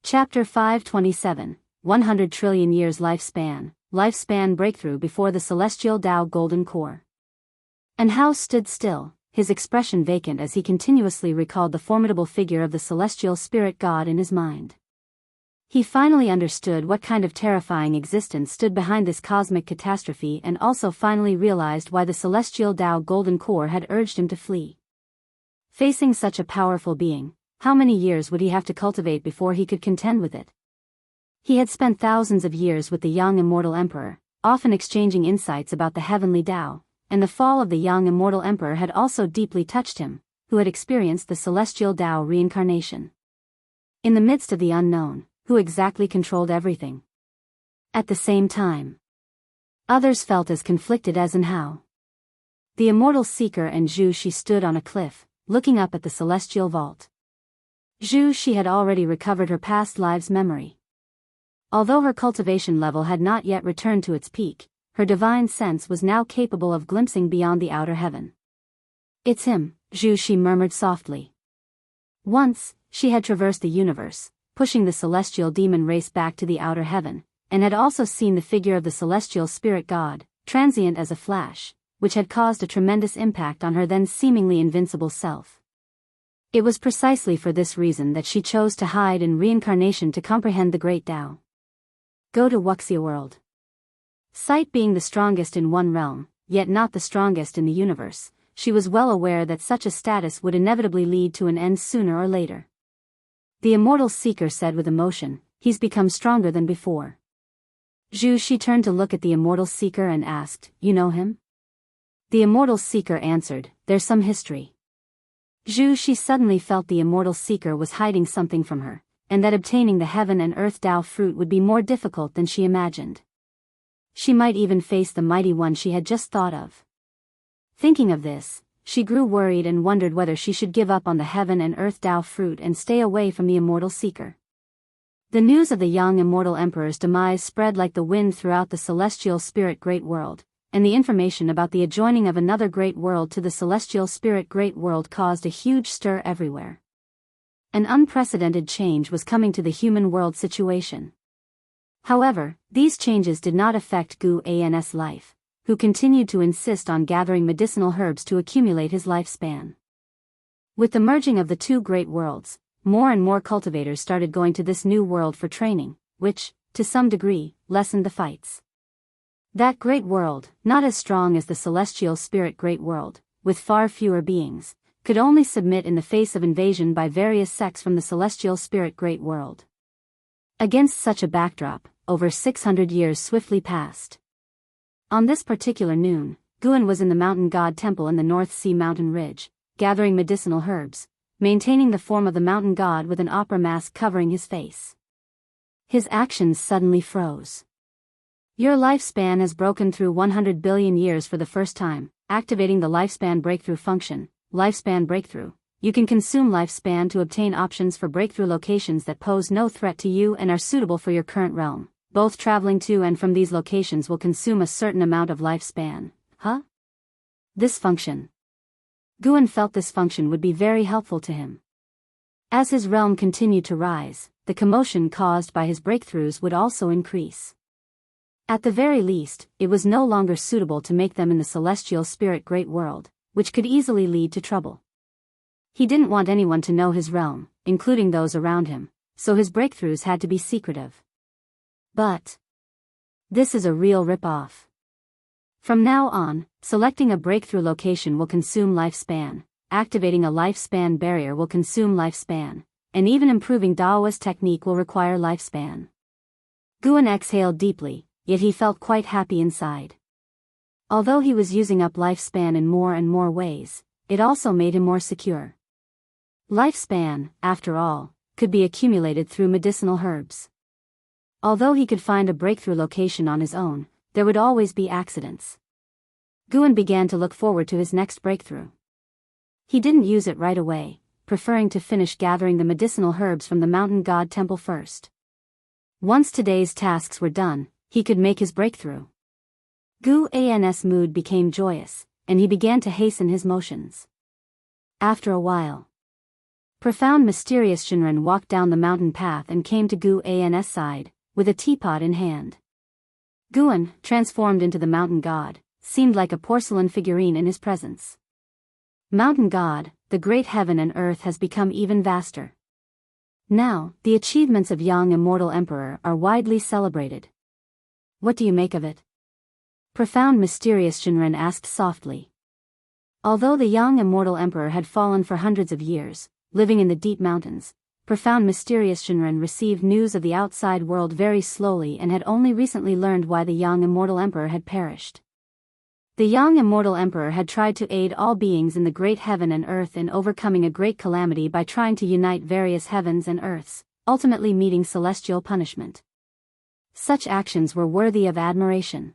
Chapter 527, 100 Trillion Years Lifespan Breakthrough Before the Celestial Tao Golden Core. And Hao stood still, his expression vacant as he continuously recalled the formidable figure of the celestial spirit god in his mind. He finally understood what kind of terrifying existence stood behind this cosmic catastrophe and also finally realized why the celestial Tao Golden Core had urged him to flee. Facing such a powerful being, how many years would he have to cultivate before he could contend with it? He had spent thousands of years with the young immortal emperor, often exchanging insights about the heavenly Tao, and the fall of the young immortal emperor had also deeply touched him, who had experienced the celestial Tao reincarnation. In the midst of the unknown, who exactly controlled everything? At the same time, others felt as conflicted as in Hao. The immortal seeker and Zhu Shi stood on a cliff, looking up at the celestial vault. Zhu Shi had already recovered her past lives' memory. Although her cultivation level had not yet returned to its peak, her divine sense was now capable of glimpsing beyond the outer heaven. "It's him," Zhu Shi murmured softly. Once, she had traversed the universe, pushing the celestial demon race back to the outer heaven, and had also seen the figure of the celestial spirit god, transient as a flash, which had caused a tremendous impact on her then seemingly invincible self. It was precisely for this reason that she chose to hide in reincarnation to comprehend the great Tao. Go to Wuxia world. Sight being the strongest in one realm, yet not the strongest in the universe, she was well aware that such a status would inevitably lead to an end sooner or later. The immortal seeker said with emotion, "He's become stronger than before." Zhu Shi turned to look at the immortal seeker and asked, "You know him?" The immortal seeker answered, "There's some history." Zhu Shi suddenly felt the immortal seeker was hiding something from her, and that obtaining the heaven and earth Tao fruit would be more difficult than she imagined. She might even face the mighty one she had just thought of. Thinking of this, she grew worried and wondered whether she should give up on the heaven and earth Tao fruit and stay away from the immortal seeker. The news of the young immortal emperor's demise spread like the wind throughout the celestial spirit great world, and the information about the adjoining of another great world to the celestial spirit great world caused a huge stir everywhere. An unprecedented change was coming to the human world situation. However, these changes did not affect Gu An's life, who continued to insist on gathering medicinal herbs to accumulate his lifespan. With the merging of the two great worlds, more and more cultivators started going to this new world for training, which, to some degree, lessened the fights. That great world, not as strong as the celestial spirit great world, with far fewer beings, could only submit in the face of invasion by various sects from the celestial spirit great world. Against such a backdrop, over 600 years swiftly passed. On this particular noon, Guan was in the mountain god temple in the North Sea mountain ridge, gathering medicinal herbs, maintaining the form of the mountain god with an opera mask covering his face. His actions suddenly froze. "Your lifespan has broken through 100 billion years for the first time, activating the lifespan breakthrough function. Lifespan breakthrough. You can consume lifespan to obtain options for breakthrough locations that pose no threat to you and are suitable for your current realm. Both traveling to and from these locations will consume a certain amount of lifespan." Huh? This function. Guan felt this function would be very helpful to him. As his realm continued to rise, the commotion caused by his breakthroughs would also increase. At the very least, it was no longer suitable to make them in the celestial spirit great world, which could easily lead to trouble. He didn't want anyone to know his realm, including those around him, so his breakthroughs had to be secretive. But this is a real rip-off. From now on, selecting a breakthrough location will consume lifespan, activating a lifespan barrier will consume lifespan, and even improving Daoist technique will require lifespan. Guan exhaled deeply, yet he felt quite happy inside. Although he was using up lifespan in more and more ways, it also made him more secure. Lifespan, after all, could be accumulated through medicinal herbs. Although he could find a breakthrough location on his own, there would always be accidents. Guan began to look forward to his next breakthrough. He didn't use it right away, preferring to finish gathering the medicinal herbs from the mountain god temple first. Once today's tasks were done, he could make his breakthrough. Gu An's mood became joyous, and he began to hasten his motions. After a while, Profound mysterious Shinran walked down the mountain path and came to Guan's side, with a teapot in hand. Guan, transformed into the mountain god, seemed like a porcelain figurine in his presence. Mountain god, the great heaven and earth has become even vaster. Now, the achievements of young immortal emperor are widely celebrated. What do you make of it? Profound mysterious Shinran asked softly. Although the young immortal emperor had fallen for hundreds of years, living in the deep mountains, profound mysterious Shinran received news of the outside world very slowly and had only recently learned why the young immortal emperor had perished. The young immortal emperor had tried to aid all beings in the great heaven and earth in overcoming a great calamity by trying to unite various heavens and earths, ultimately meeting celestial punishment. Such actions were worthy of admiration.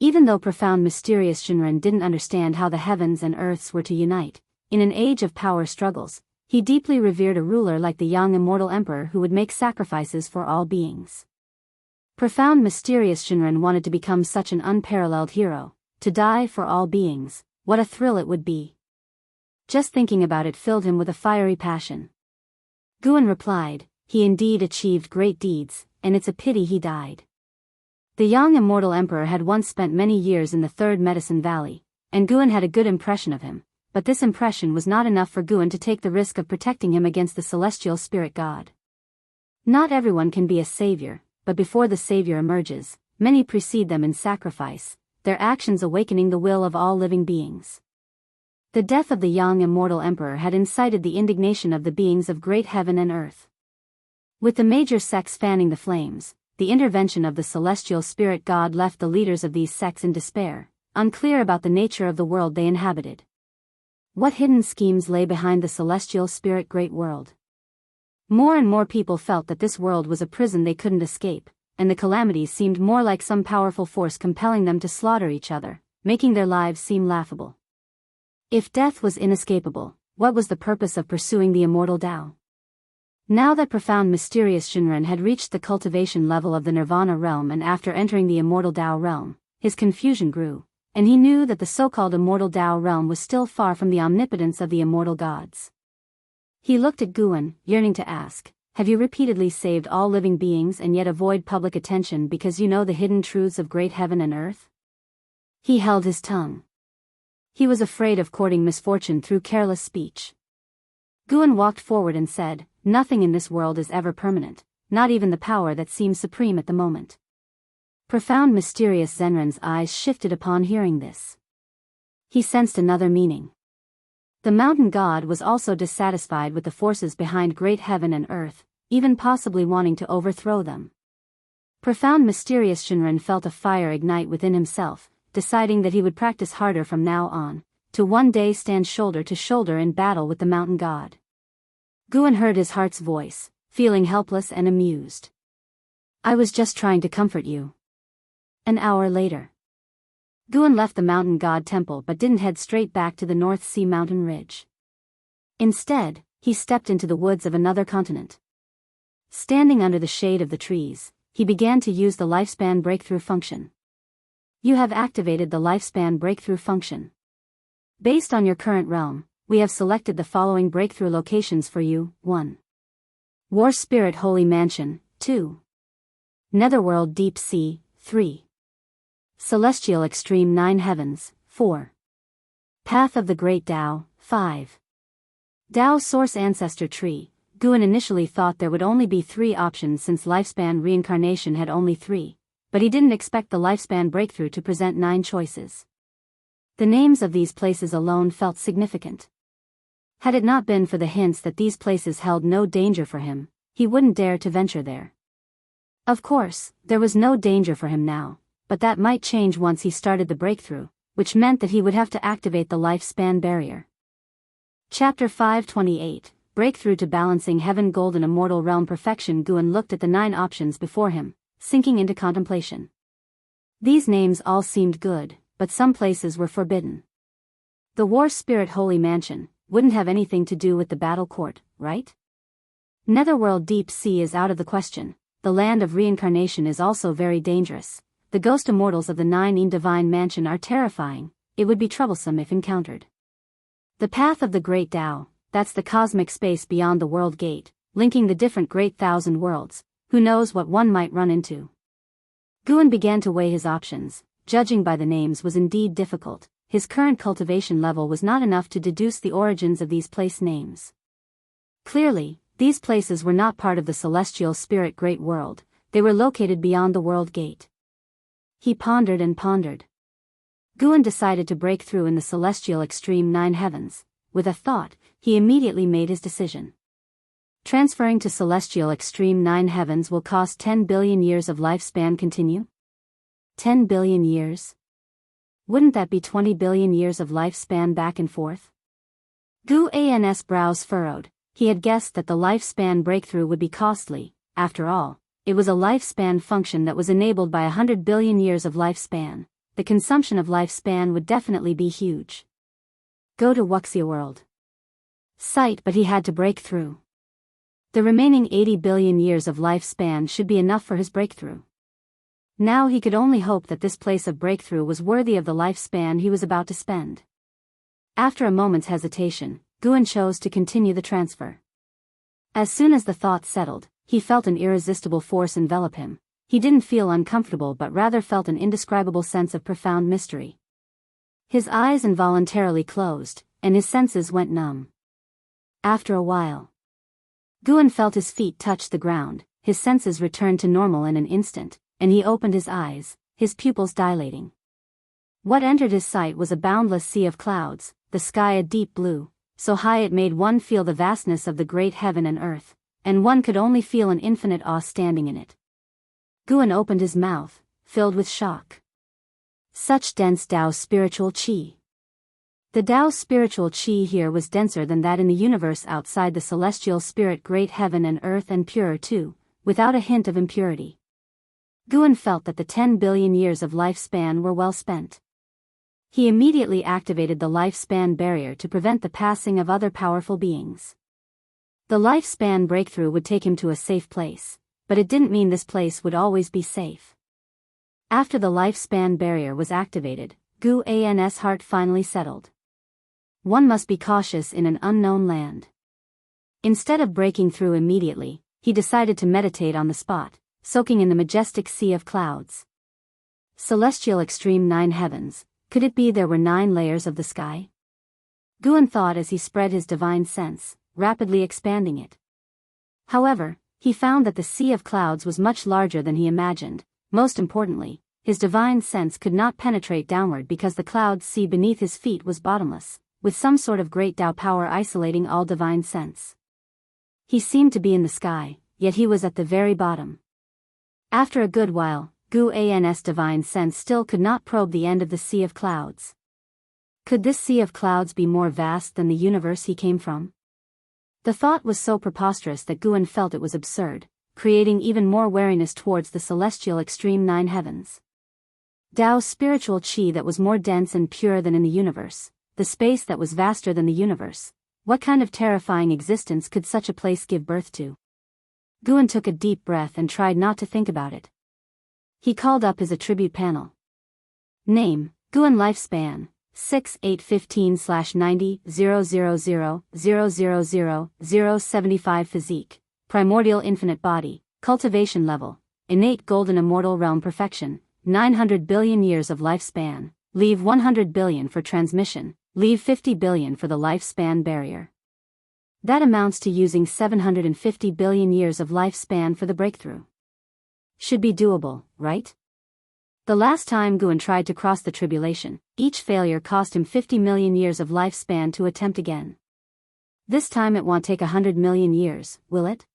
Even though profound mysterious Shinran didn't understand how the heavens and earths were to unite, in an age of power struggles, he deeply revered a ruler like the young immortal emperor who would make sacrifices for all beings. Profound mysterious Shinran wanted to become such an unparalleled hero, to die for all beings. What a thrill it would be. Just thinking about it filled him with a fiery passion. Guan replied, he indeed achieved great deeds, and it's a pity he died. The young immortal emperor had once spent many years in the Third Medicine Valley, and Guan had a good impression of him, but this impression was not enough for Guan to take the risk of protecting him against the celestial spirit god. Not everyone can be a savior, but before the savior emerges, many precede them in sacrifice, their actions awakening the will of all living beings. The death of the young immortal emperor had incited the indignation of the beings of great heaven and earth. With the major sects fanning the flames, the intervention of the celestial spirit god left the leaders of these sects in despair, unclear about the nature of the world they inhabited. What hidden schemes lay behind the celestial spirit great world? More and more people felt that this world was a prison they couldn't escape, and the calamities seemed more like some powerful force compelling them to slaughter each other, making their lives seem laughable. If death was inescapable, what was the purpose of pursuing the immortal Tao? Now that profound mysterious Shinran had reached the cultivation level of the Nirvana realm and after entering the immortal Tao realm, his confusion grew, and he knew that the so-called immortal Tao realm was still far from the omnipotence of the immortal gods. He looked at Guan, yearning to ask, have you repeatedly saved all living beings and yet avoid public attention because you know the hidden truths of great heaven and earth? He held his tongue. He was afraid of courting misfortune through careless speech. Guan walked forward and said, nothing in this world is ever permanent, not even the power that seems supreme at the moment. Profound mysterious Zenran's eyes shifted upon hearing this. He sensed another meaning. The mountain god was also dissatisfied with the forces behind great heaven and earth, even possibly wanting to overthrow them. Profound mysterious Shinran felt a fire ignite within himself, deciding that he would practice harder from now on, to one day stand shoulder to shoulder in battle with the mountain god. Guan heard his heart's voice, feeling helpless and amused. I was just trying to comfort you. An hour later. Guan left the mountain god temple but didn't head straight back to the North Sea mountain ridge. Instead, he stepped into the woods of another continent. Standing under the shade of the trees, he began to use the lifespan breakthrough function. You have activated the lifespan breakthrough function. Based on your current realm, we have selected the following breakthrough locations for you. 1. War Spirit Holy Mansion, 2. Netherworld Deep Sea, 3. Celestial Extreme 9 Heavens, 4. Path of the Great Tao, 5. Tao Source Ancestor Tree. Guan initially thought there would only be 3 options since lifespan reincarnation had only 3, but he didn't expect the lifespan breakthrough to present 9 choices. The names of these places alone felt significant. Had it not been for the hints that these places held no danger for him, he wouldn't dare to venture there. Of course, there was no danger for him now, but that might change once he started the breakthrough, which meant that he would have to activate the lifespan barrier. Chapter 528, Breakthrough to Balancing Heaven Golden Immortal Realm Perfection. Guan looked at the 9 options before him, sinking into contemplation. These names all seemed good, but some places were forbidden. The War Spirit Holy Mansion wouldn't have anything to do with the battle court, right? Netherworld Deep Sea is out of the question. The land of reincarnation is also very dangerous. The ghost immortals of the 9 Divine Mansion are terrifying. It would be troublesome if encountered. The Path of the Great Tao. that's the cosmic space beyond the world gate, linking the different great thousand worlds. Who knows what one might run into? Guan began to weigh his options. Judging by the names was indeed difficult. His current cultivation level was not enough to deduce the origins of these place names. Clearly, these places were not part of the celestial spirit great world, they were located beyond the world gate. He pondered and pondered. Guan decided to break through in the celestial extreme 9 heavens. With a thought, he immediately made his decision. Transferring to celestial extreme 9 heavens will cost 10 billion years of lifespan. Continue? 10 billion years? Wouldn't that be 20 billion years of lifespan back and forth? Guan's brows furrowed. He had guessed that the lifespan breakthrough would be costly. After all, it was a lifespan function that was enabled by 100 billion years of lifespan. The consumption of lifespan would definitely be huge. Go to Wuxia world. Sight, but he had to break through. The remaining 80 billion years of lifespan should be enough for his breakthrough. Now he could only hope that this place of breakthrough was worthy of the lifespan he was about to spend. After a moment's hesitation, Guan chose to continue the transfer. As soon as the thought settled, he felt an irresistible force envelop him. He didn't feel uncomfortable but rather felt an indescribable sense of profound mystery. His eyes involuntarily closed, and his senses went numb. After a while, Guan felt his feet touch the ground, his senses returned to normal in an instant, and he opened his eyes, his pupils dilating. What entered his sight was a boundless sea of clouds, the sky a deep blue, so high it made one feel the vastness of the great heaven and earth, and one could only feel an infinite awe standing in it. Guan opened his mouth, filled with shock. Such dense Dao spiritual qi. The Dao spiritual qi here was denser than that in the universe outside the celestial spirit great heaven and earth, and purer too, without a hint of impurity. Guan felt that the 10 billion years of lifespan were well spent. He immediately activated the lifespan barrier to prevent the passing of other powerful beings. The lifespan breakthrough would take him to a safe place, but it didn't mean this place would always be safe. After the lifespan barrier was activated, Guan's heart finally settled. One must be cautious in an unknown land. Instead of breaking through immediately, he decided to meditate on the spot, soaking in the majestic sea of clouds. Celestial extreme 9 heavens, could it be there were 9 layers of the sky? Guan thought as he spread his divine sense, rapidly expanding it. However, he found that the sea of clouds was much larger than he imagined. Most importantly, his divine sense could not penetrate downward because the cloud sea beneath his feet was bottomless, with some sort of great Dao power isolating all divine sense. He seemed to be in the sky, yet he was at the very bottom. After a good while, Guan's divine sense still could not probe the end of the sea of clouds. Could this sea of clouds be more vast than the universe he came from? The thought was so preposterous that Guan felt it was absurd, creating even more wariness towards the celestial extreme 9 heavens. Dao spiritual qi that was more dense and pure than in the universe, the space that was vaster than the universe. What kind of terrifying existence could such a place give birth to? Guan took a deep breath and tried not to think about it. He called up his attribute panel. Name, Guan lifespan, 6/815/90/000/000/075 physique, primordial infinite body, cultivation level, innate golden immortal realm perfection, 900 billion years of lifespan, leave 100 billion for transmission, leave 50 billion for the lifespan barrier. That amounts to using 750 billion years of lifespan for the breakthrough. Should be doable, right? The last time Guan tried to cross the tribulation, each failure cost him 50 million years of lifespan to attempt again. This time it won't take 100 million years, will it?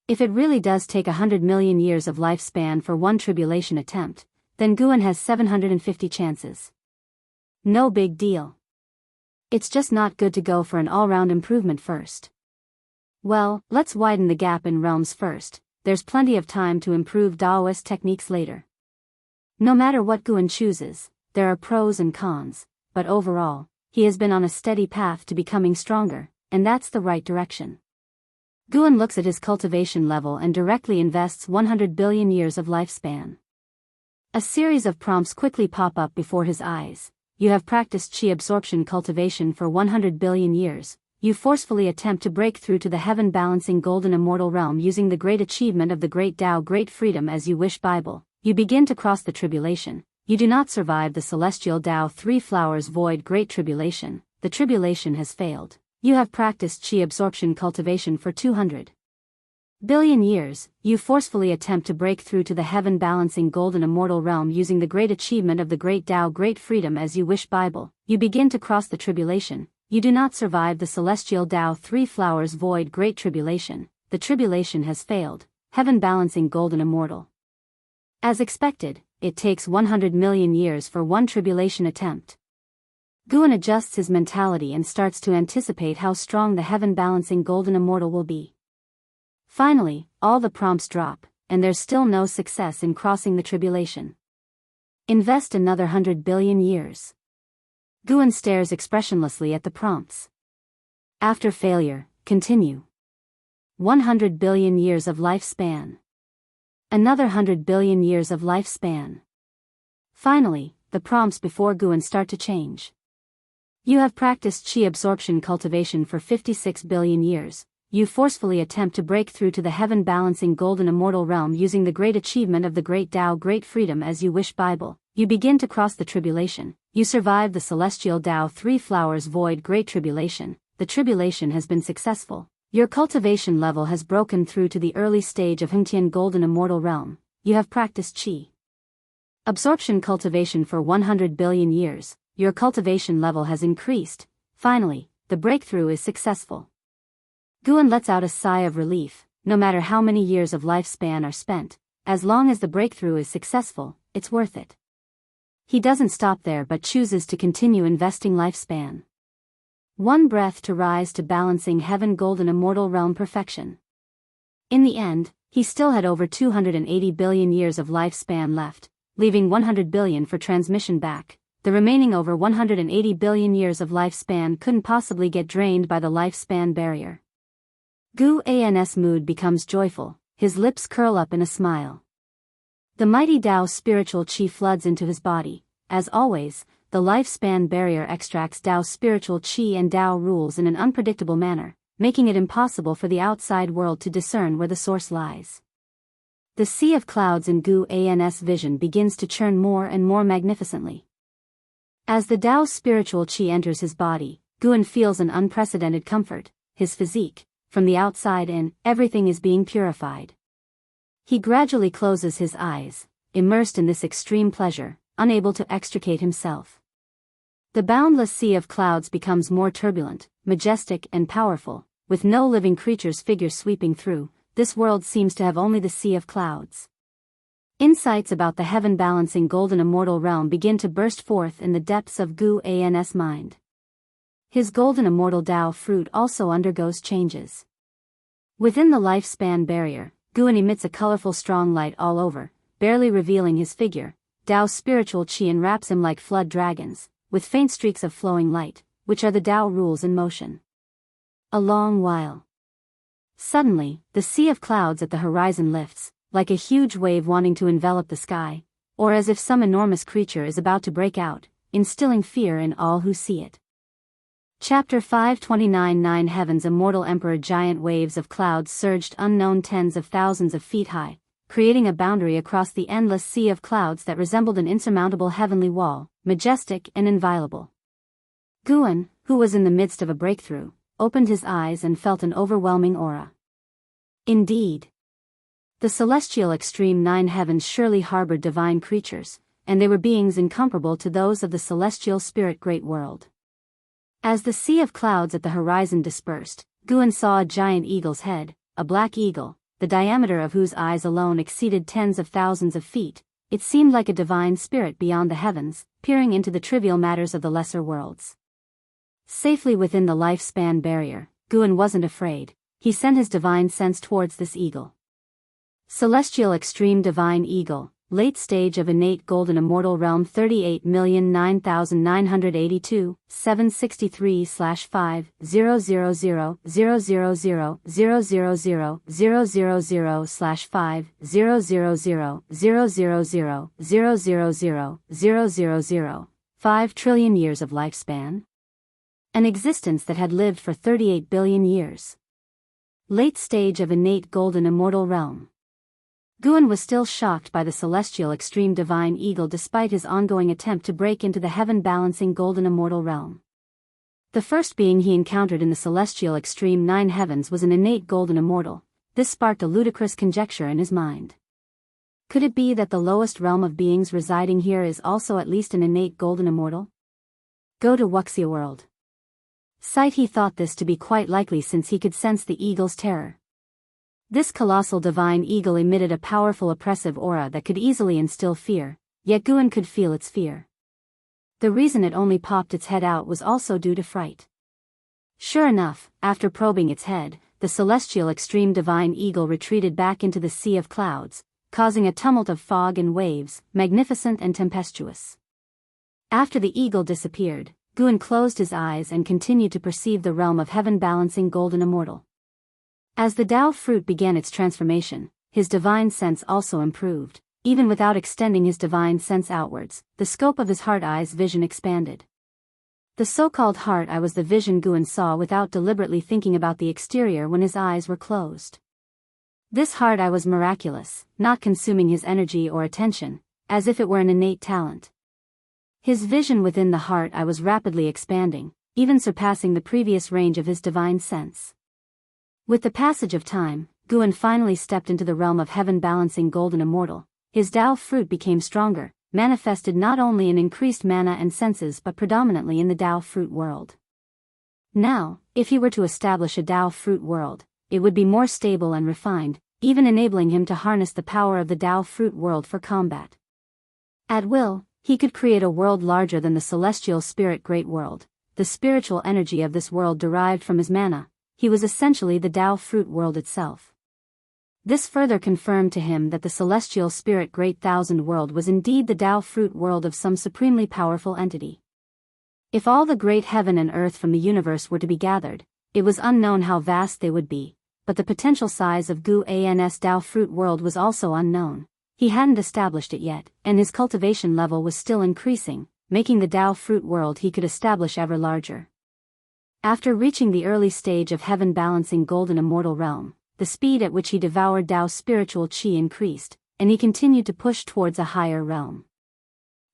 If it really does take 100 million years of lifespan for one tribulation attempt, then Guan has 750 chances. No big deal. It's just not good to go for an all-round improvement first. Well, let's widen the gap in realms first. There's plenty of time to improve Daoist techniques later. No matter what Guan chooses, there are pros and cons, but overall, he has been on a steady path to becoming stronger, and that's the right direction. Guan looks at his cultivation level and directly invests 100 billion years of lifespan. A series of prompts quickly pop up before his eyes. You have practiced qi absorption cultivation for 100 billion years. you forcefully attempt to break through to the heaven-balancing golden immortal realm using the great achievement of the Great Tao Great Freedom as you wish Bible. You begin to cross the tribulation. You do not survive the celestial Tao 3 flowers void Great Tribulation. The tribulation has failed. You have practiced chi absorption cultivation for 200 billion years. You forcefully attempt to break through to the heaven-balancing golden immortal realm using the great achievement of the Great Tao Great Freedom as you wish Bible. You begin to cross the tribulation. You do not survive the celestial Tao 3 flowers void Great Tribulation. The tribulation has failed. Heaven-balancing golden immortal. As expected, it takes 100 million years for one tribulation attempt. Guan adjusts his mentality and starts to anticipate how strong the heaven-balancing golden immortal will be. Finally, all the prompts drop, and there's still no success in crossing the tribulation. Invest another 100 billion years. Guan stares expressionlessly at the prompts. After failure, continue. 100 billion years of lifespan. Another 100 billion years of lifespan. Finally, the prompts before Guan start to change. You have practiced chi absorption cultivation for 56 billion years. You forcefully attempt to break through to the heaven-balancing golden immortal realm using the great achievement of the Great Tao Great Freedom as you wish Bible. You begin to cross the tribulation. You survive the celestial Tao 3 flowers void Great Tribulation. The tribulation has been successful. Your cultivation level has broken through to the early stage of Hengtian golden immortal realm. You have practiced chi absorption cultivation for 100 billion years. Your cultivation level has increased. Finally, the breakthrough is successful. Guan lets out a sigh of relief. No matter how many years of lifespan are spent, as long as the breakthrough is successful, it's worth it. He doesn't stop there but chooses to continue investing lifespan. One breath to rise to balancing heaven golden immortal realm perfection. In the end, he still had over 280 billion years of lifespan left, leaving 100 billion for transmission back. The remaining over 180 billion years of lifespan couldn't possibly get drained by the lifespan barrier. Guan's mood becomes joyful, his lips curl up in a smile. The mighty Tao spiritual chi floods into his body. As always, the lifespan barrier extracts Tao spiritual chi and Tao rules in an unpredictable manner, making it impossible for the outside world to discern where the source lies. The sea of clouds in Guan's vision begins to churn more and more magnificently. As the Tao spiritual chi enters his body, Guan feels an unprecedented comfort. His physique, from the outside in, everything is being purified. He gradually closes his eyes, immersed in this extreme pleasure, unable to extricate himself. The boundless sea of clouds becomes more turbulent, majestic and powerful, with no living creature's figure sweeping through. This world seems to have only the sea of clouds. Insights about the heaven-balancing golden immortal realm begin to burst forth in the depths of Guan's mind. His golden immortal Tao fruit also undergoes changes. Within the lifespan barrier, Guan emits a colorful strong light all over, barely revealing his figure. Tao spiritual chi enwraps him like flood dragons, with faint streaks of flowing light, which are the Tao rules in motion. A long while. Suddenly, the sea of clouds at the horizon lifts, like a huge wave wanting to envelop the sky, or as if some enormous creature is about to break out, instilling fear in all who see it. Chapter 529 9 Heaven's immortal emperor. Giant waves of clouds surged unknown tens of thousands of feet high, creating a boundary across the endless sea of clouds that resembled an insurmountable heavenly wall, majestic and inviolable. Guan, who was in the midst of a breakthrough, opened his eyes and felt an overwhelming aura. Indeed, the celestial extreme 9 heavens surely harbored divine creatures, and they were beings incomparable to those of the celestial spirit great world. As the sea of clouds at the horizon dispersed, Guan saw a giant eagle's head, a black eagle, the diameter of whose eyes alone exceeded tens of thousands of feet. It seemed like a divine spirit beyond the heavens, peering into the trivial matters of the lesser worlds. Safely within the lifespan barrier, Guan wasn't afraid. He sent his divine sense towards this eagle. Celestial extreme divine eagle, late stage of innate golden immortal realm 38,009,982, 763/5, 000/5, 000/5 trillion years of lifespan? An existence that had lived for 38 billion years. Late stage of innate golden immortal realm. Guan was still shocked by the celestial extreme divine eagle despite his ongoing attempt to break into the heaven-balancing golden immortal realm. The first being he encountered in the celestial extreme 9 heavens was an innate golden immortal. This sparked a ludicrous conjecture in his mind. Could it be that the lowest realm of beings residing here is also at least an innate golden immortal? Go to Wuxia world. Sight he thought this to be quite likely since he could sense the eagle's terror. This colossal divine eagle emitted a powerful oppressive aura that could easily instill fear, yet Guan could feel its fear. The reason it only popped its head out was also due to fright. Sure enough, after probing its head, the celestial extreme divine eagle retreated back into the sea of clouds, causing a tumult of fog and waves, magnificent and tempestuous. After the eagle disappeared, Guan closed his eyes and continued to perceive the realm of heaven-balancing golden immortal. As the Tao fruit began its transformation, his divine sense also improved. Even without extending his divine sense outwards, the scope of his heart-eye's vision expanded. The so-called heart eye was the vision Guan saw without deliberately thinking about the exterior when his eyes were closed. This heart eye was miraculous, not consuming his energy or attention, as if it were an innate talent. His vision within the heart eye was rapidly expanding, even surpassing the previous range of his divine sense. With the passage of time, Guan finally stepped into the realm of heaven-balancing golden immortal. His Tao fruit became stronger, manifested not only in increased mana and senses but predominantly in the Tao fruit world. Now, if he were to establish a Tao fruit world, it would be more stable and refined, even enabling him to harness the power of the Tao fruit world for combat. At will, he could create a world larger than the celestial spirit great world. The spiritual energy of this world derived from his mana. He was essentially the Tao fruit world itself. This further confirmed to him that the celestial spirit great thousand world was indeed the Tao fruit world of some supremely powerful entity. If all the great heaven and earth from the universe were to be gathered, it was unknown how vast they would be, but the potential size of Guan's Tao fruit world was also unknown. He hadn't established it yet, and his cultivation level was still increasing, making the Tao fruit world he could establish ever larger. After reaching the early stage of heaven-balancing golden immortal realm, the speed at which he devoured Tao's spiritual qi increased, and he continued to push towards a higher realm.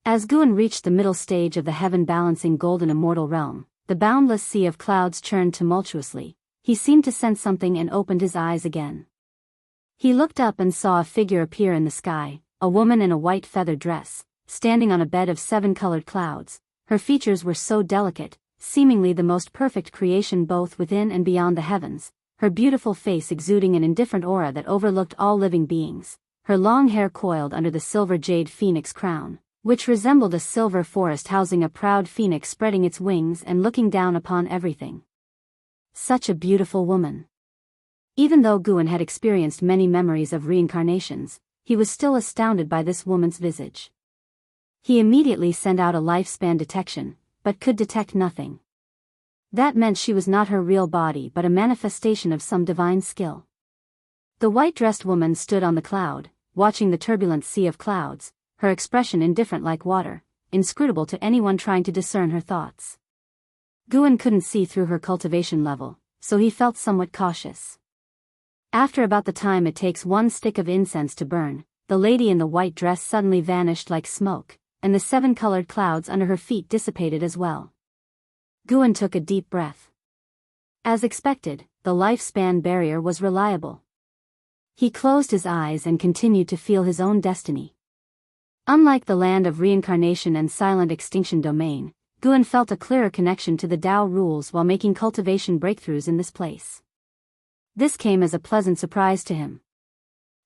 As Guan reached the middle stage of the heaven-balancing golden immortal realm, the boundless sea of clouds churned tumultuously. He seemed to sense something and opened his eyes again. He looked up and saw a figure appear in the sky, a woman in a white feathered dress, standing on a bed of 7 colored clouds. Her features were so delicate, seemingly the most perfect creation both within and beyond the heavens. Her beautiful face exuding an indifferent aura that overlooked all living beings, her long hair coiled under the silver jade phoenix crown, which resembled a silver forest housing a proud phoenix spreading its wings and looking down upon everything. Such a beautiful woman. Even though Guan had experienced many memories of reincarnations, he was still astounded by this woman's visage. He immediately sent out a lifespan detection, but could detect nothing. That meant she was not her real body but a manifestation of some divine skill. The white-dressed woman stood on the cloud, watching the turbulent sea of clouds, her expression indifferent like water, inscrutable to anyone trying to discern her thoughts. Guan couldn't see through her cultivation level, so he felt somewhat cautious. After about the time it takes 1 stick of incense to burn, the lady in the white dress suddenly vanished like smoke, and the 7 colored clouds under her feet dissipated as well. Guan took a deep breath. As expected, the lifespan barrier was reliable. He closed his eyes and continued to feel his own destiny. Unlike the land of reincarnation and silent extinction domain, Guan felt a clearer connection to the Tao rules while making cultivation breakthroughs in this place. This came as a pleasant surprise to him.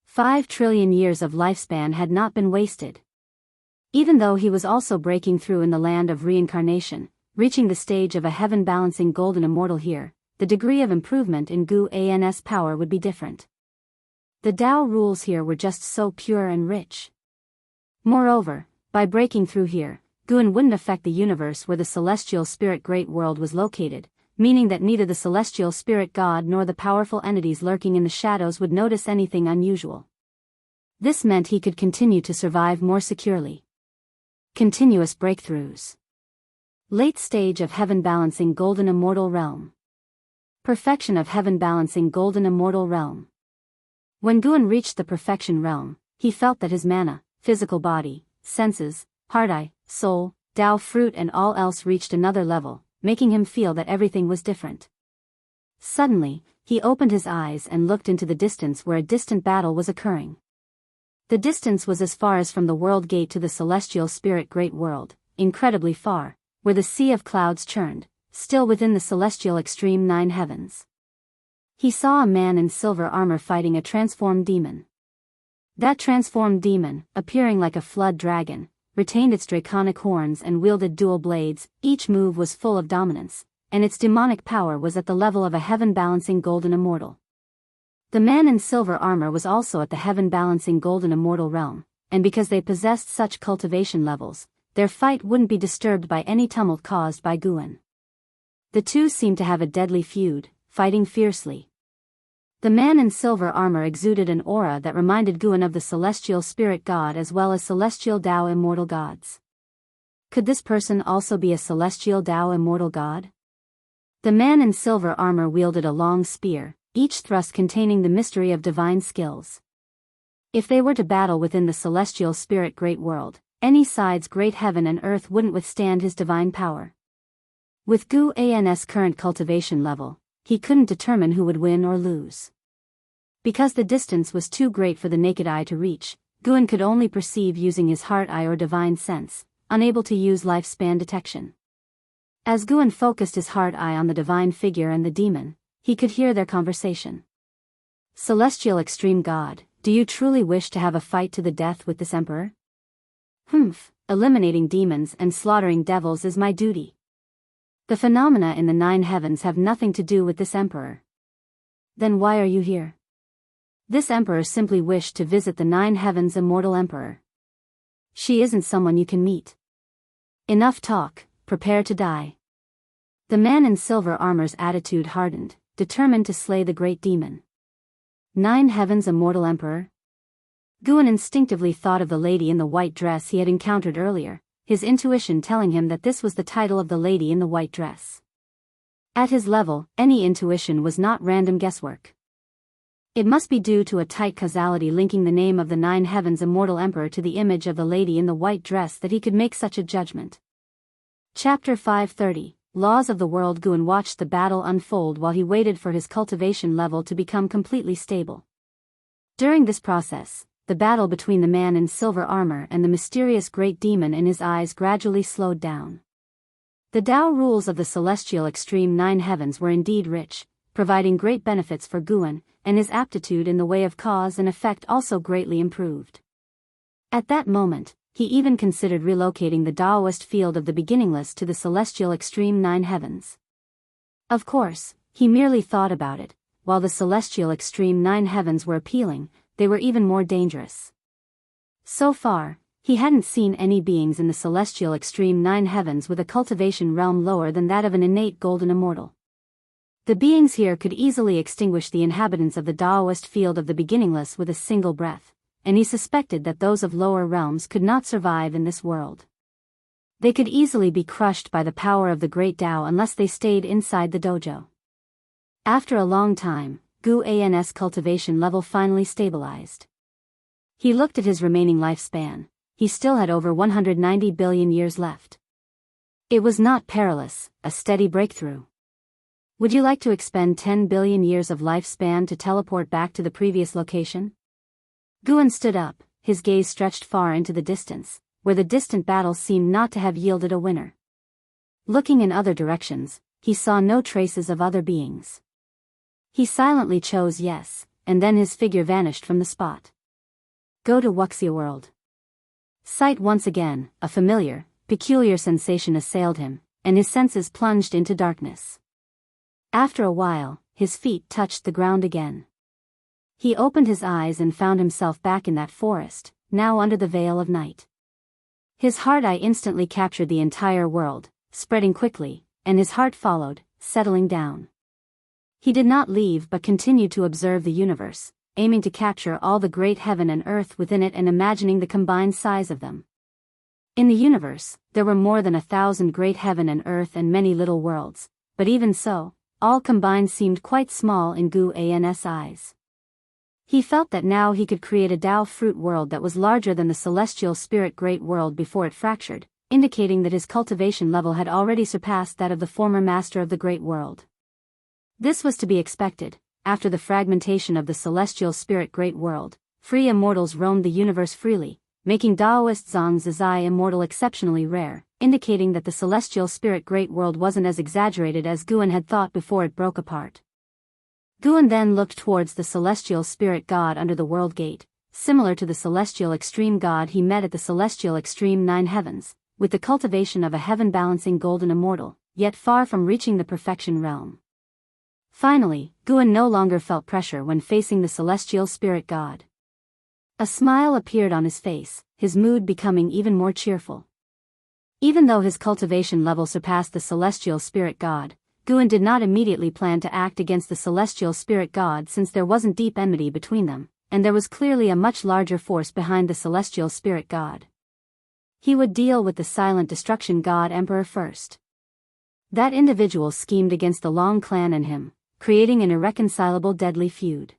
5 trillion years of lifespan had not been wasted. Even though he was also breaking through in the land of reincarnation, reaching the stage of a heaven-balancing golden immortal here, the degree of improvement in Guan's power would be different. The Tao rules here were just so pure and rich. Moreover, by breaking through here, Guan wouldn't affect the universe where the celestial spirit great world was located, meaning that neither the celestial spirit god nor the powerful entities lurking in the shadows would notice anything unusual. This meant he could continue to survive more securely. Continuous breakthroughs. Late stage of heaven balancing golden immortal realm. Perfection of heaven balancing golden immortal realm. When Guan reached the perfection realm, he felt that his mana, physical body, senses, heart-eye, soul, Tao fruit and all else reached another level, making him feel that everything was different. Suddenly, he opened his eyes and looked into the distance where a distant battle was occurring. The distance was as far as from the world gate to the celestial spirit great world, incredibly far, where the sea of clouds churned, still within the celestial extreme 9 heavens. He saw a man in silver armor fighting a transformed demon. That transformed demon, appearing like a flood dragon, retained its draconic horns and wielded dual blades. Each move was full of dominance, and its demonic power was at the level of a heaven-balancing golden immortal. The man in silver armor was also at the heaven-balancing golden immortal realm, and because they possessed such cultivation levels, their fight wouldn't be disturbed by any tumult caused by Guan. The two seemed to have a deadly feud, fighting fiercely. The man in silver armor exuded an aura that reminded Guan of the celestial spirit god as well as celestial Tao immortal gods. Could this person also be a celestial Tao immortal god? The man in silver armor wielded a long spear, each thrust containing the mystery of divine skills. If they were to battle within the celestial spirit great world, any side's great heaven and earth wouldn't withstand his divine power. With Gu An's current cultivation level, he couldn't determine who would win or lose. Because the distance was too great for the naked eye to reach, Guan could only perceive using his heart eye or divine sense, unable to use lifespan detection. As Guan focused his heart eye on the divine figure and the demon, he could hear their conversation. Celestial Extreme God, do you truly wish to have a fight to the death with this emperor? Eliminating demons and slaughtering devils is my duty. The phenomena in the 9 heavens have nothing to do with this emperor. Then why are you here? This emperor simply wished to visit the 9 heavens immortal emperor. She isn't someone you can meet. Enough talk, prepare to die. The man in silver armor's attitude hardened, determined to slay the great demon. 9 heavens immortal emperor? Guan instinctively thought of the lady in the white dress he had encountered earlier, his intuition telling him that this was the title of the lady in the white dress. At his level, any intuition was not random guesswork. It must be due to a tight causality linking the name of the 9 heavens immortal emperor to the image of the lady in the white dress that he could make such a judgment. Chapter 530, Laws of the World. Guan watched the battle unfold while he waited for his cultivation level to become completely stable. During this process, the battle between the man in silver armor and the mysterious great demon in his eyes gradually slowed down. The Tao rules of the celestial extreme 9 heavens were indeed rich, providing great benefits for Guan, and his aptitude in the way of cause and effect also greatly improved. At that moment, he even considered relocating the Daoist field of the beginningless to the celestial extreme 9 heavens. Of course, he merely thought about it. While the celestial extreme 9 heavens were appealing, they were even more dangerous. So far, he hadn't seen any beings in the celestial extreme 9 heavens with a cultivation realm lower than that of an innate golden immortal. The beings here could easily extinguish the inhabitants of the Daoist field of the beginningless with a single breath, and he suspected that those of lower realms could not survive in this world. They could easily be crushed by the power of the great Tao unless they stayed inside the dojo. After a long time, Gu An's cultivation level finally stabilized. He looked at his remaining lifespan. He still had over 190 billion years left. It was not perilous, a steady breakthrough. Would you like to expend 10 billion years of lifespan to teleport back to the previous location? Guan stood up, his gaze stretched far into the distance, where the distant battle seemed not to have yielded a winner. Looking in other directions, he saw no traces of other beings. He silently chose yes, and then his figure vanished from the spot. Go to Wuxia world. Sight once again, a familiar, peculiar sensation assailed him, and his senses plunged into darkness. After a while, his feet touched the ground again. He opened his eyes and found himself back in that forest, now under the veil of night. His heart eye instantly captured the entire world, spreading quickly, and his heart followed, settling down. He did not leave but continued to observe the universe, aiming to capture all the great heaven and earth within it and imagining the combined size of them. In the universe, there were more than 1,000 great heaven and earth and many little worlds, but even so, all combined seemed quite small in Guan's eyes. He felt that now he could create a Dao fruit world that was larger than the celestial spirit great world before it fractured, indicating that his cultivation level had already surpassed that of the former master of the great world. This was to be expected. After the fragmentation of the celestial spirit great world, free immortals roamed the universe freely, making Daoist Zhangzizai immortal exceptionally rare, indicating that the celestial spirit great world wasn't as exaggerated as Guan had thought before it broke apart. Guan then looked towards the celestial spirit god under the world gate, similar to the celestial extreme god he met at the celestial extreme 9 heavens, with the cultivation of a heaven-balancing golden immortal, yet far from reaching the perfection realm. Finally, Guan no longer felt pressure when facing the celestial spirit god. A smile appeared on his face, his mood becoming even more cheerful. Even though his cultivation level surpassed the celestial spirit god, Guan did not immediately plan to act against the celestial spirit god since there wasn't deep enmity between them, and there was clearly a much larger force behind the celestial spirit god. He would deal with the silent destruction god emperor first. That individual schemed against the Long clan and him, creating an irreconcilable deadly feud.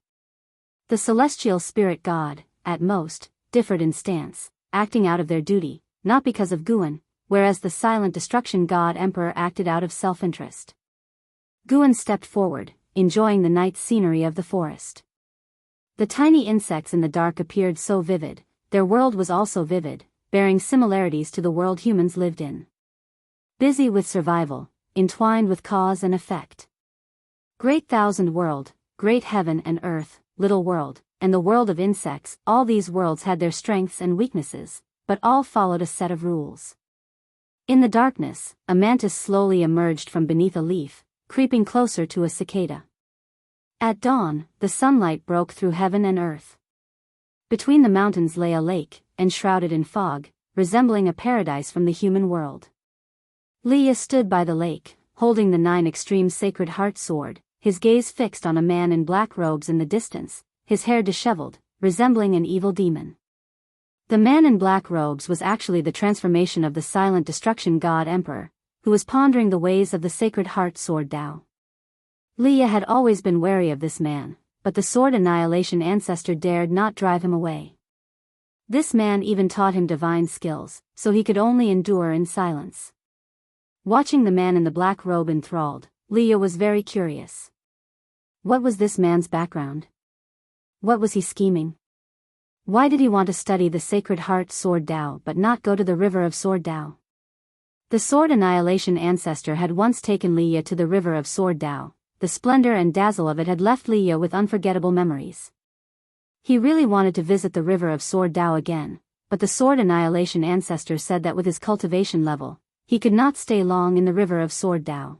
The celestial spirit god, at most, differed in stance, acting out of their duty, not because of Guan, whereas the silent destruction god emperor acted out of self-interest. Guan stepped forward, enjoying the night scenery of the forest. The tiny insects in the dark appeared so vivid, their world was also vivid, bearing similarities to the world humans lived in. Busy with survival, entwined with cause and effect. Great thousand world, great heaven and earth, little world, and the world of insects, all these worlds had their strengths and weaknesses, but all followed a set of rules. In the darkness, a mantis slowly emerged from beneath a leaf, creeping closer to a cicada. At dawn, the sunlight broke through heaven and earth. Between the mountains lay a lake, enshrouded in fog, resembling a paradise from the human world. Leah stood by the lake, holding the 9 extreme sacred heart sword, his gaze fixed on a man in black robes in the distance, his hair disheveled, resembling an evil demon. The man in black robes was actually the transformation of the silent destruction god emperor, who was pondering the ways of the sacred heart sword Dao. Leah had always been wary of this man, but the sword annihilation ancestor dared not drive him away. This man even taught him divine skills, so he could only endure in silence. Watching the man in the black robe enthralled, Leah was very curious. What was this man's background? What was he scheming? Why did he want to study the sacred heart sword Dao but not go to the river of sword Dao? The sword annihilation ancestor had once taken Leah to the river of sword Dao. The splendor and dazzle of it had left Leah with unforgettable memories. He really wanted to visit the river of sword Dao again, but the sword annihilation ancestor said that with his cultivation level, he could not stay long in the river of sword Dao.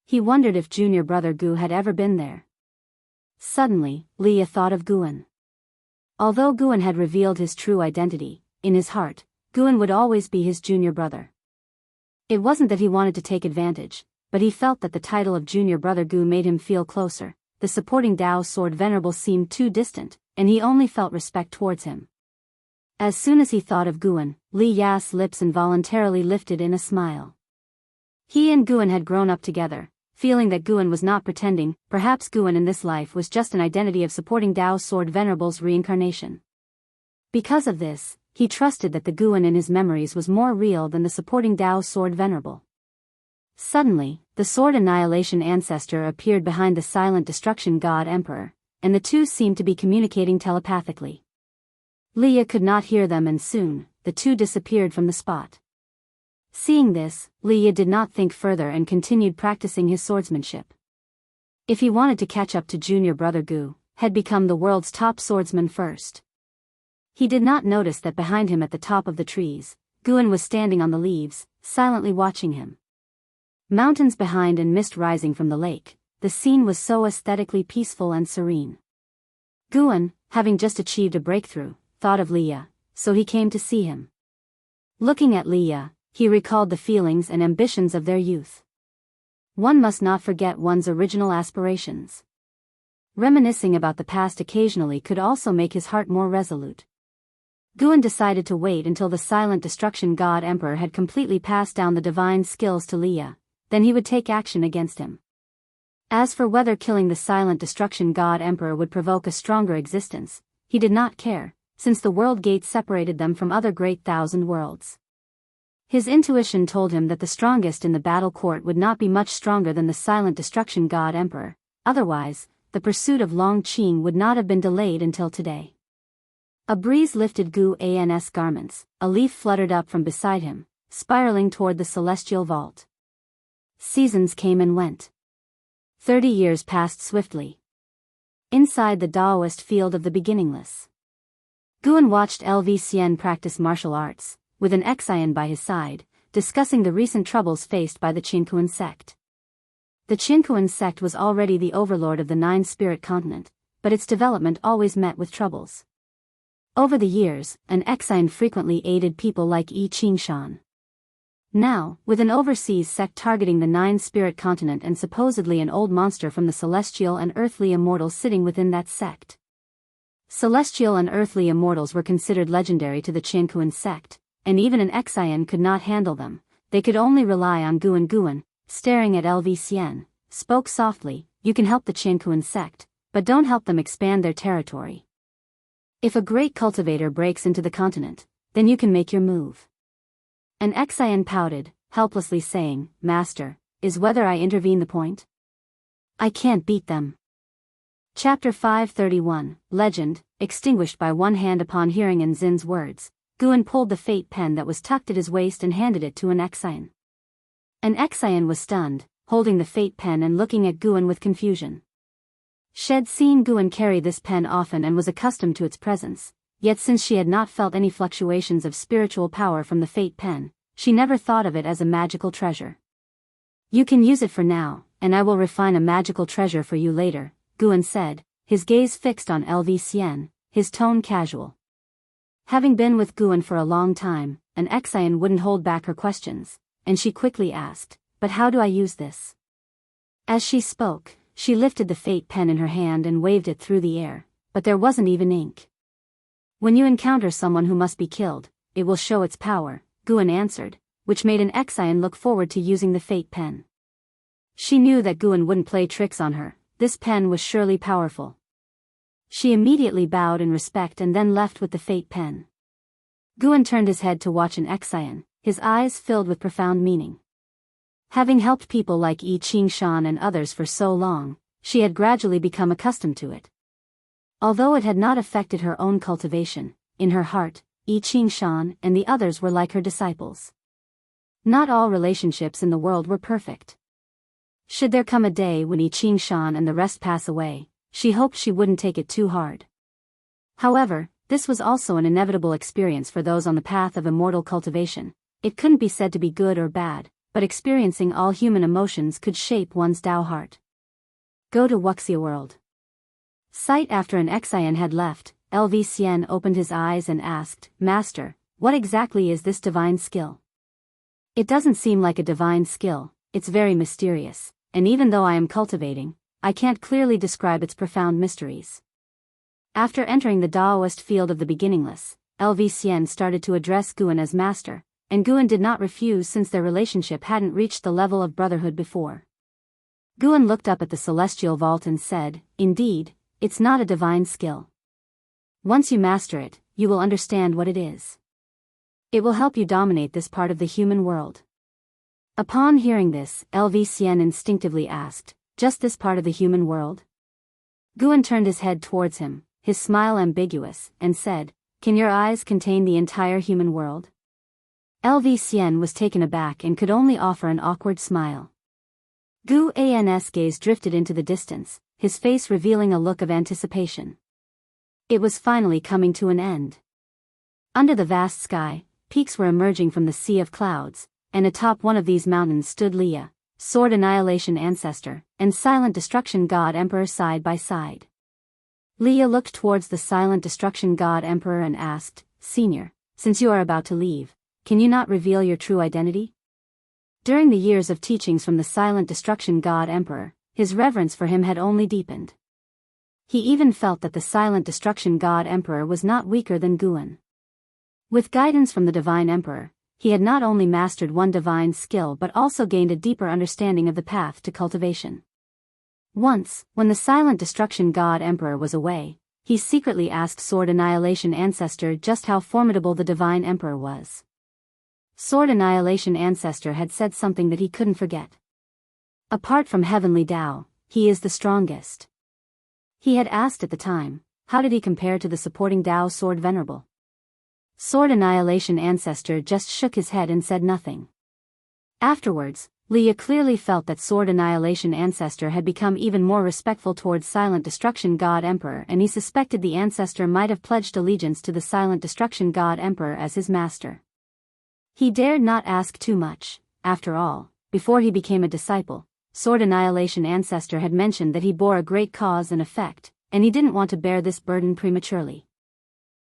He wondered if junior brother Gu had ever been there. Suddenly, Leah thought of Guan. Although Guan had revealed his true identity, in his heart, Guan would always be his junior brother. It wasn't that he wanted to take advantage, but he felt that the title of junior brother Gu made him feel closer. The supporting Dao sword venerable seemed too distant, and he only felt respect towards him. As soon as he thought of Guan, Li Ya's lips involuntarily lifted in a smile. He and Guan had grown up together. Feeling that Guan was not pretending, perhaps Guan in this life was just an identity of supporting Dao sword venerable's reincarnation. Because of this, he trusted that the Guan in his memories was more real than the supporting Dao sword venerable. Suddenly, the sword annihilation ancestor appeared behind the silent destruction god emperor, and the two seemed to be communicating telepathically. Leah could not hear them and soon, the two disappeared from the spot. Seeing this, Leah did not think further and continued practicing his swordsmanship. If he wanted to catch up to junior brother Gu, had become the world's top swordsman first. He did not notice that behind him at the top of the trees, Guan was standing on the leaves, silently watching him. Mountains behind and mist rising from the lake, the scene was so aesthetically peaceful and serene. Guan, having just achieved a breakthrough, thought of Leah, so he came to see him. Looking at Leah, he recalled the feelings and ambitions of their youth. One must not forget one's original aspirations. Reminiscing about the past occasionally could also make his heart more resolute. Guan decided to wait until the Silent Destruction God Emperor had completely passed down the divine skills to Leah, then he would take action against him. As for whether killing the Silent Destruction God Emperor would provoke a stronger existence, he did not care, since the world gates separated them from other great thousand worlds. His intuition told him that the strongest in the battle court would not be much stronger than the Silent Destruction God Emperor, otherwise, the pursuit of Long Qing would not have been delayed until today. A breeze lifted Guan's garments, a leaf fluttered up from beside him, spiraling toward the celestial vault. Seasons came and went. 30 years passed swiftly. Inside the Daoist field of the beginningless, Guan watched Lv practice martial arts, with an Xian by his side, discussing the recent troubles faced by the Qinkuan sect. The Qinkuan sect was already the overlord of the Nine-Spirit continent, but its development always met with troubles. Over the years, an Xian frequently aided people like Yi Qingshan. Now, with an overseas sect targeting the Nine-Spirit continent and supposedly an old monster from the celestial and earthly immortals sitting within that sect. Celestial and earthly immortals were considered legendary to the Qinkuan sect, and even an Xian could not handle them. They could only rely on Guan. Guan, staring at Lv, spoke softly, "You can help the Qinkuan sect, but don't help them expand their territory. If a great cultivator breaks into the continent, then you can make your move." An Xian pouted, helplessly saying, "Master, is whether I intervene the point? I can't beat them." Chapter 531, Legend, extinguished by one hand upon hearing Nzin's words. Guan pulled the fate pen that was tucked at his waist and handed it to an Xian. An Xian was stunned, holding the fate pen and looking at Guan with confusion. She'd seen Guan carry this pen often and was accustomed to its presence, yet since she had not felt any fluctuations of spiritual power from the fate pen, she never thought of it as a magical treasure. "You can use it for now, and I will refine a magical treasure for you later," Guan said, his gaze fixed on Lv, his tone casual. Having been with Guan for a long time, an Xian wouldn't hold back her questions, and she quickly asked, "But how do I use this?" As she spoke, she lifted the fate pen in her hand and waved it through the air, but there wasn't even ink. "When you encounter someone who must be killed, it will show its power," Guan answered, which made an Xian look forward to using the fate pen. She knew that Guan wouldn't play tricks on her. This pen was surely powerful. She immediately bowed in respect and then left with the fate pen. Guan turned his head to watch an Xian, his eyes filled with profound meaning. Having helped people like Yi Qingshan and others for so long, she had gradually become accustomed to it. Although it had not affected her own cultivation, in her heart, Yi Qingshan and the others were like her disciples. Not all relationships in the world were perfect. Should there come a day when Yi Qingshan and the rest pass away, she hoped she wouldn't take it too hard. However, this was also an inevitable experience for those on the path of immortal cultivation. It couldn't be said to be good or bad, but experiencing all human emotions could shape one's Dao heart. Go to Wuxia world. Sight after an Xian had left, Lv opened his eyes and asked, "Master, what exactly is this divine skill?" "It doesn't seem like a divine skill, it's very mysterious, and even though I am cultivating, I can't clearly describe its profound mysteries." After entering the Daoist field of the beginningless, Lv started to address Guan as master, and Guan did not refuse since their relationship hadn't reached the level of brotherhood before. Guan looked up at the celestial vault and said, "Indeed, it's not a divine skill. Once you master it, you will understand what it is. It will help you dominate this part of the human world." Upon hearing this, Lv instinctively asked, "Just this part of the human world?" Guan turned his head towards him, his smile ambiguous, and said, "Can your eyes contain the entire human world?" Lv was taken aback and could only offer an awkward smile. Guan's gaze drifted into the distance, his face revealing a look of anticipation. It was finally coming to an end. Under the vast sky, peaks were emerging from the sea of clouds, and atop one of these mountains stood Leah, Sword Annihilation Ancestor, and Silent Destruction God Emperor side by side. Leah looked towards the Silent Destruction God Emperor and asked, "Senior, since you are about to leave, can you not reveal your true identity?" During the years of teachings from the Silent Destruction God Emperor, his reverence for him had only deepened. He even felt that the Silent Destruction God Emperor was not weaker than Guan. With guidance from the Divine Emperor, he had not only mastered one divine skill but also gained a deeper understanding of the path to cultivation. Once, when the Silent Destruction God Emperor was away, he secretly asked Sword Annihilation Ancestor just how formidable the Divine Emperor was. Sword Annihilation Ancestor had said something that he couldn't forget. Apart from Heavenly Tao, he is the strongest. He had asked at the time, how did he compare to the supporting Tao Sword Venerable? Sword Annihilation Ancestor just shook his head and said nothing. Afterwards, Leah clearly felt that Sword Annihilation Ancestor had become even more respectful towards Silent Destruction God Emperor, and he suspected the ancestor might have pledged allegiance to the Silent Destruction God Emperor as his master. He dared not ask too much. After all, before he became a disciple, Sword Annihilation Ancestor had mentioned that he bore a great cause and effect, and he didn't want to bear this burden prematurely.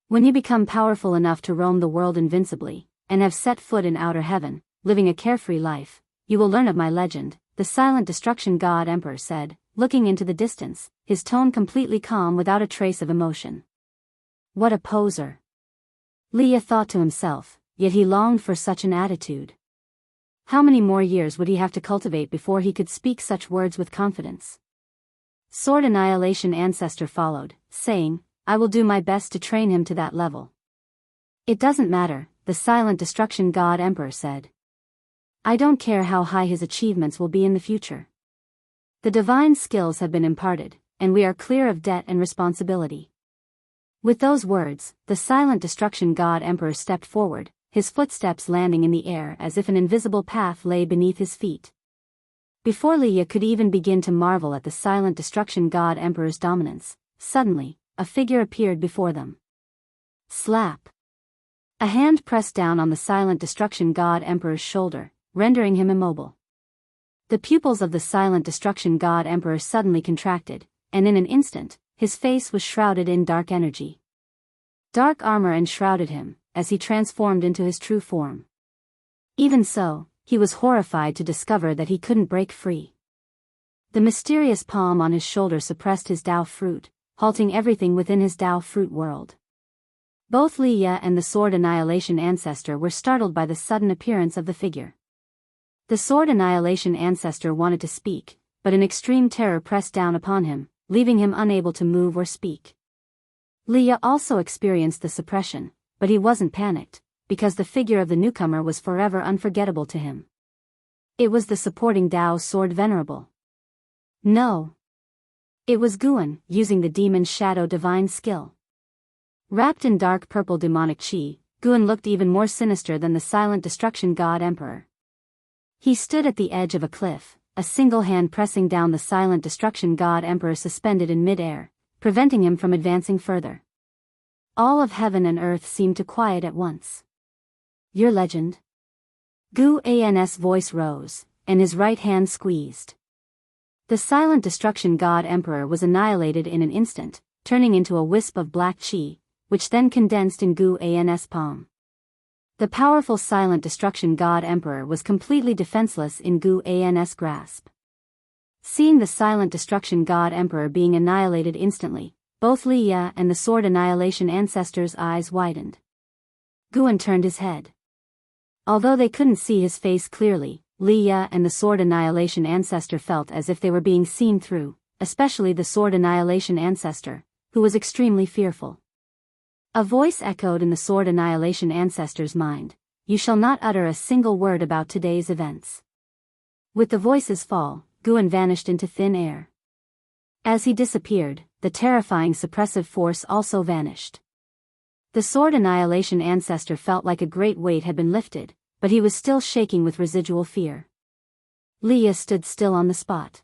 When you become powerful enough to roam the world invincibly, and have set foot in outer heaven, living a carefree life, you will learn of my legend, the Silent Destruction God Emperor said, looking into the distance, his tone completely calm without a trace of emotion. What a poser! Leah thought to himself, yet he longed for such an attitude. How many more years would he have to cultivate before he could speak such words with confidence? Sword Annihilation Ancestor followed, saying, I will do my best to train him to that level. It doesn't matter, the Silent Destruction God Emperor said. I don't care how high his achievements will be in the future. The divine skills have been imparted, and we are clear of debt and responsibility. With those words, the Silent Destruction God Emperor stepped forward, his footsteps landing in the air as if an invisible path lay beneath his feet. Before Leah could even begin to marvel at the Silent Destruction God Emperor's dominance, suddenly, a figure appeared before them. Slap! A hand pressed down on the Silent Destruction God Emperor's shoulder, rendering him immobile. The pupils of the Silent Destruction God Emperor suddenly contracted, and in an instant, his face was shrouded in dark energy. Dark armor enshrouded him, as he transformed into his true form. Even so, he was horrified to discover that he couldn't break free. The mysterious palm on his shoulder suppressed his Tao fruit, halting everything within his Tao fruit world. Both Leah and the Sword Annihilation Ancestor were startled by the sudden appearance of the figure. The Sword Annihilation Ancestor wanted to speak, but an extreme terror pressed down upon him, leaving him unable to move or speak. Leah also experienced the suppression, but he wasn't panicked, because the figure of the newcomer was forever unforgettable to him. It was the supporting Tao Sword Venerable. No. It was Guan, using the Demon's Shadow divine skill. Wrapped in dark purple demonic chi, Guan looked even more sinister than the Silent Destruction God Emperor. He stood at the edge of a cliff, a single hand pressing down the Silent Destruction God Emperor suspended in mid-air, preventing him from advancing further. All of heaven and earth seemed to quiet at once. Your legend? Guan's voice rose, and his right hand squeezed. The Silent Destruction God Emperor was annihilated in an instant, turning into a wisp of black chi, which then condensed in Guan's palm. The powerful Silent Destruction God Emperor was completely defenseless in Guan's grasp. Seeing the Silent Destruction God Emperor being annihilated instantly, both Leah and the Sword Annihilation Ancestor's eyes widened. Guan turned his head. Although they couldn't see his face clearly, Leah and the Sword Annihilation Ancestor felt as if they were being seen through, especially the Sword Annihilation Ancestor, who was extremely fearful. A voice echoed in the Sword Annihilation Ancestor's mind, "You shall not utter a single word about today's events." With the voice's fall, Guan vanished into thin air. As he disappeared, the terrifying suppressive force also vanished. The Sword Annihilation Ancestor felt like a great weight had been lifted, but he was still shaking with residual fear. Leah stood still on the spot.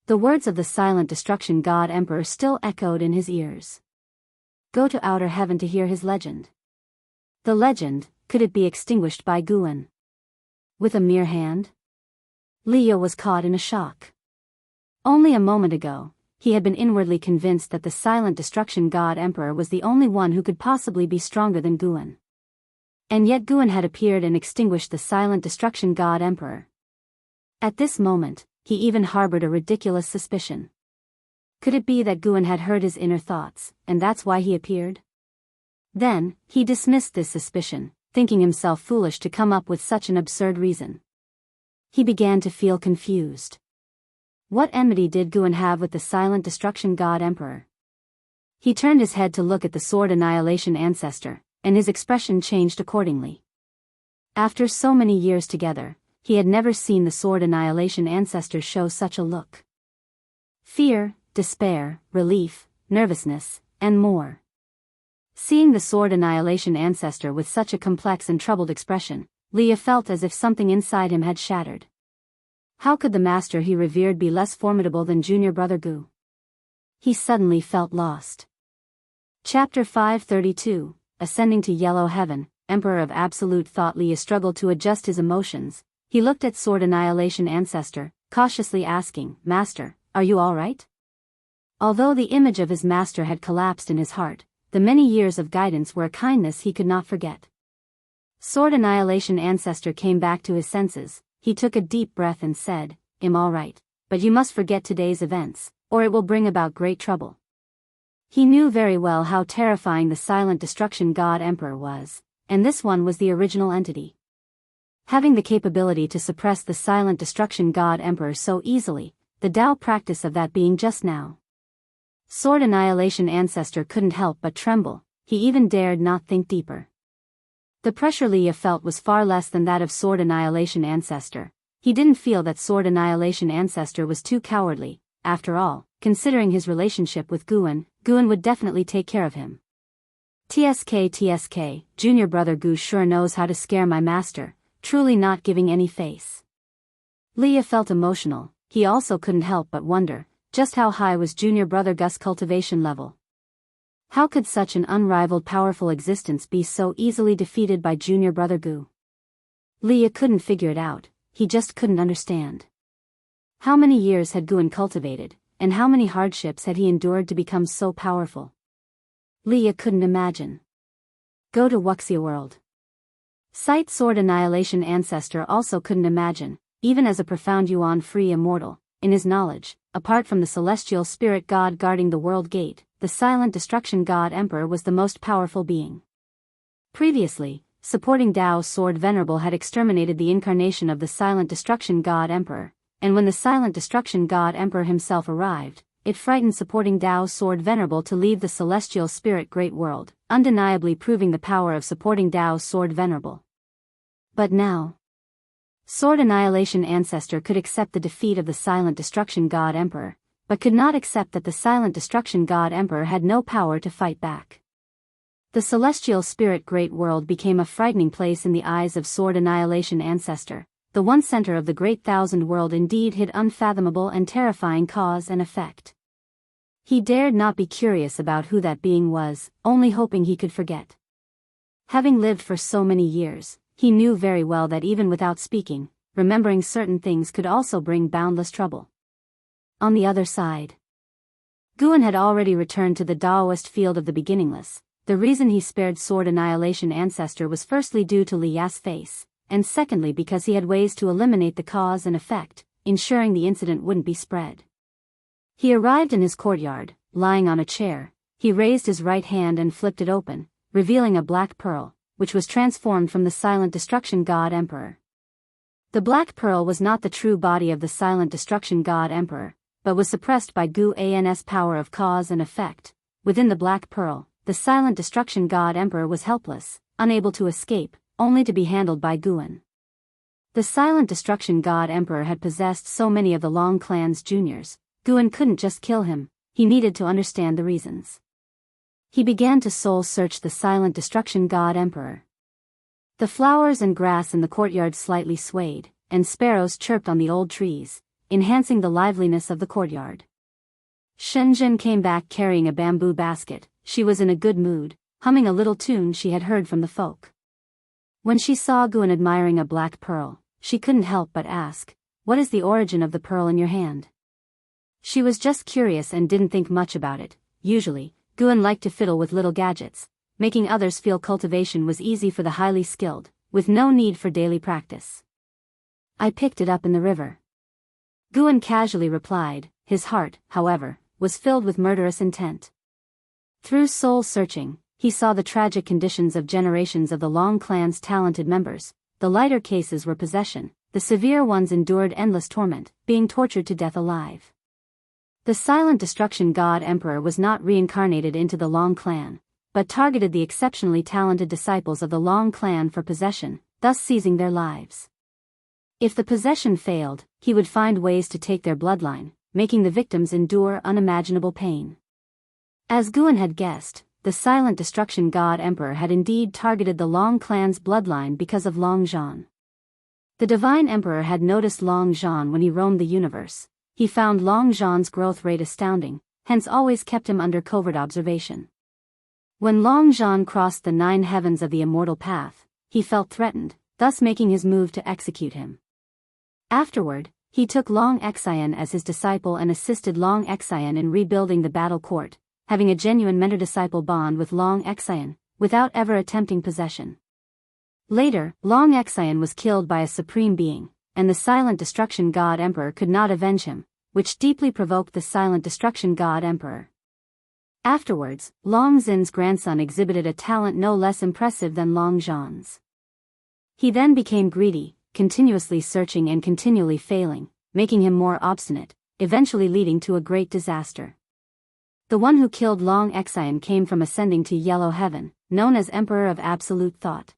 The words of the Silent Destruction God Emperor still echoed in his ears. Go to outer heaven to hear his legend. The legend, could it be extinguished by Guan? With a mere hand? Leah was caught in a shock. Only a moment ago, he had been inwardly convinced that the Silent Destruction God Emperor was the only one who could possibly be stronger than Guan. And yet Guan had appeared and extinguished the Silent Destruction God Emperor. At this moment, he even harbored a ridiculous suspicion. Could it be that Guan had heard his inner thoughts, and that's why he appeared? Then, he dismissed this suspicion, thinking himself foolish to come up with such an absurd reason. He began to feel confused. What enmity did Guan have with the silent destruction god emperor? He turned his head to look at the sword annihilation ancestor, and his expression changed accordingly. After so many years together, he had never seen the sword annihilation ancestor show such a look. Fear, despair, relief, nervousness, and more. Seeing the sword annihilation ancestor with such a complex and troubled expression, Leah felt as if something inside him had shattered. How could the master he revered be less formidable than junior brother Gu? He suddenly felt lost. Chapter 532, Ascending to Yellow Heaven, Emperor of Absolute Thought. Leah struggled to adjust his emotions. He looked at sword annihilation ancestor, cautiously asking, "Master, are you all right?" Although the image of his master had collapsed in his heart, the many years of guidance were a kindness he could not forget. Sword annihilation ancestor came back to his senses. He took a deep breath and said, "I'm all right, but you must forget today's events, or it will bring about great trouble." He knew very well how terrifying the silent destruction god emperor was, and this one was the original entity. Having the capability to suppress the silent destruction god emperor so easily, the Tao practice of that being just now. Sword annihilation ancestor couldn't help but tremble. He even dared not think deeper. The pressure Leah felt was far less than that of sword annihilation ancestor. He didn't feel that sword annihilation ancestor was too cowardly. After all, considering his relationship with Guan would definitely take care of him. TSK, junior brother Gu sure knows how to scare my master, truly not giving any face. Leah felt emotional. He also couldn't help but wonder, just how high was junior brother Gus's cultivation level? How could such an unrivaled powerful existence be so easily defeated by junior brother Gu? Leah couldn't figure it out, he just couldn't understand. How many years had Guan cultivated, and how many hardships had he endured to become so powerful? Leah couldn't imagine. Go to Wuxia world. Sight sword annihilation ancestor also couldn't imagine, even as a profound yuan-free immortal, in his knowledge, apart from the celestial spirit god guarding the world gate, the silent destruction god emperor was the most powerful being. Previously, supporting Dao's sword venerable had exterminated the incarnation of the silent destruction god emperor, and when the silent destruction god emperor himself arrived, it frightened supporting Dao's sword venerable to leave the celestial spirit great world, undeniably proving the power of supporting Dao's sword venerable. But now, sword annihilation ancestor could accept the defeat of the silent destruction god emperor, but could not accept that the silent destruction god emperor had no power to fight back. The celestial spirit great world became a frightening place in the eyes of sword annihilation ancestor. The one center of the great thousand world indeed hid unfathomable and terrifying cause and effect. He dared not be curious about who that being was, only hoping he could forget. Having lived for so many years, he knew very well that even without speaking, remembering certain things could also bring boundless trouble. On the other side, Guan had already returned to the Daoist field of the beginningless. The reason he spared sword annihilation ancestor was firstly due to Li Ya's face, and secondly because he had ways to eliminate the cause and effect, ensuring the incident wouldn't be spread. He arrived in his courtyard, lying on a chair. He raised his right hand and flipped it open, revealing a black pearl, which was transformed from the silent destruction god emperor. The black pearl was not the true body of the silent destruction god emperor, but was suppressed by Guan's power of cause and effect. Within the black pearl, the silent destruction god emperor was helpless, unable to escape, only to be handled by Guan. The silent destruction god emperor had possessed so many of the Long clan's juniors. Guan couldn't just kill him, he needed to understand the reasons. He began to soul search the silent destruction god emperor. The flowers and grass in the courtyard slightly swayed, and sparrows chirped on the old trees, enhancing the liveliness of the courtyard. Shenzhen came back carrying a bamboo basket. She was in a good mood, humming a little tune she had heard from the folk. When she saw Guan admiring a black pearl, she couldn't help but ask, "What is the origin of the pearl in your hand?" She was just curious and didn't think much about it. Usually, Guan liked to fiddle with little gadgets, making others feel cultivation was easy for the highly skilled, with no need for daily practice. "I picked it up in the river." Guan casually replied. His heart, however, was filled with murderous intent. Through soul searching, he saw the tragic conditions of generations of the Long clan's talented members. The lighter cases were possession, the severe ones endured endless torment, being tortured to death alive. The silent destruction god emperor was not reincarnated into the Long clan, but targeted the exceptionally talented disciples of the Long clan for possession, thus seizing their lives. If the possession failed, he would find ways to take their bloodline, making the victims endure unimaginable pain. As Guan had guessed, the silent destruction god emperor had indeed targeted the Long clan's bloodline because of Long Zhan. The divine emperor had noticed Long Zhan when he roamed the universe. He found Long Zhan's growth rate astounding, hence always kept him under covert observation. When Long Zhan crossed the 9 heavens of the immortal path, he felt threatened, thus making his move to execute him. Afterward, he took Long Xian as his disciple and assisted Long Xian in rebuilding the battle court, having a genuine mentor-disciple bond with Long Xian, without ever attempting possession. Later, Long Xian was killed by a supreme being, and the silent destruction god emperor could not avenge him, which deeply provoked the silent destruction god emperor. Afterwards, Long Xin's grandson exhibited a talent no less impressive than Long Zhan's. He then became greedy, continuously searching and continually failing, making him more obstinate, eventually leading to a great disaster. The one who killed Long Xian came from ascending to Yellow Heaven, known as Emperor of Absolute Thought.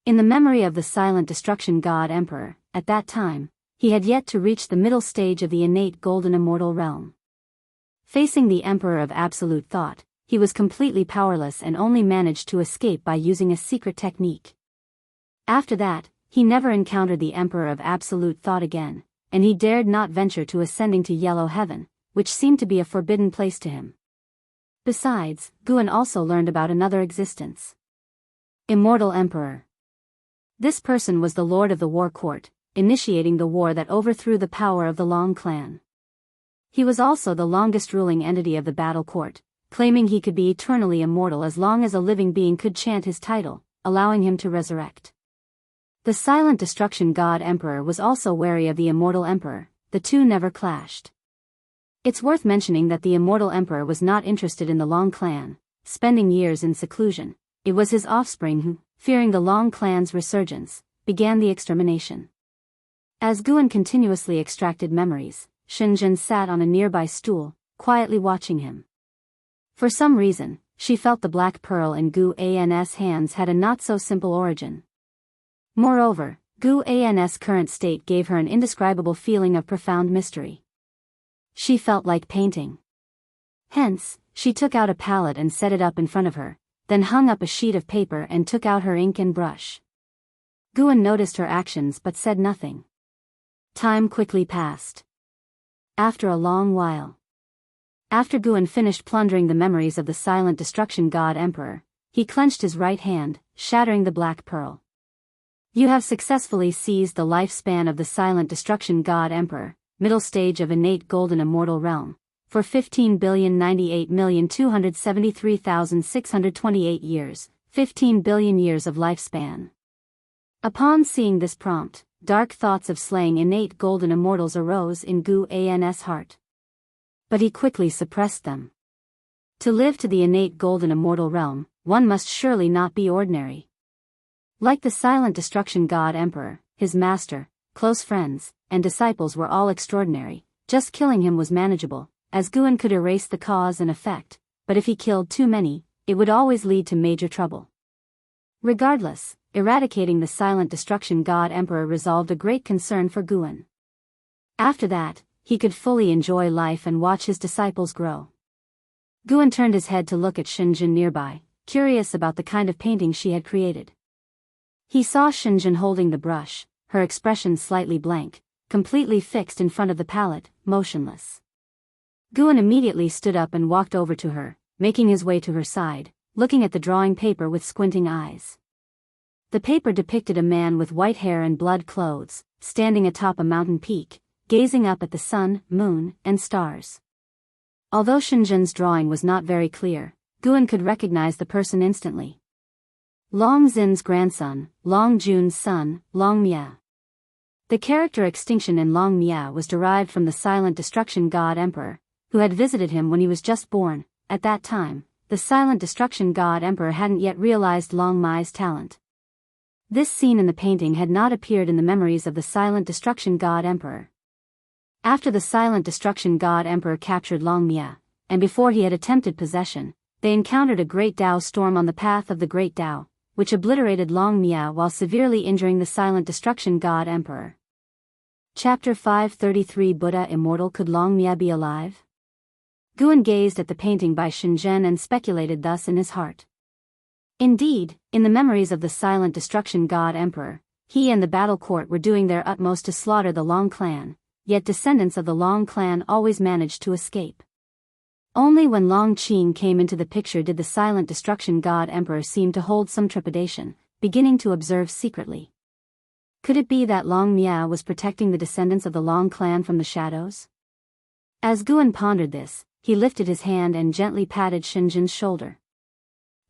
In the memory of the silent destruction god emperor, at that time, he had yet to reach the middle stage of the innate golden immortal realm. Facing the Emperor of Absolute Thought, he was completely powerless and only managed to escape by using a secret technique. After that, he never encountered the Emperor of Absolute Thought again, and he dared not venture to ascending to Yellow Heaven, which seemed to be a forbidden place to him. Besides, Guan also learned about another existence. Immortal Emperor. This person was the Lord of the War Court, initiating the war that overthrew the power of the Long clan. He was also the longest ruling entity of the battle court, claiming he could be eternally immortal as long as a living being could chant his title, allowing him to resurrect. The silent destruction god emperor was also wary of the immortal emperor. The two never clashed. It's worth mentioning that the immortal emperor was not interested in the Long clan, spending years in seclusion. It was his offspring who, fearing the Long clan's resurgence, began the extermination. As Guan continuously extracted memories, Shenzhen sat on a nearby stool, quietly watching him. For some reason, she felt the black pearl in Gu An's hands had a not-so-simple origin. Moreover, Gu An's current state gave her an indescribable feeling of profound mystery. She felt like painting. Hence, she took out a palette and set it up in front of her, then hung up a sheet of paper and took out her ink and brush. Guan noticed her actions but said nothing. Time quickly passed. After a long while. After Guan finished plundering the memories of the silent destruction god emperor, he clenched his right hand, shattering the black pearl. You have successfully seized the lifespan of the silent destruction god emperor, middle stage of innate golden immortal realm, for 15,098,273,628 years, 15 billion years of lifespan. Upon seeing this prompt, dark thoughts of slaying innate golden immortals arose in Gu An's heart. But he quickly suppressed them. To live to the innate golden immortal realm, one must surely not be ordinary. Like the silent destruction god emperor, his master, close friends, and disciples were all extraordinary. Just killing him was manageable, as Guan could erase the cause and effect, but if he killed too many, it would always lead to major trouble. Regardless, eradicating the silent destruction god emperor resolved a great concern for Guan. After that, he could fully enjoy life and watch his disciples grow. Guan turned his head to look at Shenzhen nearby, curious about the kind of painting she had created. He saw Shenzhen holding the brush, her expression slightly blank, completely fixed in front of the palette, motionless. Guan immediately stood up and walked over to her, making his way to her side, looking at the drawing paper with squinting eyes. The paper depicted a man with white hair and blood clothes, standing atop a mountain peak, gazing up at the sun, moon, and stars. Although Shenzhen's drawing was not very clear, Guan could recognize the person instantly. Long Xin's grandson, Long Jun's son, Long Mia. The character extinction in Long Mia was derived from the silent destruction god emperor, who had visited him when he was just born. At that time, the the silent destruction god emperor hadn't yet realized Long Mai's talent. This scene in the painting had not appeared in the memories of the silent destruction god emperor. After the silent destruction god emperor captured Long Mia, and before he had attempted possession, they encountered a great Dao storm on the path of the great Dao, which obliterated Long Mia while severely injuring the silent destruction god emperor. Chapter 533 Buddha Immortal. Could Long Mia be alive? Guan gazed at the painting by Shenzhen and speculated thus in his heart. Indeed, in the memories of the silent destruction god emperor, he and the battle court were doing their utmost to slaughter the Long clan, yet descendants of the Long clan always managed to escape. Only when Long Qing came into the picture did the silent destruction god emperor seem to hold some trepidation, beginning to observe secretly. Could it be that Long Mia was protecting the descendants of the Long clan from the shadows? As Guan pondered this, he lifted his hand and gently patted Shenzhen's shoulder.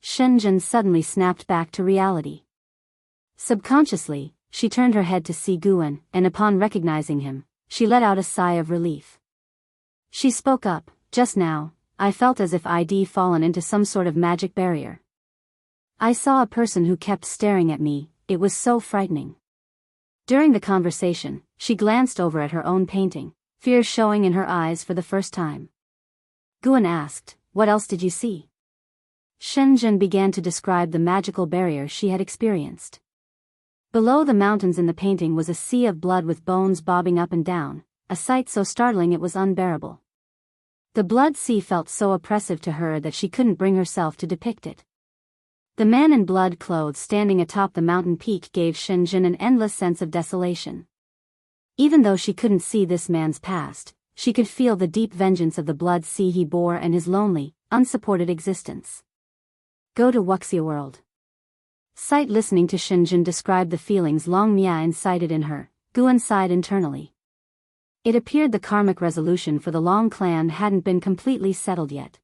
Shenzhen suddenly snapped back to reality. Subconsciously, she turned her head to see Guan, and upon recognizing him, she let out a sigh of relief. She spoke up, "Just now, I felt as if I'd fallen into some sort of magic barrier. I saw a person who kept staring at me, it was so frightening." During the conversation, she glanced over at her own painting, fear showing in her eyes for the first time. Guan asked, "What else did you see?" Shenzhen began to describe the magical barrier she had experienced. Below the mountains in the painting was a sea of blood with bones bobbing up and down, a sight so startling it was unbearable. The blood sea felt so oppressive to her that she couldn't bring herself to depict it. The man in blood clothes standing atop the mountain peak gave Shenzhen an endless sense of desolation. Even though she couldn't see this man's past, she could feel the deep vengeance of the blood sea he bore and his lonely, unsupported existence. Go to Wuxia world. Sight listening to Shenzhen describe the feelings Long Mia incited in her, Guan sighed internally. It appeared the karmic resolution for the Long clan hadn't been completely settled yet.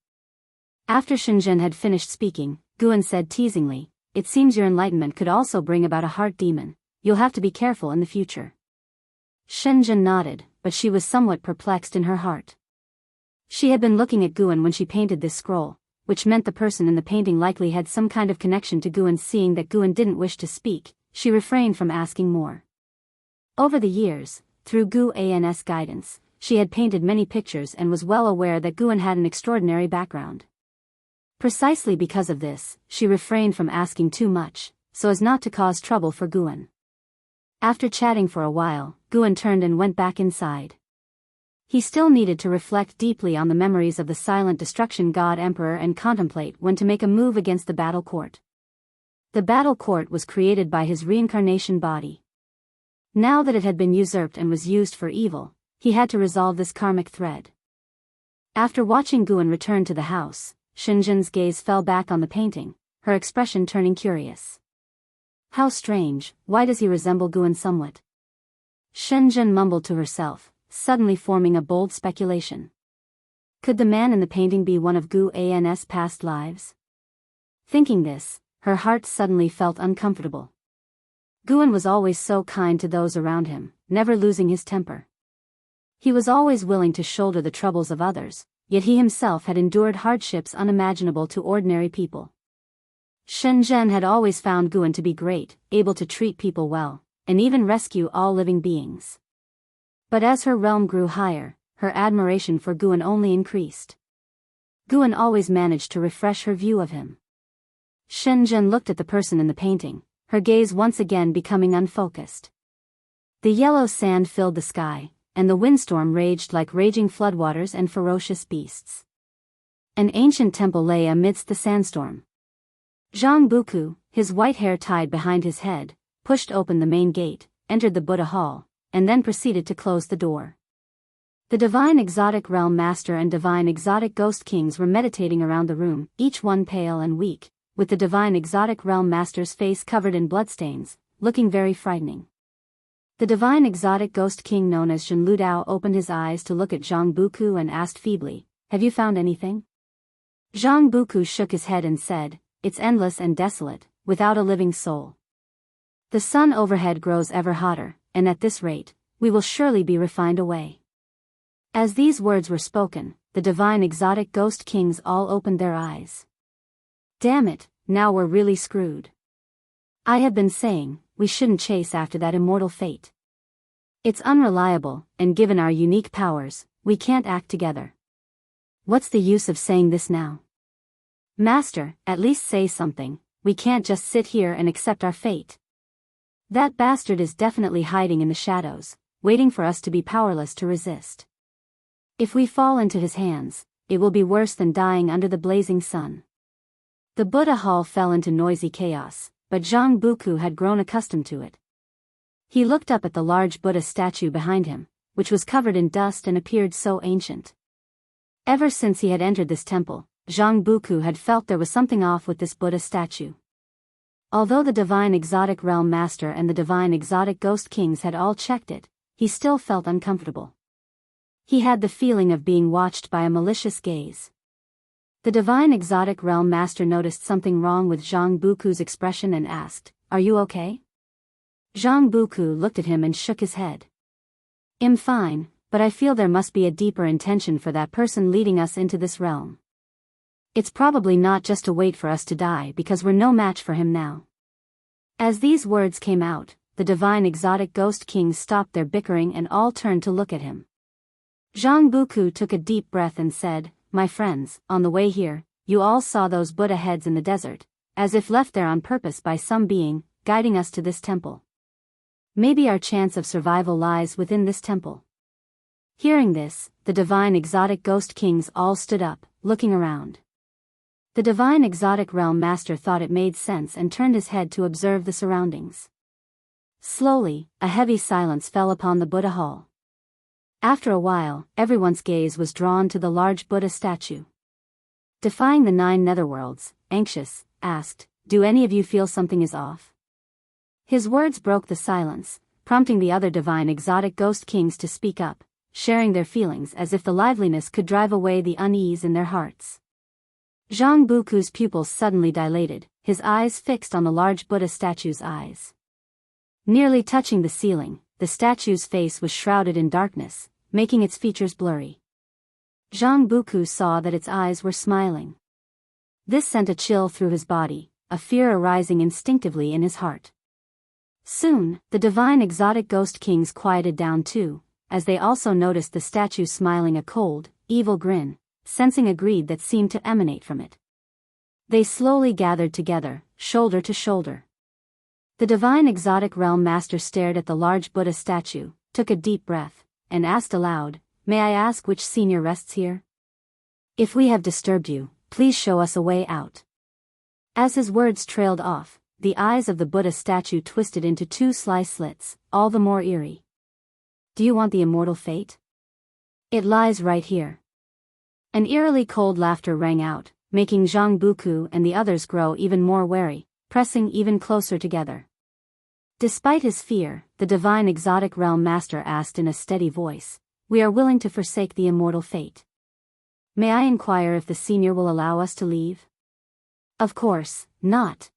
After Shenzhen had finished speaking, Guan said teasingly, "It seems your enlightenment could also bring about a heart demon. You'll have to be careful in the future." Shenzhen nodded, but she was somewhat perplexed in her heart. She had been looking at Guan when she painted this scroll, which meant the person in the painting likely had some kind of connection to Guan. Seeing that Guan didn't wish to speak, she refrained from asking more. Over the years, through Guan's guidance, she had painted many pictures and was well aware that Guan had an extraordinary background. Precisely because of this, she refrained from asking too much, so as not to cause trouble for Guan. After chatting for a while, Guan turned and went back inside. He still needed to reflect deeply on the memories of the silent destruction god emperor and contemplate when to make a move against the battle court. The battle court was created by his reincarnation body. Now that it had been usurped and was used for evil, he had to resolve this karmic thread. After watching Guan return to the house, Shenzhen's gaze fell back on the painting, her expression turning curious. How strange, why does he resemble Guan somewhat? Shenzhen mumbled to herself, suddenly forming a bold speculation. Could the man in the painting be one of Guan's past lives? Thinking this, her heart suddenly felt uncomfortable. Guan was always so kind to those around him, never losing his temper. He was always willing to shoulder the troubles of others, yet he himself had endured hardships unimaginable to ordinary people. Shenzhen had always found Guan to be great, able to treat people well, and even rescue all living beings. But as her realm grew higher, her admiration for Guan only increased. Guan always managed to refresh her view of him. Shenzhen looked at the person in the painting, her gaze once again becoming unfocused. The yellow sand filled the sky, and the windstorm raged like raging floodwaters and ferocious beasts. An ancient temple lay amidst the sandstorm. Jianghu, his white hair tied behind his head, pushed open the main gate, entered the Buddha hall, and then proceeded to close the door. The divine exotic realm master and divine exotic ghost kings were meditating around the room, each one pale and weak, with the divine exotic realm master's face covered in bloodstains, looking very frightening. The divine exotic ghost king known as Zhen Ludao opened his eyes to look at Zhang Buku and asked feebly, "Have you found anything?" Zhang Buku shook his head and said, "It's endless and desolate, without a living soul. The sun overhead grows ever hotter, and at this rate, we will surely be refined away." As these words were spoken, the divine exotic ghost kings all opened their eyes. Damn it, now we're really screwed. I have been saying, we shouldn't chase after that immortal fate. It's unreliable, and given our unique powers, we can't act together. What's the use of saying this now? Master, at least say something, we can't just sit here and accept our fate. That bastard is definitely hiding in the shadows, waiting for us to be powerless to resist. If we fall into his hands, it will be worse than dying under the blazing sun. The Buddha hall fell into noisy chaos, but Zhang Buku had grown accustomed to it. He looked up at the large Buddha statue behind him, which was covered in dust and appeared so ancient. Ever since he had entered this temple, Zhang Buku had felt there was something off with this Buddha statue. Although the Divine Exotic Realm Master and the Divine Exotic Ghost Kings had all checked it, he still felt uncomfortable. He had the feeling of being watched by a malicious gaze. The Divine Exotic Realm Master noticed something wrong with Zhang Buku's expression and asked, "Are you okay?" Zhang Buku looked at him and shook his head. "I'm fine, but I feel there must be a deeper intention for that person leading us into this realm. It's probably not just to wait for us to die because we're no match for him now." As these words came out, the Divine Exotic Ghost Kings stopped their bickering and all turned to look at him. Zhang Buku took a deep breath and said, "My friends, on the way here, you all saw those Buddha heads in the desert, as if left there on purpose by some being, guiding us to this temple. Maybe our chance of survival lies within this temple." Hearing this, the Divine Exotic Ghost Kings all stood up, looking around. The Divine Exotic Realm Master thought it made sense and turned his head to observe the surroundings. Slowly, a heavy silence fell upon the Buddha hall. After a while, everyone's gaze was drawn to the large Buddha statue. Defying the 9 netherworlds, Anxious asked, "Do any of you feel something is off?" His words broke the silence, prompting the other Divine Exotic Ghost Kings to speak up, sharing their feelings as if the liveliness could drive away the unease in their hearts. Zhang Buku's pupils suddenly dilated, his eyes fixed on the large Buddha statue's eyes. Nearly touching the ceiling, the statue's face was shrouded in darkness, making its features blurry. Zhang Buku saw that its eyes were smiling. This sent a chill through his body, a fear arising instinctively in his heart. Soon, the Divine Exotic Ghost Kings quieted down too, as they also noticed the statue smiling a cold, evil grin, sensing a greed that seemed to emanate from it. They slowly gathered together, shoulder to shoulder. The Divine Exotic Realm Master stared at the large Buddha statue, took a deep breath, and asked aloud, "May I ask which senior rests here? If we have disturbed you, please show us a way out." As his words trailed off, the eyes of the Buddha statue twisted into 2 sly slits, all the more eerie. "Do you want the immortal fate? It lies right here." An eerily cold laughter rang out, making Zhang Buku and the others grow even more wary, pressing even closer together. Despite his fear, the Divine Exotic Realm Master asked in a steady voice, "We are willing to forsake the immortal fate. May I inquire if the senior will allow us to leave?" "Of course, not."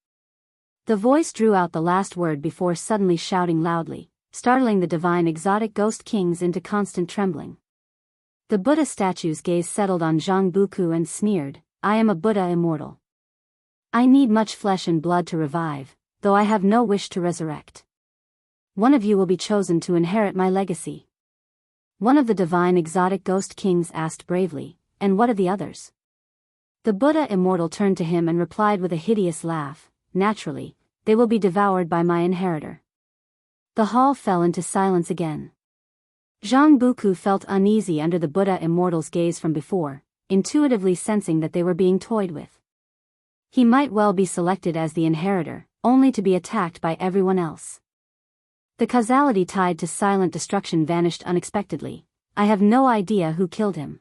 The voice drew out the last word before suddenly shouting loudly, startling the Divine Exotic Ghost Kings into constant trembling. The Buddha statue's gaze settled on Zhang Buku and sneered, "I am a Buddha immortal. I need much flesh and blood to revive, though I have no wish to resurrect. One of you will be chosen to inherit my legacy." One of the Divine Exotic Ghost Kings asked bravely, "And what of the others?" The Buddha immortal turned to him and replied with a hideous laugh, "Naturally, they will be devoured by my inheritor." The hall fell into silence again. Zhang Buku felt uneasy under the Buddha immortal's gaze from before, intuitively sensing that they were being toyed with. He might well be selected as the inheritor, only to be attacked by everyone else. The causality tied to silent destruction vanished unexpectedly. "I have no idea who killed him.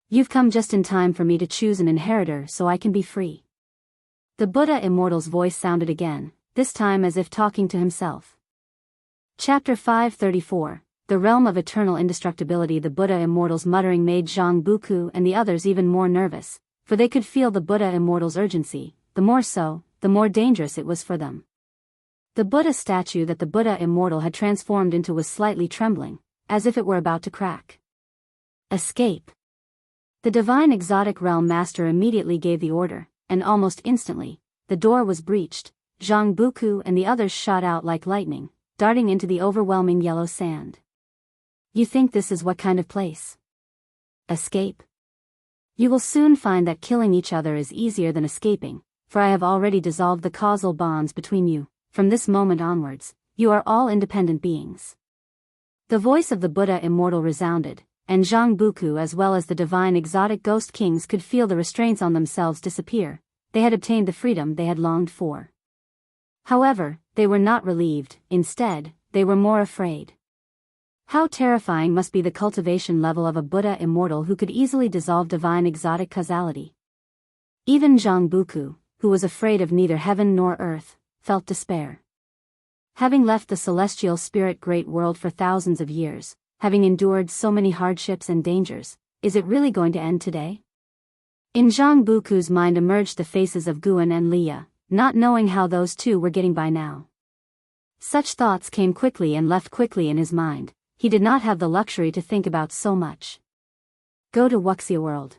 You've come just in time for me to choose an inheritor so I can be free." The Buddha immortal's voice sounded again, this time as if talking to himself. Chapter 534, The Realm of Eternal Indestructibility. The Buddha immortal's muttering made Zhang Buku and the others even more nervous, for they could feel the Buddha immortal's urgency. The more so, the more dangerous it was for them. The Buddha statue that the Buddha immortal had transformed into was slightly trembling, as if it were about to crack. "Escape!" The Divine Exotic Realm Master immediately gave the order, and almost instantly, the door was breached. Zhang Buku and the others shot out like lightning, darting into the overwhelming yellow sand. You think this is what kind of place? Escape? You will soon find that killing each other is easier than escaping, for I have already dissolved the causal bonds between you. From this moment onwards, you are all independent beings. The voice of the Buddha immortal resounded, and Zhang Buku as well as the divine exotic ghost kings could feel the restraints on themselves disappear. They had obtained the freedom they had longed for. However, they were not relieved. Instead, they were more afraid. How terrifying must be the cultivation level of a Buddha immortal who could easily dissolve divine exotic causality. Even Zhang Buku, who was afraid of neither heaven nor earth, felt despair. Having left the celestial spirit great world for thousands of years, having endured so many hardships and dangers, is it really going to end today? In Zhang Buku's mind emerged the faces of Guan and Leah, not knowing how those two were getting by now. Such thoughts came quickly and left quickly in his mind. He did not have the luxury to think about so much. Go to Wuxia world.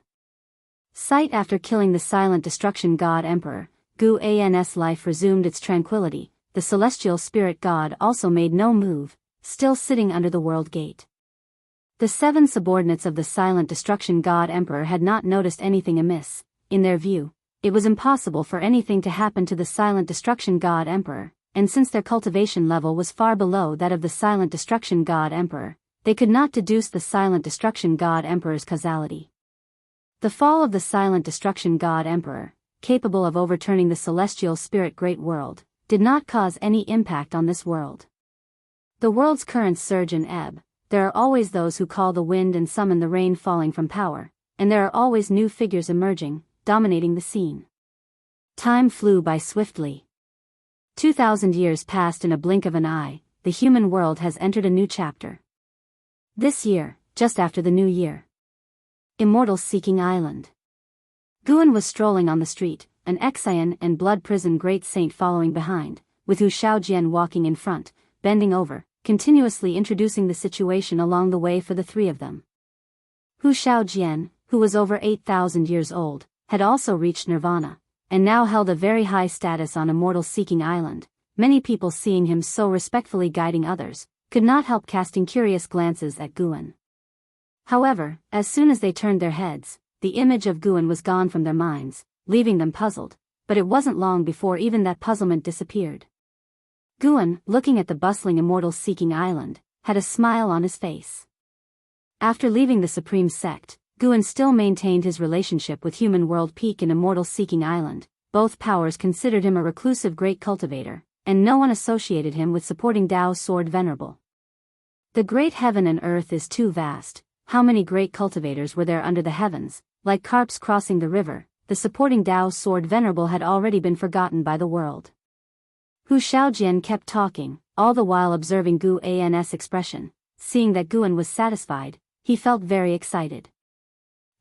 Sight after killing the silent destruction god emperor, Gu An's life resumed its tranquility. The celestial spirit god also made no move, still sitting under the world gate. The 7 subordinates of the silent destruction god emperor had not noticed anything amiss. In their view, it was impossible for anything to happen to the silent destruction god emperor, and since their cultivation level was far below that of the silent destruction god emperor, they could not deduce the silent destruction god emperor's causality. The fall of the silent destruction god emperor, capable of overturning the celestial spirit great world, did not cause any impact on this world. The world's currents surge and ebb. There are always those who call the wind and summon the rain falling from power, and there are always new figures emerging, dominating the scene. Time flew by swiftly. 2,000 years passed in a blink of an eye. The human world has entered a new chapter. This year, just after the new year. Immortals Seeking Island. Guan was strolling on the street, an Xian and blood prison great saint following behind, with Hu Xiaojian walking in front, bending over, continuously introducing the situation along the way for the 3 of them. Hu Xiaojian, who was over 8,000 years old, had also reached nirvana, and now held a very high status on Immortals Seeking Island. Many people seeing him so respectfully guiding others, could not help casting curious glances at Guan. However, as soon as they turned their heads, the image of Guan was gone from their minds, leaving them puzzled, but it wasn't long before even that puzzlement disappeared. Guan, looking at the bustling Immortals Seeking Island, had a smile on his face. After leaving the Supreme Sect, Guan still maintained his relationship with Human World Peak and Immortals Seeking Island. Both powers considered him a reclusive great cultivator, and no one associated him with supporting Dao's sword venerable. The great heaven and earth is too vast. How many great cultivators were there under the heavens? Like carps crossing the river, the supporting Dao's sword venerable had already been forgotten by the world. Hu Xiaojian kept talking, all the while observing Gu An's expression. Seeing that Guan was satisfied, he felt very excited.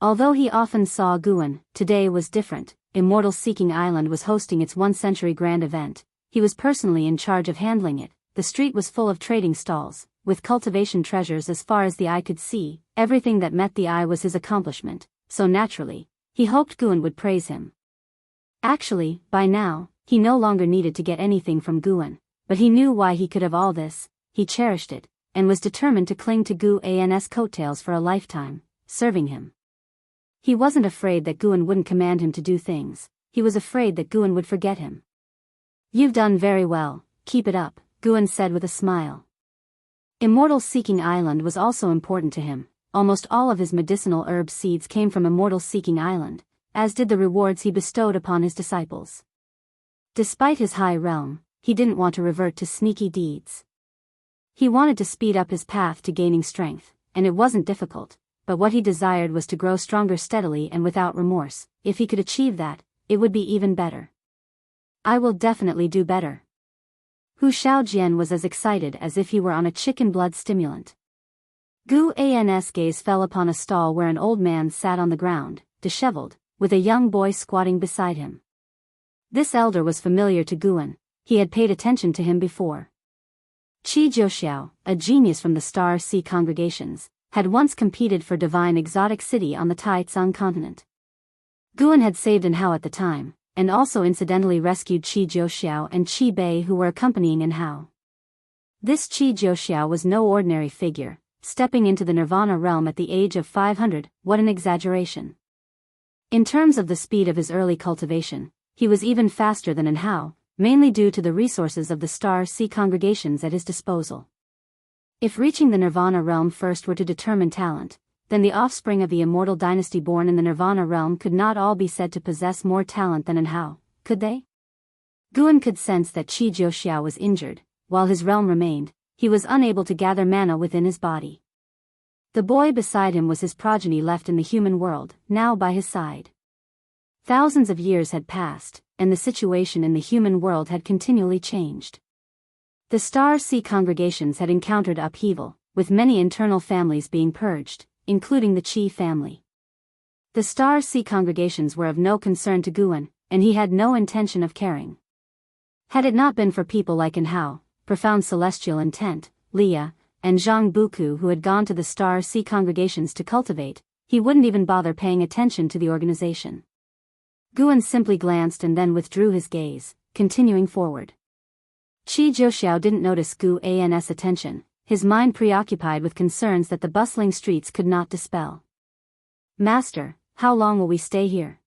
Although he often saw Guan, today was different. Immortals Seeking Island was hosting its 1-century grand event. He was personally in charge of handling it. The street was full of trading stalls, with cultivation treasures as far as the eye could see. Everything that met the eye was his accomplishment, so naturally, he hoped Guan would praise him. Actually, by now, he no longer needed to get anything from Guan, but he knew why he could have all this. He cherished it, and was determined to cling to Gu An's coattails for a lifetime, serving him. He wasn't afraid that Guan wouldn't command him to do things. He was afraid that Guan would forget him. You've done very well, keep it up, Guan said with a smile. Immortals Seeking Island was also important to him. Almost all of his medicinal herb seeds came from Immortals Seeking Island, as did the rewards he bestowed upon his disciples. Despite his high realm, he didn't want to revert to sneaky deeds. He wanted to speed up his path to gaining strength, and it wasn't difficult, but what he desired was to grow stronger steadily and without remorse. If he could achieve that, it would be even better. I will definitely do better. Hu Xiaojian was as excited as if he were on a chicken blood stimulant. Gu An's gaze fell upon a stall where an old man sat on the ground, disheveled, with a young boy squatting beside him. This elder was familiar to Guan. He had paid attention to him before. Qi Jiuxiao, a genius from the Star Sea congregations, had once competed for Divine Exotic City on the Taicang continent. Guan had saved Anhao at the time, and also incidentally rescued Qi Jiuxiao and Qi Bei who were accompanying Anhao. This Qi Jiuxiao was no ordinary figure, stepping into the Nirvana realm at the age of 500, what an exaggeration. In terms of the speed of his early cultivation, he was even faster than Anhao, mainly due to the resources of the Star Sea congregations at his disposal. If reaching the Nirvana realm first were to determine talent, then the offspring of the immortal dynasty born in the Nirvana realm could not all be said to possess more talent than Anhao, could they? Guan could sense that Qi Jiuxiao was injured. While his realm remained, he was unable to gather mana within his body. The boy beside him was his progeny left in the human world, now by his side. Thousands of years had passed, and the situation in the human world had continually changed. The Star Sea congregations had encountered upheaval, with many internal families being purged, including the Qi family. The Star Sea congregations were of no concern to Guan, and he had no intention of caring. Had it not been for people like Anhao, Profound Celestial Intent, Leah, and Zhang Buku who had gone to the Star Sea congregations to cultivate, he wouldn't even bother paying attention to the organization. Guan simply glanced and then withdrew his gaze, continuing forward. Qi Jiuxiao didn't notice Guan's attention, his mind preoccupied with concerns that the bustling streets could not dispel. "Master, how long will we stay here?"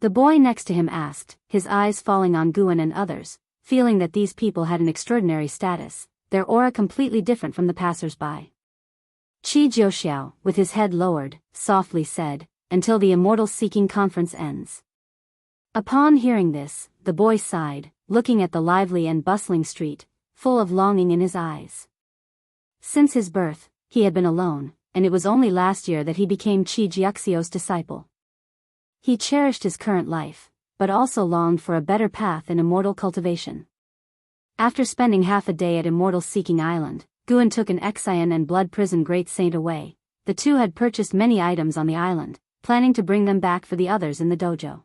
The boy next to him asked, his eyes falling on Guan and others, feeling that these people had an extraordinary status, their aura completely different from the passers-by. Qi Jiuxiao, with his head lowered, softly said, "Until the Immortal Seeking Conference ends." Upon hearing this, the boy sighed, looking at the lively and bustling street, full of longing in his eyes. Since his birth, he had been alone, and it was only last year that he became Qi Jiuxiao's disciple. He cherished his current life, but also longed for a better path in immortal cultivation. After spending half a day at Immortal Seeking Island, Guan took an Xian and Blood Prison Great Saint away. The two had purchased many items on the island, planning to bring them back for the others in the dojo.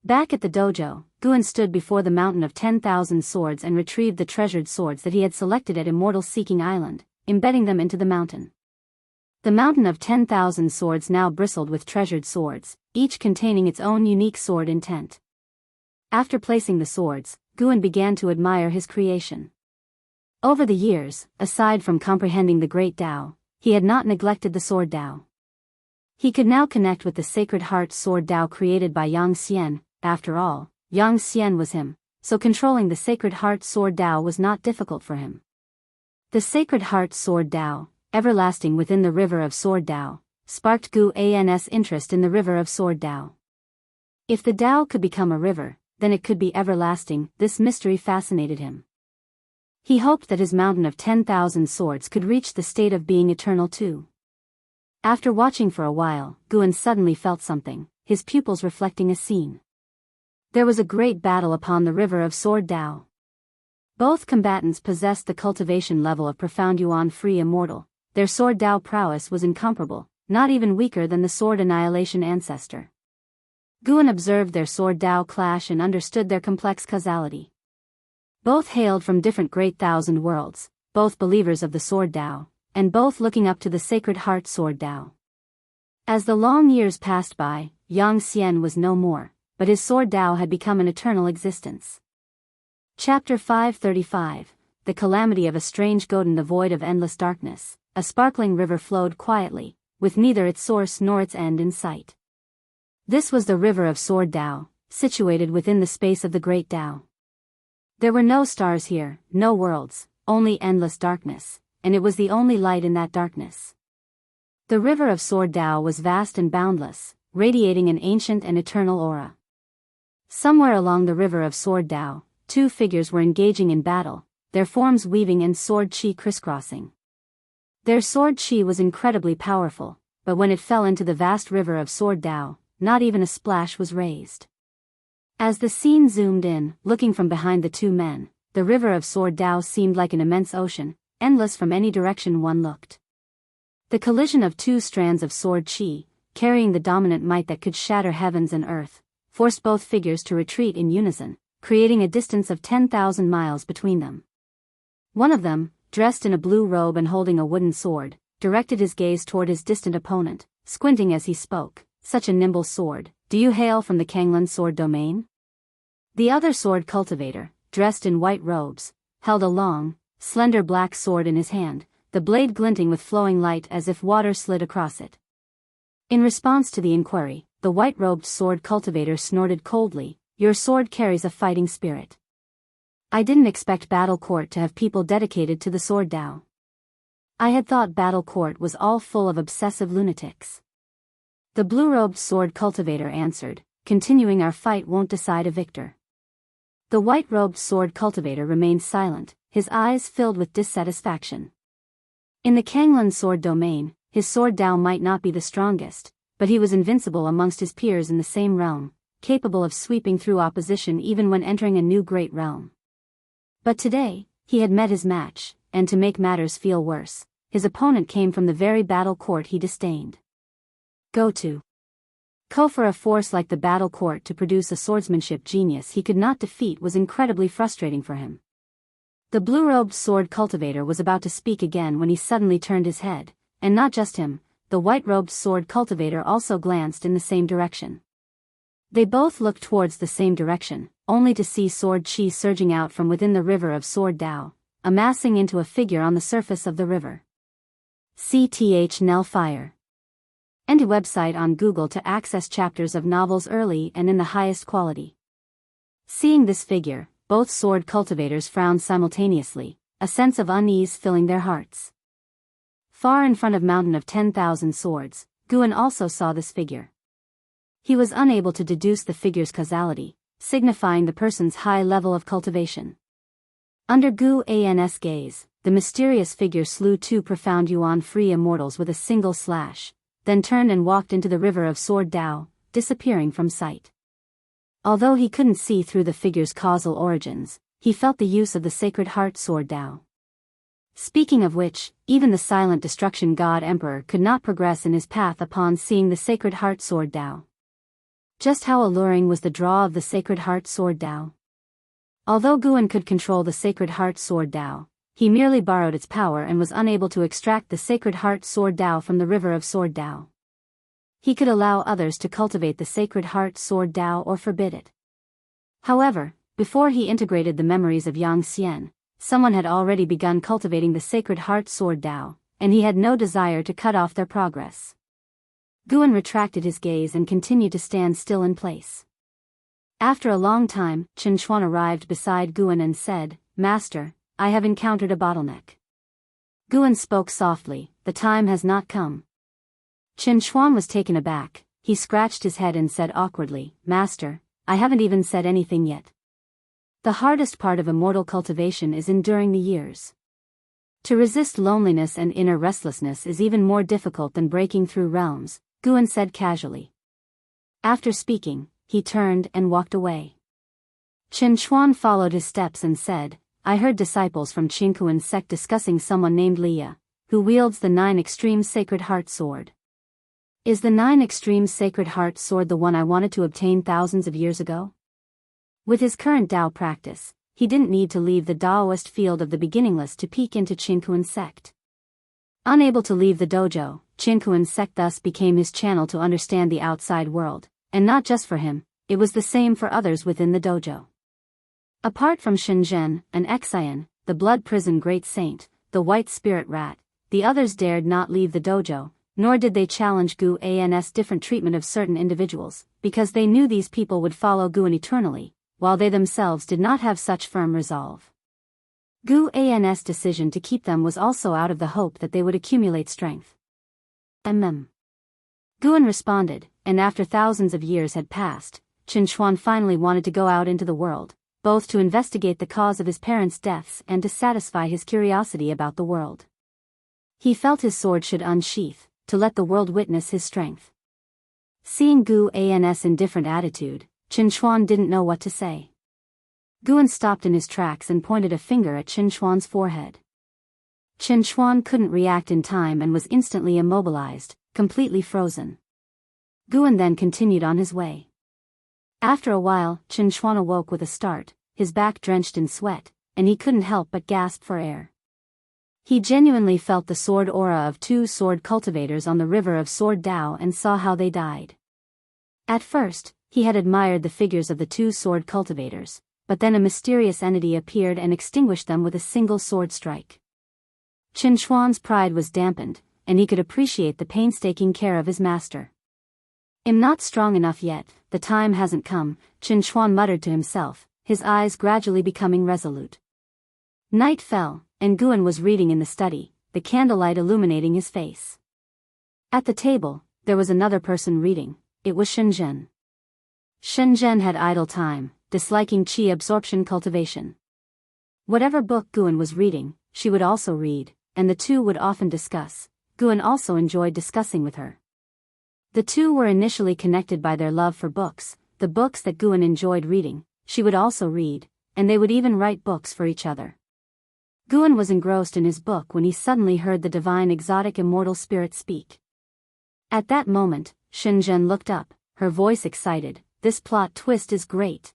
Back at the dojo, Guan stood before the mountain of 10,000 swords and retrieved the treasured swords that he had selected at Immortal Seeking Island, embedding them into the mountain. The mountain of 10,000 swords now bristled with treasured swords, each containing its own unique sword intent. After placing the swords, Guan began to admire his creation. Over the years, aside from comprehending the Great Tao, he had not neglected the Sword Tao. He could now connect with the Sacred Heart Sword Tao created by Yang Xian. After all, Yang Xian was him, so controlling the Sacred Heart Sword Tao was not difficult for him. The Sacred Heart Sword Tao, everlasting within the river of Sword Tao, sparked Guan's interest in the river of Sword Tao. If the Tao could become a river, then it could be everlasting. This mystery fascinated him. He hoped that his mountain of 10,000 swords could reach the state of being eternal too. After watching for a while, Guan suddenly felt something, his pupils reflecting a scene. There was a great battle upon the river of Sword Tao. Both combatants possessed the cultivation level of Profound Yuan Free Immortal. Their Sword Tao prowess was incomparable, not even weaker than the Sword Annihilation ancestor. Guan observed their Sword Tao clash and understood their complex causality. Both hailed from different great thousand worlds, both believers of the Sword Tao, and both looking up to the Sacred Heart Sword Tao. As the long years passed by, Yang Xian was no more, but his Sword Tao had become an eternal existence. Chapter 535, The Calamity of a Strange God in the Void of Endless Darkness. A sparkling river flowed quietly, with neither its source nor its end in sight. This was the river of Sword Tao, situated within the space of the Great Tao. There were no stars here, no worlds, only endless darkness, and it was the only light in that darkness. The river of Sword Tao was vast and boundless, radiating an ancient and eternal aura. Somewhere along the river of Sword Tao, two figures were engaging in battle, their forms weaving and sword chi crisscrossing. Their sword chi was incredibly powerful, but when it fell into the vast river of Sword Tao, not even a splash was raised. As the scene zoomed in, looking from behind the two men, the river of Sword Tao seemed like an immense ocean, endless from any direction one looked. The collision of two strands of sword chi, carrying the dominant might that could shatter heavens and earth, forced both figures to retreat in unison, creating a distance of 10,000 miles between them. One of them, dressed in a blue robe and holding a wooden sword, directed his gaze toward his distant opponent, squinting as he spoke. "Such a nimble sword, do you hail from the Kanglan sword domain? The other sword cultivator, dressed in white robes, held a long, slender black sword in his hand, the blade glinting with flowing light as if water slid across it. In response to the inquiry, the white-robed sword cultivator snorted coldly, "Your sword carries a fighting spirit. I didn't expect Battle Court to have people dedicated to the sword Dao. I had thought Battle Court was all full of obsessive lunatics." The blue-robed sword cultivator answered, "Continuing our fight won't decide a victor." The white-robed sword cultivator remained silent, his eyes filled with dissatisfaction. In the Kanglan sword domain, his sword Dao might not be the strongest, but he was invincible amongst his peers in the same realm, capable of sweeping through opposition even when entering a new great realm. But today, he had met his match, and to make matters feel worse, his opponent came from the very battle court he disdained. Go for a force like the battle court to produce a swordsmanship genius he could not defeat was incredibly frustrating for him. The blue-robed sword cultivator was about to speak again when he suddenly turned his head, and not just him, the white-robed sword cultivator also glanced in the same direction. They both looked towards the same direction, only to see sword chi surging out from within the river of sword Dao, amassing into a figure on the surface of the river. CTH Nell Fire. And a website on Google to access chapters of novels early and in the highest quality. Seeing this figure, both sword cultivators frowned simultaneously, a sense of unease filling their hearts. Far in front of Mountain of 10,000 Swords, Guan also saw this figure. He was unable to deduce the figure's causality, signifying the person's high level of cultivation. Under Guan's gaze, the mysterious figure slew two profound yuan-free immortals with a single slash, then turned and walked into the river of sword Dao, disappearing from sight. Although he couldn't see through the figure's causal origins, he felt the use of the Sacred Heart sword Dao. Speaking of which, even the silent destruction god emperor could not progress in his path upon seeing the Sacred Heart sword Dao. Just how alluring was the draw of the Sacred Heart sword Dao? Although Guan could control the Sacred Heart sword Dao, he merely borrowed its power and was unable to extract the Sacred Heart sword Dao from the river of sword Dao. He could allow others to cultivate the Sacred Heart sword Dao or forbid it. However, before he integrated the memories of Yang Xian, someone had already begun cultivating the Sacred Heart sword Dao, and he had no desire to cut off their progress. Guan retracted his gaze and continued to stand still in place. After a long time, Chen Chuan arrived beside Guan and said, "Master, I have encountered a bottleneck." Guan spoke softly, "The time has not come." Chen Chuan was taken aback. He scratched his head and said awkwardly, "Master, I haven't even said anything yet. The hardest part of immortal cultivation is enduring the years. To resist loneliness and inner restlessness is even more difficult than breaking through realms," Guan said casually. After speaking, he turned and walked away. Chen Chuan followed his steps and said, "I heard disciples from Jianghu's sect discussing someone named Liya, who wields the 9 Extreme Sacred Heart sword. Is the 9 Extreme Sacred Heart sword the one I wanted to obtain thousands of years ago?" With his current Dao practice, he didn't need to leave the Daoist field of the beginningless to peek into Jianghu's sect. Unable to leave the dojo, Jianghu's sect thus became his channel to understand the outside world, and not just for him, it was the same for others within the dojo. Apart from Shenzhen, an Exian, the blood prison great saint, the white spirit rat, the others dared not leave the dojo, nor did they challenge Guan's different treatment of certain individuals, because they knew these people would follow Guan eternally, while they themselves did not have such firm resolve. Guan's decision to keep them was also out of the hope that they would accumulate strength. Guan responded, and after thousands of years had passed, Chen Chuan finally wanted to go out into the world, both to investigate the cause of his parents' deaths and to satisfy his curiosity about the world. He felt his sword should unsheath, to let the world witness his strength. Seeing Guan's indifferent attitude, Chen Chuan didn't know what to say. Guan stopped in his tracks and pointed a finger at Chen Chuan's forehead. Chen Chuan couldn't react in time and was instantly immobilized, completely frozen. Guan then continued on his way. After a while, Chen Chuan awoke with a start, his back drenched in sweat, and he couldn't help but gasp for air. He genuinely felt the sword aura of 2 sword cultivators on the river of sword Dao and saw how they died. At first, he had admired the figures of the two sword cultivators, but then a mysterious entity appeared and extinguished them with a single sword strike. Qin Chuan's pride was dampened, and he could appreciate the painstaking care of his master. "I'm not strong enough yet, the time hasn't come," Qin Chuan muttered to himself, his eyes gradually becoming resolute. Night fell, and Guan was reading in the study, the candlelight illuminating his face. At the table, there was another person reading. It was Shenzhen. Shenzhen had idle time, disliking qi absorption cultivation. Whatever book Guan was reading, she would also read, and the two would often discuss. Guan also enjoyed discussing with her. The two were initially connected by their love for books. The books that Guan enjoyed reading, she would also read, and they would even write books for each other. Guan was engrossed in his book when he suddenly heard the divine exotic immortal spirit speak. At that moment, Shenzhen looked up, her voice excited. "This plot twist is great."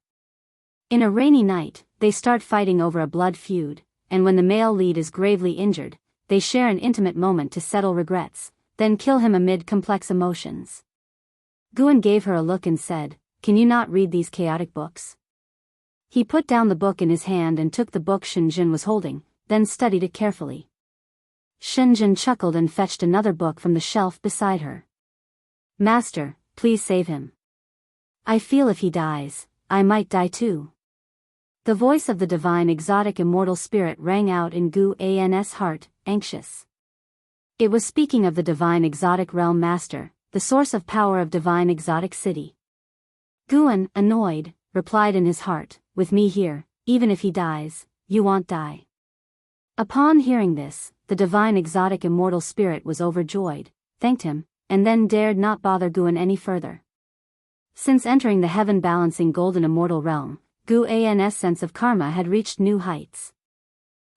In a rainy night, they start fighting over a blood feud, and when the male lead is gravely injured, they share an intimate moment to settle regrets, then kill him amid complex emotions. Guan gave her a look and said, "Can you not read these chaotic books?" He put down the book in his hand and took the book Shenzhen was holding, then studied it carefully. Shenzhen chuckled and fetched another book from the shelf beside her. "Master, please save him. I feel if he dies, I might die too." The voice of the divine exotic immortal spirit rang out in Guan's heart, anxious. It was speaking of the divine exotic realm master, the source of power of divine exotic city. Guan, annoyed, replied in his heart, "With me here, even if he dies, you won't die." Upon hearing this, the divine exotic immortal spirit was overjoyed, thanked him, and then dared not bother Guan any further. Since entering the heaven-balancing golden immortal realm, Guan's sense of karma had reached new heights.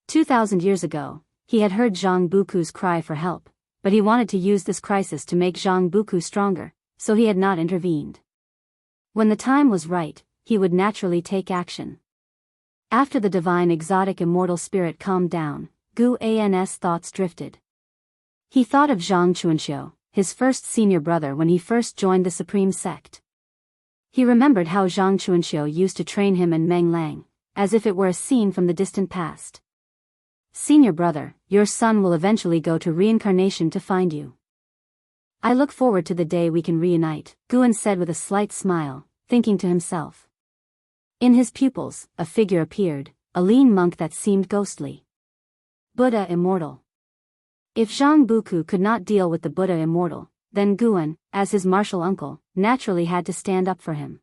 2,000 years ago, he had heard Zhang Buku's cry for help, but he wanted to use this crisis to make Zhang Buku stronger, so he had not intervened. When the time was right, he would naturally take action. After the divine exotic immortal spirit calmed down, Guan's thoughts drifted. He thought of Zhang Chuanxiu, his first senior brother when he first joined the supreme sect. He remembered how Zhang Chuanxiu used to train him and Meng Lang, as if it were a scene from the distant past. "Senior brother, your son will eventually go to reincarnation to find you. I look forward to the day we can reunite," Guan said with a slight smile, thinking to himself. In his pupils, a figure appeared, a lean monk that seemed ghostly. Buddha immortal. If Zhang Buku could not deal with the Buddha immortal, then Guan, as his martial uncle, naturally had to stand up for him.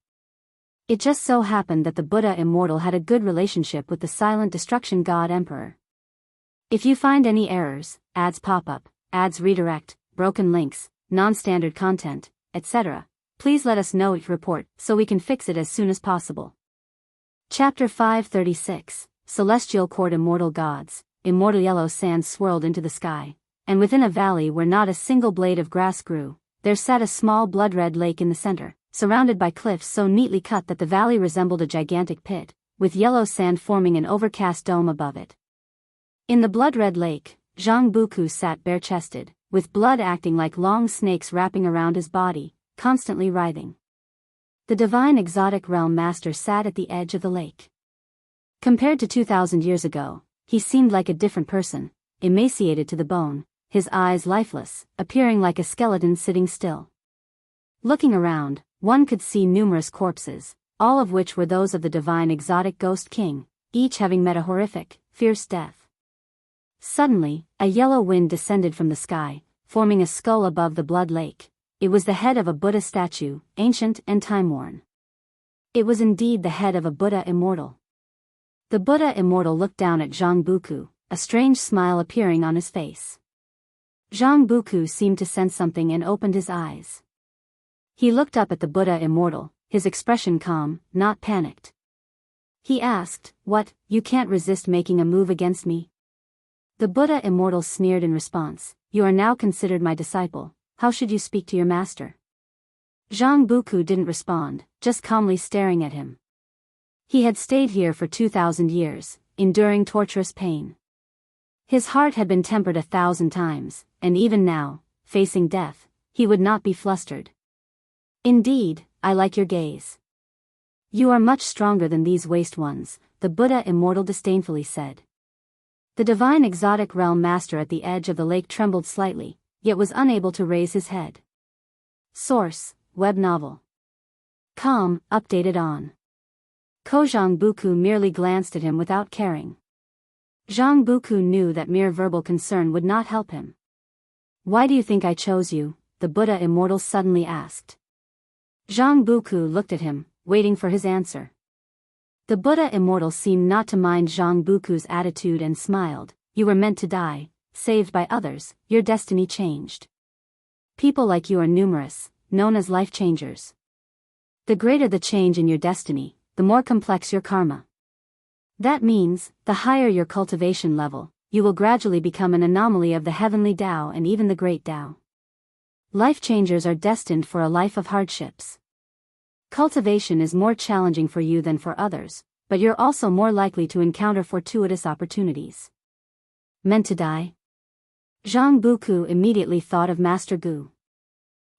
It just so happened that the Buddha immortal had a good relationship with the silent destruction god emperor. If you find any errors, ads pop up, ads redirect, broken links, non-standard content, etc., please let us know each report so we can fix it as soon as possible. Chapter 536, Celestial Court. Immortal gods. Immortal yellow sand swirled into the sky, and within a valley where not a single blade of grass grew, there sat a small blood-red lake in the center, surrounded by cliffs so neatly cut that the valley resembled a gigantic pit, with yellow sand forming an overcast dome above it. In the blood-red lake, Zhang Buku sat bare-chested, with blood acting like long snakes wrapping around his body, constantly writhing. The divine exotic realm master sat at the edge of the lake. Compared to 2,000 years ago, he seemed like a different person, emaciated to the bone, his eyes lifeless, appearing like a skeleton sitting still. Looking around, one could see numerous corpses, all of which were those of the divine exotic ghost king, each having met a horrific, fierce death. Suddenly, a yellow wind descended from the sky, forming a skull above the blood lake. It was the head of a Buddha statue, ancient and time-worn. It was indeed the head of a Buddha immortal. The Buddha immortal looked down at Zhang Buku, a strange smile appearing on his face. Zhang Buku seemed to sense something and opened his eyes. He looked up at the Buddha immortal, his expression calm, not panicked. He asked, "What, you can't resist making a move against me?" The Buddha immortal sneered in response, "You are now considered my disciple, how should you speak to your master?" Zhang Buku didn't respond, just calmly staring at him. He had stayed here for 2,000 years, enduring torturous pain. His heart had been tempered 1,000 times, and even now, facing death, he would not be flustered. Indeed, I like your gaze. You are much stronger than these waste ones, the Buddha Immortal disdainfully said. The divine exotic realm master at the edge of the lake trembled slightly, yet was unable to raise his head. Source: web novel. Com, updated on. Zhang Buku merely glanced at him without caring. Zhang Buku knew that mere verbal concern would not help him. Why do you think I chose you? The Buddha Immortal suddenly asked. Zhang Buku looked at him, waiting for his answer. The Buddha Immortal seemed not to mind Zhang Buku's attitude and smiled. You were meant to die, saved by others, your destiny changed. People like you are numerous, known as life changers. The greater the change in your destiny, the more complex your karma. That means, the higher your cultivation level, you will gradually become an anomaly of the heavenly Tao and even the great Tao. Life changers are destined for a life of hardships. Cultivation is more challenging for you than for others, but you're also more likely to encounter fortuitous opportunities. Meant to die? Zhang Buku immediately thought of Master Gu.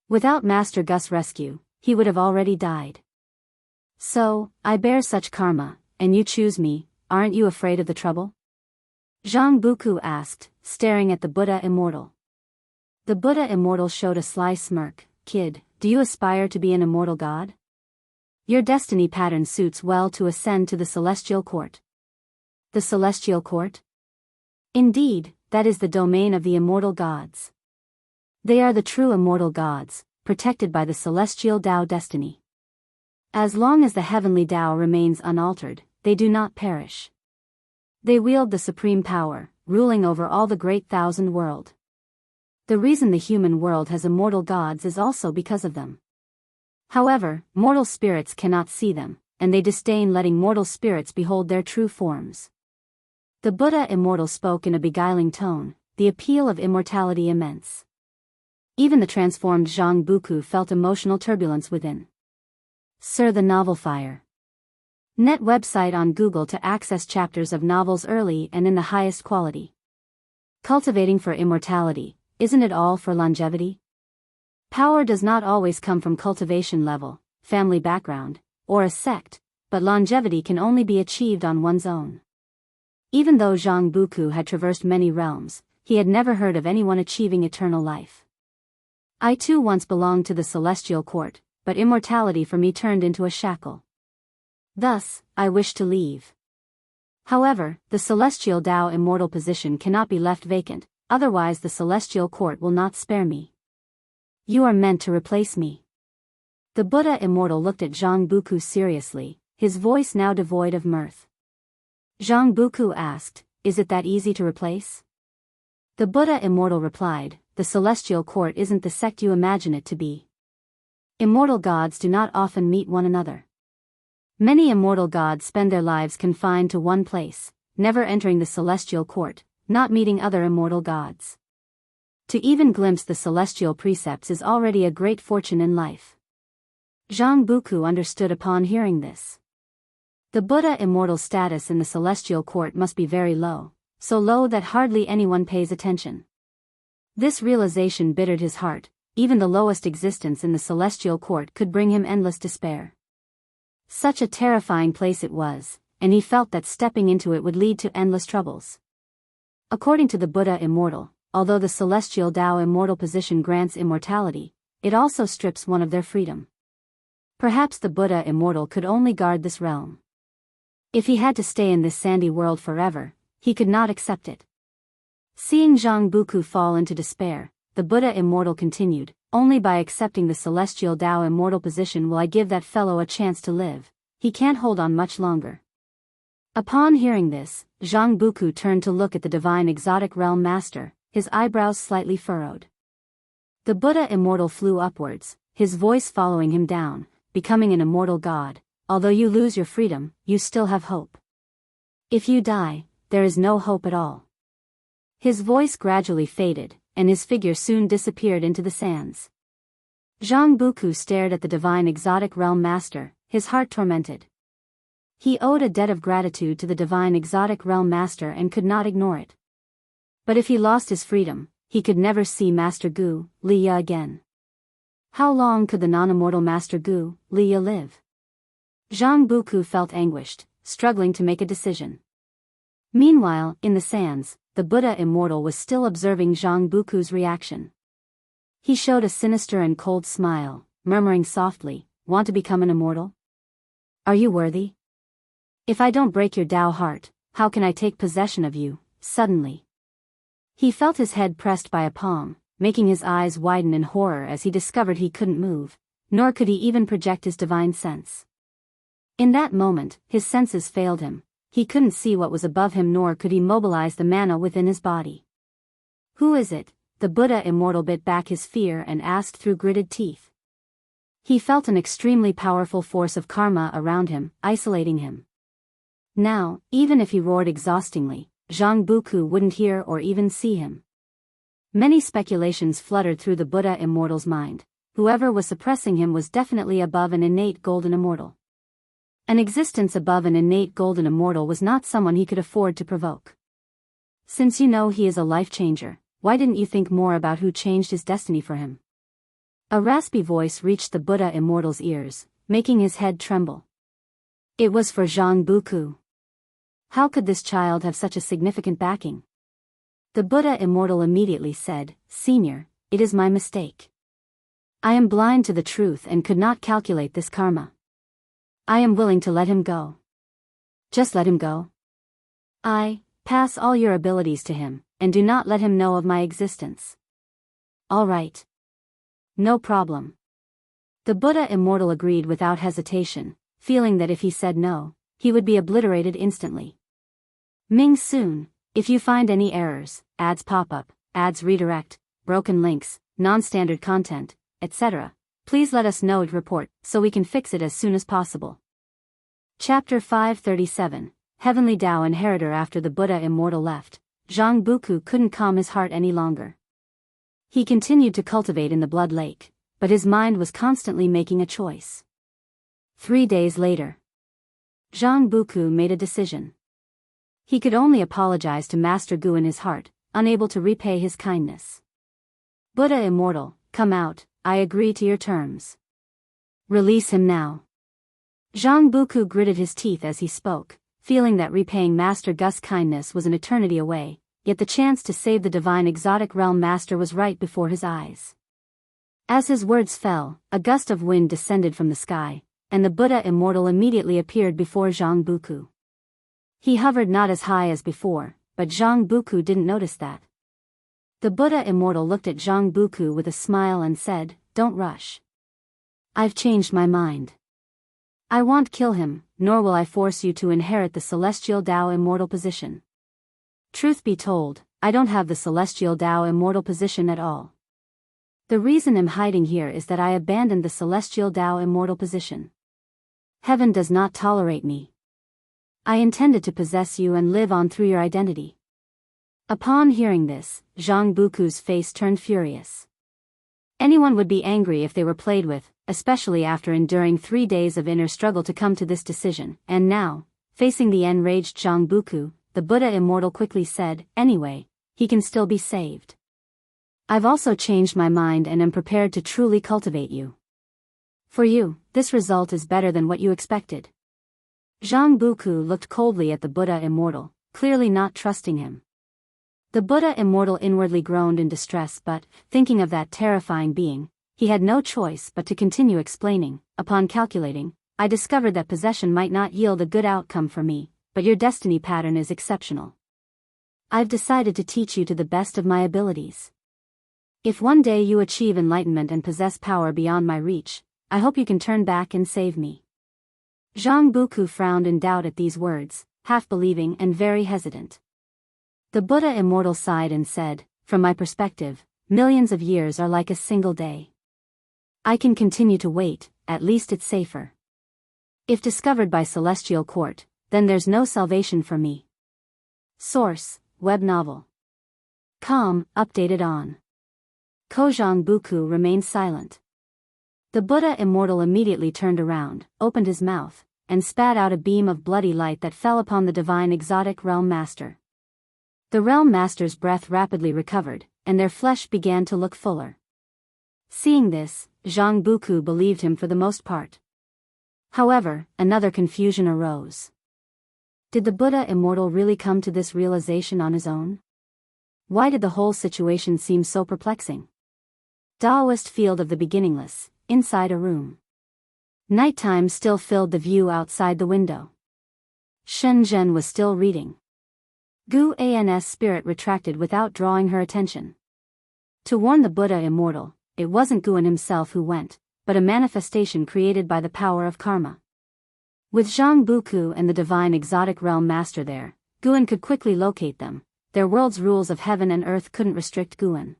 Without Master Gu's rescue, he would have already died. So, I bear such karma, and you choose me, aren't you afraid of the trouble? Zhang Buku asked, staring at the Buddha Immortal. The Buddha Immortal showed a sly smirk. Kid, do you aspire to be an immortal god? Your destiny pattern suits well to ascend to the celestial court. The celestial court? Indeed, that is the domain of the immortal gods. They are the true immortal gods, protected by the celestial Tao destiny. As long as the heavenly Tao remains unaltered, they do not perish. They wield the supreme power, ruling over all the great thousand world. The reason the human world has immortal gods is also because of them. However, mortal spirits cannot see them, and they disdain letting mortal spirits behold their true forms. The Buddha Immortal spoke in a beguiling tone, the appeal of immortality immense. Even the transformed Zhang Buku felt emotional turbulence within. Sir, the novel Fire. Net website on Google to access chapters of novels early and in the highest quality. Cultivating for immortality, isn't it all for longevity? Power does not always come from cultivation level, family background, or a sect, but longevity can only be achieved on one's own. Even though Zhang Buku had traversed many realms, he had never heard of anyone achieving eternal life. I too once belonged to the celestial court, but immortality for me turned into a shackle. Thus, I wish to leave. However, the celestial Tao immortal position cannot be left vacant, otherwise the celestial court will not spare me. You are meant to replace me. The Buddha Immortal looked at Zhang Buku seriously, his voice now devoid of mirth. Zhang Buku asked, is it that easy to replace? The Buddha Immortal replied, the celestial court isn't the sect you imagine it to be. Immortal gods do not often meet one another. Many immortal gods spend their lives confined to one place, never entering the celestial court, not meeting other immortal gods. To even glimpse the celestial precepts is already a great fortune in life. Zhang Buku understood upon hearing this. The Buddha Immortal's status in the celestial court must be very low, so low that hardly anyone pays attention. This realization bittered his heart. Even the lowest existence in the celestial court could bring him endless despair. Such a terrifying place it was, and he felt that stepping into it would lead to endless troubles. According to the Buddha Immortal, although the celestial Tao immortal position grants immortality, it also strips one of their freedom. Perhaps the Buddha Immortal could only guard this realm. If he had to stay in this sandy world forever, he could not accept it. Seeing Zhang Buku fall into despair, the Buddha Immortal continued, only by accepting the celestial Tao immortal position will I give that fellow a chance to live. He can't hold on much longer. Upon hearing this, Zhang Buku turned to look at the divine exotic realm master, his eyebrows slightly furrowed. The Buddha Immortal flew upwards, his voice following him down, becoming an immortal god. Although you lose your freedom, you still have hope. If you die, there is no hope at all. His voice gradually faded, and his figure soon disappeared into the sands. Zhang Buku stared at the divine exotic realm master, his heart tormented. He owed a debt of gratitude to the divine exotic realm master and could not ignore it. But if he lost his freedom, he could never see Master Gu, Liya again. How long could the non-immortal Master Gu, Liya live? Zhang Buku felt anguished, struggling to make a decision. Meanwhile, in the sands, the Buddha immortal was still observing Zhang Buku's reaction. He showed a sinister and cold smile, murmuring softly, "Want to become an immortal? Are you worthy? If I don't break your Tao heart, how can I take possession of you?" Suddenly, he felt his head pressed by a palm, making his eyes widen in horror as he discovered he couldn't move, nor could he even project his divine sense. In that moment, his senses failed him. He couldn't see what was above him, nor could he mobilize the mana within his body. "Who is it?" The Buddha immortal bit back his fear and asked through gritted teeth. He felt an extremely powerful force of karma around him, isolating him. Now, even if he roared exhaustingly, Zhang Buku wouldn't hear or even see him. Many speculations fluttered through the Buddha immortal's mind. Whoever was suppressing him was definitely above an innate golden immortal. An existence above an innate golden immortal was not someone he could afford to provoke. Since you know he is a life-changer, why didn't you think more about who changed his destiny for him? A raspy voice reached the Buddha immortal's ears, making his head tremble. It was for Zhang Buku. How could this child have such a significant backing? The Buddha immortal immediately said, "Senior, it is my mistake. I am blind to the truth and could not calculate this karma. I am willing to let him go." "Just let him go?" Pass all your abilities to him, and do not let him know of my existence." "All right. No problem." The Buddha immortal agreed without hesitation, feeling that if he said no, he would be obliterated instantly. "Ming soon, if you find any errors, ads pop up, ads redirect, broken links, non-standard content, etc., please let us know and report, so we can fix it as soon as possible." Chapter 537, Heavenly Tao Inheritor. After the Buddha immortal left, Zhang Buku couldn't calm his heart any longer. He continued to cultivate in the blood lake, but his mind was constantly making a choice. 3 days later, Zhang Buku made a decision. He could only apologize to Master Gu in his heart, unable to repay his kindness. "Buddha immortal, come out, I agree to your terms. Release him now." Zhang Buku gritted his teeth as he spoke, feeling that repaying Master Gu's kindness was an eternity away, yet the chance to save the divine exotic realm master was right before his eyes. As his words fell, a gust of wind descended from the sky, and the Buddha immortal immediately appeared before Zhang Buku. He hovered not as high as before, but Zhang Buku didn't notice that. The Buddha immortal looked at Zhang Buku with a smile and said, "Don't rush. I've changed my mind. I won't kill him, nor will I force you to inherit the celestial Tao immortal position. Truth be told, I don't have the celestial Tao immortal position at all. The reason I'm hiding here is that I abandoned the celestial Tao immortal position. Heaven does not tolerate me. I intended to possess you and live on through your identity." Upon hearing this, Zhang Buku's face turned furious. Anyone would be angry if they were played with, especially after enduring 3 days of inner struggle to come to this decision, and now, facing the enraged Zhang Buku, the Buddha immortal quickly said, "Anyway, he can still be saved. I've also changed my mind and am prepared to truly cultivate you. For you, this result is better than what you expected." Zhang Buku looked coldly at the Buddha immortal, clearly not trusting him. The Buddha immortal inwardly groaned in distress, but, thinking of that terrifying being, he had no choice but to continue explaining. "Upon calculating, I discovered that possession might not yield a good outcome for me, but your destiny pattern is exceptional. I've decided to teach you to the best of my abilities. If one day you achieve enlightenment and possess power beyond my reach, I hope you can turn back and save me." Zhang Buku frowned in doubt at these words, half believing and very hesitant. The Buddha immortal sighed and said, "From my perspective, millions of years are like a single day. I can continue to wait, at least it's safer. If discovered by Celestial Court, then there's no salvation for me." Source, web novel. Com, updated on. Zhang Buku remained silent. The Buddha immortal immediately turned around, opened his mouth, and spat out a beam of bloody light that fell upon the divine exotic realm master. The realm master's breath rapidly recovered, and their flesh began to look fuller. Seeing this, Zhang Buku believed him for the most part. However, another confusion arose. Did the Buddha immortal really come to this realization on his own? Why did the whole situation seem so perplexing? Daoist field of the beginningless, inside a room. Nighttime still filled the view outside the window. Shenzhen was still reading. Gu An's spirit retracted without drawing her attention. To warn the Buddha immortal, it wasn't Guan himself who went, but a manifestation created by the power of karma. With Zhang Buku and the divine exotic realm master there, Guan could quickly locate them. Their world's rules of heaven and earth couldn't restrict Guan.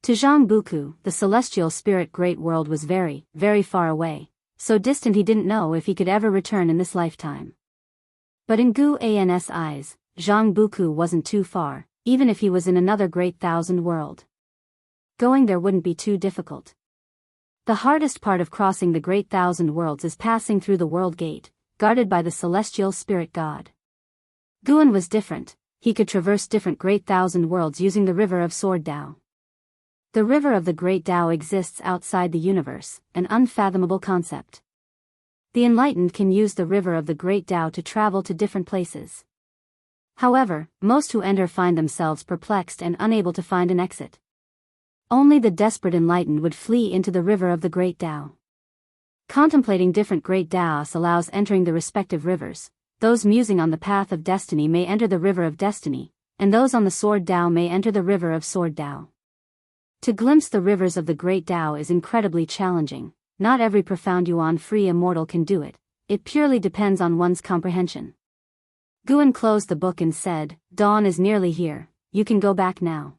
To Zhang Buku, the celestial spirit great world was very, very far away, so distant he didn't know if he could ever return in this lifetime. But in Gu An's eyes, Zhang Buku wasn't too far, even if he was in another great thousand world. Going there wouldn't be too difficult. The hardest part of crossing the great thousand worlds is passing through the world gate, guarded by the celestial spirit god. Guan was different. He could traverse different great thousand worlds using the river of Sword Tao. The river of the great Tao exists outside the universe, an unfathomable concept. The enlightened can use the river of the great Tao to travel to different places. However, most who enter find themselves perplexed and unable to find an exit. Only the desperate enlightened would flee into the river of the great Tao. Contemplating different great Taos allows entering the respective rivers. Those musing on the path of destiny may enter the river of destiny, and those on the sword Tao may enter the river of sword Tao. To glimpse the rivers of the great Tao is incredibly challenging. Not every profound yuan-free immortal can do it. It purely depends on one's comprehension. Guan closed the book and said, "Dawn is nearly here, you can go back now."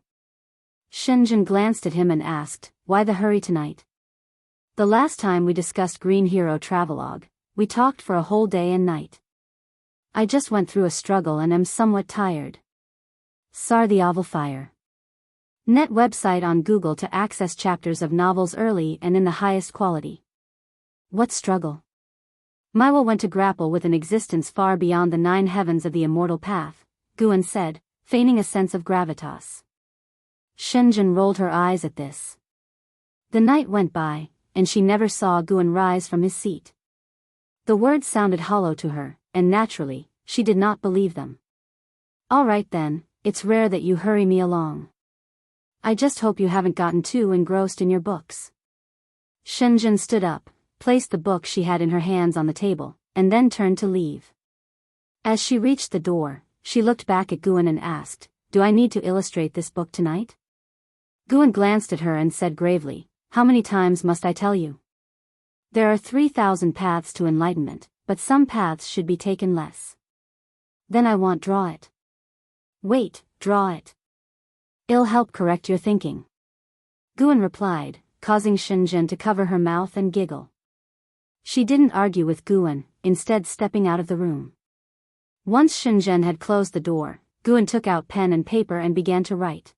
Shenzhen glanced at him and asked, "Why the hurry tonight?" "The last time we discussed Green Hero Travelogue, we talked for a whole day and night. I just went through a struggle and am somewhat tired." Sar the Oval Fire. Net website on Google to access chapters of novels early and in the highest quality. What struggle? Maiwa went to grapple with an existence far beyond the 9 heavens of the immortal path, Guan said, feigning a sense of gravitas. Shenzhen rolled her eyes at this. The night went by, and she never saw Guan rise from his seat. The words sounded hollow to her, and naturally, she did not believe them. "All right then, it's rare that you hurry me along. I just hope you haven't gotten too engrossed in your books." Shenzhen stood up, placed the book she had in her hands on the table, and then turned to leave. As she reached the door, she looked back at Guan and asked, "Do I need to illustrate this book tonight?" Guan glanced at her and said gravely, "How many times must I tell you? There are 3,000 paths to enlightenment, but some paths should be taken less." "Then I won't draw it." "Wait, draw it. It'll help correct your thinking." Guan replied, causing Shenzhen to cover her mouth and giggle. She didn't argue with Guan, instead stepping out of the room. Once Shenzhen had closed the door, Guan took out pen and paper and began to write.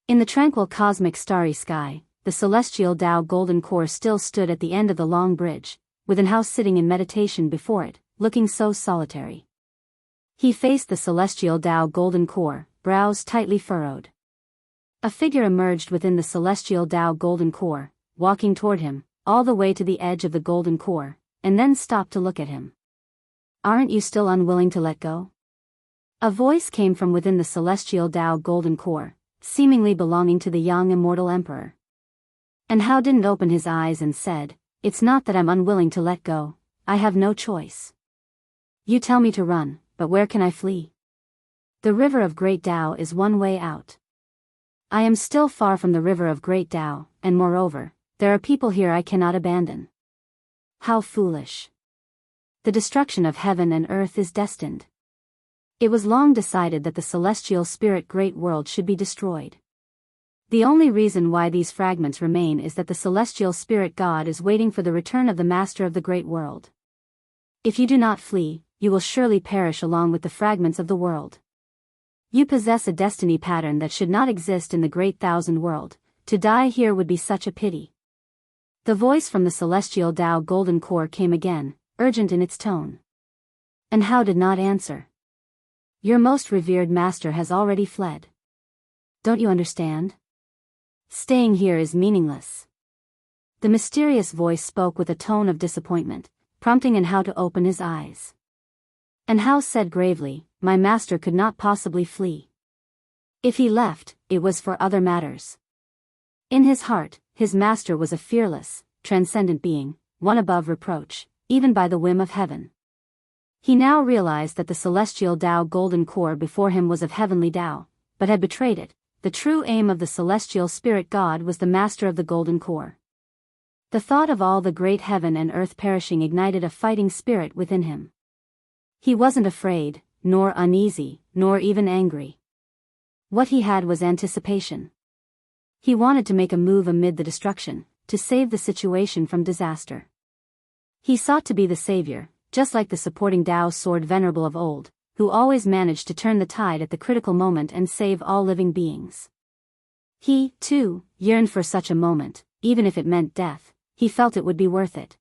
In the tranquil cosmic starry sky, the celestial Tao golden core still stood at the end of the long bridge, with an house sitting in meditation before it, looking so solitary. He faced the celestial Tao golden core, brows tightly furrowed. A figure emerged within the celestial Tao golden core, walking toward him, all the way to the edge of the golden core, and then stopped to look at him. "Aren't you still unwilling to let go?" A voice came from within the celestial Tao golden core, seemingly belonging to the young immortal emperor. And Hao didn't open his eyes and said, "It's not that I'm unwilling to let go, I have no choice. You tell me to run, but where can I flee? The river of great Tao is one way out. I am still far from the river of great Tao, and moreover, there are people here I cannot abandon." How foolish. The destruction of heaven and earth is destined. It was long decided that the celestial spirit great world should be destroyed. The only reason why these fragments remain is that the celestial spirit God is waiting for the return of the master of the great world. If you do not flee, you will surely perish along with the fragments of the world. You possess a destiny pattern that should not exist in the great thousand world. To die here would be such a pity. The voice from the celestial Tao golden core came again, urgent in its tone. And Hao did not answer. "Your most revered master has already fled. Don't you understand? Staying here is meaningless. The mysterious voice spoke with a tone of disappointment, prompting An Hao to open his eyes. An Hao said gravely, "My master could not possibly flee. If he left, it was for other matters." In his heart, his master was a fearless, transcendent being, one above reproach, even by the whim of heaven. He now realized that the celestial Tao golden core before him was of heavenly Tao, but had betrayed it. The true aim of the celestial spirit god was the master of the golden core. The thought of all the great heaven and earth perishing ignited a fighting spirit within him. He wasn't afraid, nor uneasy, nor even angry. What he had was anticipation. He wanted to make a move amid the destruction, to save the situation from disaster. He sought to be the savior, just like the supporting Tao sword venerable of old, who always managed to turn the tide at the critical moment and save all living beings. He, too, yearned for such a moment, even if it meant death. He felt it would be worth it.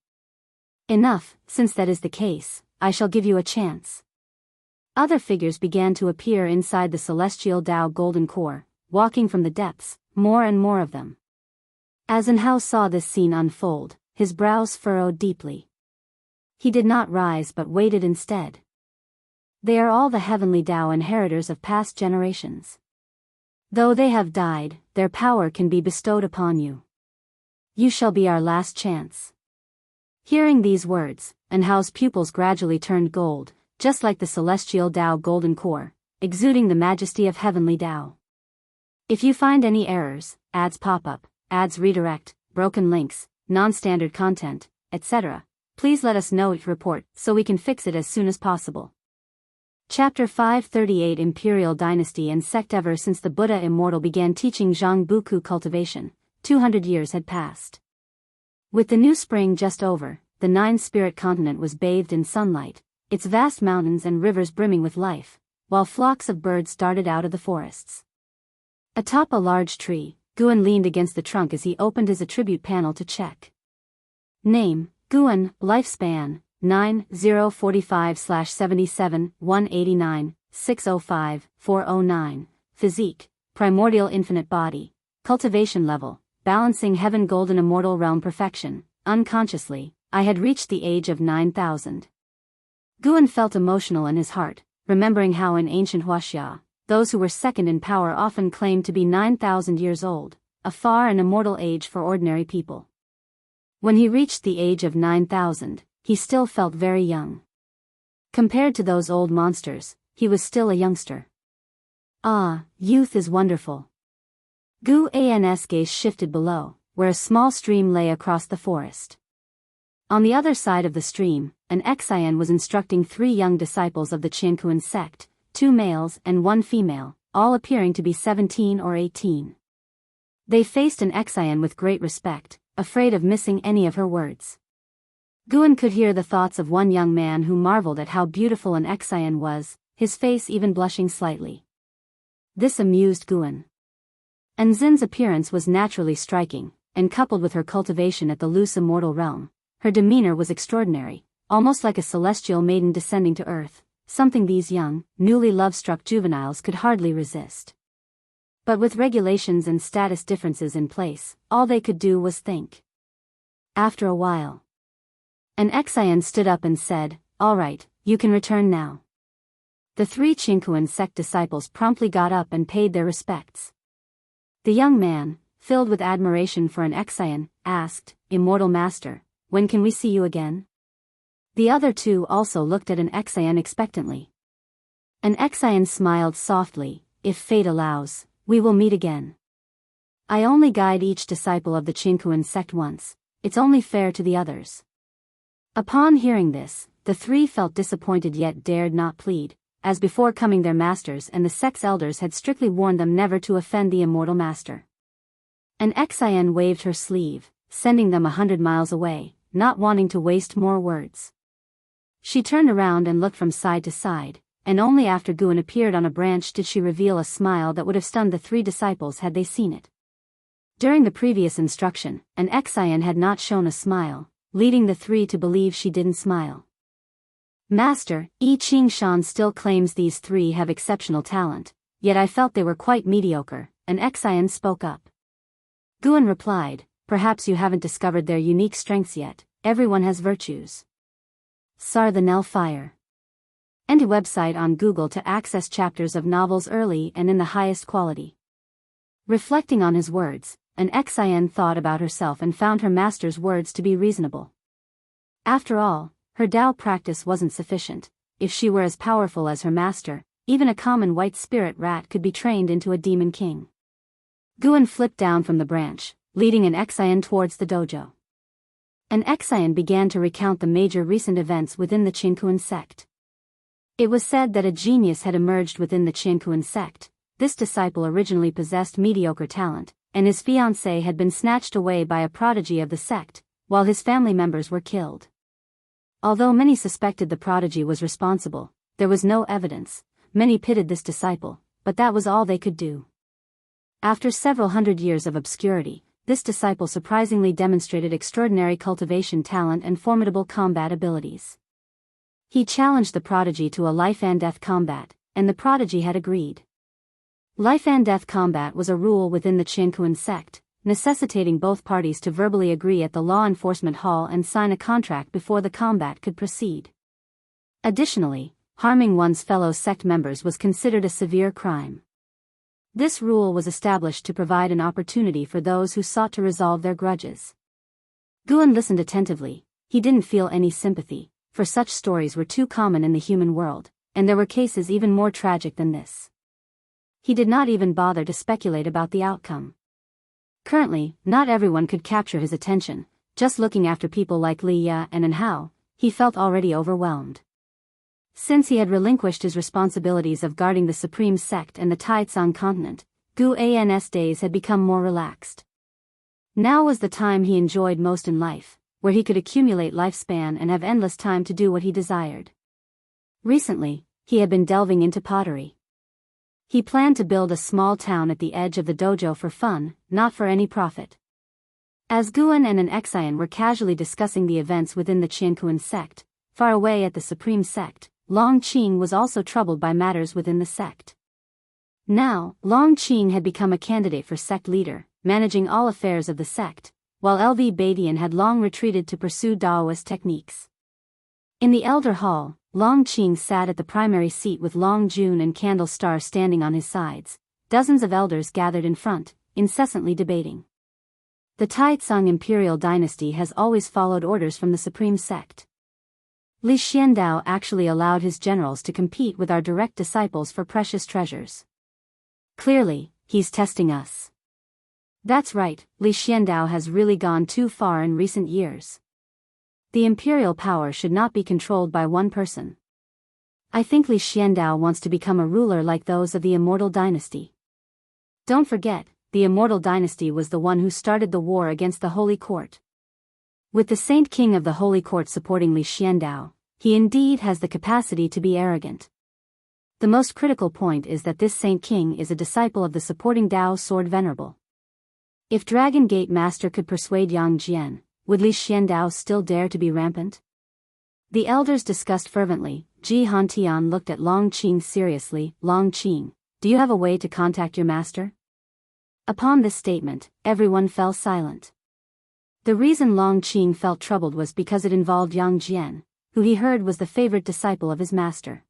"Enough, since that is the case, I shall give you a chance." Other figures began to appear inside the celestial Tao golden core, walking from the depths, more and more of them. As An Hao saw this scene unfold, his brows furrowed deeply. He did not rise but waited instead. They are all the heavenly Tao inheritors of past generations. Though they have died, their power can be bestowed upon you. You shall be our last chance. Hearing these words, An Hao's pupils gradually turned gold, just like the celestial Tao golden core, exuding the majesty of heavenly Tao. If you find any errors, ads pop up, ads redirect, broken links, non-standard content, etc., please let us know it report so we can fix it as soon as possible. Chapter 538 Imperial Dynasty and Sect. Ever since the Buddha Immortal began teaching Jianghu cultivation, 200 years had passed. With the new spring just over, the nine-spirit continent was bathed in sunlight, its vast mountains and rivers brimming with life, while flocks of birds darted out of the forests. Atop a large tree, Guan leaned against the trunk as he opened his attribute panel to check. Name, Guan, lifespan, 9045/77, 189, 605, 409, physique, primordial infinite body, cultivation level, balancing heaven golden immortal realm perfection. Unconsciously, I had reached the age of 9,000. Guan felt emotional in his heart, remembering how in ancient Wuxia, those who were second in power often claimed to be 9,000 years old, a far and immortal age for ordinary people. When he reached the age of 9,000, he still felt very young. Compared to those old monsters, he was still a youngster. Ah, youth is wonderful. Guan's gaze shifted below, where a small stream lay across the forest. On the other side of the stream, an Xian was instructing 3 young disciples of the Tranquil sect, 2 males and 1 female, all appearing to be 17 or 18. They faced an Xian with great respect, afraid of missing any of her words. Guan could hear the thoughts of one young man who marveled at how beautiful an Xian was, his face even blushing slightly. This amused Guan. Anzin's appearance was naturally striking, and coupled with her cultivation at the loose immortal realm, her demeanor was extraordinary, almost like a celestial maiden descending to earth, something these young, newly love-struck juveniles could hardly resist. But with regulations and status differences in place, all they could do was think. After a while, an Xian stood up and said, "All right, you can return now." The 3 Tranquil sect disciples promptly got up and paid their respects. The young man, filled with admiration for an Xian, asked, "Immortal Master, when can we see you again?" The other 2 also looked at an Xian expectantly. An Xian smiled softly, "If fate allows, we will meet again. I only guide each disciple of the Tranquil sect once, it's only fair to the others." Upon hearing this, the 3 felt disappointed yet dared not plead, as before coming their masters and the sect's elders had strictly warned them never to offend the immortal master. An Xian waved her sleeve, sending them 100 miles away, not wanting to waste more words. She turned around and looked from side to side, and only after Guan appeared on a branch did she reveal a smile that would have stunned the 3 disciples had they seen it. During the previous instruction, an Xian had not shown a smile, leading the 3 to believe she didn't smile. "Master, I Ching Shan still claims these 3 have exceptional talent, yet I felt they were quite mediocre," an Xian spoke up. Guan replied, perhaps you haven't discovered their unique strengths yet, everyone has virtues. Sar the Nell Fire. Enter website on Google to access chapters of novels early and in the highest quality. Reflecting on his words, an Xian thought about herself and found her master's words to be reasonable. After all, her Dao practice wasn't sufficient. If she were as powerful as her master, even a common white spirit rat could be trained into a demon king. Guan flipped down from the branch, leading an Xian towards the dojo. An Xian began to recount the major recent events within the Jianghu sect. It was said that a genius had emerged within the Jianghu sect. This disciple originally possessed mediocre talent, and his fiancée had been snatched away by a prodigy of the sect, while his family members were killed. Although many suspected the prodigy was responsible, there was no evidence. Many pitied this disciple, but that was all they could do. After several hundred years of obscurity, this disciple surprisingly demonstrated extraordinary cultivation talent and formidable combat abilities. He challenged the prodigy to a life-and-death combat, and the prodigy had agreed. Life-and-death combat was a rule within the Jianghu sect, necessitating both parties to verbally agree at the law enforcement hall and sign a contract before the combat could proceed. Additionally, harming one's fellow sect members was considered a severe crime. This rule was established to provide an opportunity for those who sought to resolve their grudges. Guan listened attentively. He didn't feel any sympathy, for such stories were too common in the human world, and there were cases even more tragic than this. He did not even bother to speculate about the outcome. Currently, not everyone could capture his attention. Just looking after people like Li Ya and An Hao, he felt already overwhelmed. Since he had relinquished his responsibilities of guarding the Supreme Sect and the Taizong continent, Gu An's days had become more relaxed. Now was the time he enjoyed most in life, where he could accumulate lifespan and have endless time to do what he desired. Recently, he had been delving into pottery. He planned to build a small town at the edge of the dojo for fun, not for any profit. As Guan and an Xian were casually discussing the events within the Jianghu sect, far away at the Supreme Sect, Long Qing was also troubled by matters within the sect. Now, Long Qing had become a candidate for sect leader, managing all affairs of the sect, while LV Badian had long retreated to pursue Daoist techniques. In the Elder Hall, Long Qing sat at the primary seat with Long Jun and Candle Star standing on his sides. Dozens of elders gathered in front, incessantly debating. The Taizong imperial dynasty has always followed orders from the Supreme Sect. Li Xiandao actually allowed his generals to compete with our direct disciples for precious treasures. Clearly, he's testing us. That's right, Li Xiandao has really gone too far in recent years. The imperial power should not be controlled by one person. I think Li Xiandao wants to become a ruler like those of the Immortal Dynasty. Don't forget, the Immortal Dynasty was the one who started the war against the Holy Court. With the Saint King of the Holy Court supporting Li Xiandao, he indeed has the capacity to be arrogant. The most critical point is that this Saint King is a disciple of the supporting Dao Sword Venerable. If Dragon Gate Master could persuade Yang Jian, would Li Xiandao still dare to be rampant? The elders discussed fervently. Ji Hantian looked at Long Qing seriously. Long Qing, do you have a way to contact your master? Upon this statement, everyone fell silent. The reason Long Qing felt troubled was because it involved Yang Jian, who he heard was the favorite disciple of his master.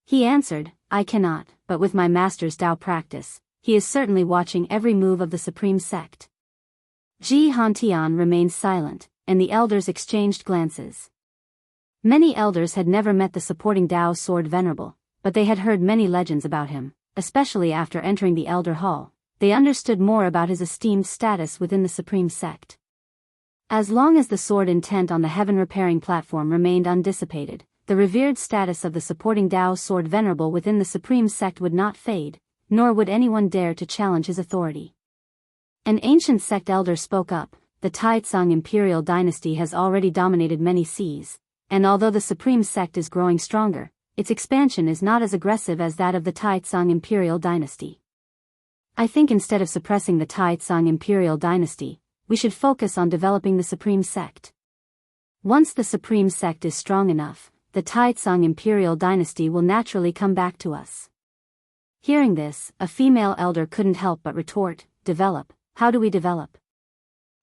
He answered, I cannot, but with my master's Dao practice, he is certainly watching every move of the Supreme Sect. Ji Hantian remained silent, and the elders exchanged glances. Many elders had never met the supporting Dao Sword Venerable, but they had heard many legends about him, especially after entering the Elder Hall. They understood more about his esteemed status within the Supreme Sect. As long as the sword intent on the heaven-repairing platform remained undissipated, the revered status of the supporting Dao Sword Venerable within the Supreme Sect would not fade, nor would anyone dare to challenge his authority. An ancient sect elder spoke up. The Taizong imperial dynasty has already dominated many seas, and although the Supreme Sect is growing stronger, its expansion is not as aggressive as that of the Taizong imperial dynasty. I think instead of suppressing the Taizong imperial dynasty, we should focus on developing the Supreme Sect. Once the Supreme Sect is strong enough, the Taizong imperial dynasty will naturally come back to us. Hearing this, a female elder couldn't help but retort, develop. How do we develop?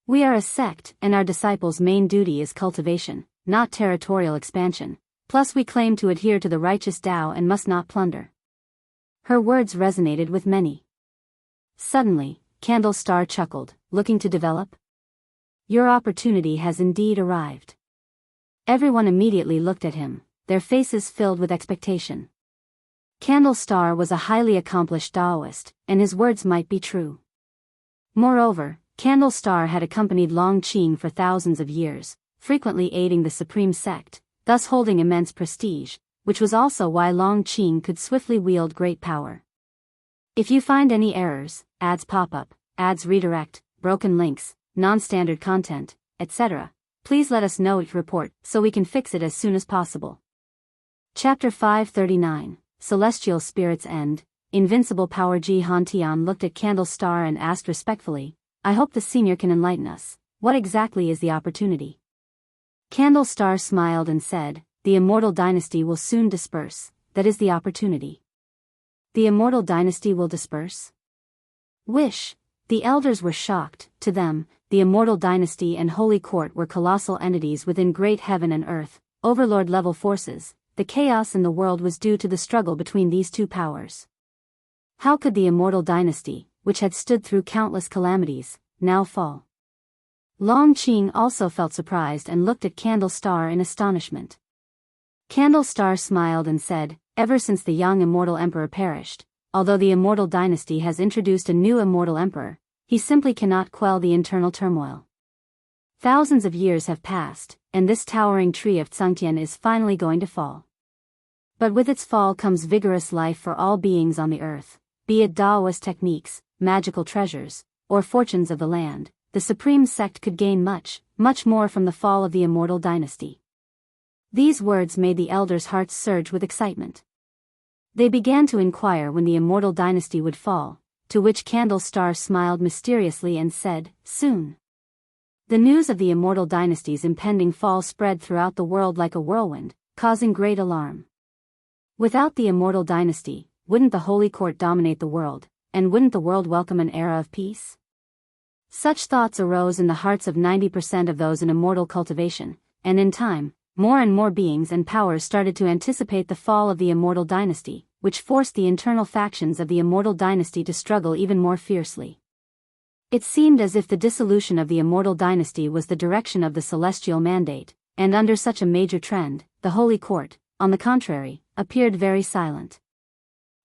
We are a sect, and our disciples' main duty is cultivation, not territorial expansion. Plus we claim to adhere to the righteous Tao and must not plunder. Her words resonated with many. Suddenly, Candle Star chuckled, looking to develop? Your opportunity has indeed arrived. Everyone immediately looked at him, their faces filled with expectation. Candle Star was a highly accomplished Daoist, and his words might be true. Moreover, Candle Star had accompanied Long Qing for thousands of years, frequently aiding the supreme sect, thus holding immense prestige, which was also why Long Qing could swiftly wield great power. If you find any errors, ads pop up, ads redirect, broken links, non-standard content, etc., please let us know each report so we can fix it as soon as possible. Chapter 539, Celestial Spirits End, Invincible Power. Ji Hantian looked at Candle Star and asked respectfully, I hope the senior can enlighten us. What exactly is the opportunity? Candle Star smiled and said, the Immortal Dynasty will soon disperse, that is the opportunity. The Immortal Dynasty will disperse? Wish. The elders were shocked. To them, the Immortal Dynasty and Holy Court were colossal entities within great heaven and earth, overlord-level forces. The chaos in the world was due to the struggle between these two powers. How could the Immortal Dynasty, which had stood through countless calamities, now fall? Long Qing also felt surprised and looked at Candle Star in astonishment. Candle Star smiled and said, ever since the young Immortal Emperor perished, although the Immortal Dynasty has introduced a new Immortal Emperor, he simply cannot quell the internal turmoil. Thousands of years have passed, and this towering tree of Xianxia is finally going to fall. But with its fall comes vigorous life for all beings on the earth, be it Daoist techniques, magical treasures, or fortunes of the land. The supreme sect could gain much, much more from the fall of the Immortal Dynasty. These words made the elders' hearts surge with excitement. They began to inquire when the Immortal Dynasty would fall, to which Candle Star smiled mysteriously and said, soon. The news of the Immortal Dynasty's impending fall spread throughout the world like a whirlwind, causing great alarm. Without the Immortal Dynasty, wouldn't the Holy Court dominate the world, and wouldn't the world welcome an era of peace? Such thoughts arose in the hearts of 90% of those in immortal cultivation, and in time, more and more beings and powers started to anticipate the fall of the Immortal Dynasty, which forced the internal factions of the Immortal Dynasty to struggle even more fiercely. It seemed as if the dissolution of the Immortal Dynasty was the direction of the celestial mandate, and under such a major trend, the Holy Court, on the contrary, appeared very silent.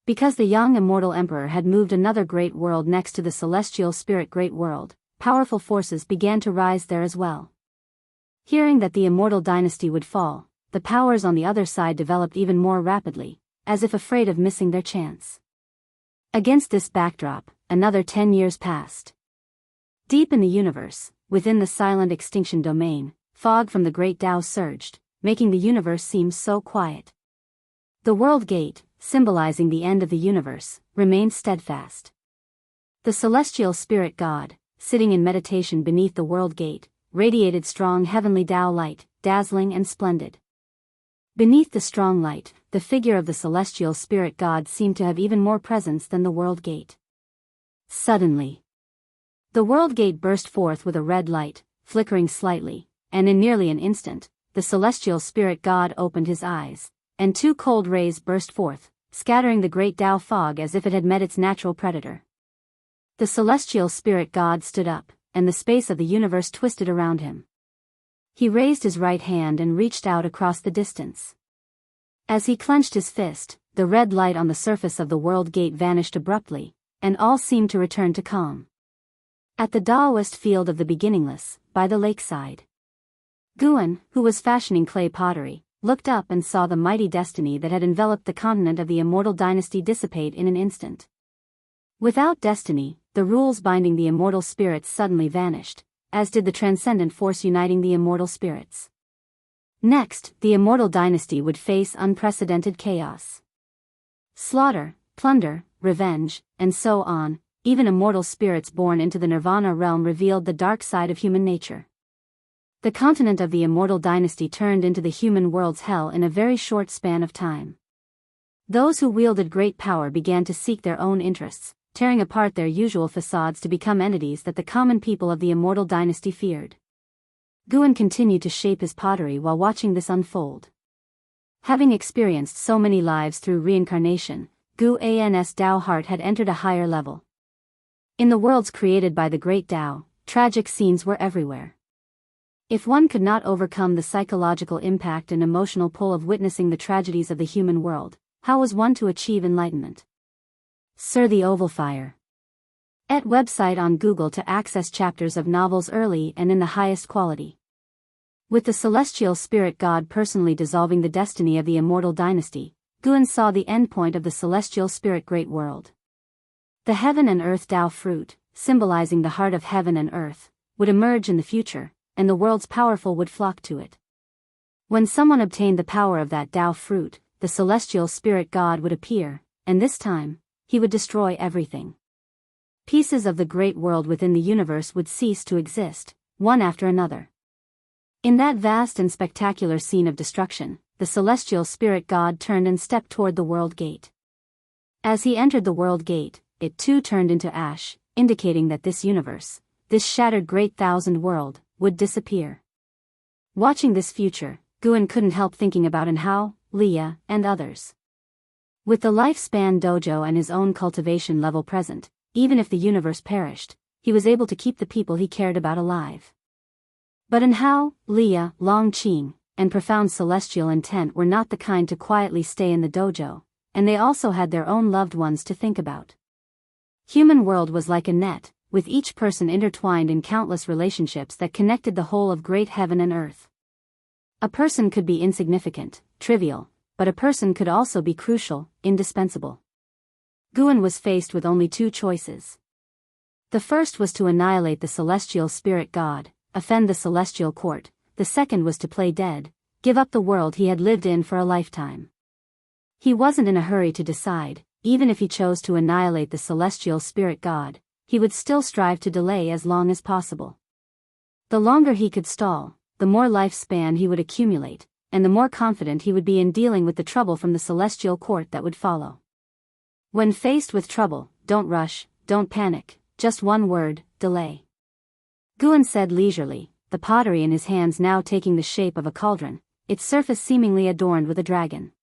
Because the young Immortal Emperor had moved another great world next to the celestial spirit great world, powerful forces began to rise there as well. Hearing that the Immortal Dynasty would fall, the powers on the other side developed even more rapidly, as if afraid of missing their chance. Against this backdrop, another 10 years passed. Deep in the universe, within the silent extinction domain, fog from the great Tao surged, making the universe seem so quiet. The World Gate, symbolizing the end of the universe, remained steadfast. The celestial spirit god, sitting in meditation beneath the World Gate, radiated strong heavenly Tao light, dazzling and splendid. Beneath the strong light, the figure of the celestial spirit god seemed to have even more presence than the World Gate. Suddenly, the World Gate burst forth with a red light, flickering slightly, and in nearly an instant, the celestial spirit god opened his eyes, and two cold rays burst forth, scattering the great Tao fog as if it had met its natural predator. The celestial spirit god stood up, and the space of the universe twisted around him. He raised his right hand and reached out across the distance. As he clenched his fist, the red light on the surface of the World Gate vanished abruptly, and all seemed to return to calm. At the Daoist field of the beginningless, by the lakeside, Guan, who was fashioning clay pottery, looked up and saw the mighty destiny that had enveloped the continent of the Immortal Dynasty dissipate in an instant. Without destiny, the rules binding the immortal spirits suddenly vanished, as did the transcendent force uniting the immortal spirits. Next, the Immortal Dynasty would face unprecedented chaos. Slaughter, plunder, revenge, and so on. Even immortal spirits born into the Nirvana realm revealed the dark side of human nature. The continent of the Immortal Dynasty turned into the human world's hell in a very short span of time. Those who wielded great power began to seek their own interests, tearing apart their usual facades to become entities that the common people of the immortal dynasty feared. Guan continued to shape his pottery while watching this unfold. Having experienced so many lives through reincarnation, Guan's Tao heart had entered a higher level. In the worlds created by the great Tao, tragic scenes were everywhere. If one could not overcome the psychological impact and emotional pull of witnessing the tragedies of the human world, how was one to achieve enlightenment? Sir the Oval Fire. Et website on Google to access chapters of novels early and in the highest quality. With the celestial spirit god personally dissolving the destiny of the immortal dynasty, Guan saw the endpoint of the celestial spirit great world. The heaven and earth Tao fruit, symbolizing the heart of heaven and earth, would emerge in the future, and the world's powerful would flock to it. When someone obtained the power of that Tao fruit, the celestial spirit god would appear, and this time, he would destroy everything. Pieces of the great world within the universe would cease to exist, one after another. In that vast and spectacular scene of destruction, the celestial spirit god turned and stepped toward the world gate. As he entered the world gate, it too turned into ash, indicating that this universe, this shattered great thousand world, would disappear. Watching this future, Guan couldn't help thinking about Anhao, Leah, and others. With the lifespan dojo and his own cultivation level present, even if the universe perished, he was able to keep the people he cared about alive. But Anhao, Leah, Longqing, and profound celestial intent were not the kind to quietly stay in the dojo, and they also had their own loved ones to think about. Human world was like a net, with each person intertwined in countless relationships that connected the whole of great heaven and earth. A person could be insignificant, trivial, but a person could also be crucial, indispensable. Guan was faced with only two choices. The first was to annihilate the celestial spirit god, offend the celestial court. The second was to play dead, give up the world he had lived in for a lifetime. He wasn't in a hurry to decide. Even if he chose to annihilate the celestial spirit god, he would still strive to delay as long as possible. The longer he could stall, the more lifespan he would accumulate, and the more confident he would be in dealing with the trouble from the celestial court that would follow. When faced with trouble, don't rush, don't panic, just one word, delay. Guan said leisurely, the pottery in his hands now taking the shape of a cauldron, its surface seemingly adorned with a dragon.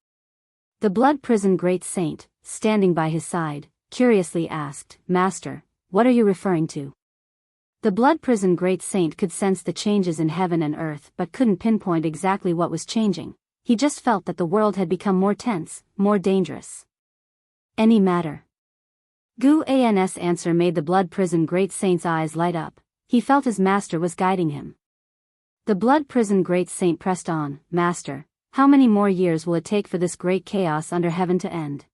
The blood prison great saint, standing by his side, curiously asked, "Master, what are you referring to?" The blood prison great saint could sense the changes in heaven and earth but couldn't pinpoint exactly what was changing. He just felt that the world had become more tense, more dangerous. Any matter? Guan's answer made the blood prison great saint's eyes light up. He felt his master was guiding him. The blood prison great saint pressed on, "Master, how many more years will it take for this great chaos under heaven to end?"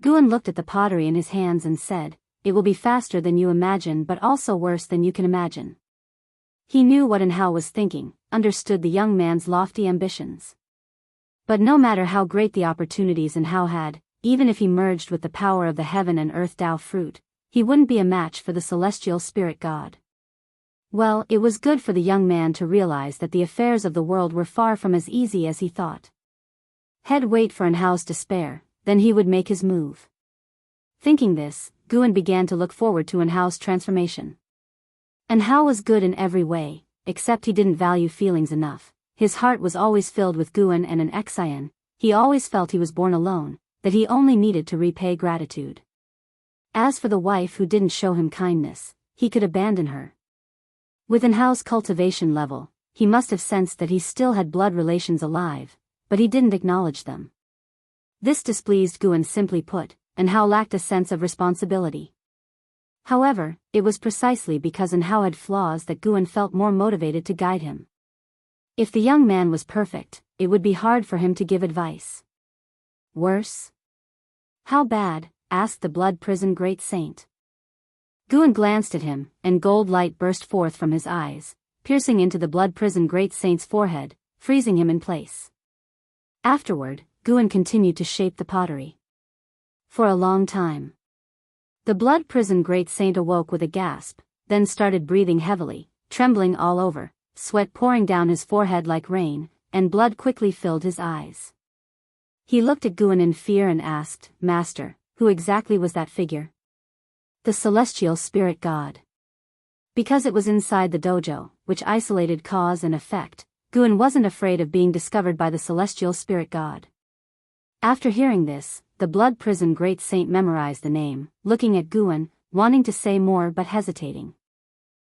Guan looked at the pottery in his hands and said, "It will be faster than you imagine but also worse than you can imagine." He knew what Anhao was thinking, understood the young man's lofty ambitions. But no matter how great the opportunities Anhao had, even if he merged with the power of the heaven and earth Tao fruit, he wouldn't be a match for the celestial spirit god. Well, it was good for the young man to realize that the affairs of the world were far from as easy as he thought. He'd wait for Anhao's despair, then he would make his move. Thinking this, Guan began to look forward to Anhao's transformation. Anhao was good in every way, except he didn't value feelings enough. His heart was always filled with Guan and an Xian. He always felt he was born alone, that he only needed to repay gratitude. As for the wife who didn't show him kindness, he could abandon her. With Anhao's cultivation level, he must have sensed that he still had blood relations alive, but he didn't acknowledge them. This displeased Guan. Simply put, Anhao lacked a sense of responsibility. However, it was precisely because Anhao had flaws that Guan felt more motivated to guide him. If the young man was perfect, it would be hard for him to give advice. Worse? How bad? Asked the blood prison great saint. Guan glanced at him, and gold light burst forth from his eyes, piercing into the blood prison great saint's forehead, freezing him in place. Afterward, Guan continued to shape the pottery. For a long time. The blood prison great saint awoke with a gasp, then started breathing heavily, trembling all over, sweat pouring down his forehead like rain, and blood quickly filled his eyes. He looked at Guan in fear and asked, "Master, who exactly was that figure?" The celestial spirit god. Because it was inside the dojo, which isolated cause and effect, Guan wasn't afraid of being discovered by the celestial spirit god. After hearing this, the blood prison great saint memorized the name, looking at Guan, wanting to say more but hesitating.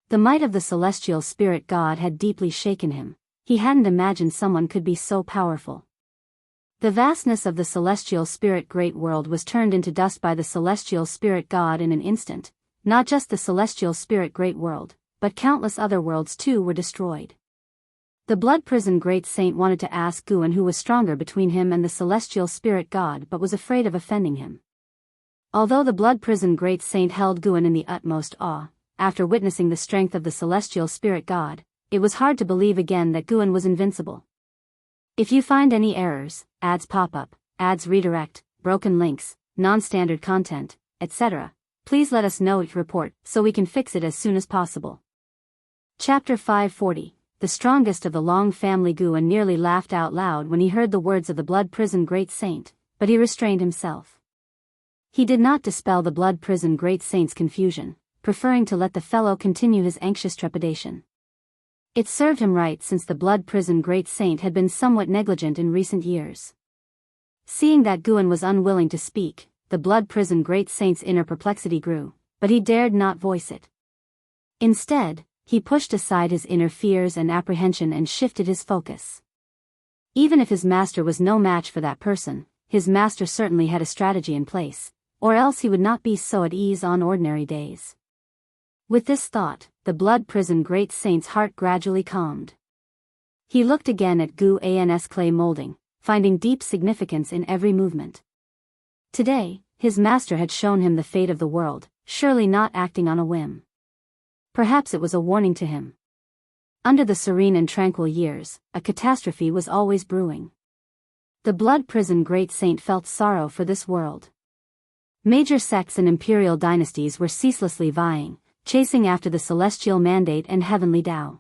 The might of the celestial spirit god had deeply shaken him. He hadn't imagined someone could be so powerful. The vastness of the celestial spirit great world was turned into dust by the celestial spirit god in an instant. Not just the celestial spirit great world, but countless other worlds too were destroyed. The blood prison great saint wanted to ask Guan who was stronger between him and the celestial spirit god but was afraid of offending him. Although the blood prison great saint held Guan in the utmost awe, after witnessing the strength of the celestial spirit god, it was hard to believe again that Guan was invincible. If you find any errors, ads pop up, ads redirect, broken links, non-standard content, etc., please let us know each report so we can fix it as soon as possible. Chapter 540. The strongest of the Long family. Guan nearly laughed out loud when he heard the words of the blood prison great saint, but he restrained himself. He did not dispel the blood prison great saint's confusion, preferring to let the fellow continue his anxious trepidation. It served him right since the blood prison great saint had been somewhat negligent in recent years. Seeing that Guan was unwilling to speak, the blood prison great saint's inner perplexity grew, but he dared not voice it. Instead, he pushed aside his inner fears and apprehension and shifted his focus. Even if his master was no match for that person, his master certainly had a strategy in place, or else he would not be so at ease on ordinary days. With this thought, the blood prison great saint's heart gradually calmed. He looked again at Guan's clay molding, finding deep significance in every movement. Today, his master had shown him the fate of the world, surely not acting on a whim. Perhaps it was a warning to him. Under the serene and tranquil years, a catastrophe was always brewing. The blood prison great saint felt sorrow for this world. Major sects and imperial dynasties were ceaselessly vying, chasing after the celestial mandate and heavenly Tao.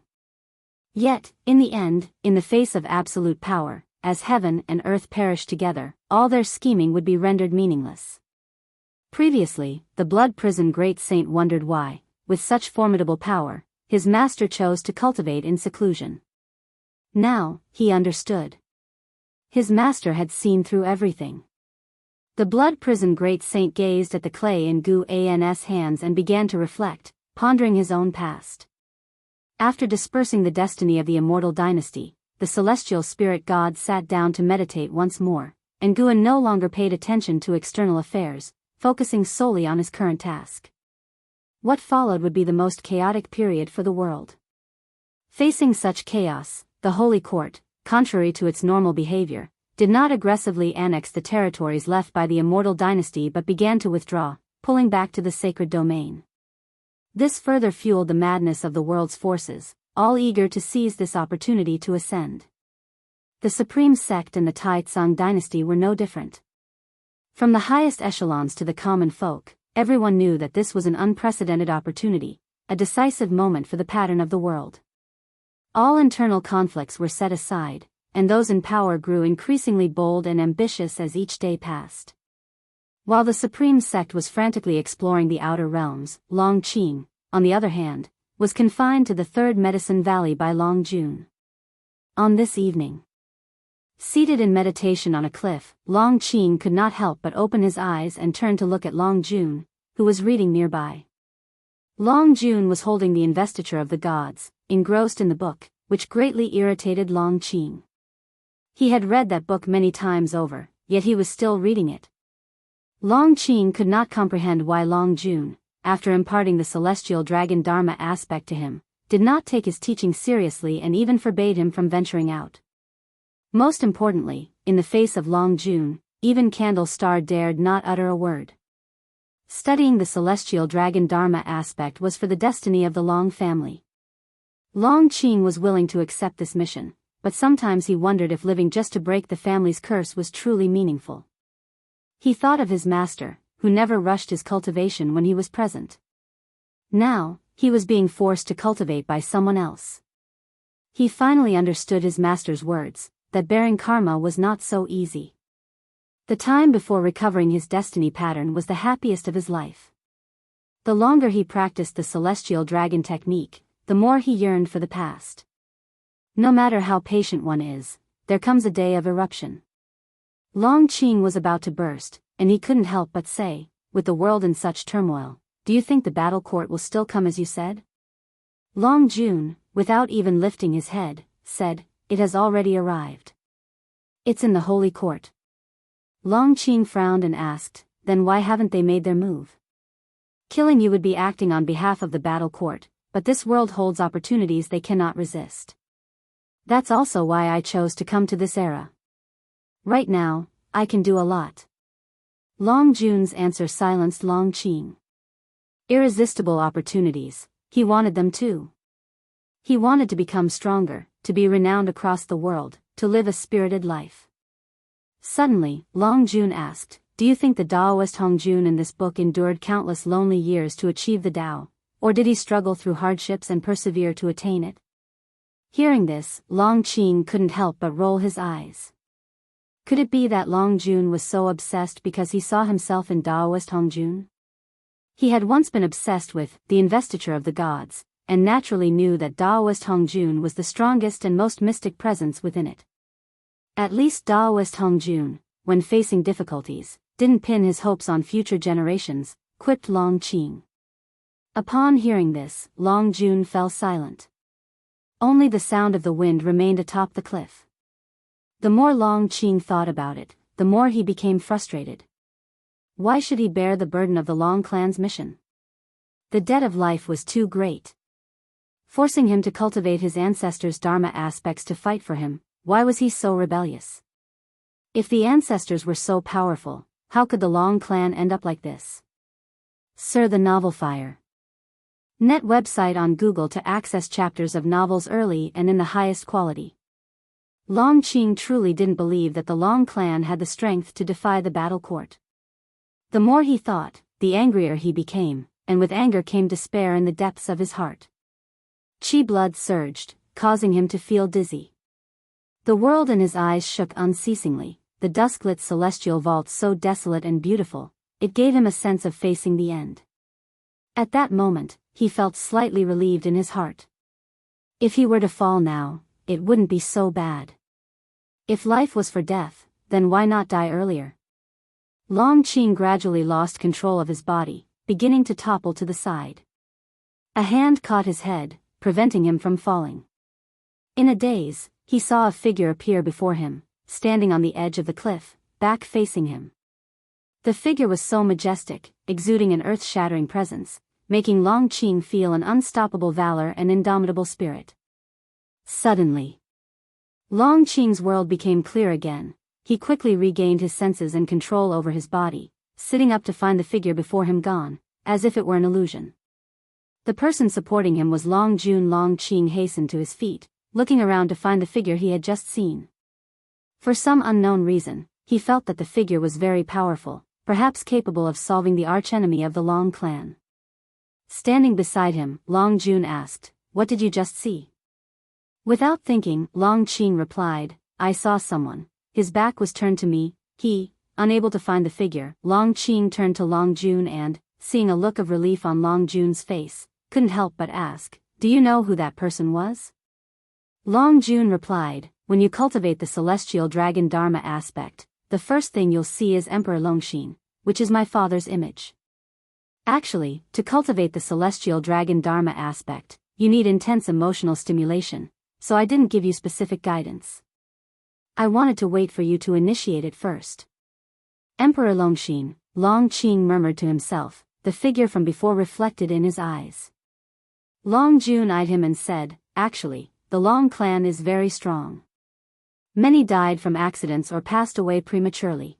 Yet, in the end, in the face of absolute power, as heaven and earth perished together, all their scheming would be rendered meaningless. Previously, the blood prison great saint wondered why, with such formidable power, his master chose to cultivate in seclusion. Now, he understood. His master had seen through everything. The blood prison great saint gazed at the clay in Guan's hands and began to reflect, pondering his own past. After dispersing the destiny of the immortal dynasty, the celestial spirit god sat down to meditate once more, and Guan no longer paid attention to external affairs, focusing solely on his current task. What followed would be the most chaotic period for the world. Facing such chaos, the Holy Court, contrary to its normal behavior, did not aggressively annex the territories left by the immortal dynasty but began to withdraw, pulling back to the sacred domain. This further fueled the madness of the world's forces, all eager to seize this opportunity to ascend. The supreme sect and the Tai Tsang dynasty were no different. From the highest echelons to the common folk, everyone knew that this was an unprecedented opportunity, a decisive moment for the pattern of the world. All internal conflicts were set aside, and those in power grew increasingly bold and ambitious as each day passed. While the supreme sect was frantically exploring the outer realms, Long Qing, on the other hand, was confined to the third Medicine Valley by Long Jun. On this evening, seated in meditation on a cliff, Long Qing could not help but open his eyes and turn to look at Long Jun, who was reading nearby. Long Jun was holding the investiture of the gods, engrossed in the book, which greatly irritated Long Qing. He had read that book many times over, yet he was still reading it. Long Qing could not comprehend why Long Jun, after imparting the celestial dragon Dharma aspect to him, did not take his teaching seriously and even forbade him from venturing out. Most importantly, in the face of Long Jun, even Candle Star dared not utter a word. Studying the celestial dragon Dharma aspect was for the destiny of the Long family. Long Qing was willing to accept this mission, but sometimes he wondered if living just to break the family's curse was truly meaningful. He thought of his master, who never rushed his cultivation when he was present. Now, he was being forced to cultivate by someone else. He finally understood his master's words, that bearing karma was not so easy. The time before recovering his destiny pattern was the happiest of his life. The longer he practiced the celestial dragon technique, the more he yearned for the past. No matter how patient one is, there comes a day of eruption. Long Qing was about to burst, and he couldn't help but say, with the world in such turmoil, do you think the battle court will still come as you said? Long Jun, without even lifting his head, said, it has already arrived. It's in the holy court. Long Qing frowned and asked, then why haven't they made their move? Killing you would be acting on behalf of the battle court, but this world holds opportunities they cannot resist. That's also why I chose to come to this era. Right now, I can do a lot. Long Jun's answer silenced Long Qing. Irresistible opportunities, he wanted them too. He wanted to become stronger, to be renowned across the world, to live a spirited life. Suddenly, Long Jun asked, do you think the Daoist Hong Jun in this book endured countless lonely years to achieve the Tao, or did he struggle through hardships and persevere to attain it? Hearing this, Long Qing couldn't help but roll his eyes. Could it be that Long Jun was so obsessed because he saw himself in Daoist Hong Jun? He had once been obsessed with the investiture of the gods, and naturally knew that Daoist Hong Jun was the strongest and most mystic presence within it. At least Daoist Hong Jun, when facing difficulties, didn't pin his hopes on future generations, quipped Long Qing. Upon hearing this, Long Jun fell silent. Only the sound of the wind remained atop the cliff. The more Long Qing thought about it, the more he became frustrated. Why should he bear the burden of the Long clan's mission? The debt of life was too great. Forcing him to cultivate his ancestors' dharma aspects to fight for him, why was he so rebellious? If the ancestors were so powerful, how could the Long clan end up like this? Sir, the Novel Fire. Net website on Google to access chapters of novels early and in the highest quality. Long Qing truly didn't believe that the Long clan had the strength to defy the battle court. The more he thought, the angrier he became, and with anger came despair in the depths of his heart. Qi blood surged, causing him to feel dizzy. The world in his eyes shook unceasingly, the dusk-lit celestial vault so desolate and beautiful, it gave him a sense of facing the end. At that moment, he felt slightly relieved in his heart. If he were to fall now, it wouldn't be so bad. If life was for death, then why not die earlier? Long Qing gradually lost control of his body, beginning to topple to the side. A hand caught his head, preventing him from falling. In a daze, he saw a figure appear before him, standing on the edge of the cliff, back facing him. The figure was so majestic, exuding an earth-shattering presence, making Long Qing feel an unstoppable valor and indomitable spirit. Suddenly, Long Qing's world became clear again. He quickly regained his senses and control over his body, sitting up to find the figure before him gone, as if it were an illusion. The person supporting him was Long Jun. Long Qing hastened to his feet, looking around to find the figure he had just seen. For some unknown reason, he felt that the figure was very powerful, perhaps capable of solving the archenemy of the Long clan. Standing beside him, Long Jun asked, "What did you just see?" Without thinking, Long Qing replied, "I saw someone. His back was turned to me." Unable to find the figure, Long Qing turned to Long Jun and, seeing a look of relief on Long Jun's face, couldn't help but ask, "Do you know who that person was?" Long Jun replied, "When you cultivate the celestial dragon dharma aspect, the first thing you'll see is Emperor Longxin, which is my father's image." Actually, to cultivate the celestial dragon dharma aspect, you need intense emotional stimulation, so I didn't give you specific guidance. I wanted to wait for you to initiate it first. Emperor Longxin, Long Qing murmured to himself, the figure from before reflected in his eyes. Long Jun eyed him and said, "Actually, the Long clan is very strong. Many died from accidents or passed away prematurely.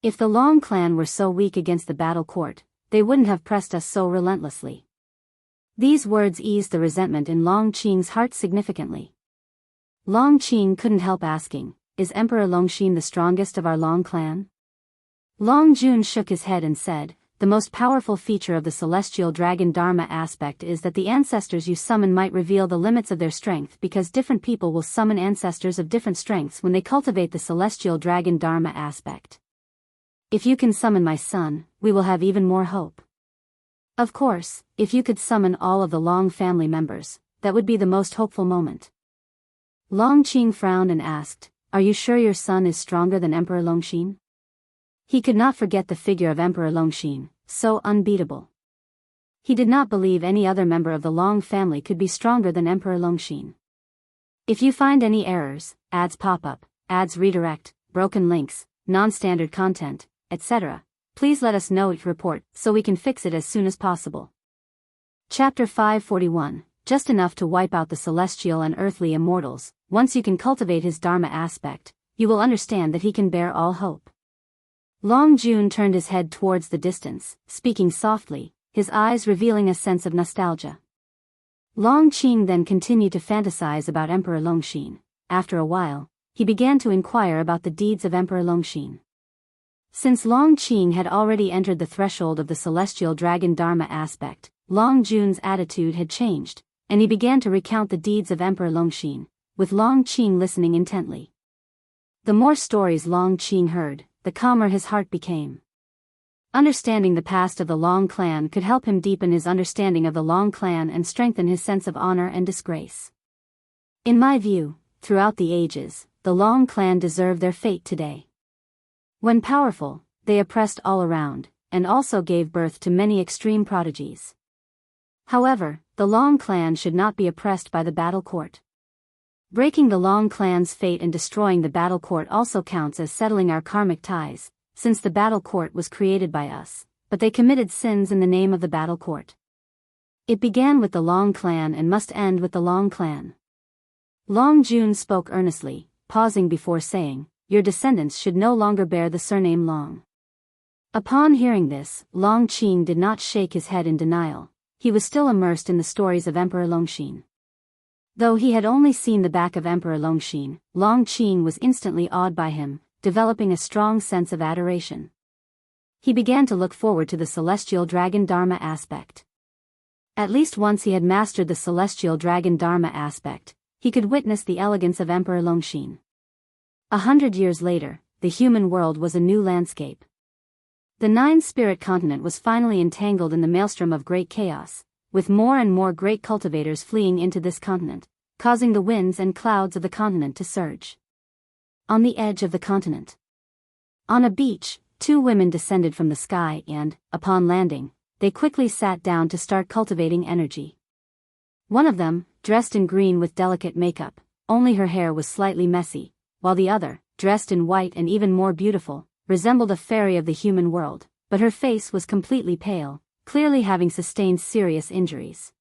If the Long clan were so weak against the battle court, they wouldn't have pressed us so relentlessly." These words eased the resentment in Long Qing's heart significantly. Long Qing couldn't help asking, "Is Emperor Longxin the strongest of our Long clan?" Long Jun shook his head and said, "The most powerful feature of the celestial dragon dharma aspect is that the ancestors you summon might reveal the limits of their strength because different people will summon ancestors of different strengths when they cultivate the celestial dragon dharma aspect. If you can summon my son, we will have even more hope." Of course, if you could summon all of the Long family members, that would be the most hopeful moment. Long Qing frowned and asked, "Are you sure your son is stronger than Emperor Longxin?" He could not forget the figure of Emperor Longxin, so unbeatable. He did not believe any other member of the Long family could be stronger than Emperor Longxin. If you find any errors, ads pop up, ads redirect, broken links, non-standard content, etc., please let us know each report so we can fix it as soon as possible. Chapter 541, just enough to wipe out the celestial and earthly immortals. Once you can cultivate his Dharma aspect, you will understand that he can bear all hope. Long Jun turned his head towards the distance, speaking softly, his eyes revealing a sense of nostalgia. Long Qing then continued to fantasize about Emperor Longxin. After a while, he began to inquire about the deeds of Emperor Longxin. Since Long Qing had already entered the threshold of the celestial dragon Dharma aspect, Long Jun's attitude had changed, and he began to recount the deeds of Emperor Longxin, with Long Qing listening intently. The more stories Long Qing heard, the calmer his heart became. Understanding the past of the Long clan could help him deepen his understanding of the Long clan and strengthen his sense of honor and disgrace. In my view, throughout the ages, the Long clan deserve their fate today. When powerful, they oppressed all around, and also gave birth to many extreme prodigies. However, the Long clan should not be oppressed by the battle court. Breaking the Long clan's fate and destroying the battle court also counts as settling our karmic ties, since the battle court was created by us, but they committed sins in the name of the battle court. It began with the Long clan and must end with the Long clan. Long Jun spoke earnestly, pausing before saying, "Your descendants should no longer bear the surname Long." Upon hearing this, Long Qing did not shake his head in denial. He was still immersed in the stories of Emperor Longxin. Though he had only seen the back of Emperor Longxin, Long Qing was instantly awed by him, developing a strong sense of adoration. He began to look forward to the celestial dragon Dharma aspect. At least once he had mastered the celestial dragon Dharma aspect, he could witness the elegance of Emperor Longxin. 100 years later, the human world was a new landscape. The nine-spirit continent was finally entangled in the maelstrom of great chaos, with more and more great cultivators fleeing into this continent, causing the winds and clouds of the continent to surge. On the edge of the continent, on a beach, two women descended from the sky and, upon landing, they quickly sat down to start cultivating energy. One of them, dressed in green with delicate makeup, only her hair was slightly messy, while the other, dressed in white and even more beautiful, resembled a fairy of the human world, but her face was completely pale, clearly having sustained serious injuries.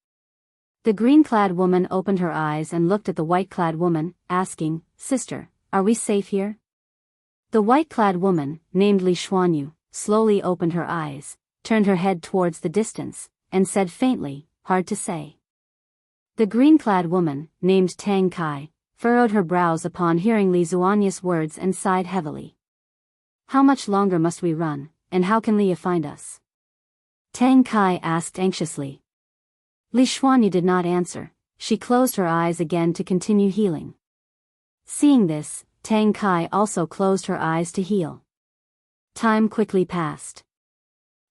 The green-clad woman opened her eyes and looked at the white-clad woman, asking, "Sister, are we safe here?" The white-clad woman, named Li Xuanyu, slowly opened her eyes, turned her head towards the distance, and said faintly, "Hard to say." The green-clad woman, named Tang Kai, furrowed her brows upon hearing Li Xuanyu's words and sighed heavily. "How much longer must we run, and how can Leah find us?" Tang Kai asked anxiously. Li Xuanyu did not answer. She closed her eyes again to continue healing. Seeing this, Tang Kai also closed her eyes to heal. Time quickly passed.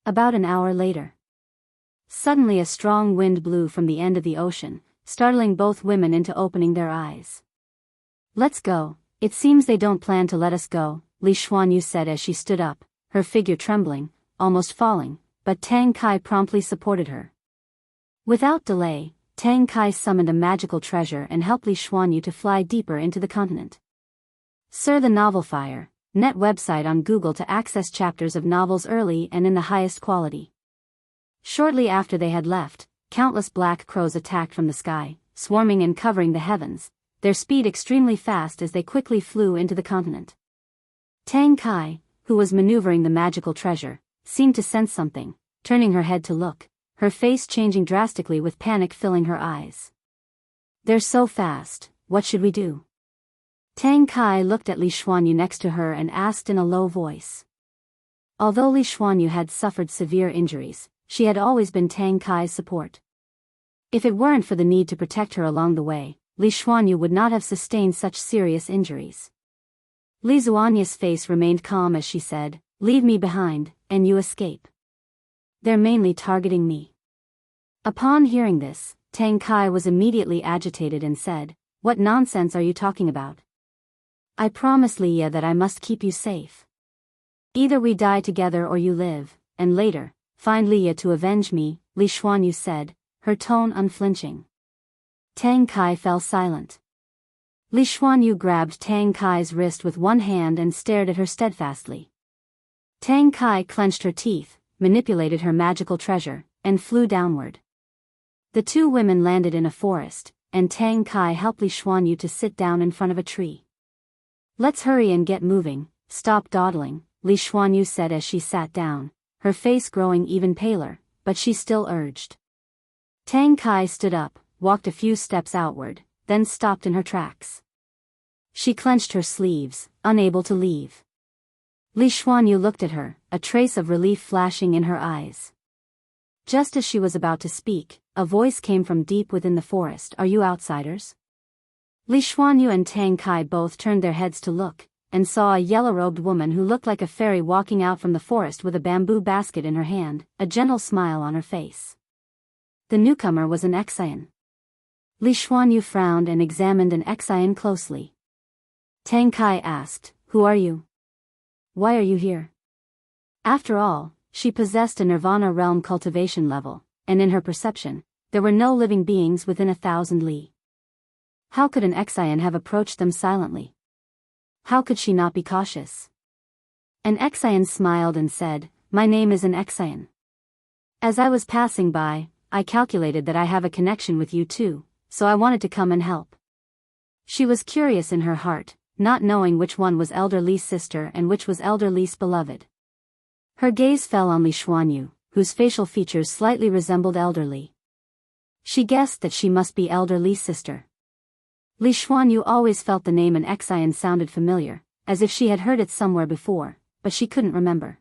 About an hour later, suddenly a strong wind blew from the end of the ocean, startling both women into opening their eyes. "Let's go, it seems they don't plan to let us go," Li Xuanyu said as she stood up, her figure trembling, almost falling, but Tang Kai promptly supported her. Without delay, Tang Kai summoned a magical treasure and helped Li Xuanyu to fly deeper into the continent. Sir the Novel Fire, net website on Google to access chapters of novels early and in the highest quality. Shortly after they had left, countless black crows attacked from the sky, swarming and covering the heavens, their speed extremely fast as they quickly flew into the continent. Tang Kai, who was maneuvering the magical treasure, seemed to sense something, turning her head to look, her face changing drastically with panic filling her eyes. "They're so fast, what should we do?" Tang Kai looked at Li Xuanyu next to her and asked in a low voice. Although Li Xuanyu had suffered severe injuries, she had always been Tang Kai's support. If it weren't for the need to protect her along the way, Li Xuanyu would not have sustained such serious injuries. Li Xuanyu's face remained calm as she said, "Leave me behind, and you escape. They're mainly targeting me. Upon hearing this, Tang Kai was immediately agitated and said, "What nonsense are you talking about? I promised Leah that I must keep you safe. Either we die together or you live, and later, find Leah to avenge me," Li Xuanyu said, her tone unflinching. Tang Kai fell silent. Li Xuanyu grabbed Tang Kai's wrist with one hand and stared at her steadfastly. Tang Kai clenched her teeth, manipulated her magical treasure, and flew downward. The two women landed in a forest, and Tang Kai helped Li Xuanyu to sit down in front of a tree. "Let's hurry and get moving, stop dawdling," Li Xuanyu said as she sat down, her face growing even paler, but she still urged. Tang Kai stood up, walked a few steps outward, then stopped in her tracks. She clenched her sleeves, unable to leave. Li Xuanyu looked at her, a trace of relief flashing in her eyes. Just as she was about to speak, a voice came from deep within the forest. "Are you outsiders?" Li Xuanyu and Tang Kai both turned their heads to look, and saw a yellow-robed woman who looked like a fairy walking out from the forest with a bamboo basket in her hand, a gentle smile on her face. The newcomer was an Exian. Li Xuanyu frowned and examined an Exian closely. Tang Kai asked, "Who are you? Why are you here?" After all, she possessed a Nirvana realm cultivation level, and in her perception, there were no living beings within 1,000 li. How could an Exian have approached them silently? How could she not be cautious? An Exian smiled and said, "My name is an Exian. As I was passing by, I calculated that I have a connection with you too, so I wanted to come and help." She was curious in her heart, not knowing which one was Elder Li's sister and which was Elder Li's beloved. Her gaze fell on Li Xuanyu, whose facial features slightly resembled Elder Li. She guessed that she must be Elder Li's sister. Li Xuanyu always felt the name an Exian sounded familiar, as if she had heard it somewhere before, but she couldn't remember.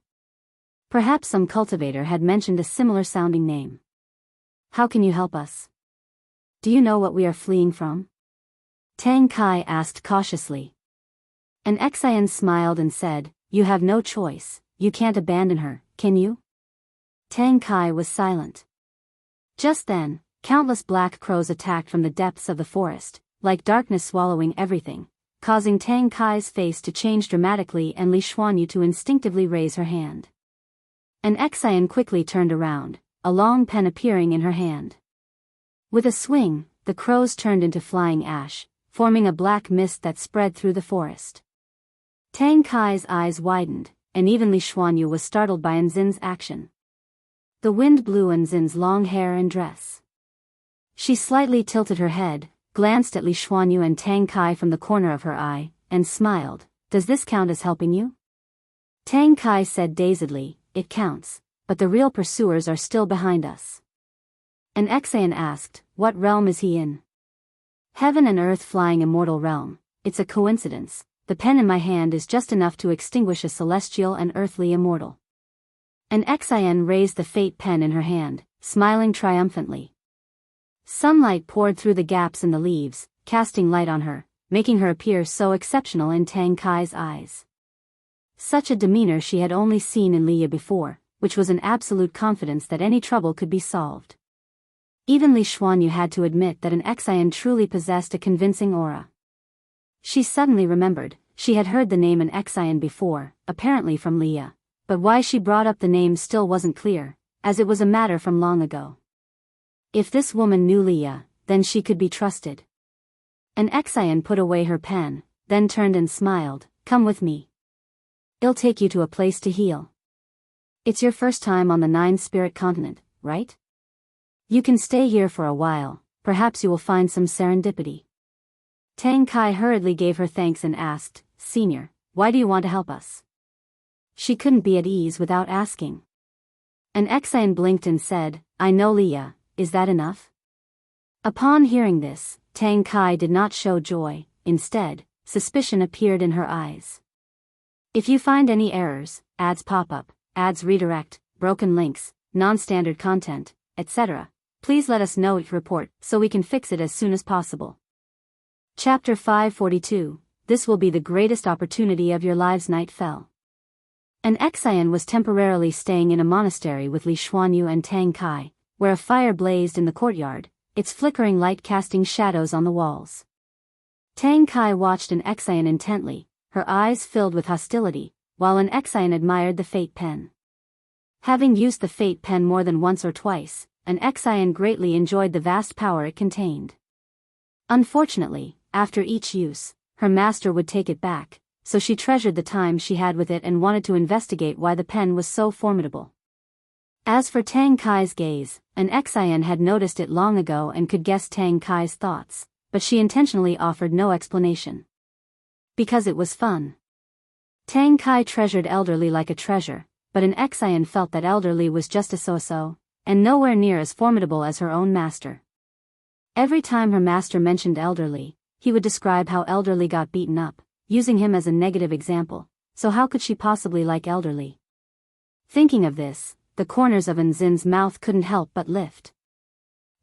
Perhaps some cultivator had mentioned a similar sounding name. "How can you help us? Do you know what we are fleeing from?" Tang Kai asked cautiously. An Exian smiled and said, "You have no choice. You can't abandon her, can you?" Tang Kai was silent. Just then, countless black crows attacked from the depths of the forest, like darkness swallowing everything, causing Tang Kai's face to change dramatically and Li Xuanyu to instinctively raise her hand. An Exian quickly turned around, a long pen appearing in her hand. With a swing, the crows turned into flying ash, forming a black mist that spread through the forest. Tang Kai's eyes widened, and even Li Xuanyu was startled by Nzin's action. The wind blew Nzin's long hair and dress. She slightly tilted her head, glanced at Li Xuanyu and Tang Kai from the corner of her eye, and smiled. "Does this count as helping you?" Tang Kai said dazedly, "It counts, but the real pursuers are still behind us." An Exian asked, "What realm is he in?" "Heaven and earth flying immortal realm. It's a coincidence. The pen in my hand is just enough to extinguish a celestial and earthly immortal." An Exian raised the fate pen in her hand, smiling triumphantly. Sunlight poured through the gaps in the leaves, casting light on her, making her appear so exceptional in Tang Kai's eyes. Such a demeanor she had only seen in Leah before, which was an absolute confidence that any trouble could be solved. Even Li Xuanyu had to admit that an Exian truly possessed a convincing aura. She suddenly remembered, she had heard the name an Exian before, apparently from Leah, but why she brought up the name still wasn't clear, as it was a matter from long ago. If this woman knew Leah, then she could be trusted. An Exian put away her pen, then turned and smiled, "Come with me. I'll take you to a place to heal. It's your first time on the Nine-Spirit continent, right? You can stay here for a while, perhaps you will find some serendipity." Tang Kai hurriedly gave her thanks and asked, "Senior, why do you want to help us?" She couldn't be at ease without asking. An Exian blinked and said, "I know Leah, is that enough?" Upon hearing this, Tang Kai did not show joy, instead, suspicion appeared in her eyes. "If you find any errors, ads pop up, ads redirect, broken links, non-standard content, etc., please let us know each report so we can fix it as soon as possible." Chapter 542, This will be the greatest opportunity of your lives. Night fell. An Exian was temporarily staying in a monastery with Li Xuanyu and Tang Kai, where a fire blazed in the courtyard, its flickering light casting shadows on the walls. Tang Kai watched an Xian intently, her eyes filled with hostility, while an Xian admired the fate pen. Having used the fate pen more than once or twice, an Xian greatly enjoyed the vast power it contained. Unfortunately, after each use, her master would take it back, so she treasured the time she had with it and wanted to investigate why the pen was so formidable. As for Tang Kai's gaze, an Xian had noticed it long ago and could guess Tang Kai's thoughts, but she intentionally offered no explanation. Because it was fun. Tang Kai treasured Elderly like a treasure, but an Xian felt that Elderly was just a so-so, and nowhere near as formidable as her own master. Every time her master mentioned Elderly, he would describe how Elderly got beaten up, using him as a negative example, so how could she possibly like Elderly? Thinking of this, the corners of Nzin's mouth couldn't help but lift.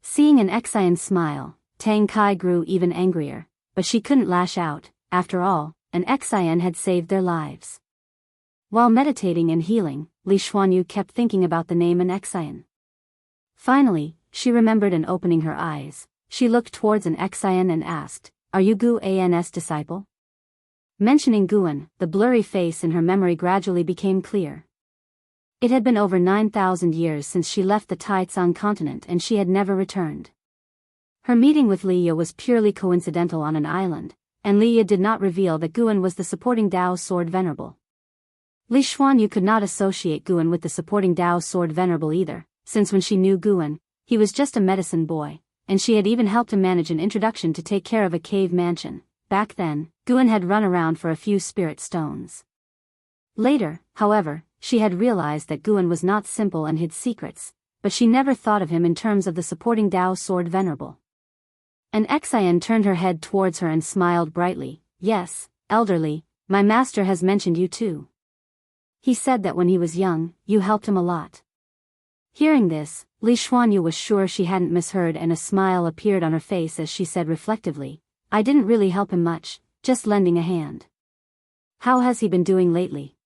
Seeing an Xian smile, Tang Kai grew even angrier, but she couldn't lash out. After all, an Xian had saved their lives. While meditating and healing, Li Xuanyu kept thinking about the name an Xian. Finally, she remembered and opening her eyes, she looked towards an Xian and asked, "Are you Gu An's disciple?" Mentioning Guan, the blurry face in her memory gradually became clear. It had been over 9,000 years since she left the Taicang continent and she had never returned. Her meeting with Liya was purely coincidental on an island, and Liya did not reveal that Guan was the supporting Dao sword venerable. Li Xuanyu could not associate Guan with the supporting Dao sword venerable either, since when she knew Guan, he was just a medicine boy, and she had even helped him manage an introduction to take care of a cave mansion. Back then, Guan had run around for a few spirit stones. Later, however, she had realized that Guan was not simple and hid secrets, but she never thought of him in terms of the supporting Dao sword venerable. An Xian turned her head towards her and smiled brightly. "Yes, Elderly, my master has mentioned you too. He said that when he was young, you helped him a lot." Hearing this, Li Xuanyu was sure she hadn't misheard and a smile appeared on her face as she said reflectively, "I didn't really help him much, just lending a hand." "How has he been doing lately?"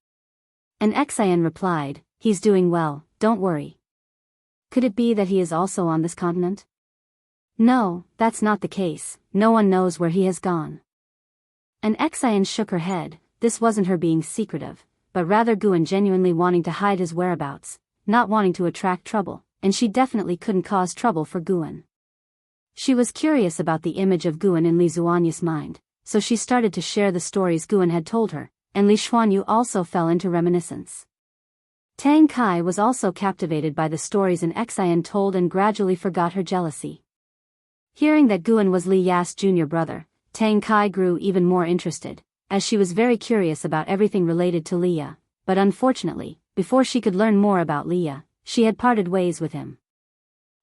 An Xian replied, "He's doing well, don't worry." "Could it be that he is also on this continent?" "No, that's not the case, no one knows where he has gone." An Xian shook her head. This wasn't her being secretive, but rather Guan genuinely wanting to hide his whereabouts, not wanting to attract trouble, and she definitely couldn't cause trouble for Guan. She was curious about the image of Guan in Li Xuanyu's mind, so she started to share the stories Guan had told her, and Li Xuanyu also fell into reminiscence. Tang Kai was also captivated by the stories an Xian told and gradually forgot her jealousy. Hearing that Guan was Li Ya's junior brother, Tang Kai grew even more interested, as she was very curious about everything related to Liya, but unfortunately, before she could learn more about Liya, she had parted ways with him.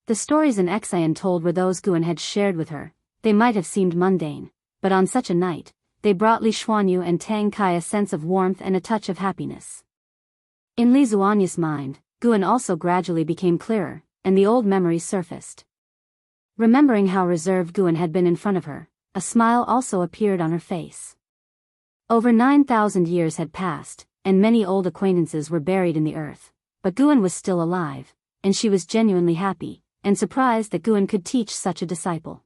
The stories an Xian told were those Guan had shared with her. They might have seemed mundane, but on such a night, they brought Li Xuanyu and Tang Kai a sense of warmth and a touch of happiness. In Li Xuanyu's mind, Guan also gradually became clearer, and the old memories surfaced. Remembering how reserved Guan had been in front of her, a smile also appeared on her face. Over 9,000 years had passed, and many old acquaintances were buried in the earth, but Guan was still alive, and she was genuinely happy, and surprised that Guan could teach such a disciple.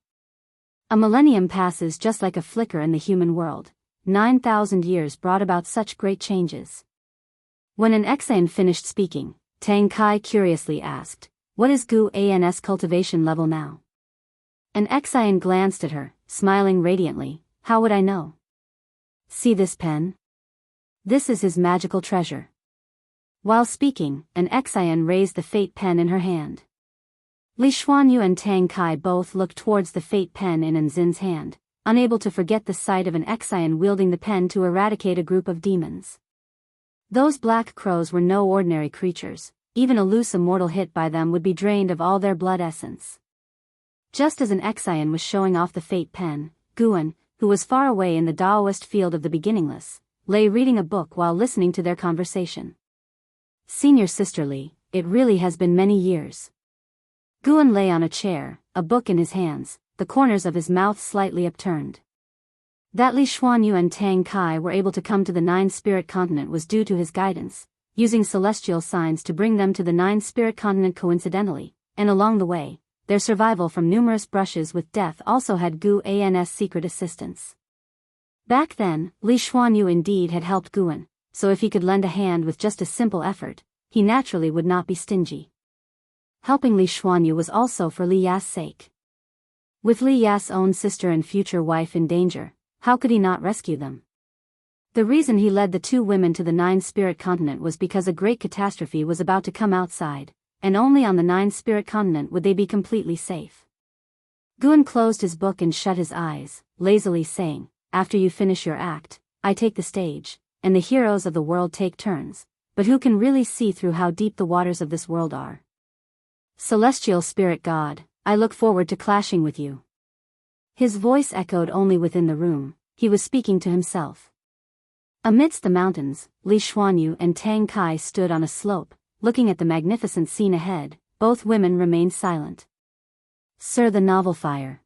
A millennium passes just like a flicker in the human world. 9,000 years brought about such great changes. When an Xian finished speaking, Tang Kai curiously asked, "What is Gu An's cultivation level now?" An Xian glanced at her, smiling radiantly. "How would I know? See this pen? This is his magical treasure." While speaking, an Xian raised the fate pen in her hand. Li Xuanyu and Tang Kai both looked towards the fate pen in Nzin's hand, unable to forget the sight of an Xian wielding the pen to eradicate a group of demons. Those black crows were no ordinary creatures, even a loose immortal hit by them would be drained of all their blood essence. Just as an Xian was showing off the fate pen, Guan, who was far away in the Daoist field of the beginningless, lay reading a book while listening to their conversation. "Senior Sister Li, it really has been many years." Guan lay on a chair, a book in his hands, the corners of his mouth slightly upturned. That Li Xuanyu and Tang Kai were able to come to the Nine-Spirit Continent was due to his guidance, using celestial signs to bring them to the Nine-Spirit Continent coincidentally, and along the way, their survival from numerous brushes with death also had Gu An's secret assistance. Back then, Li Xuanyu indeed had helped Guan, so if he could lend a hand with just a simple effort, he naturally would not be stingy. Helping Li Xuanyu was also for Li Ya's sake. With Li Ya's own sister and future wife in danger, how could he not rescue them? The reason he led the two women to the Nine-Spirit Continent was because a great catastrophe was about to come outside, and only on the Nine-Spirit Continent would they be completely safe. Guan closed his book and shut his eyes, lazily saying, "After you finish your act, I take the stage, and the heroes of the world take turns, but who can really see through how deep the waters of this world are? Celestial Spirit God, I look forward to clashing with you." His voice echoed only within the room, he was speaking to himself. Amidst the mountains, Li Xuanyu and Tang Kai stood on a slope, looking at the magnificent scene ahead. Both women remained silent. Sir, the novel Fire.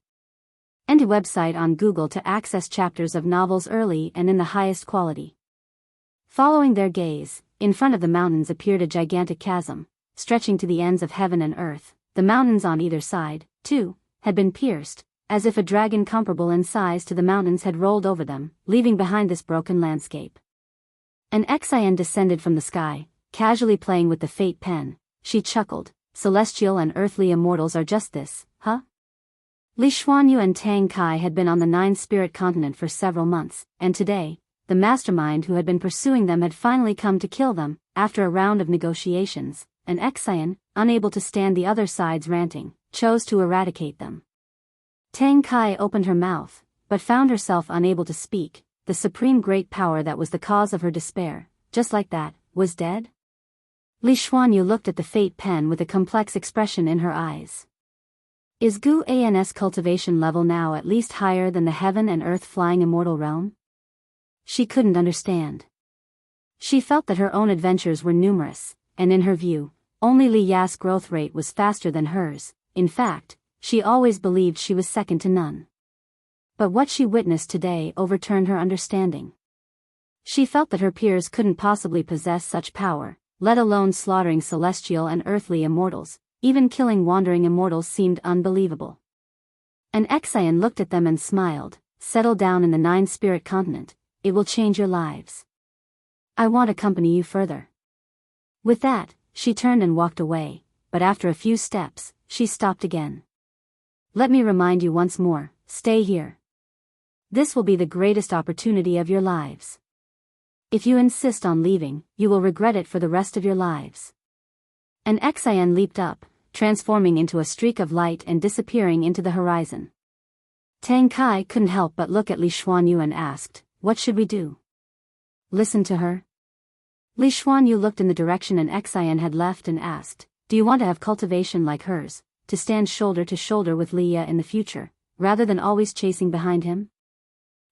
And a website on Google to access chapters of novels early and in the highest quality. Following their gaze, in front of the mountains appeared a gigantic chasm, stretching to the ends of heaven and earth. The mountains on either side, too, had been pierced, as if a dragon comparable in size to the mountains had rolled over them, leaving behind this broken landscape. An Xian descended from the sky, casually playing with the fate pen. She chuckled, "Celestial and earthly immortals are just this, huh?" Li Xuanyu and Tang Kai had been on the Nine-Spirit Continent for several months, and today, the mastermind who had been pursuing them had finally come to kill them. After a round of negotiations, an Xian, unable to stand the other side's ranting, chose to eradicate them. Tang Kai opened her mouth, but found herself unable to speak. The supreme great power that was the cause of her despair, just like that, was dead? Li Xuanyu looked at the fate pen with a complex expression in her eyes. Is Gu An's cultivation level now at least higher than the heaven and earth flying immortal realm? She couldn't understand. She felt that her own adventures were numerous, and in her view, only Li Ya's growth rate was faster than hers. In fact, she always believed she was second to none. But what she witnessed today overturned her understanding. She felt that her peers couldn't possibly possess such power, let alone slaughtering celestial and earthly immortals. Even killing wandering immortals seemed unbelievable. An Xian looked at them and smiled. "Settle down in the Nine-Spirit Continent, it will change your lives. I want to accompany you further." With that, she turned and walked away, but after a few steps, she stopped again. "Let me remind you once more, stay here. This will be the greatest opportunity of your lives. If you insist on leaving, you will regret it for the rest of your lives." An Xian leaped up, transforming into a streak of light and disappearing into the horizon. Tang Kai couldn't help but look at Li Xuanyu and asked, "What should we do? Listen to her?" Li Xuanyu looked in the direction an Xian had left and asked, "Do you want to have cultivation like hers, to stand shoulder to shoulder with Li Ya in the future, rather than always chasing behind him?"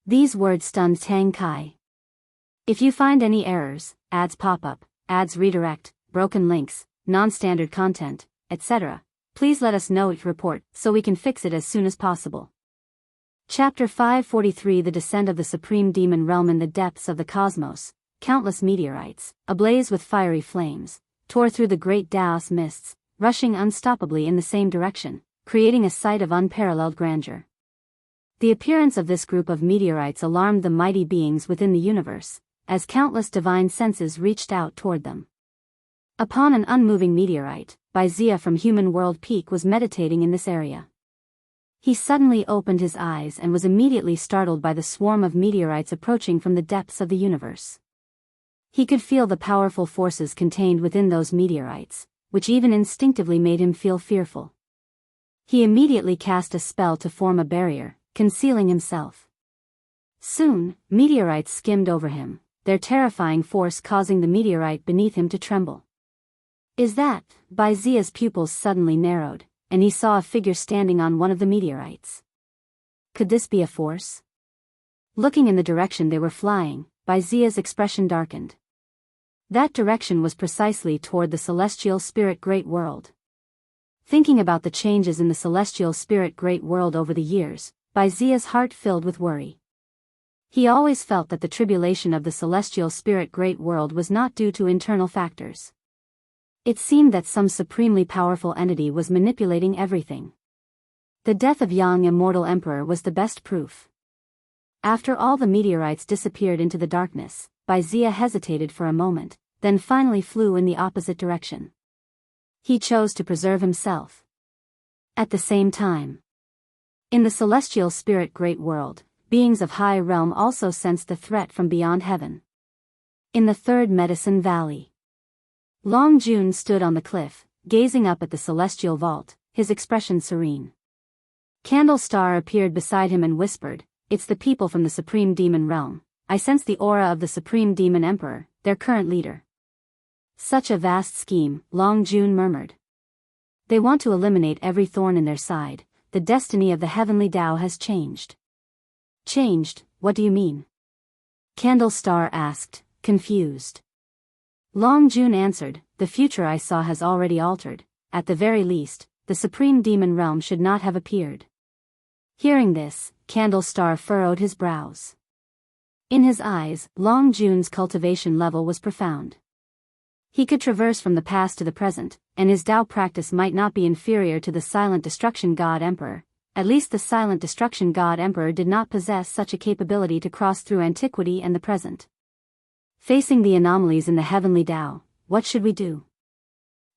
These words stunned Tang Kai. "If you find any errors, ads pop up, ads redirect, broken links, non-standard content, etc., please let us know each report so we can fix it as soon as possible." Chapter 543 The Descent of the Supreme Demon Realm. In the depths of the cosmos, countless meteorites, ablaze with fiery flames, tore through the great Daoist mists, rushing unstoppably in the same direction, creating a sight of unparalleled grandeur. The appearance of this group of meteorites alarmed the mighty beings within the universe, as countless divine senses reached out toward them. Upon an unmoving meteorite, Baizia from Human World Peak was meditating in this area. He suddenly opened his eyes and was immediately startled by the swarm of meteorites approaching from the depths of the universe. He could feel the powerful forces contained within those meteorites, which even instinctively made him feel fearful. He immediately cast a spell to form a barrier, concealing himself. Soon, meteorites skimmed over him, their terrifying force causing the meteorite beneath him to tremble. "Is that?" Baizia's pupils suddenly narrowed, and he saw a figure standing on one of the meteorites. Could this be a force? Looking in the direction they were flying, Baizia's expression darkened. That direction was precisely toward the celestial spirit great world. Thinking about the changes in the celestial spirit great world over the years, Baizia's heart filled with worry. He always felt that the tribulation of the celestial spirit great world was not due to internal factors. It seemed that some supremely powerful entity was manipulating everything. The death of Yang Immortal Emperor was the best proof. After all the meteorites disappeared into the darkness, Zia hesitated for a moment, then finally flew in the opposite direction. He chose to preserve himself. At the same time, in the celestial spirit great world, beings of high realm also sensed the threat from beyond heaven. In the third medicine valley, Long Jun stood on the cliff, gazing up at the celestial vault, his expression serene. Candlestar appeared beside him and whispered, "It's the people from the Supreme Demon Realm. I sense the aura of the Supreme Demon Emperor, their current leader." "Such a vast scheme," Long Jun murmured. "They want to eliminate every thorn in their side. The destiny of the heavenly Tao has changed." "Changed? What do you mean?" Candlestar asked, confused. Long Jun answered, "The future I saw has already altered. At the very least, the Supreme Demon Realm should not have appeared." Hearing this, Candlestar furrowed his brows. In his eyes, Long Jun's cultivation level was profound. He could traverse from the past to the present, and his Tao practice might not be inferior to the Silent Destruction God Emperor. At least the Silent Destruction God Emperor did not possess such a capability to cross through antiquity and the present. Facing the anomalies in the heavenly Tao, what should we do?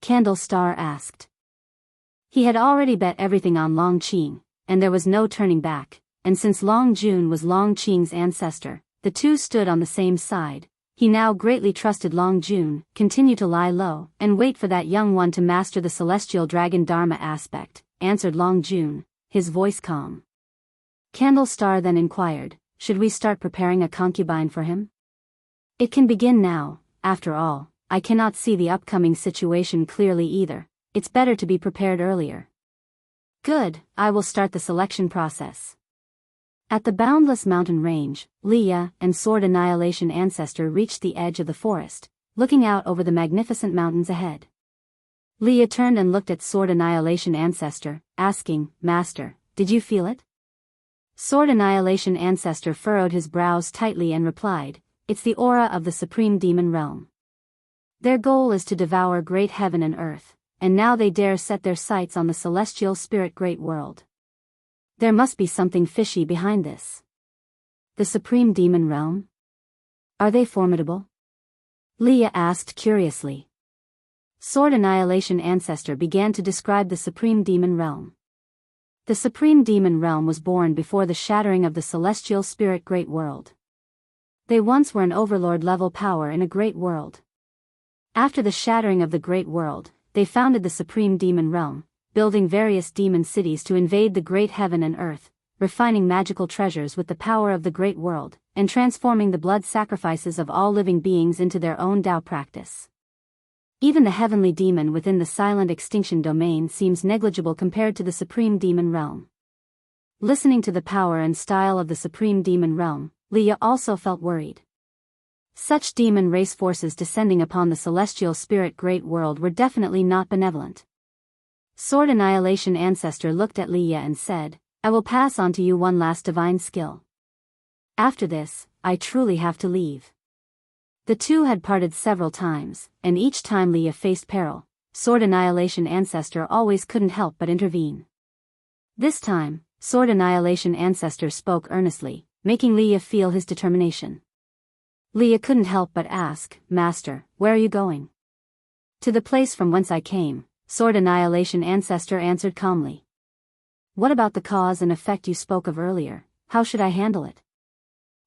Candlestar asked. He had already bet everything on Long Qing, and there was no turning back, and since Long Jun was Long Qing's ancestor, the two stood on the same side. He now greatly trusted Long Jun, continue to lie low, and wait for that young one to master the celestial dragon Dharma aspect, answered Long Jun, his voice calm. Candlestar then inquired, "Should we start preparing a concubine for him?" "It can begin now. After all, I cannot see the upcoming situation clearly either. It's better to be prepared earlier." "Good, I will start the selection process." At the boundless mountain range, Leah and Sword Annihilation Ancestor reached the edge of the forest, looking out over the magnificent mountains ahead. Leah turned and looked at Sword Annihilation Ancestor, asking, "Master, did you feel it?" Sword Annihilation Ancestor furrowed his brows tightly and replied, "It's the aura of the Supreme Demon Realm. Their goal is to devour great heaven and earth, and now they dare set their sights on the celestial spirit great world. There must be something fishy behind this. The Supreme Demon Realm? Are they formidable?" Leah asked curiously. Sword Annihilation Ancestor began to describe the Supreme Demon Realm. The Supreme Demon Realm was born before the shattering of the celestial spirit great world. They once were an overlord-level power in a great world. After the shattering of the great world, they founded the Supreme Demon Realm, building various demon cities to invade the great heaven and earth, refining magical treasures with the power of the great world, and transforming the blood sacrifices of all living beings into their own Tao practice. Even the heavenly demon within the silent extinction domain seems negligible compared to the Supreme Demon Realm. Listening to the power and style of the Supreme Demon Realm, Leah also felt worried. Such demon race forces descending upon the celestial spirit great world were definitely not benevolent. Sword Annihilation Ancestor looked at Leah and said, "I will pass on to you one last divine skill. After this, I truly have to leave." The two had parted several times, and each time Leah faced peril, Sword Annihilation Ancestor always couldn't help but intervene. This time, Sword Annihilation Ancestor spoke earnestly, making Leah feel his determination. Leah couldn't help but ask, "Master, where are you going?" "To the place from whence I came," Sword Annihilation Ancestor answered calmly. "What about the cause and effect you spoke of earlier? How should I handle it?"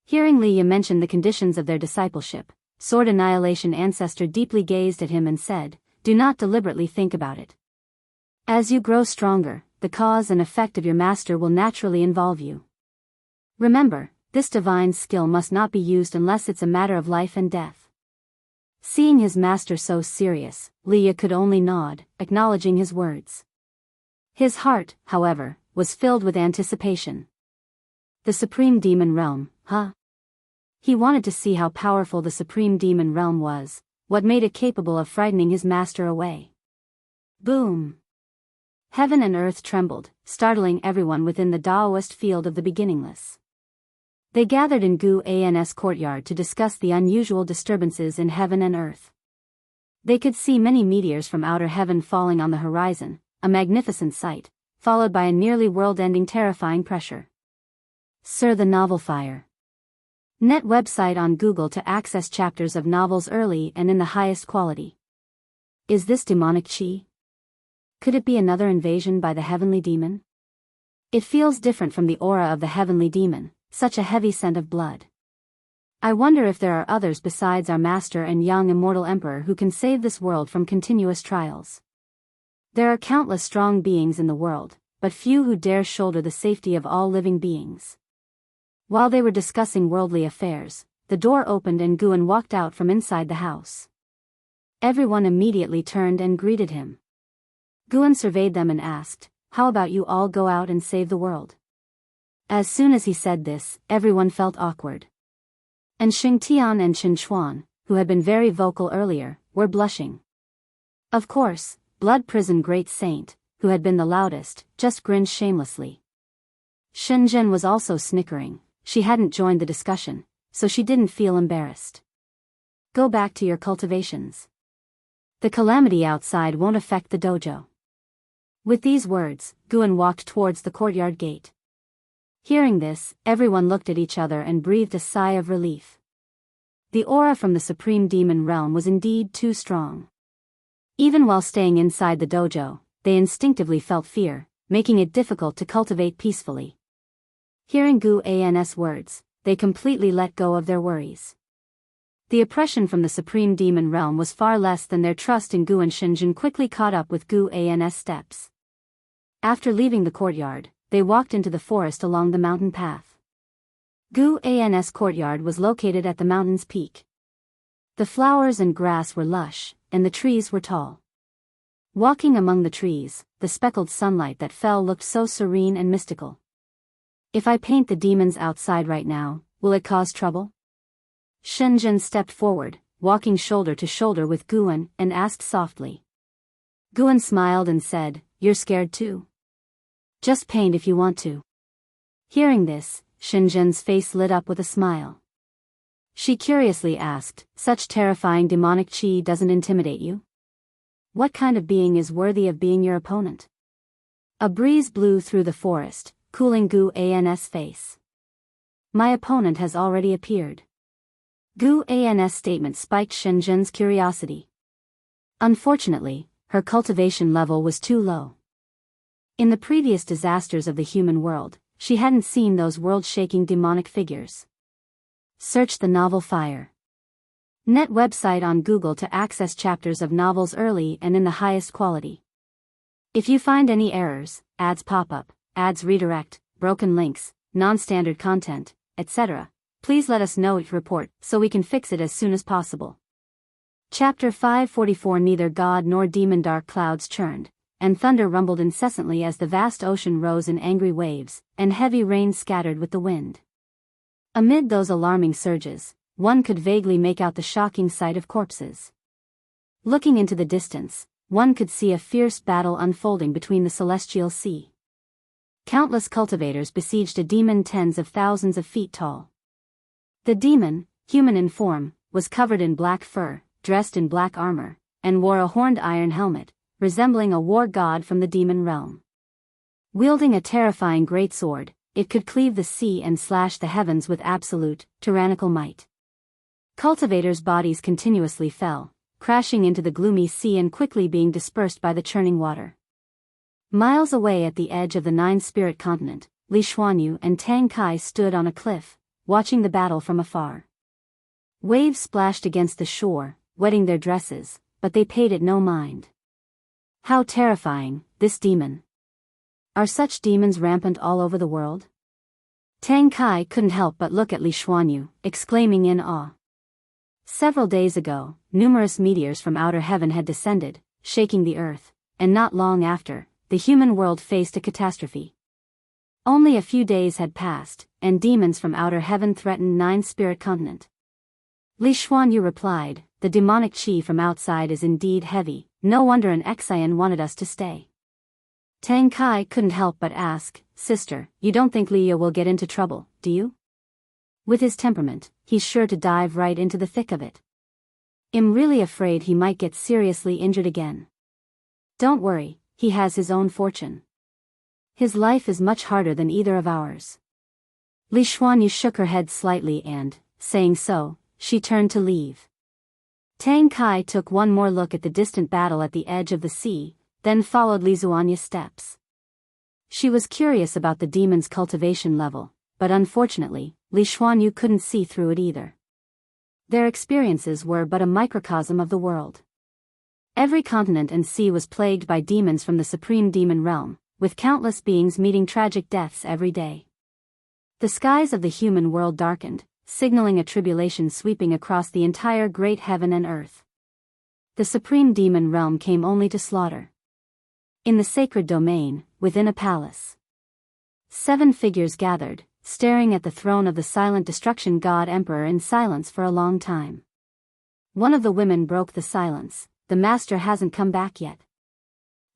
Hearing Leah mention the conditions of their discipleship, Sword Annihilation Ancestor deeply gazed at him and said, "Do not deliberately think about it. As you grow stronger, the cause and effect of your master will naturally involve you. Remember, this divine skill must not be used unless it's a matter of life and death." Seeing his master so serious, Leah could only nod, acknowledging his words. His heart, however, was filled with anticipation. The Supreme Demon Realm, huh? He wanted to see how powerful the Supreme Demon Realm was, what made it capable of frightening his master away. Boom! Heaven and earth trembled, startling everyone within the Daoist field of the beginningless. They gathered in Gu An's courtyard to discuss the unusual disturbances in heaven and earth. They could see many meteors from outer heaven falling on the horizon, a magnificent sight, followed by a nearly world-ending terrifying pressure. Sir, the novel fire. Net website on Google to access chapters of novels early and in the highest quality. Is this demonic chi? Could it be another invasion by the heavenly demon? It feels different from the aura of the heavenly demon, such a heavy scent of blood. I wonder if there are others besides our master and young immortal emperor who can save this world from continuous trials. There are countless strong beings in the world, but few who dare shoulder the safety of all living beings. While they were discussing worldly affairs, the door opened and Guan walked out from inside the house. Everyone immediately turned and greeted him. Guan surveyed them and asked, "How about you all go out and save the world?" As soon as he said this, everyone felt awkward. And Xingtian and Qinchuan, who had been very vocal earlier, were blushing. Of course, Blood Prison Great Saint, who had been the loudest, just grinned shamelessly. Shenzhen was also snickering. She hadn't joined the discussion, so she didn't feel embarrassed. Go back to your cultivations. The calamity outside won't affect the dojo. With these words, Guan walked towards the courtyard gate. Hearing this, everyone looked at each other and breathed a sigh of relief. The aura from the Supreme Demon Realm was indeed too strong. Even while staying inside the dojo, they instinctively felt fear, making it difficult to cultivate peacefully. Hearing Guan's words, they completely let go of their worries. The oppression from the Supreme Demon Realm was far less than their trust in Gu, and Shenzhen quickly caught up with Guan's steps. After leaving the courtyard, they walked into the forest along the mountain path. Guan's courtyard was located at the mountain's peak. The flowers and grass were lush, and the trees were tall. Walking among the trees, the speckled sunlight that fell looked so serene and mystical. If I paint the demons outside right now, will it cause trouble? Shenzhen stepped forward, walking shoulder to shoulder with Guan, and asked softly. Guan smiled and said, "You're scared too? Just paint if you want to." Hearing this, Shenzhen's face lit up with a smile. She curiously asked, "Such terrifying demonic chi doesn't intimidate you? What kind of being is worthy of being your opponent?" A breeze blew through the forest, cooling Guan's face. "My opponent has already appeared." Guan's statement spiked Shenzhen's curiosity. Unfortunately, her cultivation level was too low. In the previous disasters of the human world, she hadn't seen those world-shaking demonic figures. Search the novel Fire. Net website on Google to access chapters of novels early and in the highest quality. If you find any errors, ads pop up, ads redirect, broken links, non-standard content, etc., please let us know each report so we can fix it as soon as possible. Chapter 544. Neither god nor demon. Dark clouds churned, and thunder rumbled incessantly as the vast ocean rose in angry waves, and heavy rain scattered with the wind. Amid those alarming surges, one could vaguely make out the shocking sight of corpses. Looking into the distance, one could see a fierce battle unfolding between the celestial sea. Countless cultivators besieged a demon tens of thousands of feet tall. The demon, human in form, was covered in black fur, dressed in black armor, and wore a horned iron helmet, resembling a war god from the demon realm. Wielding a terrifying greatsword, it could cleave the sea and slash the heavens with absolute, tyrannical might. Cultivators' bodies continuously fell, crashing into the gloomy sea and quickly being dispersed by the churning water. Miles away at the edge of the Nine-Spirit Continent, Li Xuanyu and Tang Kai stood on a cliff, watching the battle from afar. Waves splashed against the shore, wetting their dresses, but they paid it no mind. How terrifying, this demon! Are such demons rampant all over the world? Tang Kai couldn't help but look at Li Xuanyu, exclaiming in awe. Several days ago, numerous meteors from outer heaven had descended, shaking the earth, and not long after, the human world faced a catastrophe. Only a few days had passed, and demons from outer heaven threatened Nine-Spirit Continent. Li Xuanyu replied, "The demonic chi from outside is indeed heavy, no wonder an Xian wanted us to stay." Tang Kai couldn't help but ask, "Sister, you don't think Liu will get into trouble, do you? With his temperament, he's sure to dive right into the thick of it." I'm really afraid he might get seriously injured again. Don't worry, he has his own fortune. His life is much harder than either of ours. Li Xuanyu shook her head slightly and, saying so, she turned to leave. Tang Kai took one more look at the distant battle at the edge of the sea, then followed Li Xuanya's steps. She was curious about the demon's cultivation level, but unfortunately, Li Xuanyu couldn't see through it either. Their experiences were but a microcosm of the world. Every continent and sea was plagued by demons from the supreme demon realm, with countless beings meeting tragic deaths every day. The skies of the human world darkened, signaling a tribulation sweeping across the entire great heaven and earth. The supreme demon realm came only to slaughter. In the sacred domain, within a palace, 7 figures gathered, staring at the throne of the silent destruction god emperor in silence for a long time. One of the women broke the silence. The master hasn't come back yet.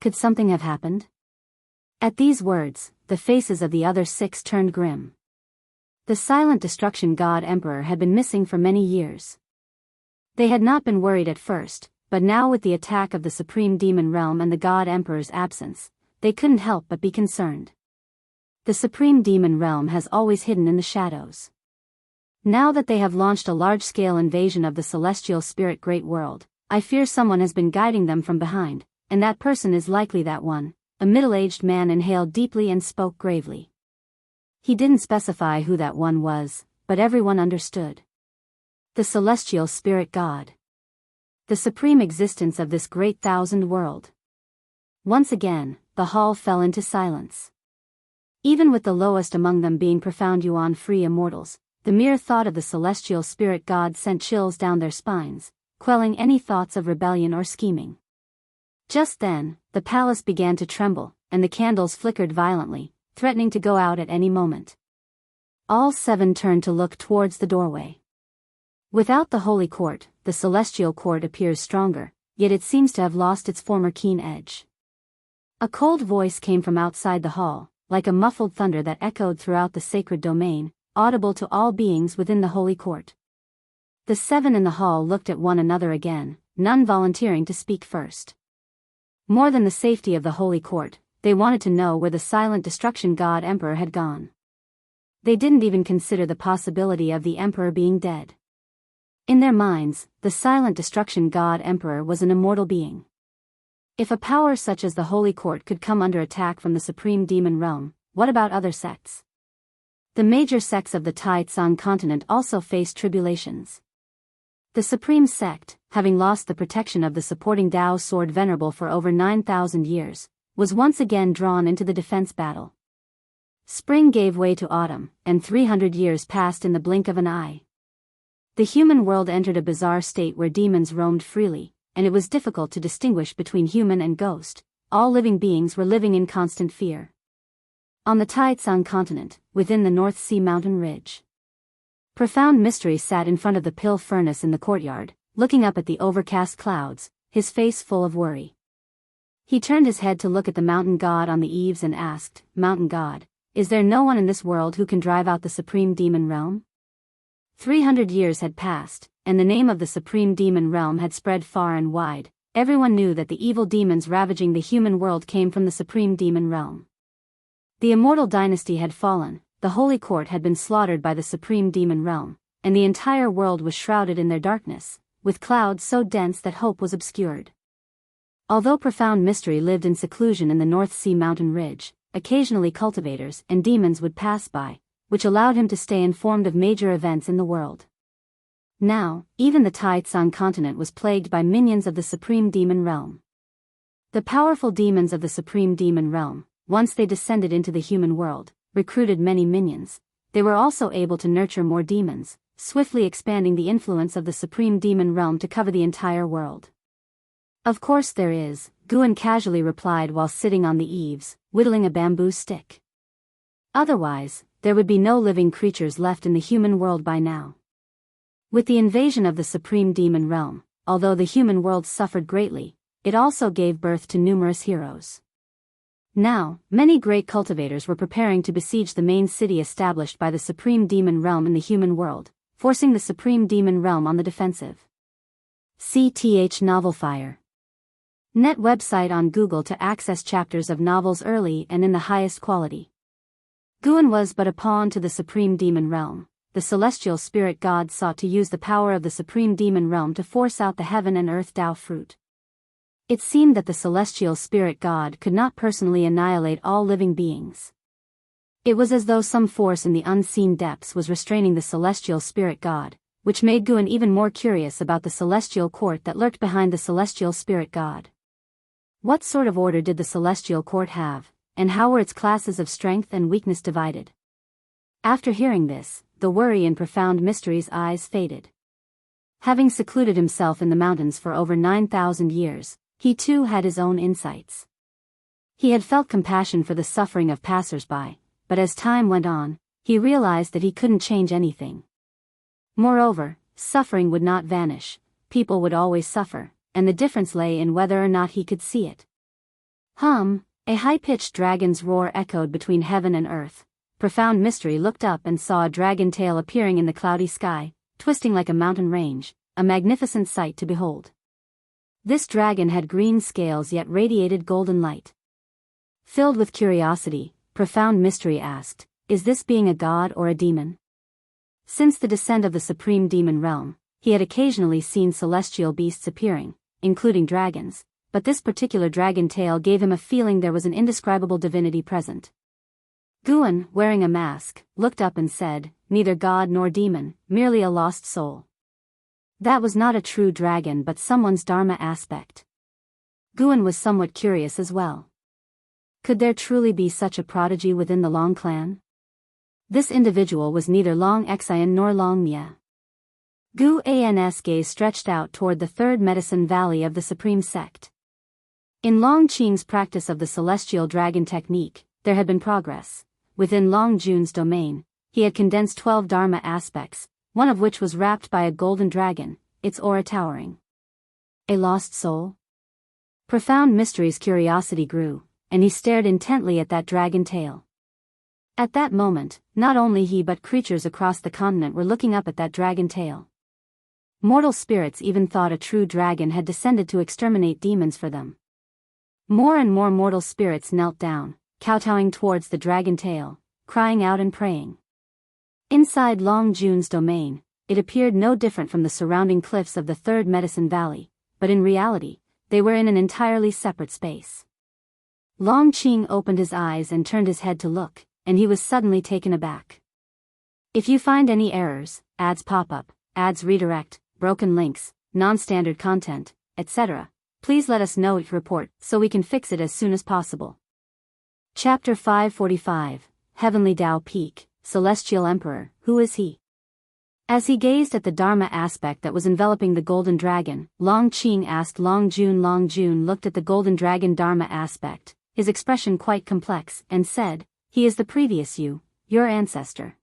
Could something have happened? At these words, the faces of the other 6 turned grim. The silent destruction god emperor had been missing for many years. They had not been worried at first, but now with the attack of the supreme demon realm and the god emperor's absence, they couldn't help but be concerned. The supreme demon realm has always hidden in the shadows. Now that they have launched a large-scale invasion of the celestial spirit great world, I fear someone has been guiding them from behind, and that person is likely that one. A middle-aged man inhaled deeply and spoke gravely. He didn't specify who that one was, but everyone understood. The celestial spirit god. The supreme existence of this great thousand world. Once again, the hall fell into silence. Even with the lowest among them being profound yuan-free immortals, the mere thought of the celestial spirit god sent chills down their spines, quelling any thoughts of rebellion or scheming. Just then, the palace began to tremble, and the candles flickered violently, threatening to go out at any moment. All 7 turned to look towards the doorway. Without the holy court, the celestial court appears stronger, yet it seems to have lost its former keen edge. A cold voice came from outside the hall, like a muffled thunder that echoed throughout the sacred domain, audible to all beings within the holy court. The 7 in the hall looked at one another again, none volunteering to speak first. More than the safety of the holy court, they wanted to know where the silent destruction god emperor had gone. They didn't even consider the possibility of the emperor being dead. In their minds, the silent destruction god emperor was an immortal being. If a power such as the holy court could come under attack from the supreme demon realm, what about other sects? The major sects of the Tai Tsang continent also faced tribulations. The supreme sect, having lost the protection of the supporting Dao sword venerable for over 9,000 years, was once again drawn into the defense battle. Spring gave way to autumn, and 300 years passed in the blink of an eye. The human world entered a bizarre state where demons roamed freely, and it was difficult to distinguish between human and ghost. All living beings were living in constant fear. On the Tai Tsang continent, within the North Sea mountain ridge, profound mystery sat in front of the pill furnace in the courtyard, looking up at the overcast clouds, his face full of worry. He turned his head to look at the mountain god on the eaves and asked, "Mountain god, is there no one in this world who can drive out the supreme demon realm?" 300 years had passed, and the name of the supreme demon realm had spread far and wide. Everyone knew that the evil demons ravaging the human world came from the supreme demon realm. The immortal dynasty had fallen, the holy court had been slaughtered by the supreme demon realm, and the entire world was shrouded in their darkness, with clouds so dense that hope was obscured. Although profound mystery lived in seclusion in the North Sea mountain ridge, occasionally cultivators and demons would pass by, which allowed him to stay informed of major events in the world. Now, even the Tai Tsang continent was plagued by minions of the supreme demon realm. The powerful demons of the supreme demon realm, once they descended into the human world, recruited many minions. They were also able to nurture more demons, swiftly expanding the influence of the supreme demon realm to cover the entire world. "Of course there is," Guan casually replied while sitting on the eaves, whittling a bamboo stick. "Otherwise, there would be no living creatures left in the human world by now." With the invasion of the supreme demon realm, although the human world suffered greatly, it also gave birth to numerous heroes. Now, many great cultivators were preparing to besiege the main city established by the supreme demon realm in the human world, forcing the supreme demon realm on the defensive. CTH Novelfire. Net website on Google to access chapters of novels early and in the highest quality. Guan was but a pawn to the supreme demon realm. The celestial spirit god sought to use the power of the supreme demon realm to force out the heaven and earth Tao fruit. It seemed that the celestial spirit god could not personally annihilate all living beings. It was as though some force in the unseen depths was restraining the celestial spirit god, which made Guan even more curious about the celestial court that lurked behind the celestial spirit god. What sort of order did the celestial court have, and how were its classes of strength and weakness divided? After hearing this, the worry in Profound Mystery's eyes faded. Having secluded himself in the mountains for over 9,000 years, he too had his own insights. He had felt compassion for the suffering of passers-by, but as time went on, he realized that he couldn't change anything. Moreover, suffering would not vanish, people would always suffer, and the difference lay in whether or not he could see it. A high-pitched dragon's roar echoed between heaven and earth. Profound Mystery looked up and saw a dragon tail appearing in the cloudy sky, twisting like a mountain range, a magnificent sight to behold. This dragon had green scales yet radiated golden light. Filled with curiosity, Profound Mystery asked, "Is this being a god or a demon?" Since the descent of the supreme demon realm, he had occasionally seen celestial beasts appearing, including dragons, but this particular dragon tail gave him a feeling there was an indescribable divinity present. Guan, wearing a mask, looked up and said, "Neither god nor demon, merely a lost soul." That was not a true dragon but someone's Dharma aspect. Guan was somewhat curious as well. Could there truly be such a prodigy within the Long clan? This individual was neither Long Xian nor Long Mia. Guan's gaze stretched out toward the third medicine valley of the supreme sect. In Long Qing's practice of the celestial dragon technique, there had been progress. Within Long Jun's domain, he had condensed 12 Dharma aspects, one of which was wrapped by a golden dragon, its aura towering. A lost soul? Profound Mystery's curiosity grew, and he stared intently at that dragon tail. At that moment, not only he but creatures across the continent were looking up at that dragon tail. Mortal spirits even thought a true dragon had descended to exterminate demons for them. More and more mortal spirits knelt down, kowtowing towards the dragon tail, crying out and praying. Inside Long Jun's domain, it appeared no different from the surrounding cliffs of the third medicine valley, but in reality, they were in an entirely separate space. Long Qing opened his eyes and turned his head to look, and he was suddenly taken aback. If you find any errors, ads pop up, ads redirect, broken links, non-standard content, etc., please let us know it report so we can fix it as soon as possible. Chapter 545, Heavenly Tao Peak, Celestial Emperor, who is he? As he gazed at the Dharma aspect that was enveloping the golden dragon, Long Qing asked Long Jun. Long Jun looked at the golden dragon Dharma aspect, his expression quite complex, and said, "He is the previous you, your ancestor.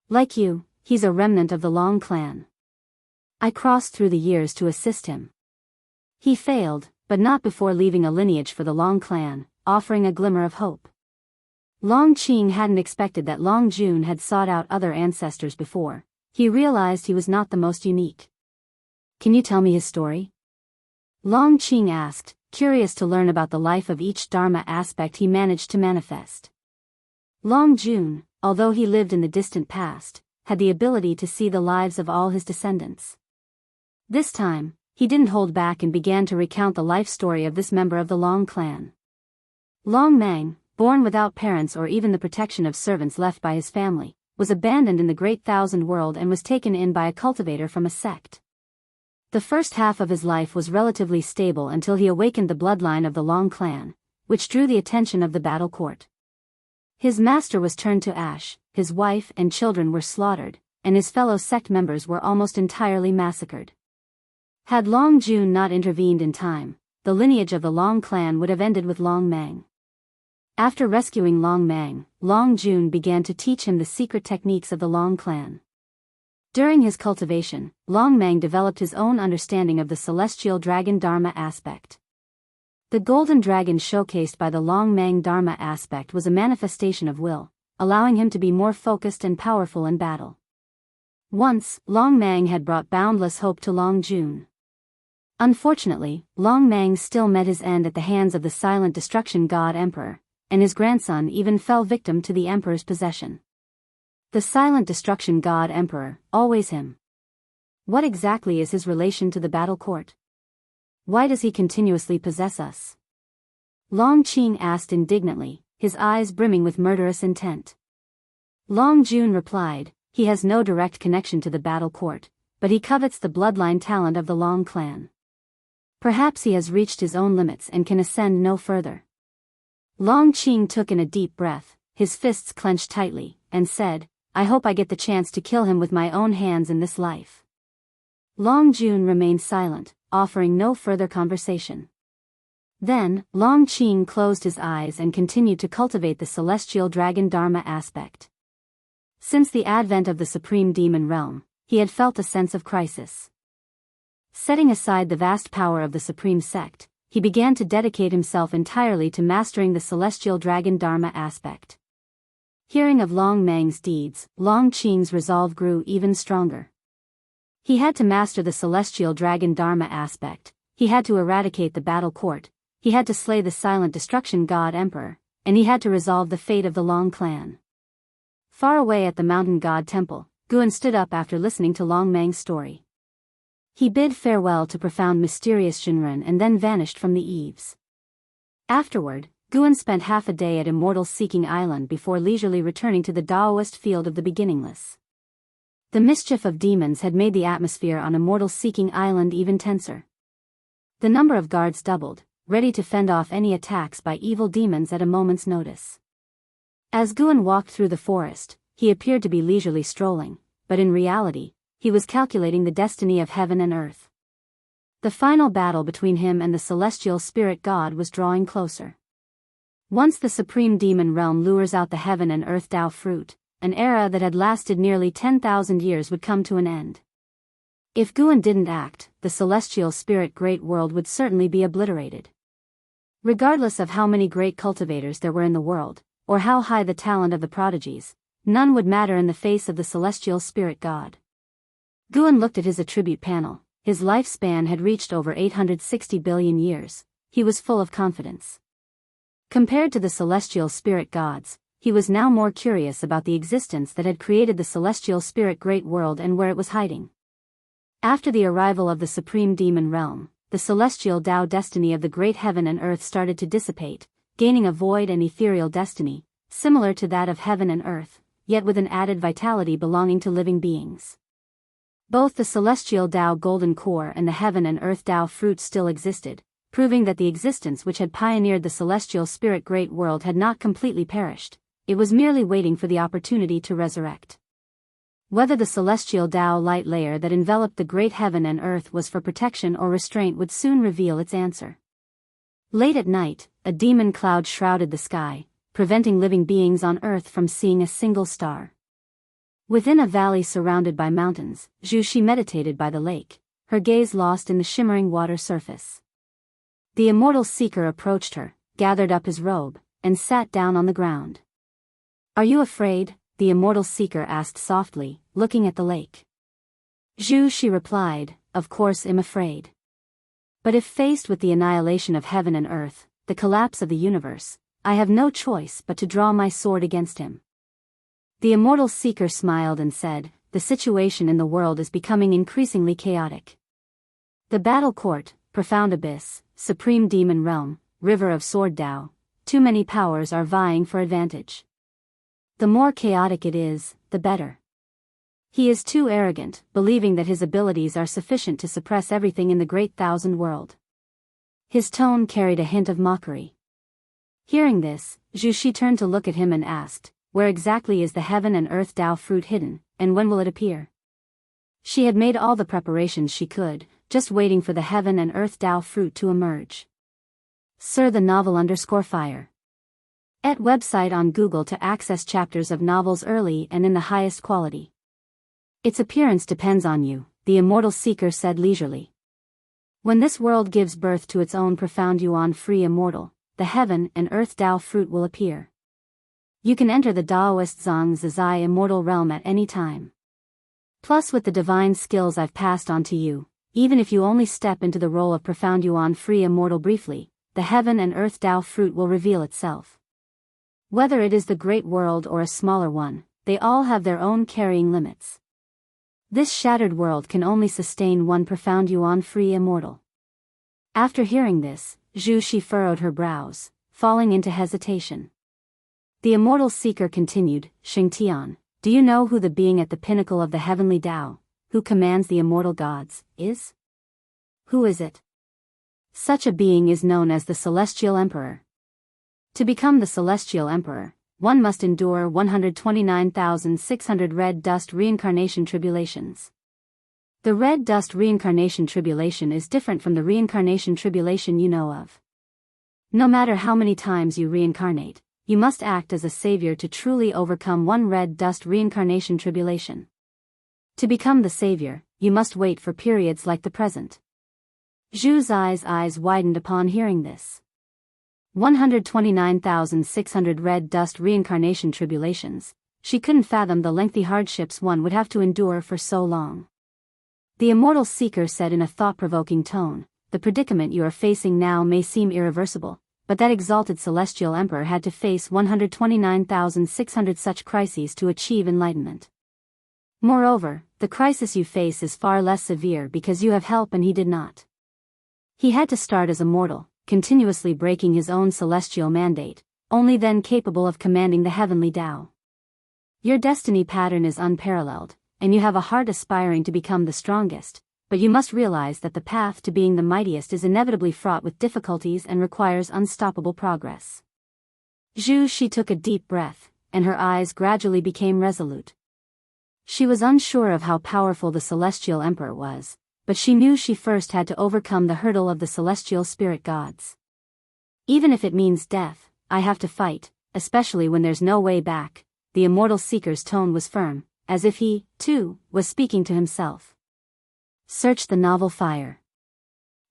Like you, he's a remnant of the Long clan. I crossed through the years to assist him. He failed, but not before leaving a lineage for the Long clan, offering a glimmer of hope." Long Qing hadn't expected that Long Jun had sought out other ancestors before. He realized he was not the most unique. "Can you tell me his story?" Long Qing asked, curious to learn about the life of each Dharma aspect he managed to manifest. Long Jun, although he lived in the distant past, had the ability to see the lives of all his descendants. This time, he didn't hold back and began to recount the life story of this member of the Long clan. Long Mang, born without parents or even the protection of servants left by his family, was abandoned in the Great Thousand World and was taken in by a cultivator from a sect. The first half of his life was relatively stable until he awakened the bloodline of the Long clan, which drew the attention of the battle court. His master was turned to ash, his wife and children were slaughtered, and his fellow sect members were almost entirely massacred. Had Long Jun not intervened in time, the lineage of the Long clan would have ended with Long Mang. After rescuing Long Mang, Long Jun began to teach him the secret techniques of the Long clan. During his cultivation, Long Mang developed his own understanding of the celestial dragon Dharma aspect. The golden dragon showcased by the Long Mang Dharma aspect was a manifestation of will, allowing him to be more focused and powerful in battle. Once, Long Mang had brought boundless hope to Long Jun. Unfortunately, Long Mang still met his end at the hands of the silent destruction god Emperor, and his grandson even fell victim to the Emperor's possession. The silent destruction god Emperor, always him. What exactly is his relation to the battle court? Why does he continuously possess us? Long Qing asked indignantly, his eyes brimming with murderous intent. Long Jun replied, he has no direct connection to the battle court, but he covets the bloodline talent of the Long clan. Perhaps he has reached his own limits and can ascend no further. Long Qing took in a deep breath, his fists clenched tightly, and said, I hope I get the chance to kill him with my own hands in this life. Long Jun remained silent, offering no further conversation. Then, Long Qing closed his eyes and continued to cultivate the celestial dragon Dharma aspect. Since the advent of the supreme demon realm, he had felt a sense of crisis. Setting aside the vast power of the supreme sect, he began to dedicate himself entirely to mastering the celestial dragon Dharma aspect. Hearing of Long Mang's deeds, Long Qing's resolve grew even stronger. He had to master the celestial dragon Dharma aspect, he had to eradicate the battle court, he had to slay the silent destruction god Emperor, and he had to resolve the fate of the Long clan. Far away at the mountain god temple, Guan stood up after listening to Long Mang's story. He bid farewell to profound mysterious Shinran and then vanished from the eaves. Afterward, Guan spent half a day at Immortal Seeking Island before leisurely returning to the Daoist field of the beginningless. The mischief of demons had made the atmosphere on Immortal Seeking Island even tenser. The number of guards doubled, ready to fend off any attacks by evil demons at a moment's notice. As Guan walked through the forest, he appeared to be leisurely strolling, but in reality, he was calculating the destiny of heaven and earth. The final battle between him and the celestial spirit god was drawing closer. Once the supreme demon realm lures out the heaven and earth Dao fruit, an era that had lasted nearly 10,000 years would come to an end. If Guan didn't act, the celestial spirit great world would certainly be obliterated. Regardless of how many great cultivators there were in the world, or how high the talent of the prodigies, none would matter in the face of the celestial spirit god. Guan looked at his attribute panel. His lifespan had reached over 860 billion years. He was full of confidence. Compared to the celestial spirit gods, he was now more curious about the existence that had created the celestial spirit great world and where it was hiding. After the arrival of the supreme demon realm, the celestial Tao destiny of the great heaven and earth started to dissipate, gaining a void and ethereal destiny, similar to that of heaven and earth, yet with an added vitality belonging to living beings. Both the celestial Tao golden core and the heaven and earth Tao fruit still existed, proving that the existence which had pioneered the celestial spirit great world had not completely perished, it was merely waiting for the opportunity to resurrect. Whether the celestial Tao light layer that enveloped the great heaven and earth was for protection or restraint would soon reveal its answer. Late at night, a demon cloud shrouded the sky, preventing living beings on earth from seeing a single star. Within a valley surrounded by mountains, Zhu Shi meditated by the lake, her gaze lost in the shimmering water surface. The immortal seeker approached her, gathered up his robe, and sat down on the ground. "Are you afraid?" the immortal seeker asked softly, looking at the lake. Zhu Shi replied, "Of course I'm afraid. But if faced with the annihilation of heaven and earth, the collapse of the universe, I have no choice but to draw my sword against him." The immortal seeker smiled and said, "The situation in the world is becoming increasingly chaotic. The battle court, profound abyss, supreme demon realm, river of sword Tao, too many powers are vying for advantage. The more chaotic it is, the better. He is too arrogant, believing that his abilities are sufficient to suppress everything in the great thousand world." His tone carried a hint of mockery. Hearing this, Zhu Shi turned to look at him and asked, "Where exactly is the heaven and earth Tao fruit hidden, and when will it appear?" She had made all the preparations she could, just waiting for the heaven and earth Tao fruit to emerge. Sir the novel _fire. @ website on Google to access chapters of novels early and in the highest quality. "Its appearance depends on you," the immortal seeker said leisurely. "When this world gives birth to its own profound Yuan free immortal, the heaven and earth Tao fruit will appear. You can enter the Daoist Zhang Zizai immortal realm at any time. Plus with the divine skills I've passed on to you, even if you only step into the role of profound Yuan free immortal briefly, the heaven and earth Tao fruit will reveal itself. Whether it is the great world or a smaller one, they all have their own carrying limits. This shattered world can only sustain one profound Yuan free immortal. After hearing this, Zhu Shi furrowed her brows, falling into hesitation. The immortal seeker continued, Xingtian, do you know who the being at the pinnacle of the heavenly Tao, who commands the immortal gods, is? Who is it? Such a being is known as the Celestial Emperor. To become the Celestial Emperor, one must endure 129,600 red dust reincarnation tribulations. The red dust reincarnation tribulation is different from the reincarnation tribulation you know of. No matter how many times you reincarnate, you must act as a savior to truly overcome one red dust reincarnation tribulation. To become the savior, you must wait for periods like the present. Zhu's eyes widened upon hearing this. 129,600 red dust reincarnation tribulations. She couldn't fathom the lengthy hardships one would have to endure for so long. The immortal seeker said in a thought-provoking tone, the predicament you are facing now may seem irreversible, but that exalted celestial emperor had to face 129,600 such crises to achieve enlightenment. Moreover, the crisis you face is far less severe because you have help and he did not. He had to start as a mortal, continuously breaking his own celestial mandate, only then capable of commanding the heavenly Tao. Your destiny pattern is unparalleled, and you have a heart aspiring to become the strongest, but you must realize that the path to being the mightiest is inevitably fraught with difficulties and requires unstoppable progress. Zhu Shi took a deep breath, and her eyes gradually became resolute. She was unsure of how powerful the Celestial Emperor was, but she knew she first had to overcome the hurdle of the celestial spirit gods. Even if it means death, I have to fight, especially when there's no way back. The immortal seeker's tone was firm, as if he, too, was speaking to himself. Search the novel Fire.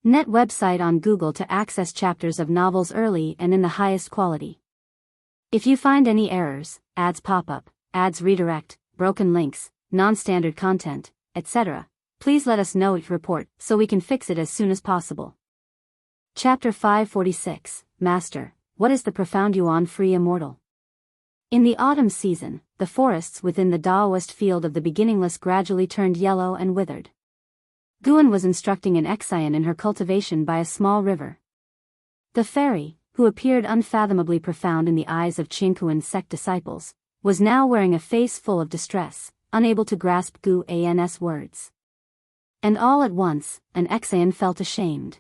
Net website on Google to access chapters of novels early and in the highest quality. If you find any errors, ads pop up, ads redirect, broken links, non-standard content, etc., please let us know it report so we can fix it as soon as possible. Chapter 546, Master, what is the profound Yuan free immortal? In the autumn season, the forests within the Daoist field of the beginningless gradually turned yellow and withered. Guan was instructing an Xian in her cultivation by a small river. The fairy, who appeared unfathomably profound in the eyes of Jianghu's sect disciples, was now wearing a face full of distress, unable to grasp Guan's words. And all at once, an Xian felt ashamed.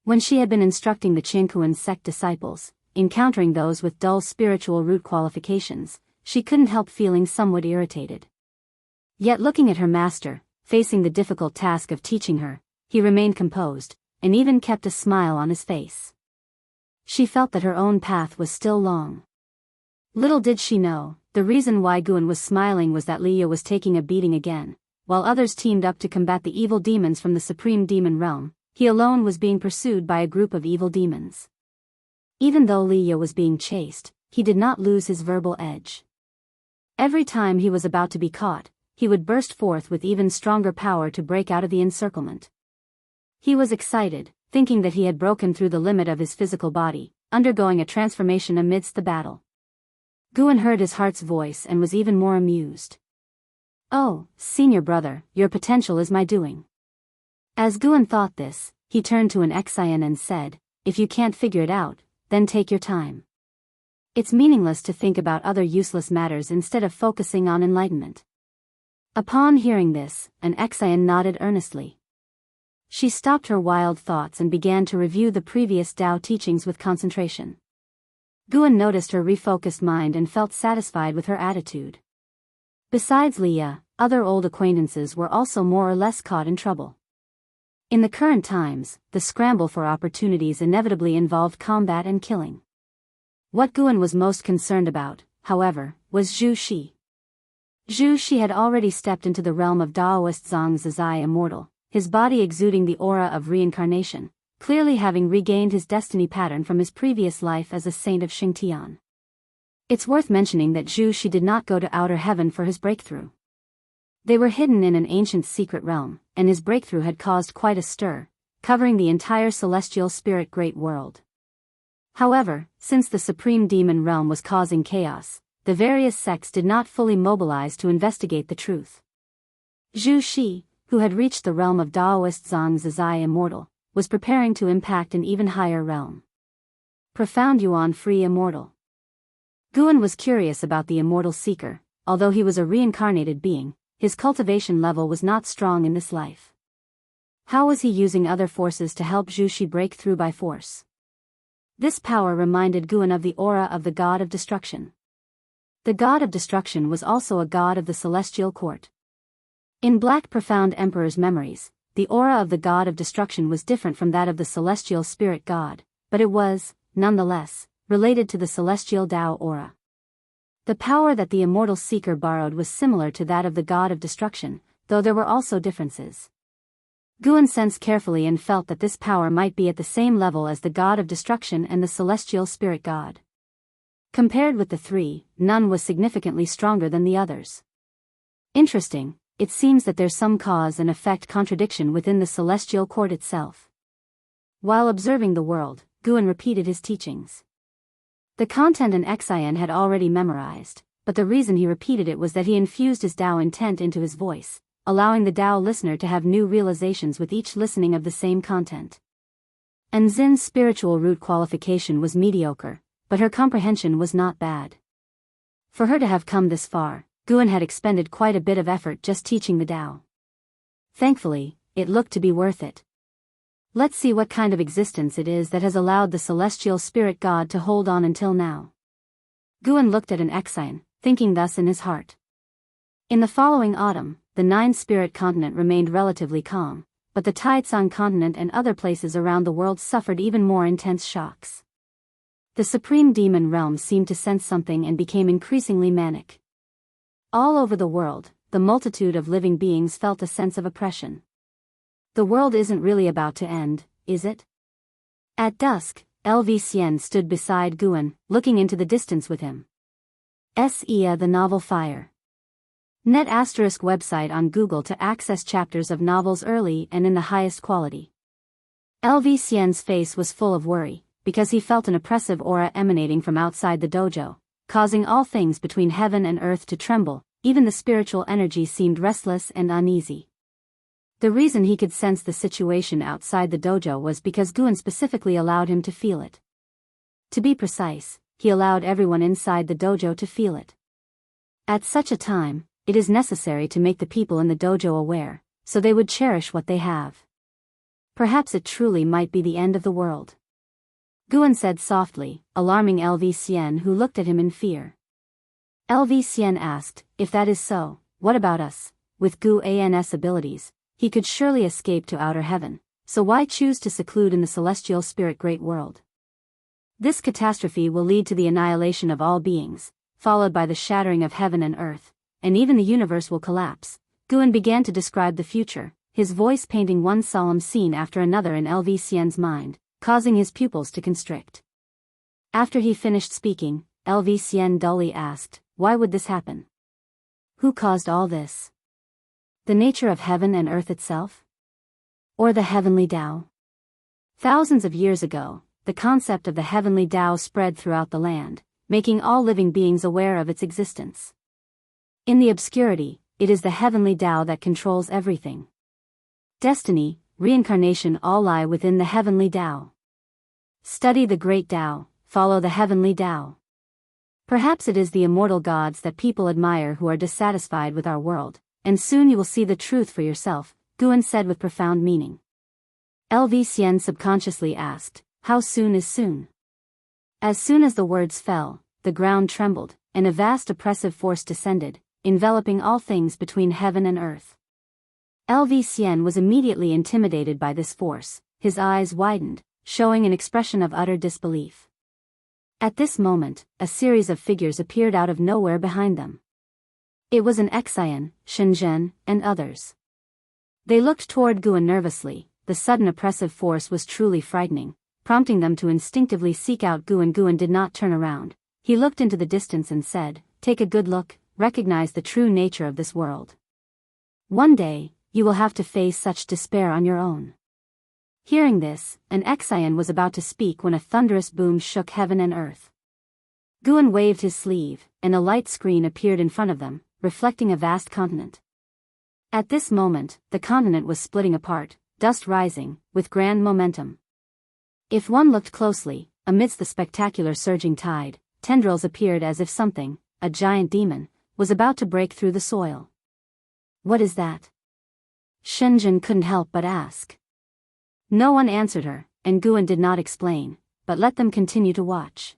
When she had been instructing the Jianghu sect disciples, encountering those with dull spiritual root qualifications, she couldn't help feeling somewhat irritated. Yet looking at her master, facing the difficult task of teaching her, he remained composed, and even kept a smile on his face. She felt that her own path was still long. Little did she know, the reason why Guan was smiling was that Liya was taking a beating again. While others teamed up to combat the evil demons from the supreme demon realm, he alone was being pursued by a group of evil demons. Even though Liya was being chased, he did not lose his verbal edge. Every time he was about to be caught, he would burst forth with even stronger power to break out of the encirclement. He was excited, thinking that he had broken through the limit of his physical body, undergoing a transformation amidst the battle. Guan heard his heart's voice and was even more amused. Oh, senior brother, your potential is my doing. As Guan thought this, he turned to an Xian and said, if you can't figure it out, then take your time. It's meaningless to think about other useless matters instead of focusing on enlightenment. Upon hearing this, an Xian nodded earnestly. She stopped her wild thoughts and began to review the previous Tao teachings with concentration. Guan noticed her refocused mind and felt satisfied with her attitude. Besides Liya, other old acquaintances were also more or less caught in trouble. In the current times, the scramble for opportunities inevitably involved combat and killing. What Guan was most concerned about, however, was Zhu Shi. Zhu Shi had already stepped into the realm of Daoist Zhang Zizai Immortal, his body exuding the aura of reincarnation, clearly having regained his destiny pattern from his previous life as a saint of Xingtian. It's worth mentioning that Zhu Shi did not go to outer heaven for his breakthrough. They were hidden in an ancient secret realm, and his breakthrough had caused quite a stir, covering the entire celestial spirit great world. However, since the supreme demon realm was causing chaos, the various sects did not fully mobilize to investigate the truth. Zhu Shi, who had reached the realm of Daoist Zhang Zizai Immortal, was preparing to impact an even higher realm. Profound Yuan Free Immortal. Guan was curious about the immortal seeker. Although he was a reincarnated being, his cultivation level was not strong in this life. How was he using other forces to help Zhu Shi break through by force? This power reminded Guan of the aura of the god of destruction. The god of destruction was also a god of the celestial court. In Black Profound Emperor's memories, the aura of the god of destruction was different from that of the celestial spirit god, but it was, nonetheless, related to the celestial Dao aura. The power that the immortal seeker borrowed was similar to that of the god of destruction, though there were also differences. Guan sensed carefully and felt that this power might be at the same level as the god of destruction and the celestial spirit god. Compared with the three, none was significantly stronger than the others. Interesting, it seems that there's some cause and effect contradiction within the celestial court itself. While observing the world, Guan repeated his teachings. The content an Xian had already memorized, but the reason he repeated it was that he infused his Dao intent into his voice, allowing the Dao listener to have new realizations with each listening of the same content. And Zin's spiritual root qualification was mediocre, but her comprehension was not bad. For her to have come this far, Guan had expended quite a bit of effort just teaching the Dao. Thankfully, it looked to be worth it. Let's see what kind of existence it is that has allowed the celestial spirit god to hold on until now. Guan looked at an Xian, thinking thus in his heart. In the following autumn, the nine-spirit continent remained relatively calm, but the Taitsang continent and other places around the world suffered even more intense shocks. The supreme demon realm seemed to sense something and became increasingly manic. All over the world, the multitude of living beings felt a sense of oppression. The world isn't really about to end, is it? At dusk, LV Xian stood beside Guan, looking into the distance with him. S.E.A. The Novel Fire. Net ** website on Google to access chapters of novels early and in the highest quality. LV Xian's face was full of worry, because he felt an oppressive aura emanating from outside the dojo, causing all things between heaven and earth to tremble. Even the spiritual energy seemed restless and uneasy. The reason he could sense the situation outside the dojo was because Guan specifically allowed him to feel it. To be precise, he allowed everyone inside the dojo to feel it. At such a time, it is necessary to make the people in the dojo aware, so they would cherish what they have. Perhaps it truly might be the end of the world. Guan said softly, alarming LV Xian, who looked at him in fear. LV Xian asked, if that is so, what about us? With Guan's abilities, he could surely escape to outer heaven, so why choose to seclude in the celestial spirit great world? This catastrophe will lead to the annihilation of all beings, followed by the shattering of heaven and earth, and even the universe will collapse. Guan began to describe the future, his voice painting one solemn scene after another in LV Xian's mind, causing his pupils to constrict. After he finished speaking, LV Xian dully asked, why would this happen? Who caused all this? The nature of heaven and earth itself? Or the heavenly Tao? Thousands of years ago, the concept of the heavenly Tao spread throughout the land, making all living beings aware of its existence. In the obscurity, it is the heavenly Tao that controls everything. Destiny, reincarnation all lie within the heavenly Tao. Study the great Tao, follow the heavenly Tao. Perhaps it is the immortal gods that people admire who are dissatisfied with our world, and soon you will see the truth for yourself, Guan said with profound meaning. LV Xian subconsciously asked, how soon is soon? As soon as the words fell, the ground trembled, and a vast oppressive force descended, enveloping all things between heaven and earth. LV Xian was immediately intimidated by this force, his eyes widened, showing an expression of utter disbelief. At this moment, a series of figures appeared out of nowhere behind them. It was an Xian, Shenzhen, and others. They looked toward Guan nervously. The sudden oppressive force was truly frightening, prompting them to instinctively seek out Guan. Guan did not turn around. He looked into the distance and said, take a good look, recognize the true nature of this world. One day, you will have to face such despair on your own. Hearing this, an Xian was about to speak when a thunderous boom shook heaven and earth. Guan waved his sleeve, and a light screen appeared in front of them, reflecting a vast continent. At this moment, the continent was splitting apart, dust rising, with grand momentum. If one looked closely, amidst the spectacular surging tide, tendrils appeared as if something, a giant demon, was about to break through the soil. What is that? Shenzhen couldn't help but ask. No one answered her, and Guan did not explain, but let them continue to watch.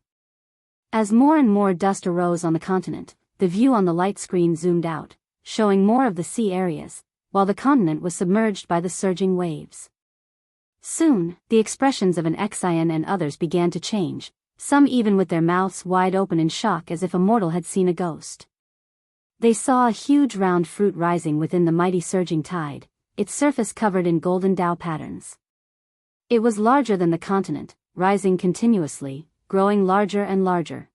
As more and more dust arose on the continent, the view on the light screen zoomed out, showing more of the sea areas, while the continent was submerged by the surging waves. Soon, the expressions of an Xian and others began to change, some even with their mouths wide open in shock as if a mortal had seen a ghost. They saw a huge round fruit rising within the mighty surging tide, its surface covered in golden Dao patterns. It was larger than the continent, rising continuously, growing larger and larger.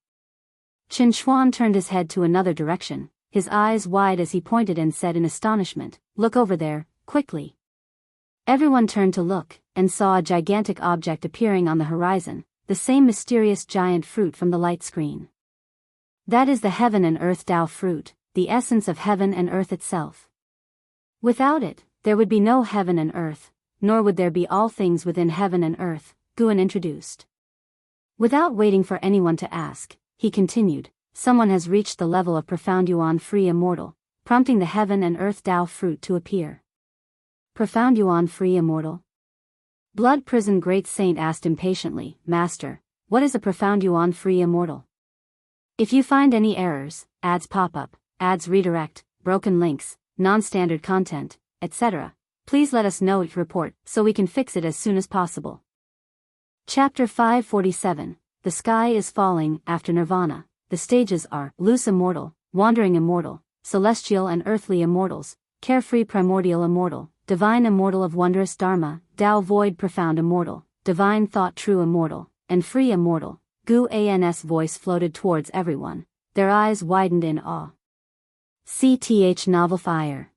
Qin Xuan turned his head to another direction, his eyes wide as he pointed and said in astonishment, "Look over there, quickly." Everyone turned to look, and saw a gigantic object appearing on the horizon, the same mysterious giant fruit from the light screen. That is the heaven and earth Dao fruit, the essence of heaven and earth itself. Without it, there would be no heaven and earth, nor would there be all things within heaven and earth, Guan introduced. Without waiting for anyone to ask, he continued, someone has reached the level of profound Yuan free immortal, prompting the heaven and earth Dao fruit to appear. Profound Yuan free immortal? Blood Prison Great Saint asked impatiently, Master, what is a profound Yuan free immortal? If you find any errors, ads pop up, ads redirect, broken links, non-standard content, etc., please let us know it report so we can fix it as soon as possible. Chapter 547, The Sky is Falling. After Nirvana, the stages are Loose Immortal, Wandering Immortal, Celestial and Earthly Immortals, Carefree Primordial Immortal, Divine Immortal of Wondrous Dharma, Tao Void Profound Immortal, Divine Thought True Immortal, and Free Immortal. Gu An's voice floated towards everyone, their eyes widened in awe. CTH Novel Fire.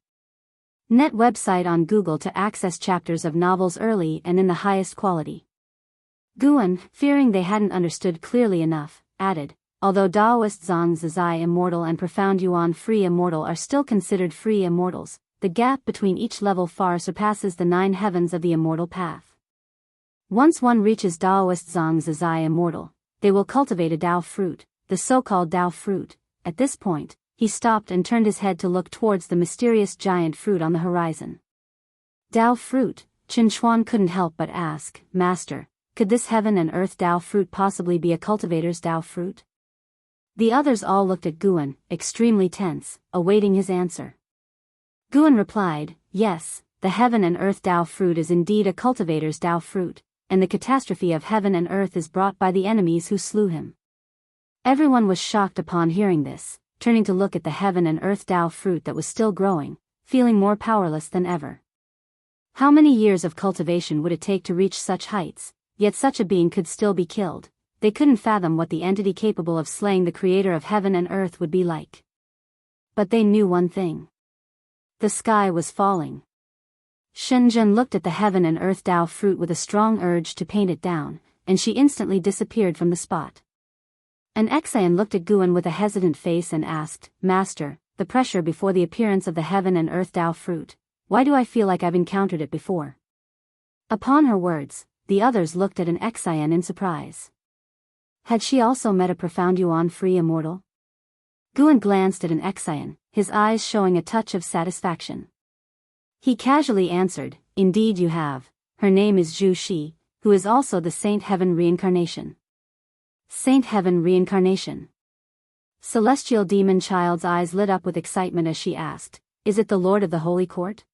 Net website on Google to access chapters of novels early and in the highest quality. Guan, fearing they hadn't understood clearly enough, added, although Daoist Zhang Zizai Immortal and Profound Yuan Free Immortal are still considered free immortals, the gap between each level far surpasses the 9 heavens of the immortal path. Once one reaches Daoist Zhang Zizai Immortal, they will cultivate a Dao fruit, the so-called Dao fruit. At this point, he stopped and turned his head to look towards the mysterious giant fruit on the horizon. Dao fruit, Qin Xuan couldn't help but ask, Master, could this heaven and earth Dao fruit possibly be a cultivator's Dao fruit? The others all looked at Guan, extremely tense, awaiting his answer. Guan replied, yes, the heaven and earth Dao fruit is indeed a cultivator's Dao fruit, and the catastrophe of heaven and earth is brought by the enemies who slew him. Everyone was shocked upon hearing this, turning to look at the heaven and earth Dao fruit that was still growing, feeling more powerless than ever. How many years of cultivation would it take to reach such heights? Yet such a being could still be killed. They couldn't fathom what the entity capable of slaying the creator of heaven and earth would be like. But they knew one thing. The sky was falling. Shenzhen looked at the heaven and earth Dao fruit with a strong urge to paint it down, and she instantly disappeared from the spot. An Xian looked at Guan with a hesitant face and asked, Master, the pressure before the appearance of the heaven and earth Dao fruit, why do I feel like I've encountered it before? Upon her words, the others looked at an Xian in surprise. Had she also met a profound Yuan free immortal? Guan glanced at an Xian, his eyes showing a touch of satisfaction. He casually answered, Indeed you have. Her name is Zhu Shi, who is also the Saint Heaven reincarnation. Saint Heaven reincarnation. Celestial demon child's eyes lit up with excitement as she asked, Is it the Lord of the Holy Court?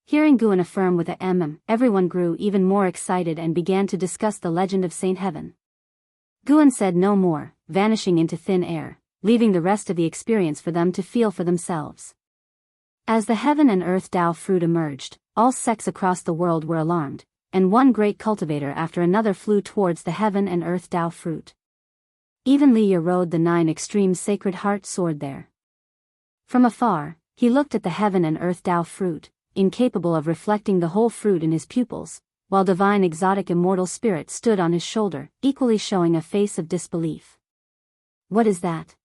Hearing Guan affirm with a everyone grew even more excited and began to discuss the legend of Saint Heaven. Guan said no more, vanishing into thin air, leaving the rest of the experience for them to feel for themselves. As the heaven and earth Dao fruit emerged, all sects across the world were alarmed, and one great cultivator after another flew towards the heaven and earth Dao fruit. Even Li Ye rode the 9 extreme sacred heart sword there. From afar, He looked at the heaven and earth Tao fruit, incapable of reflecting the whole fruit in his pupils, while divine exotic immortal spirit stood on his shoulder, equally showing a face of disbelief. "What is that?"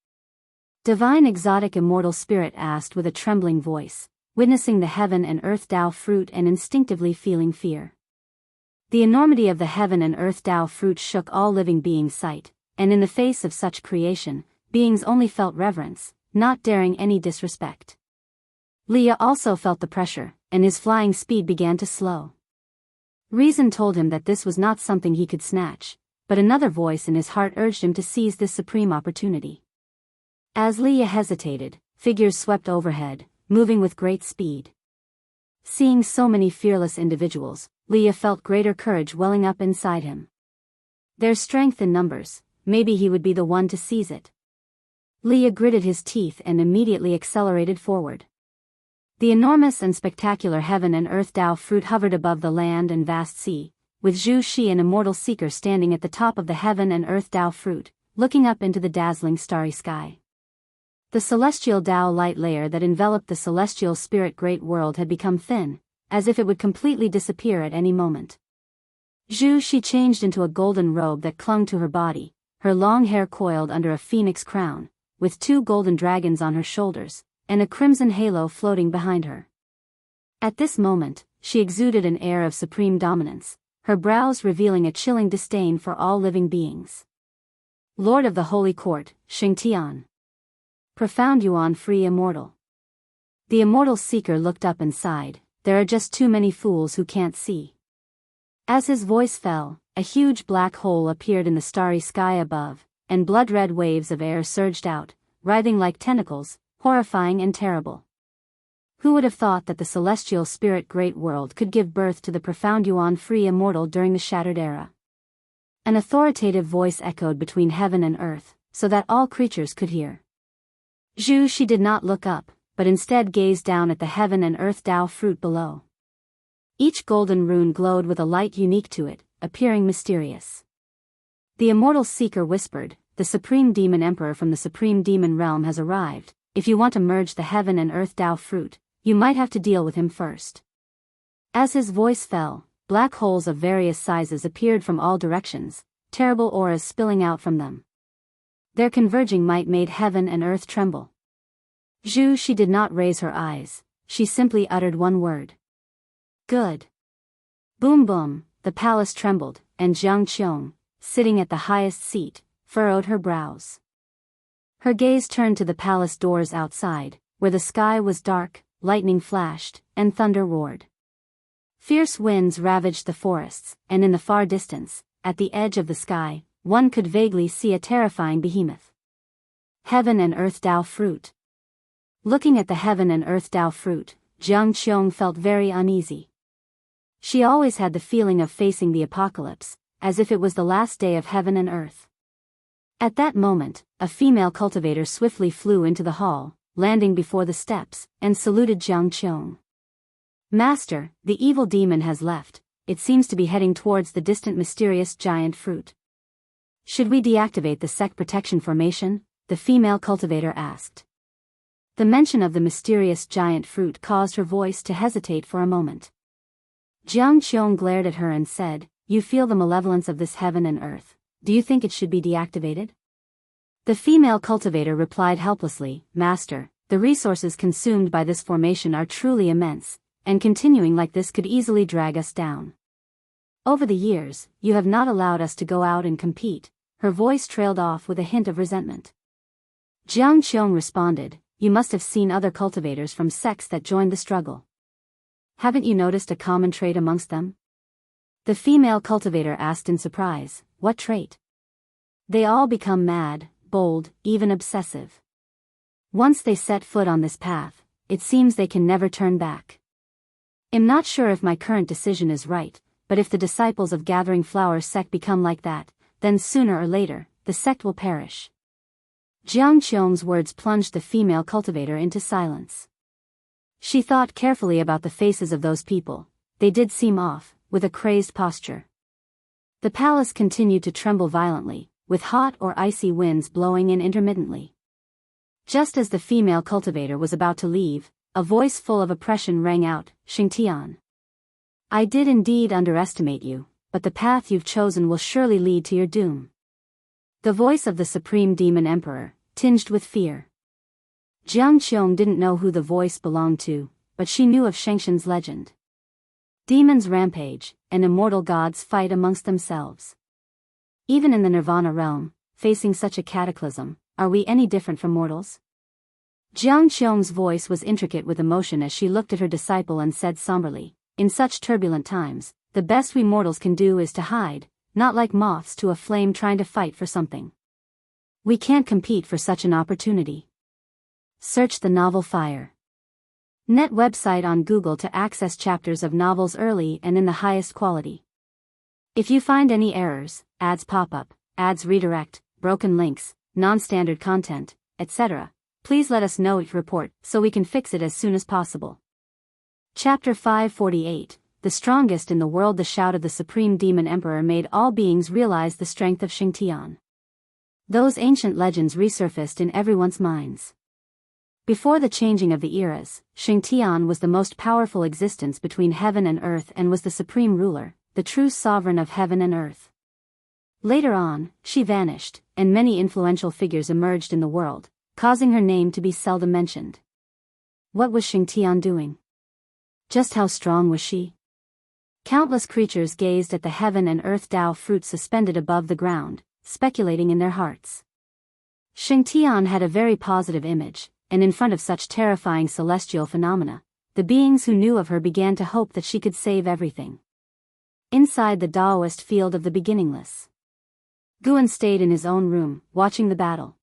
Divine exotic immortal spirit asked with a trembling voice, witnessing the heaven and earth Tao fruit and instinctively feeling fear. The enormity of the heaven and earth Tao fruit shook all living beings' sight, and in the face of such creation, beings only felt reverence, not daring any disrespect. Leah also felt the pressure, and his flying speed began to slow. Reason told him that this was not something he could snatch, but another voice in his heart urged him to seize this supreme opportunity. As Leah hesitated, figures swept overhead, moving with great speed. Seeing so many fearless individuals, Leah felt greater courage welling up inside him. There's strength in numbers, maybe he would be the one to seize it. Leah gritted his teeth and immediately accelerated forward. The enormous and spectacular heaven and earth Tao fruit hovered above the land and vast sea, with Zhu Shi an immortal seeker standing at the top of the heaven and earth Tao fruit, looking up into the dazzling starry sky. The celestial Tao light layer that enveloped the celestial spirit great world had become thin, as if it would completely disappear at any moment. Zhu Shi changed into a golden robe that clung to her body, her long hair coiled under a phoenix crown, with 2 golden dragons on her shoulders, and a crimson halo floating behind her. At this moment, she exuded an air of supreme dominance, her brows revealing a chilling disdain for all living beings. Lord of the Holy Court, Xingtian. Profound Yuan free immortal. The immortal seeker looked up and sighed, there are just too many fools who can't see. As his voice fell, a huge black hole appeared in the starry sky above, and blood-red waves of air surged out, writhing like tentacles, horrifying and terrible. Who would have thought that the celestial spirit great world could give birth to the profound Yuan free immortal during the shattered era? An authoritative voice echoed between heaven and earth, so that all creatures could hear. Zhu Shi did not look up, but instead gazed down at the heaven and earth Tao fruit below. Each golden rune glowed with a light unique to it, appearing mysterious. The immortal seeker whispered, "The supreme demon emperor from the supreme demon realm has arrived. If you want to merge the heaven and earth Tao fruit, you might have to deal with him first." As his voice fell, black holes of various sizes appeared from all directions, terrible auras spilling out from them. Their converging might made heaven and earth tremble. Zhu Shi did not raise her eyes, she simply uttered one word. "Good." Boom boom, the palace trembled, and Jiang Qiong, sitting at the highest seat, furrowed her brows. Her gaze turned to the palace doors outside, where the sky was dark, lightning flashed, and thunder roared. Fierce winds ravaged the forests, and in the far distance, at the edge of the sky, one could vaguely see a terrifying behemoth. Heaven and earth Tao fruit. Looking at the heaven and earth Tao fruit, Jiang Qiong felt very uneasy. She always had the feeling of facing the apocalypse, as if it was the last day of heaven and earth. At that moment, a female cultivator swiftly flew into the hall, landing before the steps, and saluted Jiang Qiong. "Master, the evil demon has left, it seems to be heading towards the distant mysterious giant fruit." "Should we deactivate the sect protection formation?" the female cultivator asked. The mention of the mysterious giant fruit caused her voice to hesitate for a moment. Jiang Qiong glared at her and said, "You feel the malevolence of this heaven and earth. Do you think it should be deactivated?" The female cultivator replied helplessly, "Master, the resources consumed by this formation are truly immense, and continuing like this could easily drag us down. Over the years, you have not allowed us to go out and compete." Her voice trailed off with a hint of resentment. Jiang Qiong responded, "You must have seen other cultivators from sects that joined the struggle. Haven't you noticed a common trait amongst them?" The female cultivator asked in surprise, "What trait?" "They all become mad, bold, even obsessive. Once they set foot on this path, it seems they can never turn back. I'm not sure if my current decision is right, but if the disciples of Gathering Flowers sect become like that, then sooner or later, the sect will perish." Jiang Qiong's words plunged the female cultivator into silence. She thought carefully about the faces of those people. They did seem off, with a crazed posture. The palace continued to tremble violently, with hot or icy winds blowing in intermittently. Just as the female cultivator was about to leave, a voice full of oppression rang out, "Xianxia. I did indeed underestimate you, but the path you've chosen will surely lead to your doom." The voice of the Supreme Demon Emperor, tinged with fear. Jianghu didn't know who the voice belonged to, but she knew of Xianxia's legend. Demons rampage, and immortal gods fight amongst themselves. Even in the Nirvana realm, facing such a cataclysm, are we any different from mortals? Jianghu's voice was intricate with emotion as she looked at her disciple and said somberly, "In such turbulent times, the best we mortals can do is to hide, not like moths to a flame trying to fight for something. We can't compete for such an opportunity." Search the novel Fire. Net website on Google to access chapters of novels early and in the highest quality. If you find any errors, ads pop up, ads redirect, broken links, non-standard content, etc., please let us know each report so we can fix it as soon as possible. Chapter 548, The Strongest in the World. The shout of the Supreme Demon Emperor made all beings realize the strength of Xianxia. Those ancient legends resurfaced in everyone's minds. Before the changing of the eras, Xianxia was the most powerful existence between heaven and earth and was the supreme ruler, the true sovereign of heaven and earth. Later on, she vanished, and many influential figures emerged in the world, causing her name to be seldom mentioned. What was Xianxia doing? Just how strong was she? Countless creatures gazed at the heaven and earth Dao fruit suspended above the ground, speculating in their hearts. Xianxia had a very positive image, and in front of such terrifying celestial phenomena, the beings who knew of her began to hope that she could save everything. Inside the Daoist field of the beginningless, Guan stayed in his own room, watching the battle.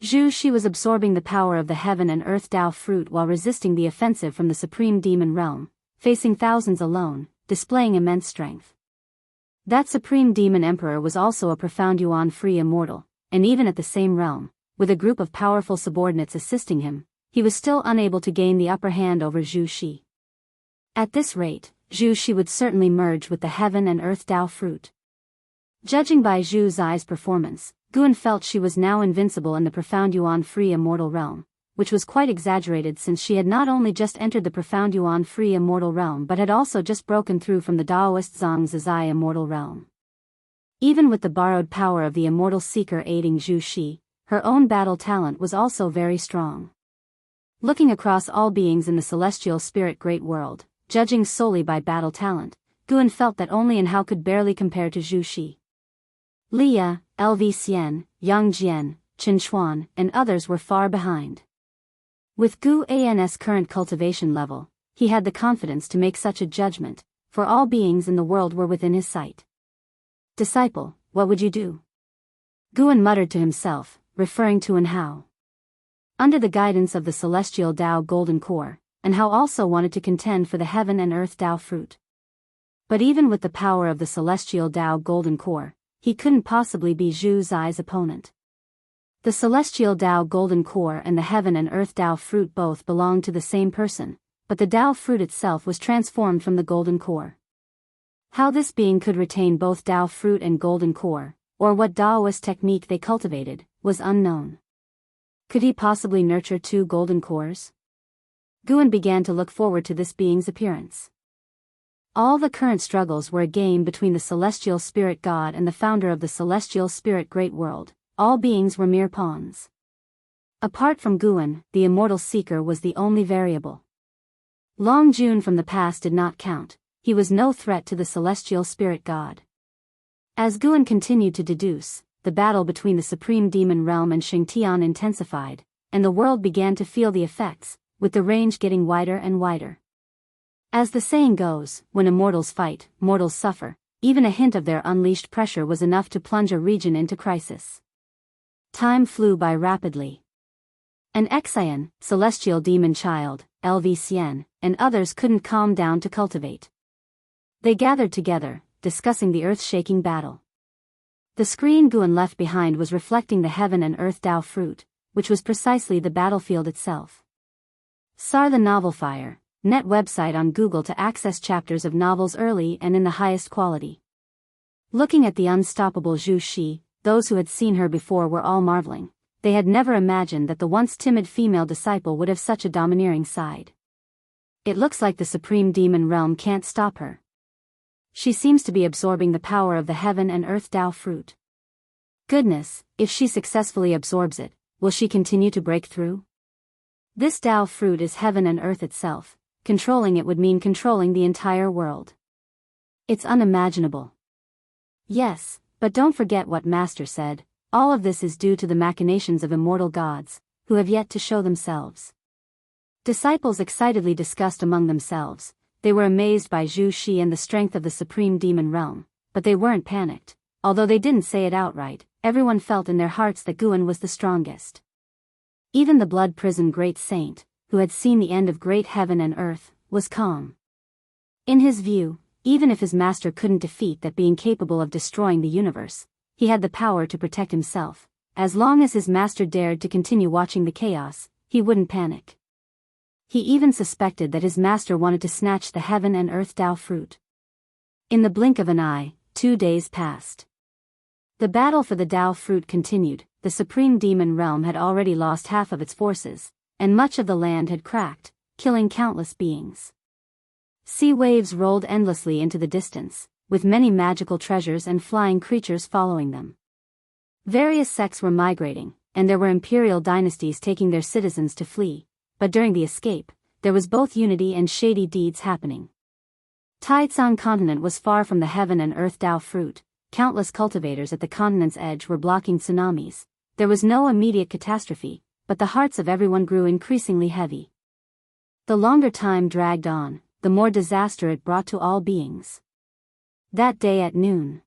Zhu Xi was absorbing the power of the heaven and earth Dao fruit while resisting the offensive from the supreme demon realm, facing thousands alone, displaying immense strength. That supreme demon emperor was also a profound yuan-free immortal, and even at the same realm, with a group of powerful subordinates assisting him, he was still unable to gain the upper hand over Zhu Xi. At this rate, Zhu Xi would certainly merge with the heaven and earth Dao fruit. Judging by Zhu Zai's performance, Guan felt she was now invincible in the profound yuan-free immortal realm, which was quite exaggerated since she had not only just entered the profound yuan-free immortal realm but had also just broken through from the Daoist Zhang Zizai immortal realm. Even with the borrowed power of the immortal seeker aiding Zhu Xi, her own battle talent was also very strong. Looking across all beings in the celestial spirit great world, judging solely by battle talent, Guan felt that only and how could barely compare to Zhu Xi. Liya, LV Yang Jian, Chen Xuan, and others were far behind. With Gu An's current cultivation level, he had the confidence to make such a judgment, for all beings in the world were within his sight. "Disciple, what would you do?" Guan muttered to himself, referring to Hao. Under the guidance of the celestial Dao golden core, Hao also wanted to contend for the heaven and earth Dao fruit. But even with the power of the celestial Dao golden core, he couldn't possibly be Zhu Zai's opponent. The celestial Dao golden core and the heaven and earth Dao fruit both belonged to the same person, but the Dao fruit itself was transformed from the golden core. How this being could retain both Dao fruit and golden core, or what Daoist technique they cultivated, was unknown. Could he possibly nurture two golden cores? Guan began to look forward to this being's appearance. All the current struggles were a game between the celestial spirit god and the founder of the celestial spirit great world. All beings were mere pawns. Apart from Guan, the immortal seeker was the only variable. Long Jun from the past did not count, he was no threat to the celestial spirit god. As Guan continued to deduce, the battle between the supreme demon realm and Xianxia intensified, and the world began to feel the effects, with the range getting wider and wider. As the saying goes, when immortals fight, mortals suffer. Even a hint of their unleashed pressure was enough to plunge a region into crisis. Time flew by rapidly. An Xian, celestial demon child, LV and others couldn't calm down to cultivate. They gathered together, discussing the earth-shaking battle. The screen Guan left behind was reflecting the heaven and earth Dao fruit, which was precisely the battlefield itself. The novel Fire. Net website on Google to access chapters of novels early and in the highest quality. Looking at the unstoppable Zhu Xi, those who had seen her before were all marveling. they had never imagined that the once timid female disciple would have such a domineering side. It looks like the supreme demon realm can't stop her. She seems to be absorbing the power of the heaven and earth Tao fruit. Goodness, if she successfully absorbs it, will she continue to break through? This Tao fruit is heaven and earth itself. Controlling it would mean controlling the entire world. It's unimaginable. Yes, but don't forget what Master said, all of this is due to the machinations of immortal gods, who have yet to show themselves. Disciples excitedly discussed among themselves. They were amazed by Zhu Shi and the strength of the supreme demon realm, but they weren't panicked. Although they didn't say it outright, everyone felt in their hearts that Guan was the strongest. Even the blood prison great saint, who had seen the end of great heaven and earth, was calm. In his view, even if his master couldn't defeat that being capable of destroying the universe, he had the power to protect himself. As long as his master dared to continue watching the chaos, he wouldn't panic. He even suspected that his master wanted to snatch the heaven and earth Tao fruit. In the blink of an eye, 2 days passed. The battle for the Tao fruit continued. The supreme demon realm had already lost half of its forces, and much of the land had cracked, killing countless beings. Sea waves rolled endlessly into the distance, with many magical treasures and flying creatures following them. Various sects were migrating, and there were imperial dynasties taking their citizens to flee. But during the escape, there was both unity and shady deeds happening. Taicang continent was far from the heaven and earth Tao fruit. Countless cultivators at the continent's edge were blocking tsunamis. There was no immediate catastrophe, but the hearts of everyone grew increasingly heavy. The longer time dragged on, the more disaster it brought to all beings. That day at noon,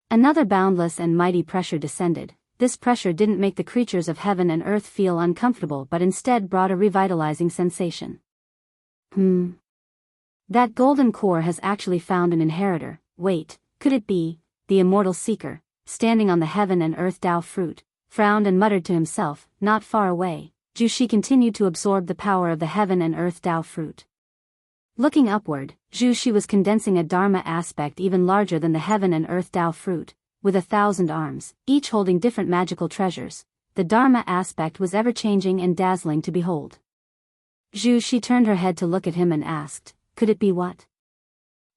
another boundless and mighty pressure descended. This pressure didn't make the creatures of heaven and earth feel uncomfortable but instead brought a revitalizing sensation. That golden core has actually found an inheritor. Wait, could it be? The immortal seeker, standing on the heaven and earth Tao fruit, frowned and muttered to himself. Not far away, Zhu Shi continued to absorb the power of the heaven and earth Tao fruit. Looking upward, Zhu Shi was condensing a Dharma aspect even larger than the heaven and earth Tao fruit. With 1,000 arms, each holding different magical treasures, the Dharma aspect was ever-changing and dazzling to behold. Zhu Shi turned her head to look at him and asked, could it be what?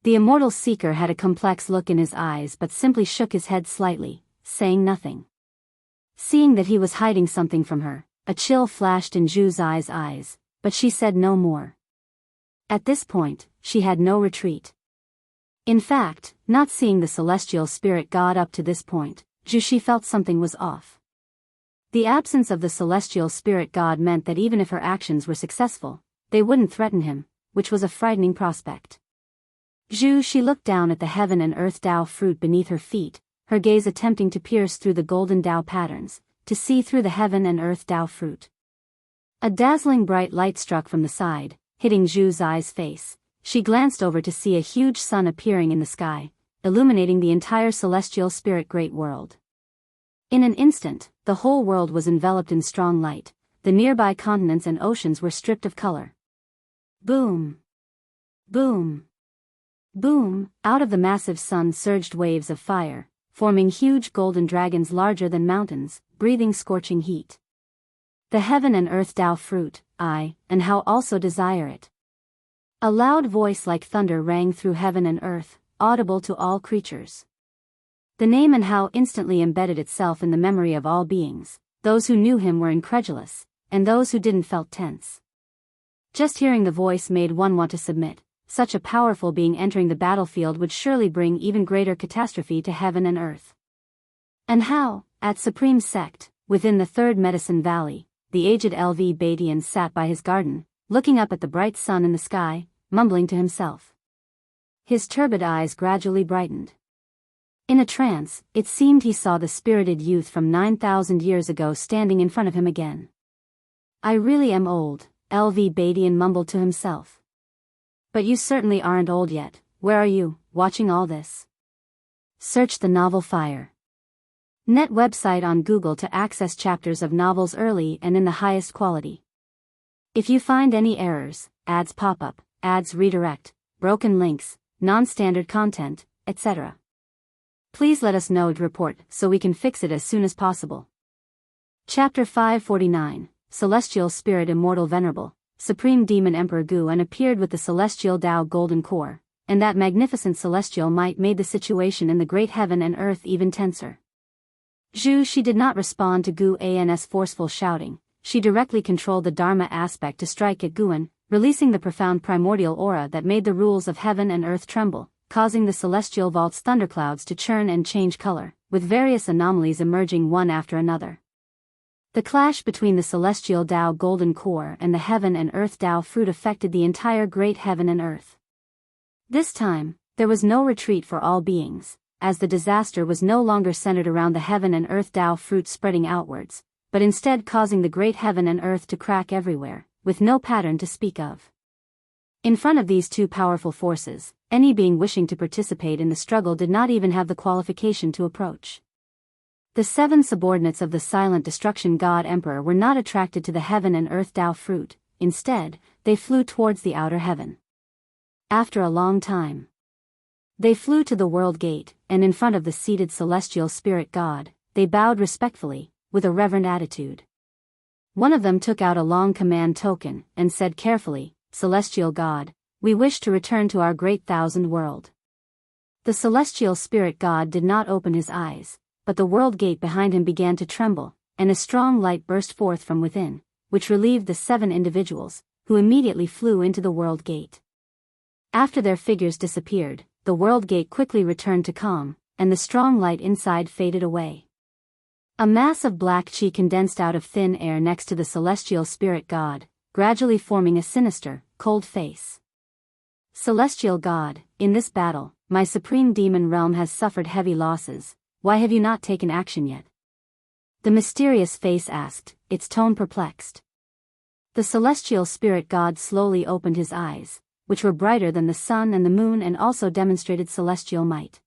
The immortal seeker had a complex look in his eyes but simply shook his head slightly, saying nothing. Seeing that he was hiding something from her, a chill flashed in Zhu's eyes, but she said no more. At this point, she had no retreat. In fact, not seeing the celestial spirit god up to this point, Zhu Shi felt something was off. The absence of the celestial spirit god meant that even if her actions were successful, they wouldn't threaten him, which was a frightening prospect. Zhu Shi looked down at the heaven and earth Tao fruit beneath her feet, her gaze attempting to pierce through the golden Tao patterns, to see through the heaven and earth Tao fruit. A dazzling bright light struck from the side, hitting Zhu's face. She glanced over to see a huge sun appearing in the sky, illuminating the entire celestial spirit great world. In an instant, the whole world was enveloped in strong light. The nearby continents and oceans were stripped of color. Boom! Boom! Boom! Out of the massive sun surged waves of fire, forming huge golden dragons larger than mountains, breathing scorching heat. The heaven and earth Tao fruit, and how also desire it. A loud voice like thunder rang through heaven and earth, audible to all creatures. The name and how instantly embedded itself in the memory of all beings. Those who knew him were incredulous, and those who didn't felt tense. Just hearing the voice made one want to submit. Such a powerful being entering the battlefield would surely bring even greater catastrophe to heaven and earth. And how, at Supreme Sect, within the Third Medicine Valley, the aged LV Badian sat by his garden, looking up at the bright sun in the sky, mumbling to himself. His turbid eyes gradually brightened. In a trance, it seemed he saw the spirited youth from 9,000 years ago standing in front of him again. I really am old, LV Badian mumbled to himself. But you certainly aren't old yet. Where are you, watching all this? Search the novel Fire. Net website on Google to access chapters of novels early and in the highest quality. If you find any errors, ads pop up, ads redirect, broken links, non-standard content, etc. Please let us know to report so we can fix it as soon as possible. Chapter 549, Celestial Spirit Immortal Venerable, Supreme Demon Emperor Guan appeared with the Celestial Tao Golden Core, and that magnificent celestial might made the situation in the great heaven and earth even tenser. She did not respond to Guan's forceful shouting. She directly controlled the Dharma aspect to strike at Guan, releasing the profound primordial aura that made the rules of heaven and earth tremble, causing the celestial vault's thunderclouds to churn and change color, with various anomalies emerging one after another. The clash between the Celestial Tao Golden Core and the Heaven and Earth Tao Fruit affected the entire great heaven and earth. This time, there was no retreat for all beings, as the disaster was no longer centered around the Heaven and Earth Tao Fruit spreading outwards, but instead causing the great heaven and earth to crack everywhere, with no pattern to speak of. In front of these two powerful forces, any being wishing to participate in the struggle did not even have the qualification to approach. The 7 subordinates of the silent destruction god emperor were not attracted to the heaven and earth Tao fruit. Instead, they flew towards the outer heaven. After a long time, they flew to the world gate, and in front of the seated celestial spirit god, they bowed respectfully, with a reverent attitude. One of them took out a long command token, and said carefully, "Celestial God, we wish to return to our great thousand world." The celestial spirit god did not open his eyes, but the world gate behind him began to tremble, and a strong light burst forth from within, which relieved the 7 individuals, who immediately flew into the world gate. After their figures disappeared, the world gate quickly returned to calm, and the strong light inside faded away. A mass of black chi condensed out of thin air next to the celestial spirit god, gradually forming a sinister, cold face. "Celestial God, in this battle, my supreme demon realm has suffered heavy losses. Why have you not taken action yet?" The mysterious face asked, its tone perplexed. The celestial spirit god slowly opened his eyes, which were brighter than the sun and the moon and also demonstrated celestial might.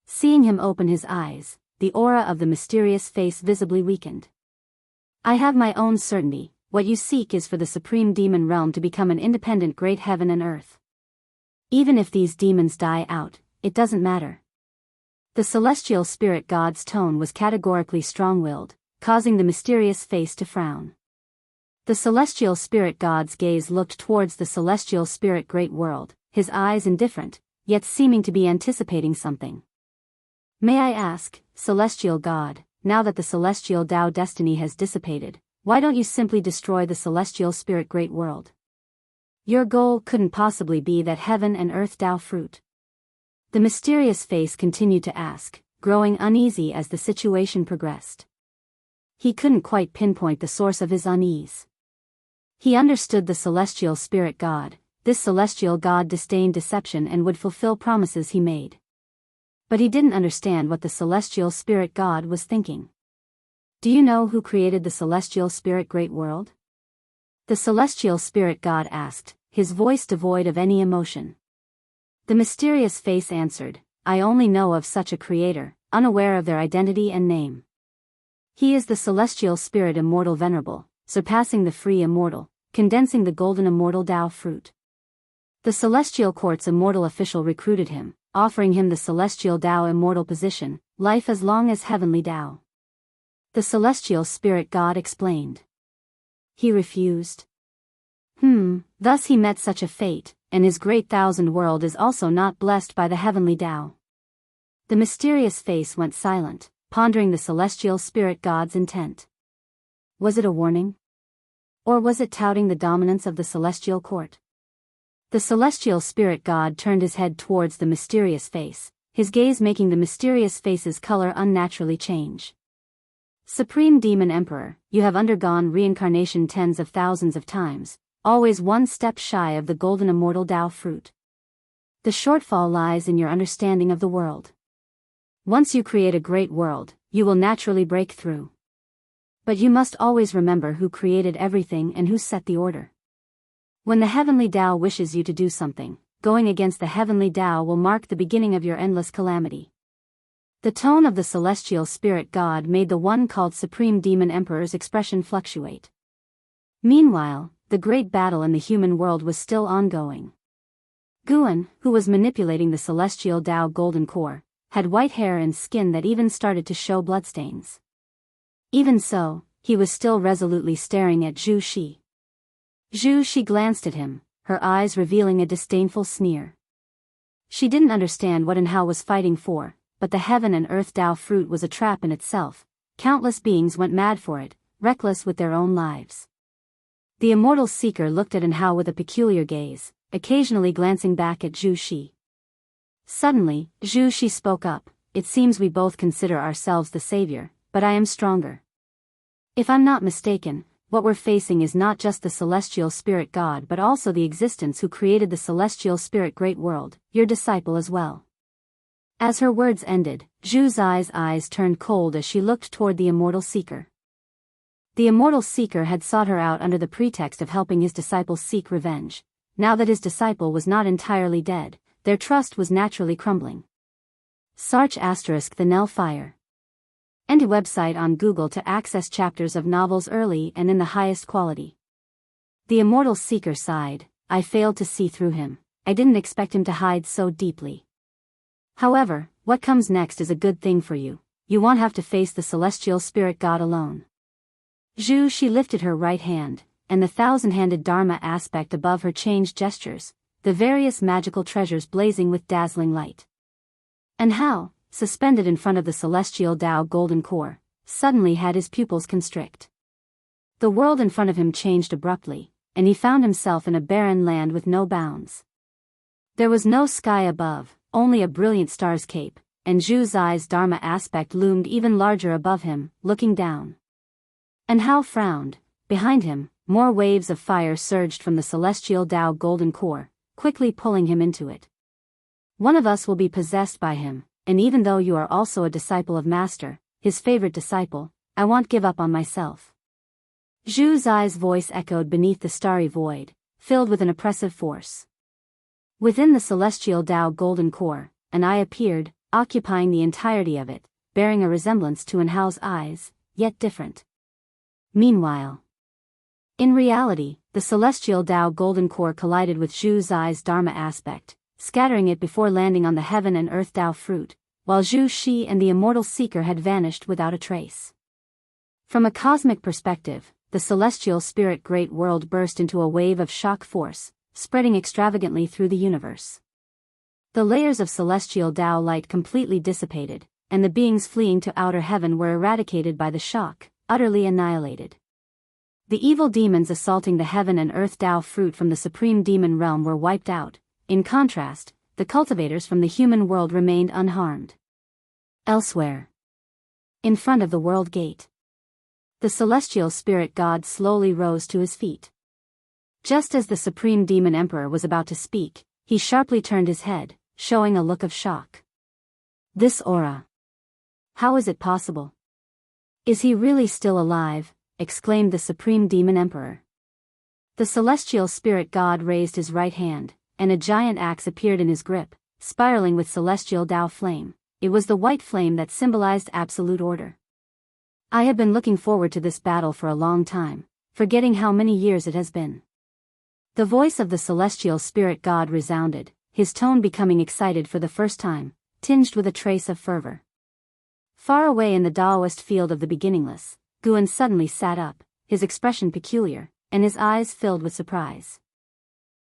Seeing him open his eyes, the aura of the mysterious face visibly weakened. "I have my own certainty. What you seek is for the supreme demon realm to become an independent great heaven and earth. Even if these demons die out, it doesn't matter." The celestial spirit god's tone was categorically strong-willed, causing the mysterious face to frown. The celestial spirit god's gaze looked towards the celestial spirit great world, his eyes indifferent, yet seeming to be anticipating something. "May I ask, celestial god, now that the celestial Tao destiny has dissipated, why don't you simply destroy the celestial spirit great world? Your goal couldn't possibly be that heaven and earth Tao fruit." The mysterious face continued to ask, growing uneasy as the situation progressed. He couldn't quite pinpoint the source of his unease. He understood the celestial spirit god. This celestial god disdained deception and would fulfill promises he made. But he didn't understand what the celestial spirit god was thinking. "Do you know who created the celestial spirit great world?" The celestial spirit god asked, his voice devoid of any emotion. The mysterious face answered, "I only know of such a creator, unaware of their identity and name. He is the celestial spirit immortal venerable, surpassing the free immortal, condensing the golden immortal Tao fruit." The celestial court's immortal official recruited him, offering him the celestial Tao immortal position, life as long as heavenly Tao. The celestial spirit god explained. He refused. Thus he met such a fate, and his great thousand world is also not blessed by the heavenly Tao. The mysterious face went silent, pondering the celestial spirit god's intent. Was it a warning? Or was it touting the dominance of the celestial court? The celestial spirit god turned his head towards the mysterious face, his gaze making the mysterious face's color unnaturally change. "Supreme Demon Emperor, you have undergone reincarnation tens of thousands of times, always one step shy of the golden immortal Tao fruit. The shortfall lies in your understanding of the world. Once you create a great world, you will naturally break through. But you must always remember who created everything and who set the order. When the heavenly Tao wishes you to do something, going against the heavenly Tao will mark the beginning of your endless calamity." The tone of the celestial spirit god made the one called Supreme Demon Emperor's expression fluctuate. Meanwhile, the great battle in the human world was still ongoing. Guan, who was manipulating the celestial Tao golden core, had white hair and skin that even started to show bloodstains. Even so, he was still resolutely staring at Zhu Xi. Zhu Xi glanced at him, her eyes revealing a disdainful sneer. She didn't understand what and how was fighting for, but the heaven and earth Dao fruit was a trap in itself. Countless beings went mad for it, reckless with their own lives. The immortal seeker looked at Anhao with a peculiar gaze, occasionally glancing back at Zhu Xi. Suddenly, Zhu Xi spoke up. It seems we both consider ourselves the savior, but I am stronger. If I'm not mistaken, what we're facing is not just the celestial spirit god but also the existence who created the celestial spirit great world, your disciple as well. As her words ended, Zhu Zai's eyes turned cold as she looked toward the immortal seeker. The immortal seeker had sought her out under the pretext of helping his disciple seek revenge. Now that his disciple was not entirely dead, their trust was naturally crumbling. Search * The Nell Fire. And a website on Google to access chapters of novels early and in the highest quality. The immortal seeker sighed. I failed to see through him. I didn't expect him to hide so deeply. However, what comes next is a good thing for you. You won't have to face the celestial spirit god alone. Zhu Xi lifted her right hand, and the thousand-handed Dharma aspect above her changed gestures, the various magical treasures blazing with dazzling light. Anhao, suspended in front of the celestial Dao golden core, suddenly had his pupils constrict. The world in front of him changed abruptly, and he found himself in a barren land with no bounds. There was no sky above, only a brilliant star's cape, and Zhu Zai's Dharma aspect loomed even larger above him, looking down. Anhao frowned. Behind him, more waves of fire surged from the celestial Dao golden core, quickly pulling him into it. One of us will be possessed by him, and even though you are also a disciple of Master, his favorite disciple, I won't give up on myself. Zhu Zai's voice echoed beneath the starry void, filled with an oppressive force. Within the celestial Dao golden core, an eye appeared, occupying the entirety of it, bearing a resemblance to Anhao's eyes, yet different. Meanwhile, in reality, the celestial Dao golden core collided with Zhu Zai's Dharma aspect, scattering it before landing on the heaven and earth Dao fruit, while Zhu Xi and the immortal seeker had vanished without a trace. From a cosmic perspective, the celestial spirit great world burst into a wave of shock force, spreading extravagantly through the universe. The layers of celestial Dao light completely dissipated, and the beings fleeing to outer heaven were eradicated by the shock, utterly annihilated. The evil demons assaulting the heaven and earth Dao fruit from the supreme demon realm were wiped out. In contrast, the cultivators from the human world remained unharmed. Elsewhere, in front of the world gate, the celestial spirit god slowly rose to his feet. Just as the supreme demon emperor was about to speak, he sharply turned his head, showing a look of shock. This aura. How is it possible? Is he really still alive? Exclaimed the supreme demon emperor. The celestial spirit god raised his right hand, and a giant axe appeared in his grip, spiraling with celestial Dao flame. It was the white flame that symbolized absolute order. I have been looking forward to this battle for a long time, forgetting how many years it has been. The voice of the celestial spirit god resounded, his tone becoming excited for the first time, tinged with a trace of fervor. Far away in the Daoist field of the beginningless, Guan suddenly sat up, his expression peculiar, and his eyes filled with surprise.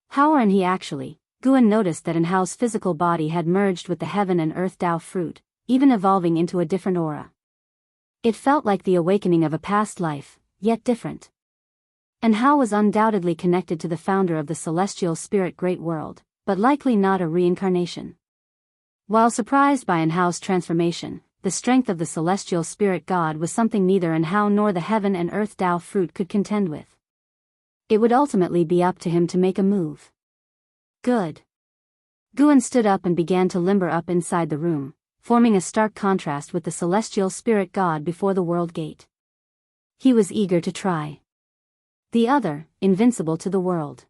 How are he actually? Guan noticed that Anhao's physical body had merged with the heaven and earth Dao fruit, even evolving into a different aura. It felt like the awakening of a past life, yet different. Anhao was undoubtedly connected to the founder of the celestial spirit great world, but likely not a reincarnation. While surprised by Anhao's transformation, the strength of the celestial spirit god was something neither Anhao nor the heaven and earth Dao fruit could contend with. It would ultimately be up to him to make a move. Good. Guan stood up and began to limber up inside the room, forming a stark contrast with the celestial spirit god before the world gate. He was eager to try. The other, invincible to the world.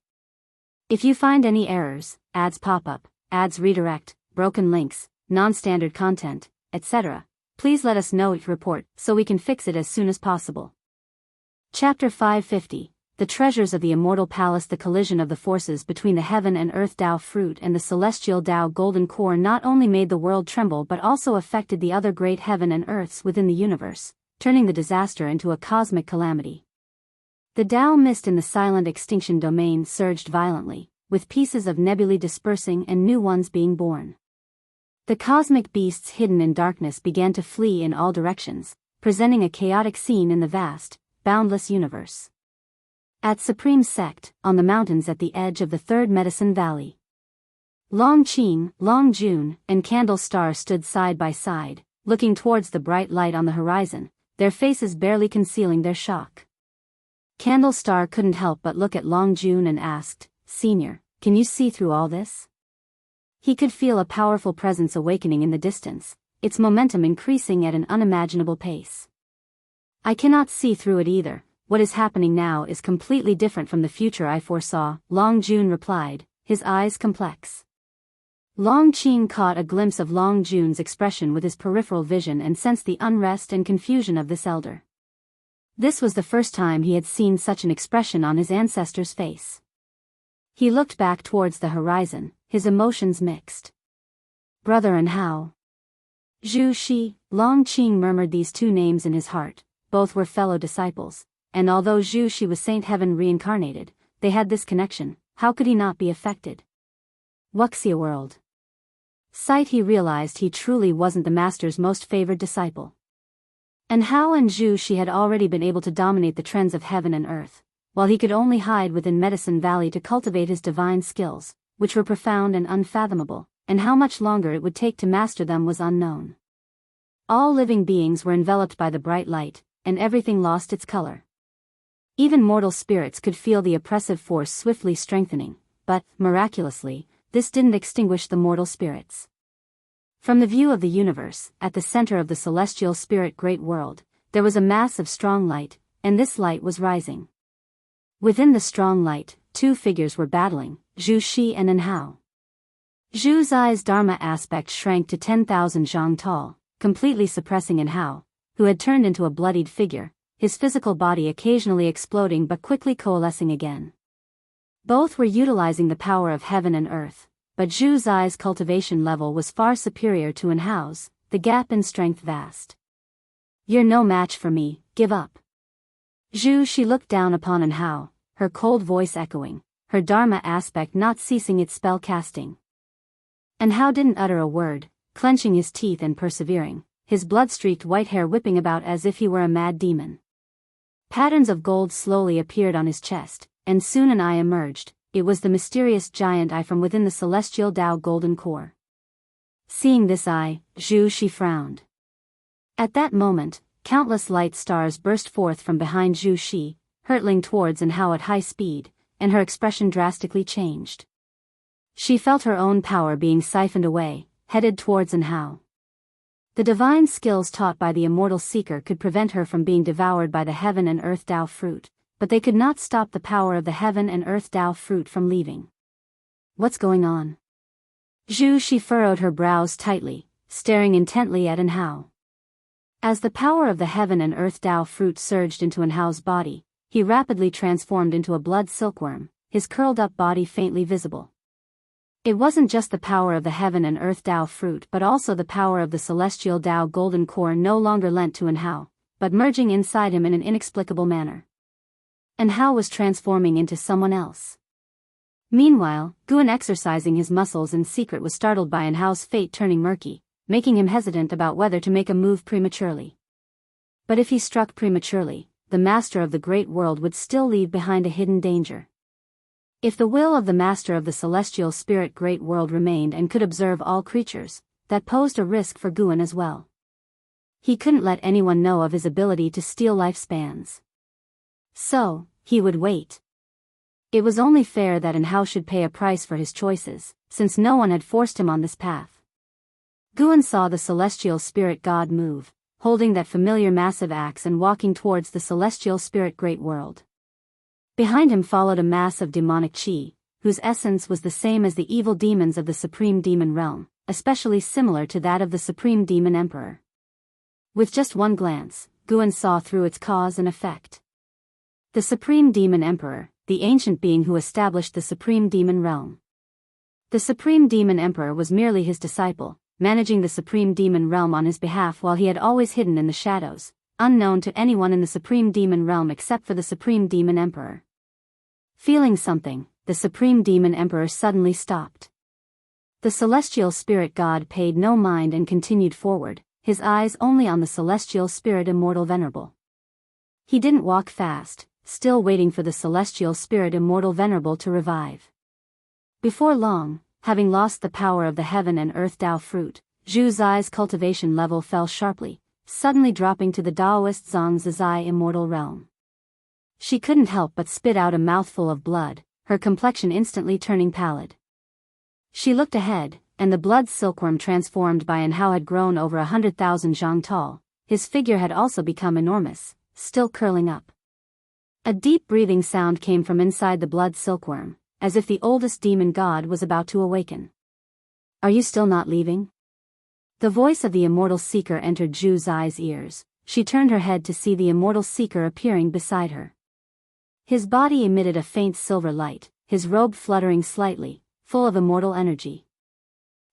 If you find any errors, ads pop up, ads redirect, broken links, non-standard content, etc., please let us know each report so we can fix it as soon as possible. Chapter 550. The treasures of the immortal palace. The collision of the forces between the heaven and earth Dao fruit and the celestial Dao golden core not only made the world tremble but also affected the other great heaven and earths within the universe, turning the disaster into a cosmic calamity. The Tao mist in the silent extinction domain surged violently, with pieces of nebulae dispersing and new ones being born. The cosmic beasts hidden in darkness began to flee in all directions, presenting a chaotic scene in the vast, boundless universe. At Supreme Sect, on the mountains at the edge of the Third Medicine Valley, Long Qing, Long Jun, and Candle Star stood side by side, looking towards the bright light on the horizon, their faces barely concealing their shock. Candle Star couldn't help but look at Long Jun and asked, "Senior, can you see through all this?" He could feel a powerful presence awakening in the distance, its momentum increasing at an unimaginable pace. "I cannot see through it either. What is happening now is completely different from the future I foresaw," Long Jun replied, his eyes complex. Long Qing caught a glimpse of Long Jun's expression with his peripheral vision and sensed the unrest and confusion of this elder. This was the first time he had seen such an expression on his ancestor's face. He looked back towards the horizon, his emotions mixed. "Brother and how?" Zhu Shi, Long Qing murmured these two names in his heart. Both were fellow disciples, and although Zhu Shi was Saint Heaven reincarnated, they had this connection. How could he not be affected? Wuxia world. Sight he realized he truly wasn't the master's most favored disciple. And Hao and Zhu Shi had already been able to dominate the trends of heaven and earth, while he could only hide within Medicine Valley to cultivate his divine skills, which were profound and unfathomable, and how much longer it would take to master them was unknown. All living beings were enveloped by the bright light, and everything lost its color. Even mortal spirits could feel the oppressive force swiftly strengthening, but, miraculously, this didn't extinguish the mortal spirits. From the view of the universe, at the center of the celestial spirit great world, there was a mass of strong light, and this light was rising. Within the strong light, two figures were battling, Zhu Shi and Hao. Zhu's eyes Dharma aspect shrank to 10,000 zhang tall, completely suppressing Hao, who had turned into a bloodied figure, his physical body occasionally exploding but quickly coalescing again. Both were utilizing the power of heaven and earth, but Zhu's eyes cultivation level was far superior to Hao's, the gap in strength vast. "You're no match for me, give up." Zhu Shi looked down upon Hao, her cold voice echoing, her Dharma aspect not ceasing its spell casting. Hao didn't utter a word, clenching his teeth and persevering, his blood-streaked white hair whipping about as if he were a mad demon. Patterns of gold slowly appeared on his chest, and soon an eye emerged. It was the mysterious giant eye from within the celestial Tao golden core. Seeing this eye, Zhu Shi frowned. At that moment, countless light stars burst forth from behind Zhu Shi, hurtling towards Hao at high speed, and her expression drastically changed. She felt her own power being siphoned away, headed towards Hao. The divine skills taught by the immortal seeker could prevent her from being devoured by the heaven and earth Tao fruit, but they could not stop the power of the heaven and earth Tao fruit from leaving. "What's going on?" Zhu Shi furrowed her brows tightly, staring intently at Hao. As the power of the heaven and earth Tao fruit surged into Hao's body, he rapidly transformed into a blood silkworm, his curled-up body faintly visible. It wasn't just the power of the heaven and earth Tao fruit but also the power of the celestial Tao golden core no longer lent to Hao, but merging inside him in an inexplicable manner. Hao was transforming into someone else. Meanwhile, Guan exercising his muscles in secret was startled by Hao's fate turning murky, making him hesitant about whether to make a move prematurely. But if he struck prematurely, the master of the great world would still leave behind a hidden danger. If the will of the master of the celestial spirit great world remained and could observe all creatures, that posed a risk for Guan as well. He couldn't let anyone know of his ability to steal lifespans. So, he would wait. It was only fair that Hao should pay a price for his choices, since no one had forced him on this path. Guan saw the celestial spirit god move, holding that familiar massive axe and walking towards the celestial spirit great world. Behind him followed a mass of demonic qi, whose essence was the same as the evil demons of the supreme demon realm, especially similar to that of the supreme demon emperor. With just one glance, Guan saw through its cause and effect. The supreme demon emperor, the ancient being who established the supreme demon realm. The supreme demon emperor was merely his disciple, managing the supreme demon realm on his behalf while he had always hidden in the shadows, unknown to anyone in the Supreme Demon realm except for the Supreme Demon Emperor. Feeling something, the Supreme Demon Emperor suddenly stopped. The celestial spirit god paid no mind and continued forward, his eyes only on the celestial spirit immortal venerable. He didn't walk fast, still waiting for the celestial spirit immortal venerable to revive. Before long, having lost the power of the heaven and earth Dao fruit, Zhu Zai's cultivation level fell sharply, suddenly dropping to the Daoist Zhang Zizai immortal realm. She couldn't help but spit out a mouthful of blood, her complexion instantly turning pallid. She looked ahead, and the blood silkworm transformed by Anhao had grown over 100,000 zhang tall. His figure had also become enormous, still curling up. A deep breathing sound came from inside the blood silkworm, as if the oldest demon god was about to awaken. "Are you still not leaving?" The voice of the immortal seeker entered Zhu Zai's ears. She turned her head to see the immortal seeker appearing beside her. His body emitted a faint silver light, his robe fluttering slightly, full of immortal energy.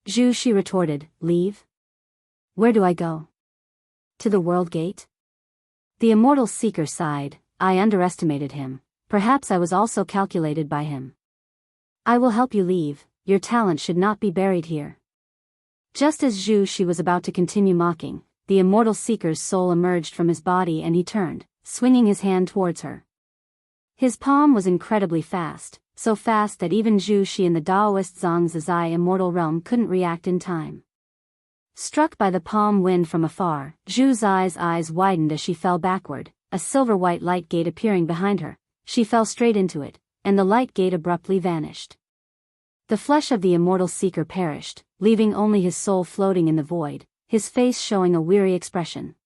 "Zhu," she retorted, "leave? Where do I go? To the world gate?" The immortal seeker sighed. "I underestimated him. Perhaps I was also calculated by him. I will help you leave. Your talent should not be buried here." Just as Zhu she was about to continue mocking, the immortal seeker's soul emerged from his body and he turned, swinging his hand towards her. His palm was incredibly fast, so fast that even Zhu Shi in the Daoist Zhang Zizai immortal realm couldn't react in time. Struck by the palm wind from afar, Zhu Zai's eyes widened as she fell backward, a silver-white light gate appearing behind her. She fell straight into it, and the light gate abruptly vanished. The flesh of the immortal seeker perished, leaving only his soul floating in the void, his face showing a weary expression.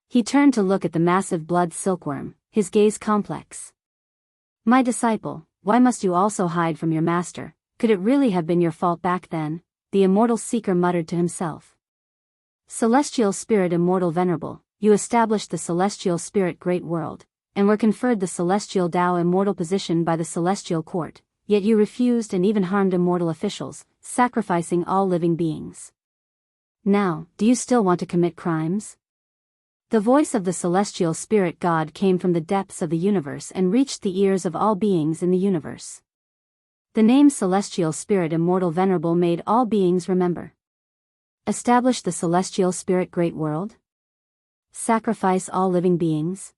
He turned to look at the massive blood silkworm, his gaze complex. "My disciple, why must you also hide from your master? Could it really have been your fault back then?" the immortal seeker muttered to himself. "Celestial spirit immortal venerable, you established the celestial spirit great world, and were conferred the celestial Dao immortal position by the celestial court, yet you refused and even harmed immortal officials, sacrificing all living beings. Now, do you still want to commit crimes?" The voice of the celestial spirit god came from the depths of the universe and reached the ears of all beings in the universe. The name Celestial Spirit Immortal Venerable made all beings remember. Establish the celestial spirit great world? Sacrifice all living beings?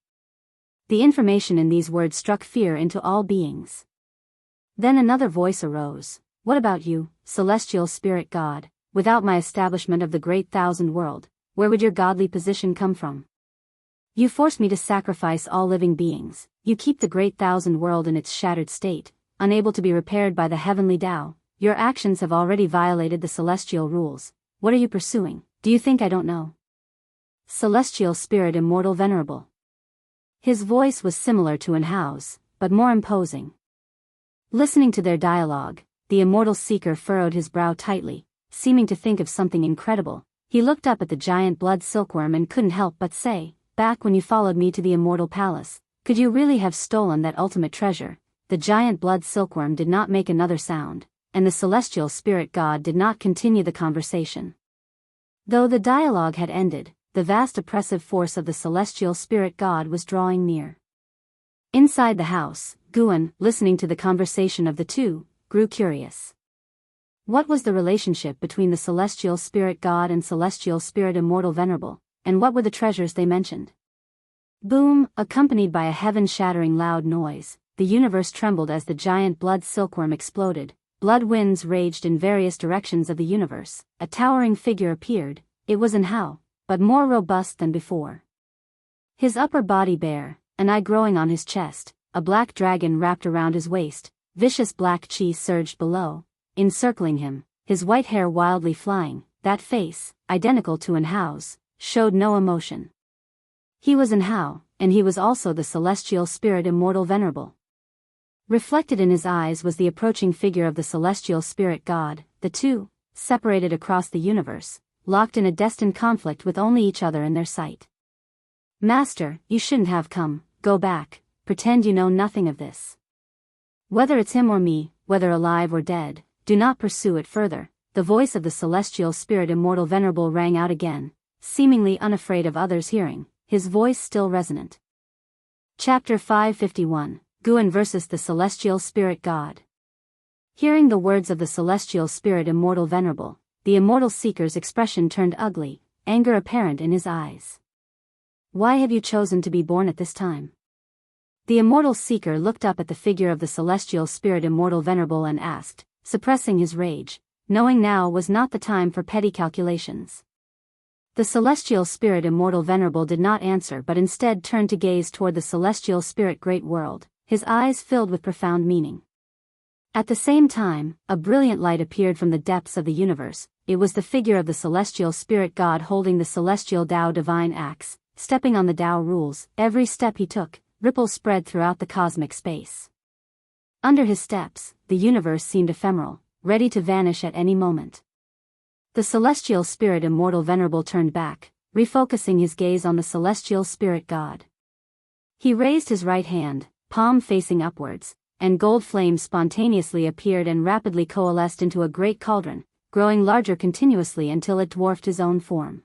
The information in these words struck fear into all beings. Then another voice arose. "What about you, celestial spirit god? Without my establishment of the great thousand world, where would your godly position come from? You force me to sacrifice all living beings, you keep the great thousand world in its shattered state, unable to be repaired by the heavenly Tao. Your actions have already violated the celestial rules. What are you pursuing? Do you think I don't know?" Celestial Spirit Immortal Venerable. His voice was similar to Anhao's, but more imposing. Listening to their dialogue, the immortal seeker furrowed his brow tightly, seeming to think of something incredible. He looked up at the giant blood silkworm and couldn't help but say, "Back when you followed me to the immortal palace, could you really have stolen that ultimate treasure?" The giant blood silkworm did not make another sound, and the celestial spirit god did not continue the conversation. Though the dialogue had ended, the vast oppressive force of the celestial spirit god was drawing near. Inside the house, Guan, listening to the conversation of the two, grew curious. What was the relationship between the celestial spirit god and celestial spirit immortal venerable, and what were the treasures they mentioned? Boom, accompanied by a heaven-shattering loud noise, the universe trembled as the giant blood silkworm exploded. Blood winds raged in various directions of the universe. A towering figure appeared. It was Anhao, but more robust than before. His upper body bare, an eye growing on his chest, a black dragon wrapped around his waist, vicious black chi surged below, encircling him, his white hair wildly flying. That face, identical to Anhao's, showed no emotion. He was Anhao, and he was also the celestial spirit immortal venerable. Reflected in his eyes was the approaching figure of the celestial spirit god. The two, separated across the universe, locked in a destined conflict with only each other in their sight. "Master, you shouldn't have come. Go back, pretend you know nothing of this. Whether it's him or me, whether alive or dead, do not pursue it further." The voice of the celestial spirit immortal venerable rang out again, seemingly unafraid of others hearing. his voice still resonant. Chapter 551, Guan versus the Celestial Spirit God. Hearing the words of the Celestial Spirit Immortal Venerable, the Immortal Seeker's expression turned ugly, anger apparent in his eyes. Why have you chosen to be born at this time? The Immortal Seeker looked up at the figure of the Celestial Spirit Immortal Venerable and asked, suppressing his rage, knowing now was not the time for petty calculations. The Celestial Spirit Immortal Venerable did not answer but instead turned to gaze toward the Celestial Spirit Great World, his eyes filled with profound meaning. At the same time, a brilliant light appeared from the depths of the universe. It was the figure of the Celestial Spirit God holding the Celestial Tao Divine Axe, stepping on the Tao rules. Every step he took, ripples spread throughout the cosmic space. Under his steps, the universe seemed ephemeral, ready to vanish at any moment. The Celestial Spirit Immortal Venerable turned back, refocusing his gaze on the Celestial Spirit God. He raised his right hand, palm facing upwards, and gold flames spontaneously appeared and rapidly coalesced into a great cauldron, growing larger continuously until it dwarfed his own form.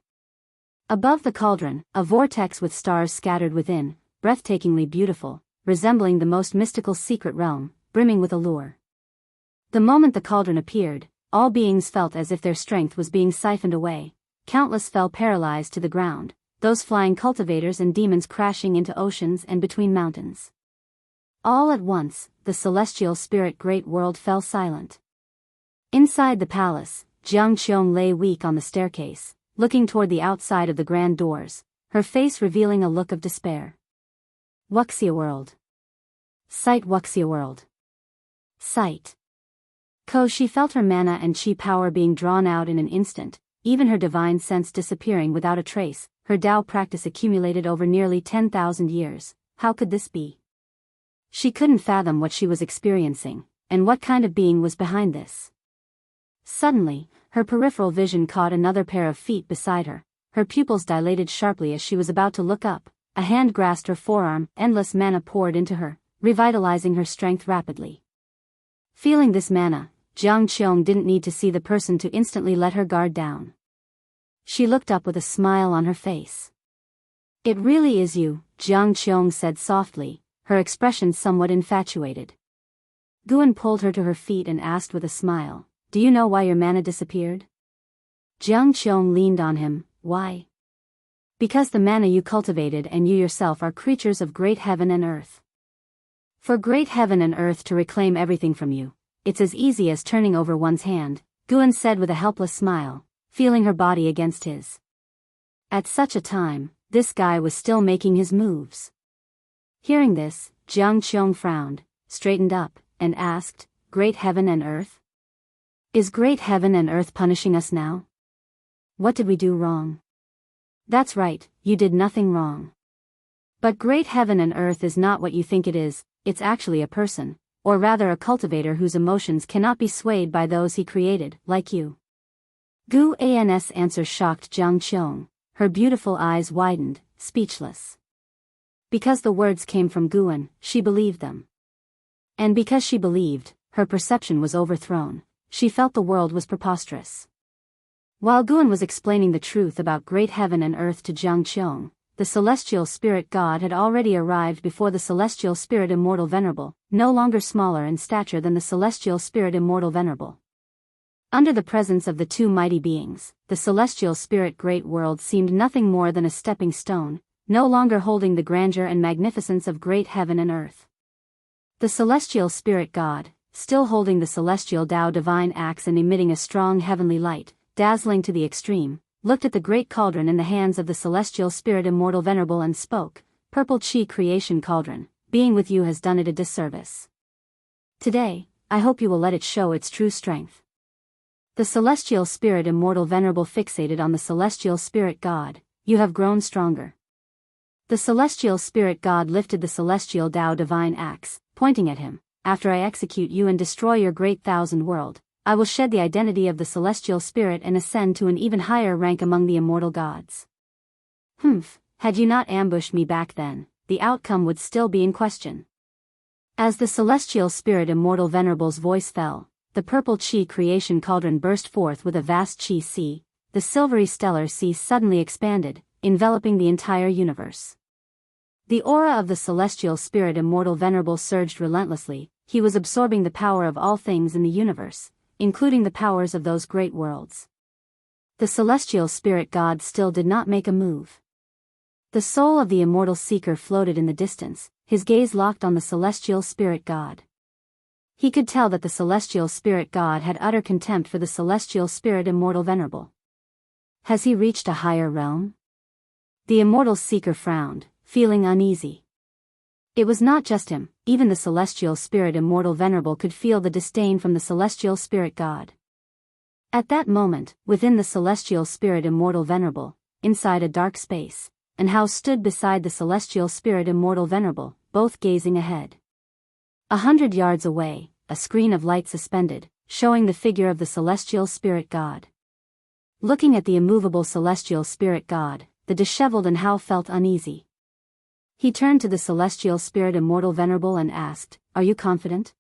Above the cauldron, a vortex with stars scattered within, breathtakingly beautiful, resembling the most mystical secret realm, brimming with allure. The moment the cauldron appeared, all beings felt as if their strength was being siphoned away. Countless fell paralyzed to the ground, those flying cultivators and demons crashing into oceans and between mountains. All at once, the Celestial Spirit Great World fell silent. Inside the palace, Jianghu lay weak on the staircase, looking toward the outside of the grand doors, her face revealing a look of despair. Wuxia World. Sight Wuxia World. Sight. She felt her mana and chi power being drawn out in an instant, even her divine sense disappearing without a trace, her Tao practice accumulated over nearly 10,000 years. How could this be? She couldn't fathom what she was experiencing, and what kind of being was behind this. Suddenly, her peripheral vision caught another pair of feet beside her. Her pupils dilated sharply as she was about to look up. A hand grasped her forearm, endless mana poured into her, revitalizing her strength rapidly. Feeling this mana, Jianghu didn't need to see the person to instantly let her guard down. She looked up with a smile on her face. It really is you, Jianghu said softly, her expression somewhat infatuated. Guan pulled her to her feet and asked with a smile, do you know why your mana disappeared? Jianghu leaned on him, why? Because the mana you cultivated and you yourself are creatures of great heaven and earth. For great heaven and earth to reclaim everything from you, it's as easy as turning over one's hand, Guan said with a helpless smile, feeling her body against his. At such a time, this guy was still making his moves. Hearing this, Jianghu frowned, straightened up, and asked, Great heaven and earth? Is great heaven and earth punishing us now? What did we do wrong? That's right, you did nothing wrong. But great heaven and earth is not what you think it is, it's actually a person, or rather a cultivator whose emotions cannot be swayed by those he created, like you. Guan's answer shocked Jianghu. Her beautiful eyes widened, speechless. Because the words came from Guan, she believed them. And because she believed, her perception was overthrown. She felt the world was preposterous. While Guan was explaining the truth about great heaven and earth to Jianghu, the Celestial Spirit God had already arrived before the Celestial Spirit Immortal Venerable, no longer smaller in stature than the Celestial Spirit Immortal Venerable. Under the presence of the two mighty beings, the Celestial Spirit Great World seemed nothing more than a stepping stone, no longer holding the grandeur and magnificence of great heaven and earth. The Celestial Spirit God, still holding the Celestial Tao Divine Axe and emitting a strong heavenly light, dazzling to the extreme, looked at the great cauldron in the hands of the Celestial Spirit Immortal Venerable and spoke, Purple Chi Creation Cauldron, being with you has done it a disservice. Today, I hope you will let it show its true strength. The Celestial Spirit Immortal Venerable fixated on the Celestial Spirit God, you have grown stronger. The Celestial Spirit God lifted the Celestial Tao Divine Axe, pointing at him, after I execute you and destroy your great thousand world, I will shed the identity of the Celestial Spirit and ascend to an even higher rank among the immortal gods. Had you not ambushed me back then, the outcome would still be in question. As the Celestial Spirit Immortal Venerable's voice fell, the Purple Chi Creation Cauldron burst forth with a vast chi sea. The silvery stellar sea suddenly expanded, enveloping the entire universe. The aura of the celestial spirit immortal venerable surged relentlessly. He was absorbing the power of all things in the universe, including the powers of those great worlds. The celestial spirit god still did not make a move. The soul of the immortal seeker floated in the distance, his gaze locked on the celestial spirit god. He could tell that the celestial spirit god had utter contempt for the celestial spirit immortal venerable. Has he reached a higher realm? The immortal seeker frowned, feeling uneasy. It was not just him, even the celestial spirit immortal venerable could feel the disdain from the celestial spirit god. At that moment, within the celestial spirit immortal venerable, inside a dark space, and Hao stood beside the celestial spirit immortal venerable, both gazing ahead. 100 yards away, a screen of light suspended, showing the figure of the celestial spirit god. Looking at the immovable celestial spirit god, the disheveled and Hao felt uneasy. He turned to the celestial spirit immortal venerable and asked, "Are you confident?"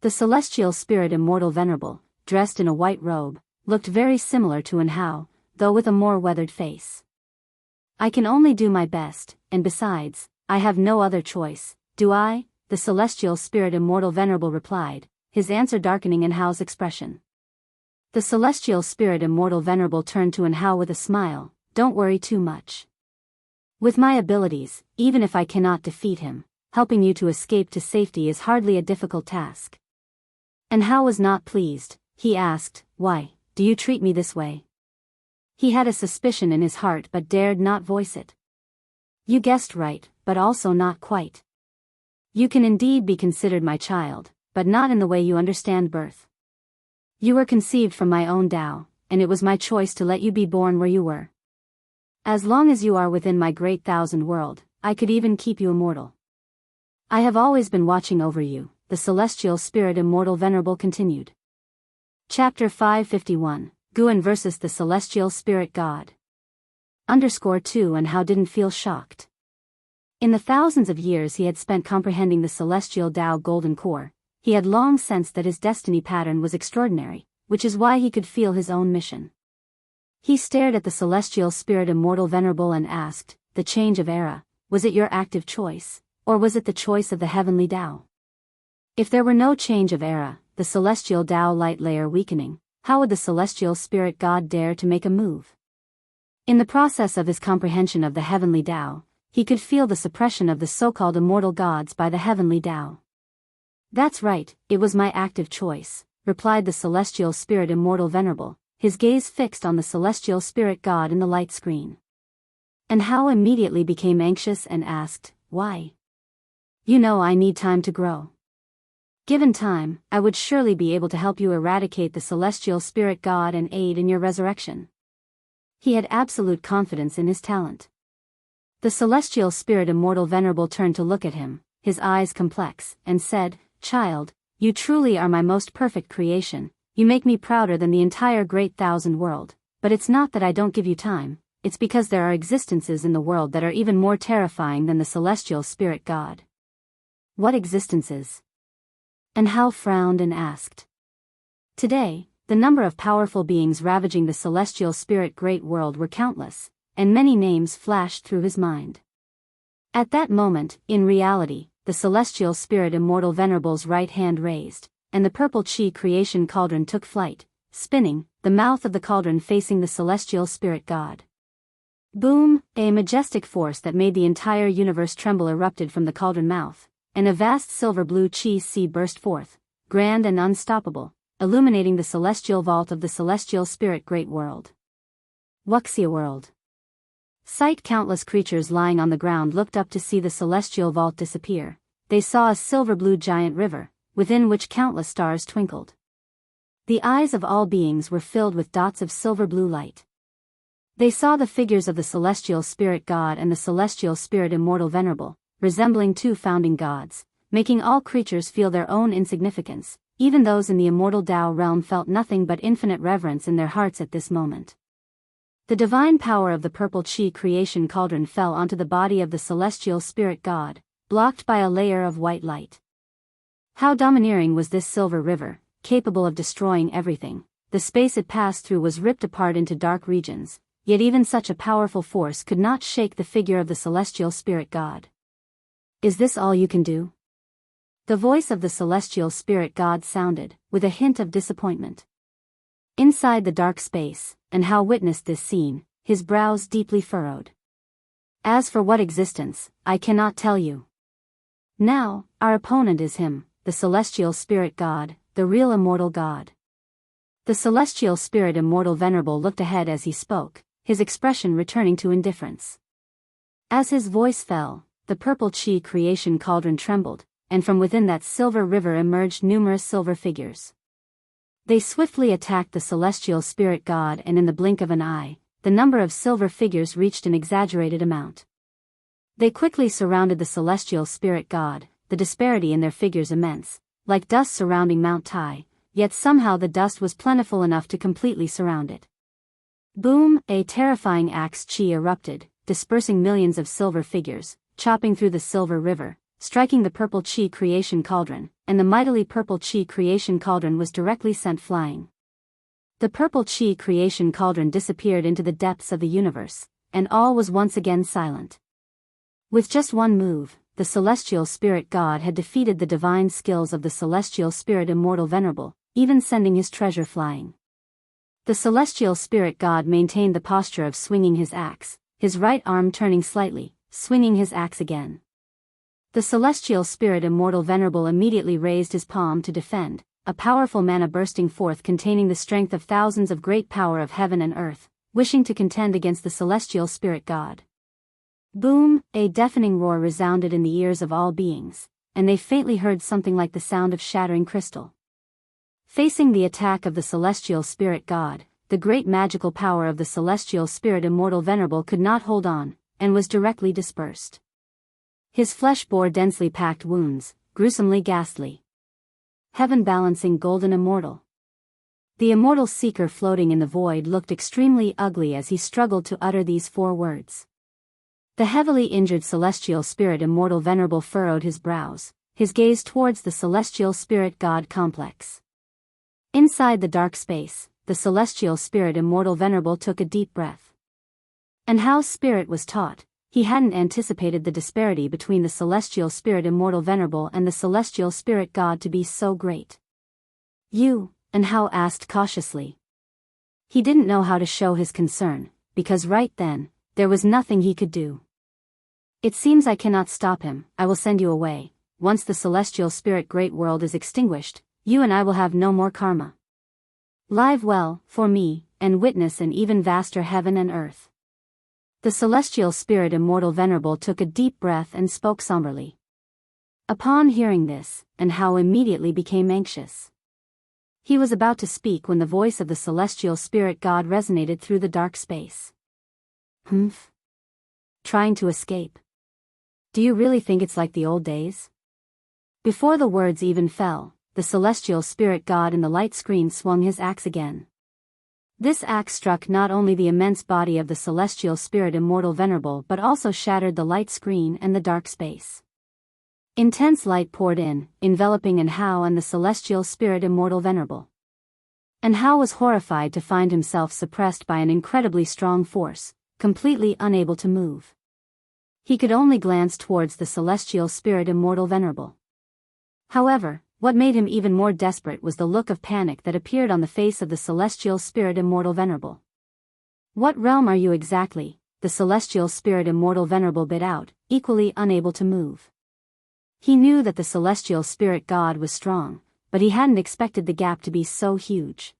The celestial spirit immortal venerable, dressed in a white robe, looked very similar to An Hao, though with a more weathered face. "I can only do my best, and besides, I have no other choice, do I?" the celestial spirit immortal venerable replied, his answer darkening An Hao's expression. The celestial spirit immortal venerable turned to An Hao with a smile, "Don't worry too much. With my abilities, even if I cannot defeat him, helping you to escape to safety is hardly a difficult task." And Hao was not pleased. He asked, "Why do you treat me this way?" He had a suspicion in his heart but dared not voice it. "You guessed right, but also not quite. You can indeed be considered my child, but not in the way you understand birth. You were conceived from my own Tao, and it was my choice to let you be born where you were. As long as you are within my great thousand world, I could even keep you immortal. I have always been watching over you," the celestial spirit immortal venerable continued. Chapter 551, Guan versus the celestial spirit god. _2 And Hao didn't feel shocked. In the thousands of years he had spent comprehending the celestial Tao golden core, he had long sensed that his destiny pattern was extraordinary, which is why he could feel his own mission. He stared at the celestial spirit immortal venerable and asked, "The change of era, was it your active choice, or was it the choice of the heavenly Tao?" If there were no change of era, the celestial Tao light layer weakening, how would the celestial spirit god dare to make a move? In the process of his comprehension of the heavenly Tao, he could feel the suppression of the so-called immortal gods by the heavenly Tao. "That's right, it was my active choice," replied the celestial spirit immortal venerable, his gaze fixed on the celestial spirit god in the light screen. And Hao immediately became anxious and asked, "Why?" "You know I need time to grow. Given time, I would surely be able to help you eradicate the celestial spirit god and aid in your resurrection." He had absolute confidence in his talent. The celestial spirit immortal venerable turned to look at him, his eyes complex, and said, "Child, you truly are my most perfect creation. You make me prouder than the entire great thousand world, but it's not that I don't give you time, it's because there are existences in the world that are even more terrifying than the celestial spirit god." "What existences?" And Hao frowned and asked. Today, the number of powerful beings ravaging the celestial spirit great world were countless, and many names flashed through his mind. At that moment, in reality, the celestial spirit immortal venerable's right hand raised, and the purple chi creation cauldron took flight, spinning, the mouth of the cauldron facing the celestial spirit god. Boom! A majestic force that made the entire universe tremble erupted from the cauldron mouth, and a vast silver-blue chi sea burst forth, grand and unstoppable, illuminating the celestial vault of the celestial spirit great world. Wuxia world. Sight countless creatures lying on the ground looked up to see the celestial vault disappear. They saw a silver-blue giant river, within which countless stars twinkled. The eyes of all beings were filled with dots of silver-blue light. They saw the figures of the celestial spirit god and the celestial spirit immortal venerable, resembling two founding gods, making all creatures feel their own insignificance. Even those in the immortal Tao realm felt nothing but infinite reverence in their hearts at this moment. The divine power of the purple chi creation cauldron fell onto the body of the celestial spirit god, blocked by a layer of white light. How domineering was this silver river, capable of destroying everything. The space it passed through was ripped apart into dark regions, yet even such a powerful force could not shake the figure of the celestial spirit god. Is this all you can do? The voice of the celestial spirit god sounded, with a hint of disappointment. Inside the dark space, and Hao witnessed this scene, his brows deeply furrowed. As for what existence, I cannot tell you. Now, our opponent is him, the celestial spirit god, the real immortal god. The celestial spirit immortal venerable looked ahead as he spoke, his expression returning to indifference. As his voice fell, the purple chi creation cauldron trembled, and from within that silver river emerged numerous silver figures. They swiftly attacked the celestial spirit god, and in the blink of an eye, the number of silver figures reached an exaggerated amount. They quickly surrounded the celestial spirit god, the disparity in their figures immense, like dust surrounding Mount Tai, yet somehow the dust was plentiful enough to completely surround it. Boom! A terrifying axe chi erupted, dispersing millions of silver figures, chopping through the silver river, striking the purple chi creation cauldron, and the mightily purple chi creation cauldron was directly sent flying. The purple chi creation cauldron disappeared into the depths of the universe, and all was once again silent. With just one move, the celestial spirit god had defeated the divine skills of the celestial spirit immortal venerable, even sending his treasure flying. The celestial spirit god maintained the posture of swinging his axe, his right arm turning slightly, swinging his axe again. The celestial spirit immortal venerable immediately raised his palm to defend, a powerful mana bursting forth containing the strength of thousands of great power of heaven and earth, wishing to contend against the celestial spirit god. Boom! A deafening roar resounded in the ears of all beings, and they faintly heard something like the sound of shattering crystal. Facing the attack of the celestial spirit god, the great magical power of the celestial spirit immortal venerable could not hold on, and was directly dispersed. His flesh bore densely packed wounds, gruesomely ghastly. Heaven balancing golden immortal. The immortal seeker floating in the void looked extremely ugly as he struggled to utter these 4 words. The heavily injured celestial spirit immortal venerable furrowed his brows, his gaze towards the celestial spirit god complex. Inside the dark space, the celestial spirit immortal venerable took a deep breath. And Hao's spirit was taut. He hadn't anticipated the disparity between the celestial spirit immortal venerable and the celestial spirit god to be so great. You? And Hao asked cautiously. He didn't know how to show his concern, because right then, there was nothing he could do. It seems I cannot stop him. I will send you away. Once the celestial spirit great world is extinguished, you and I will have no more karma. Live well, for me, and witness an even vaster heaven and earth. The celestial spirit immortal venerable took a deep breath and spoke somberly. Upon hearing this, and Hao immediately became anxious. He was about to speak when the voice of the celestial spirit god resonated through the dark space. Humph. Trying to escape. Do you really think it's like the old days? Before the words even fell, the celestial spirit god in the light screen swung his axe again. This axe struck not only the immense body of the celestial spirit immortal venerable but also shattered the light screen and the dark space. Intense light poured in, enveloping Hao and the celestial spirit immortal venerable. And Hao was horrified to find himself suppressed by an incredibly strong force, completely unable to move. He could only glance towards the celestial spirit immortal venerable. However, what made him even more desperate was the look of panic that appeared on the face of the celestial spirit immortal venerable. What realm are you exactly? The celestial spirit immortal venerable bit out, equally unable to move. He knew that the celestial spirit god was strong, but he hadn't expected the gap to be so huge.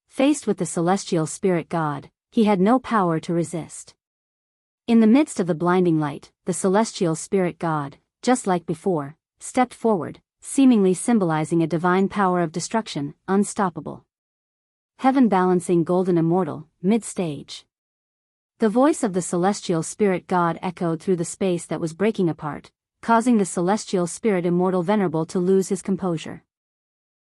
Faced with the celestial spirit god, he had no power to resist. In the midst of the blinding light, the celestial spirit god, just like before, stepped forward, seemingly symbolizing a divine power of destruction, unstoppable. Heaven balancing golden immortal, mid-stage. The voice of the celestial spirit god echoed through the space that was breaking apart, causing the celestial spirit immortal venerable to lose his composure.